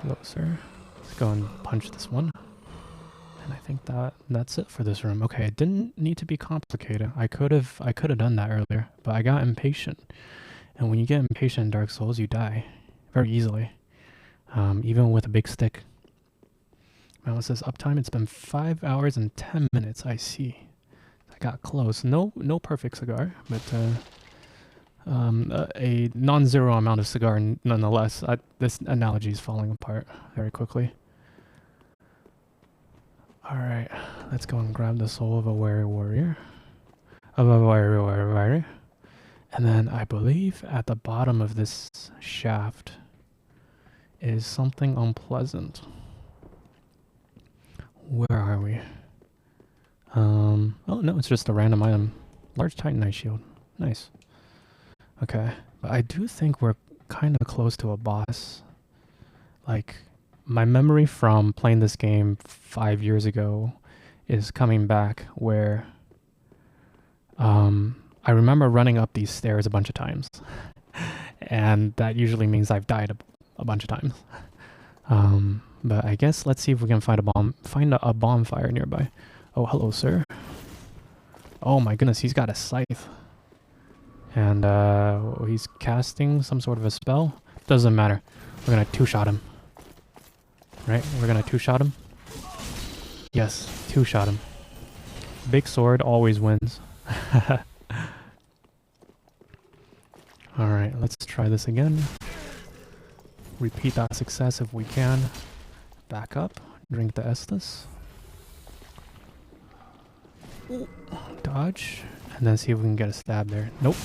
Hello, sir. Let's go and punch this one. And I think that's it for this room. Okay, it didn't need to be complicated. I could have done that earlier, but I got impatient. And when you get impatient in Dark Souls, you die very easily, even with a big stick. Now it says uptime. It's been 5 hours and 10 minutes. I see. I got close. No perfect cigar, but a non-zero amount of cigar nonetheless. This analogy is falling apart very quickly. All right, let's go and grab the soul of a weary warrior. And then I believe at the bottom of this shaft is something unpleasant. Where are we? Oh no, it's just a random item. Large Titanite shield. Nice. Okay, but I do think we're kind of close to a boss. Like, my memory from playing this game 5 years ago is coming back where I remember running up these stairs a bunch of times. And that usually means I've died a bunch of times. But I guess let's see if we can find a bonfire nearby. Oh, hello, sir. Oh my goodness, he's got a scythe. And he's casting some sort of a spell. Doesn't matter. We're gonna two-shot him. Right? We're gonna two-shot him. Yes, two-shot him. Big sword always wins. Alright, let's try this again. Repeat that success if we can. Back up. Drink the Estes. Ooh. Dodge. And then see if we can get a stab there. Nope.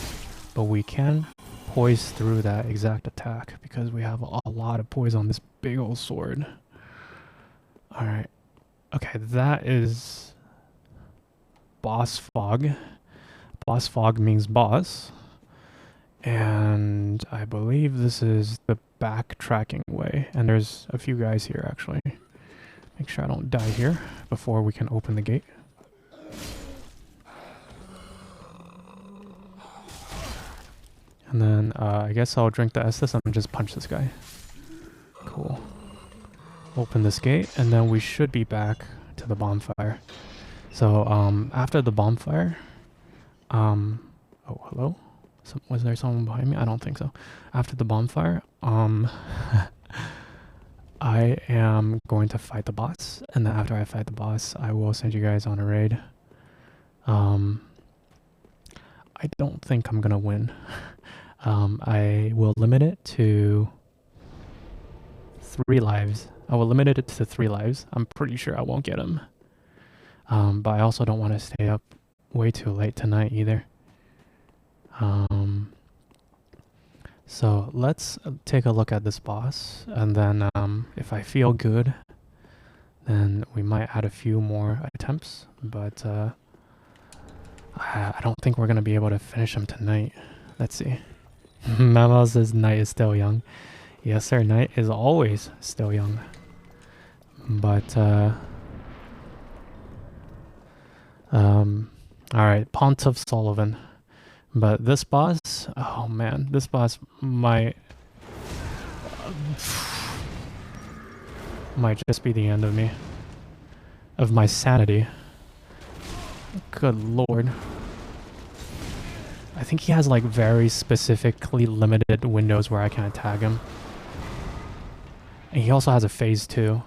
But we can poise through that exact attack because we have a lot of poise on this big old sword. Alright. Okay, that is boss fog. Boss fog means boss. And I believe this is the backtracking way. And there's a few guys here actually. Make sure I don't die here before we can open the gate. And then I guess I'll drink the Estes and just punch this guy. Cool. Open this gate and then we should be back to the bonfire. So after the bonfire, oh hello? Was there someone behind me? I don't think so. After the bonfire, I am going to fight the boss, and then after I fight the boss, I will send you guys on a raid. I don't think I'm gonna win. I will limit it to 3 lives. I will limit it to 3 lives. I'm pretty sure I won't get him. But I also don't want to stay up way too late tonight either. So let's take a look at this boss, and then if I feel good, then we might add a few more attempts, but I don't think we're going to be able to finish him tonight. Let's see. Memo says night is still young. Yes sir, night is always still young. But alright, Pontiff Sullivan. But this boss, oh man, this boss might just be the end of me. Of my sanity. Good lord. I think he has like very specifically limited windows where I can attack him. And he also has a phase 2.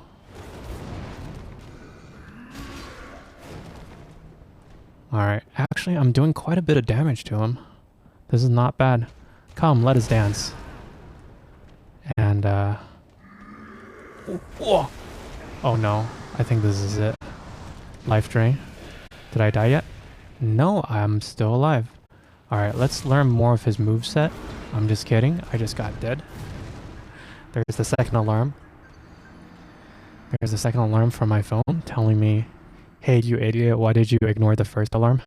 Alright, actually I'm doing quite a bit of damage to him. This is not bad. Come, let us dance. And oh no, I think this is it. Life drain. Did I die yet? No, I'm still alive. Alright, let's learn more of his moveset. I'm just kidding, I just got dead. There's the second alarm. There's the second alarm from my phone telling me, hey, you idiot, why did you ignore the first alarm?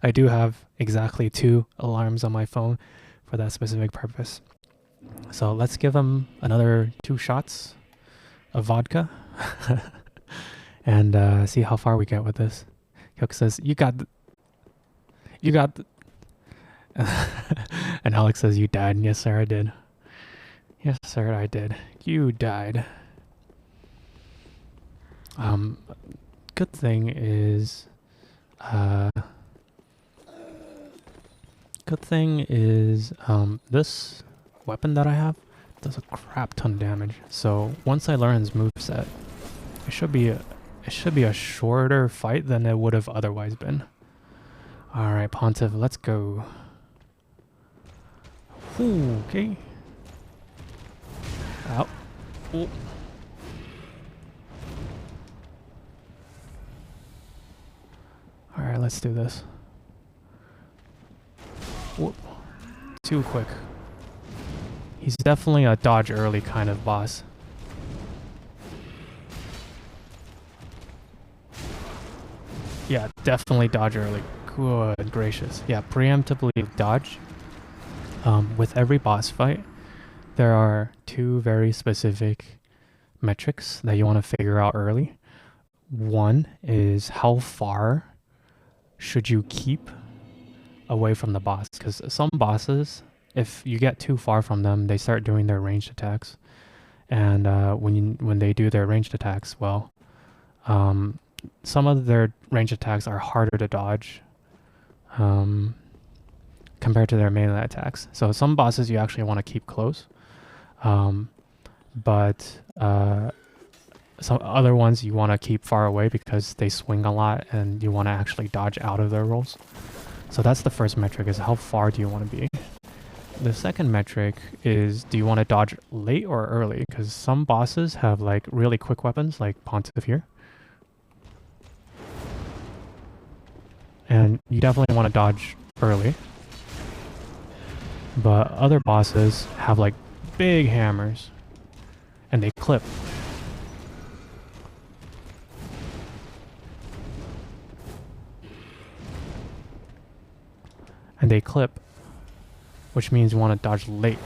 I do have exactly 2 alarms on my phone for that specific purpose. So let's give him another 2 shots of vodka and see how far we get with this. Cook says, you got and Alex says, you died. Yes, sir, I did. Yes, sir, I did. You died. Good thing is, this weapon that I have does a crap ton of damage. So once I learn his moveset, it should be a shorter fight than it would have otherwise been. All right, Pontiff, let's go. Ooh, okay. Out. Ooh. Alright, let's do this. Whoop. Too quick. He's definitely a dodge early kind of boss. Yeah, definitely dodge early. Good gracious. Yeah, preemptively dodge. With every boss fight, there are two very specific metrics that you want to figure out early. One is how far should you keep away from the boss, because some bosses, if you get too far from them, they start doing their ranged attacks. And when they do their ranged attacks, well, some of their ranged attacks are harder to dodge compared to their melee attacks. So some bosses you actually want to keep close, but some other ones you want to keep far away because they swing a lot and you want to actually dodge out of their rolls. So that's the first metric, is how far do you want to be. The second metric is, do you want to dodge late or early? Because some bosses have like really quick weapons, like Pontiff here. And you definitely want to dodge early. But other bosses have like big hammers and they clip. And they clip, which means you want to dodge late.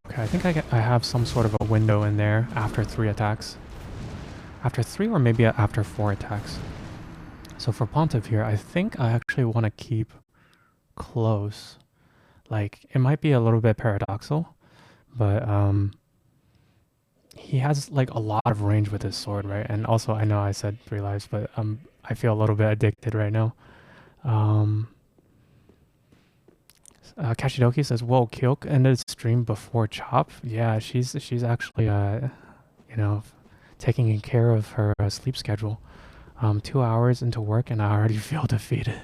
Okay, I think I have some sort of a window in there after 3 attacks. After 3 or maybe after 4 attacks. So for Pontiff here, I think I actually want to keep close. Like, it might be a little bit paradoxical, but he has like a lot of range with his sword, right? And also, I know I said 3 lives, but I feel a little bit addicted right now. Kashidoki says, "Whoa, Kyok ended stream before Chop." Yeah, she's actually you know, taking care of her sleep schedule. 2 hours into work and I already feel defeated.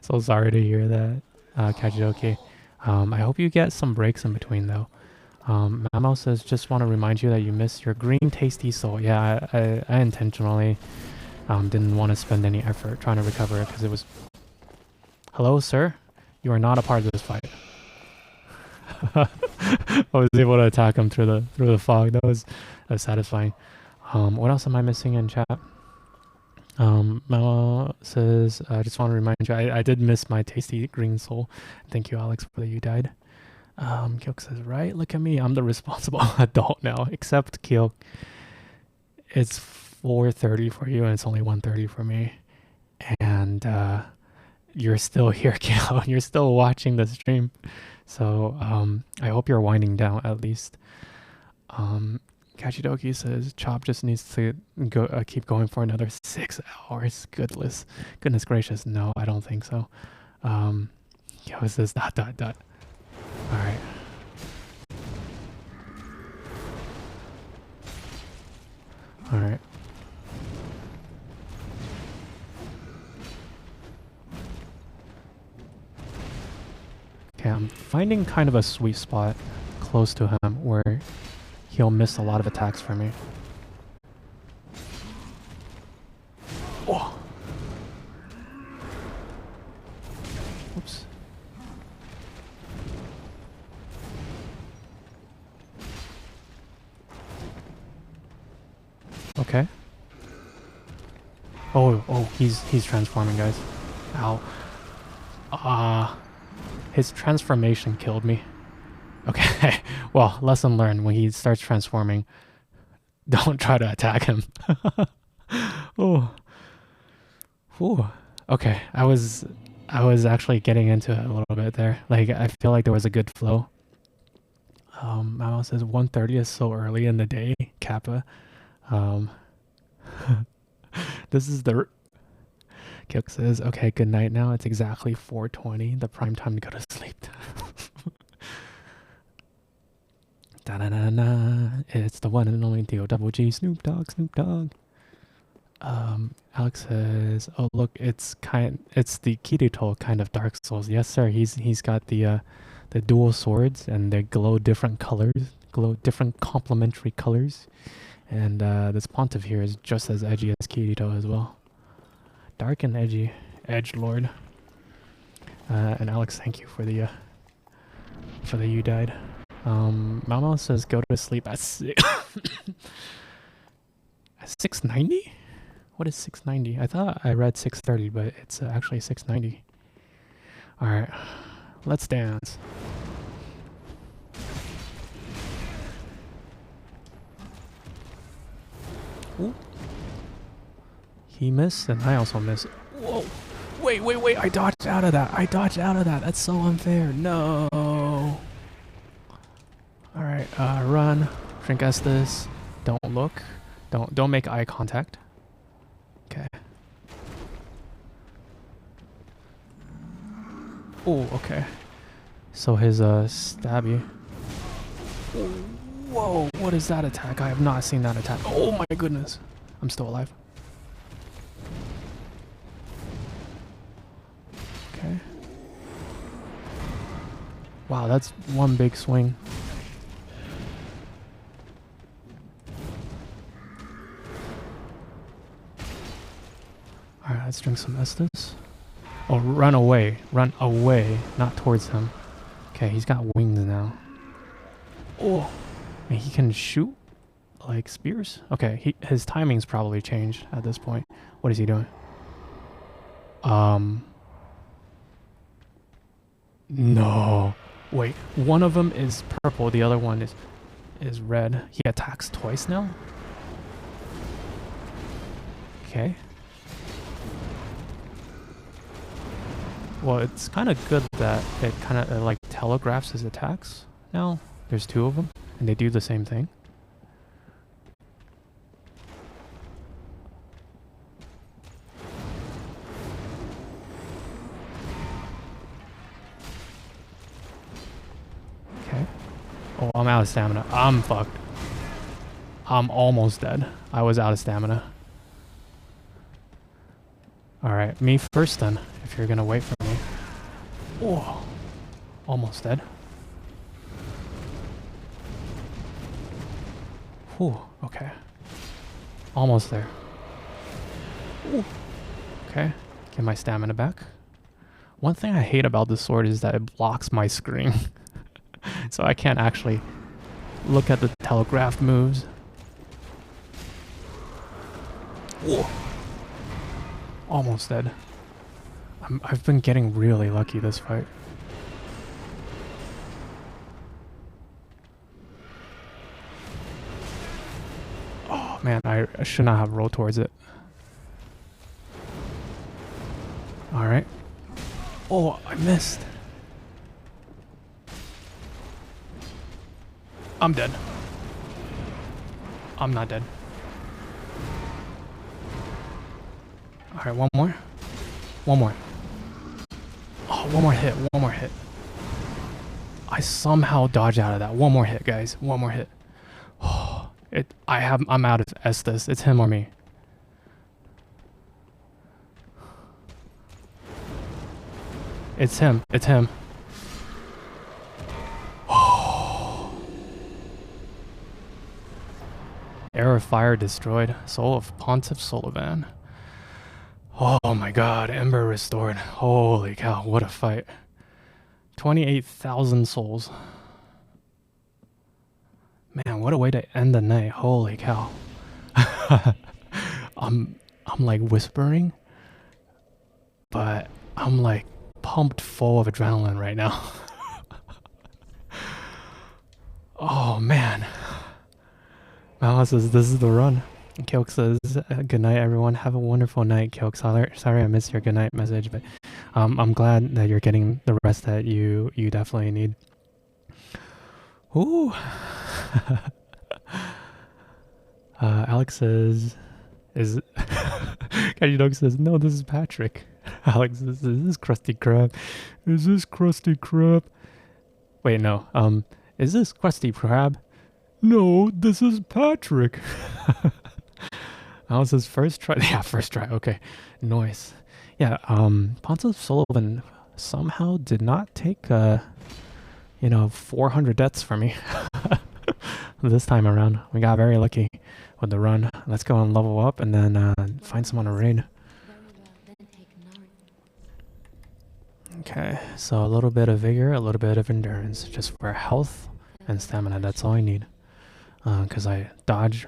So sorry to hear that, Kashidoki. I hope you get some breaks in between though. Mamo says, just want to remind you that you missed your green tasty soul. Yeah, I intentionally didn't want to spend any effort trying to recover it because it was... Hello, sir? You are not a part of this fight. I was able to attack him through the fog. That was satisfying. What else am I missing in chat? Mamo says, I just want to remind you, I did miss my tasty green soul. Thank you, Alex, for that you died. Kyok says, right? Look at me. I'm the responsible adult now, except Kyok. It's 4:30 for you and it's only 1:30 for me. And you're still here, Kyok. You're still watching the stream. So I hope you're winding down at least. Kashidoki says, Chop just needs to go keep going for another 6 hours. Goodness gracious. No, I don't think so. Yo, says ... Alright. Alright. Okay, I'm finding kind of a sweet spot close to him where he'll miss a lot of attacks for me. Oh! Oops. Okay. Oh, he's transforming, guys. Ow. His transformation killed me. Okay, well, lesson learned. When he starts transforming, don't try to attack him. Oh. Ooh. Okay, I was actually getting into it a little bit there. Like, I feel like there was a good flow. Mao says 1:30 is so early in the day, Kappa. This is the... Kyok says, okay, good night now. It's exactly 4:20, the prime time to go to sleep. Da-na-na-na. It's the one and only D-O-double-G, Snoop Dogg. Alex says, oh look, it's the Kirito kind of Dark Souls. Yes sir, he's got the dual swords and they glow different colors, different complementary colors. And this Pontiff here is just as edgy as Kirito as well. Dark and edgy, edgelord. And Alex, thank you for the you died. Mama says go to sleep at 6. 690? What is 690? I thought I read 630, but it's actually 690. Alright, let's dance. Ooh. He missed, and I also missed. Whoa! Wait! I dodged out of that. That's so unfair. No. Alright, run. Drink Estes. Don't look. Don't make eye contact. Okay. Oh, okay. So his stabby. Whoa, what is that attack? I have not seen that attack. Oh my goodness. I'm still alive. Okay. Wow, that's one big swing. Alright, let's drink some Estes. Oh, run away. Run away, not towards him. Okay, he's got wings now. Oh, and he can shoot like spears? Okay, his timing's probably changed at this point. What is he doing? No. Wait, one of them is purple, the other one is red. He attacks twice now? Okay. Well, it's kind of good that it kind of like telegraphs his attacks now. There's two of them, and they do the same thing. Okay. Oh, I'm out of stamina. I'm fucked. I'm almost dead. I was out of stamina. Alright, me first then, if you're gonna wait for me. Oh, almost dead. Whew, okay. Almost there. Ooh. Okay, get my stamina back. One thing I hate about this sword is that it blocks my screen. So I can't actually look at the telegraphed moves. Whoa. Almost dead. I've been getting really lucky this fight. Oh man, I should not have rolled towards it. Alright. Oh, I missed. I'm dead. I'm not dead. Alright, one more. One more. Oh, one more hit. I somehow dodged out of that. One more hit, guys. One more hit. Oh, I'm out of Estes. It's him or me. It's him. Air of Fire destroyed. Soul of Pontiff Sullivan. Oh my god, Ember restored. Holy cow, what a fight. 28,000 souls. Man, what a way to end the night. Holy cow. I'm like whispering, but I'm like pumped full of adrenaline right now. Oh man. Mala says this is the run. Kilk says, good night everyone. Have a wonderful night, Kilk. Sorry I missed your good night message, but I'm glad that you're getting the rest that you definitely need. Ooh. Alex says, Kaji Dog says, no, this is Patrick. Alex says, is this Krusty Krab? Is this Krusty Krab? Wait, no. Is this Krusty Krab? No, this is Patrick. That was his first try. Yeah, first try. Okay, nice. Yeah, Pontiff Sullivan somehow did not take 400 deaths from me this time around. We got very lucky with the run. Let's go and level up and then find someone to raid. Okay, so a little bit of vigor, a little bit of endurance, just for health and stamina. That's all I need. because I dodged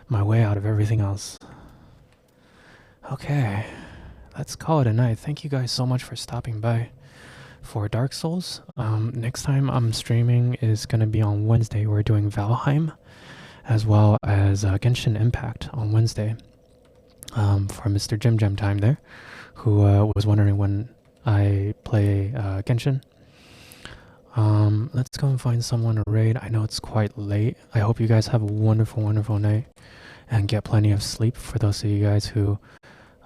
my way out of everything else. Okay, let's call it a night. Thank you guys so much for stopping by for Dark Souls. Next time I'm streaming is going to be on Wednesday. We're doing Valheim as well as Genshin Impact on Wednesday. For Mr. Jim Jam Time there, who was wondering when I play Genshin. Let's go and find someone to raid. I know it's quite late. I hope you guys have a wonderful, wonderful night and get plenty of sleep. For those of you guys who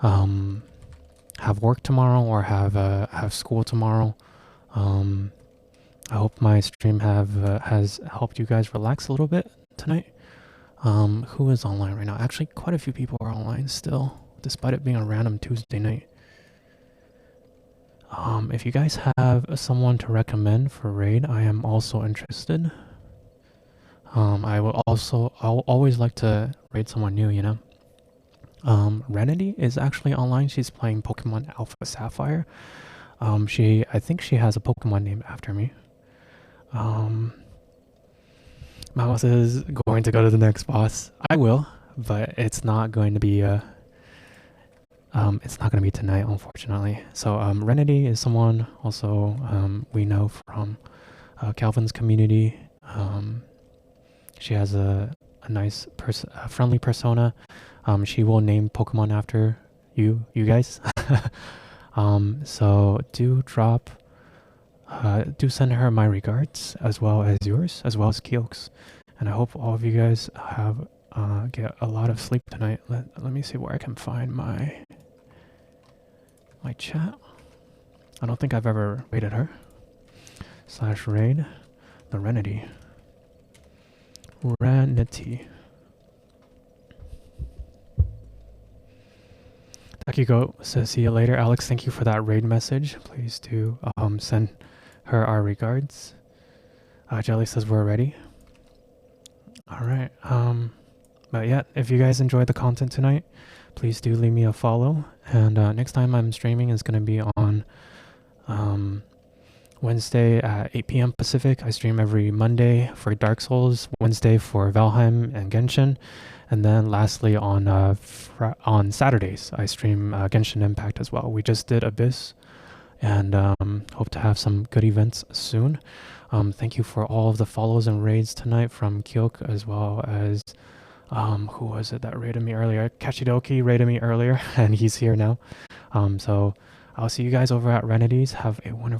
have work tomorrow or have school tomorrow, I hope my stream has helped you guys relax a little bit tonight. Who is online right now? Actually, quite a few people are online still, despite it being a random Tuesday night. If you guys have someone to recommend for raid, I am also interested. I'll always like to raid someone new, you know. Renity is actually online. She's playing Pokemon Alpha Sapphire. I think she has a Pokemon named after me. Mouse is going to go to the next boss. I will, but it's not going to be tonight, unfortunately. So Renity is someone also we know from Calvin's community. She has a nice friendly persona. She will name Pokemon after you guys. So do send her my regards, as well as yours, as well as Keelk's. And I hope all of you guys have get a lot of sleep tonight. Let me see where I can find my chat. I don't think I've ever raided her. /raid the Renity. Takiko says, see you later. Alex, thank you for that raid message. Please do send her our regards. Jelly says we're ready. Alright. But yeah, if you guys enjoyed the content tonight, please do leave me a follow. And next time I'm streaming is going to be on Wednesday at 8 p.m. Pacific. I stream every Monday for Dark Souls, Wednesday for Valheim and Genshin. And then lastly on Saturdays, I stream Genshin Impact as well. We just did Abyss and hope to have some good events soon. Thank you for all of the follows and raids tonight from Kyok, as well as who was it that raided me earlier? Kashidoki raided me earlier, and he's here now. So I'll see you guys over at Renity's. Have a wonderful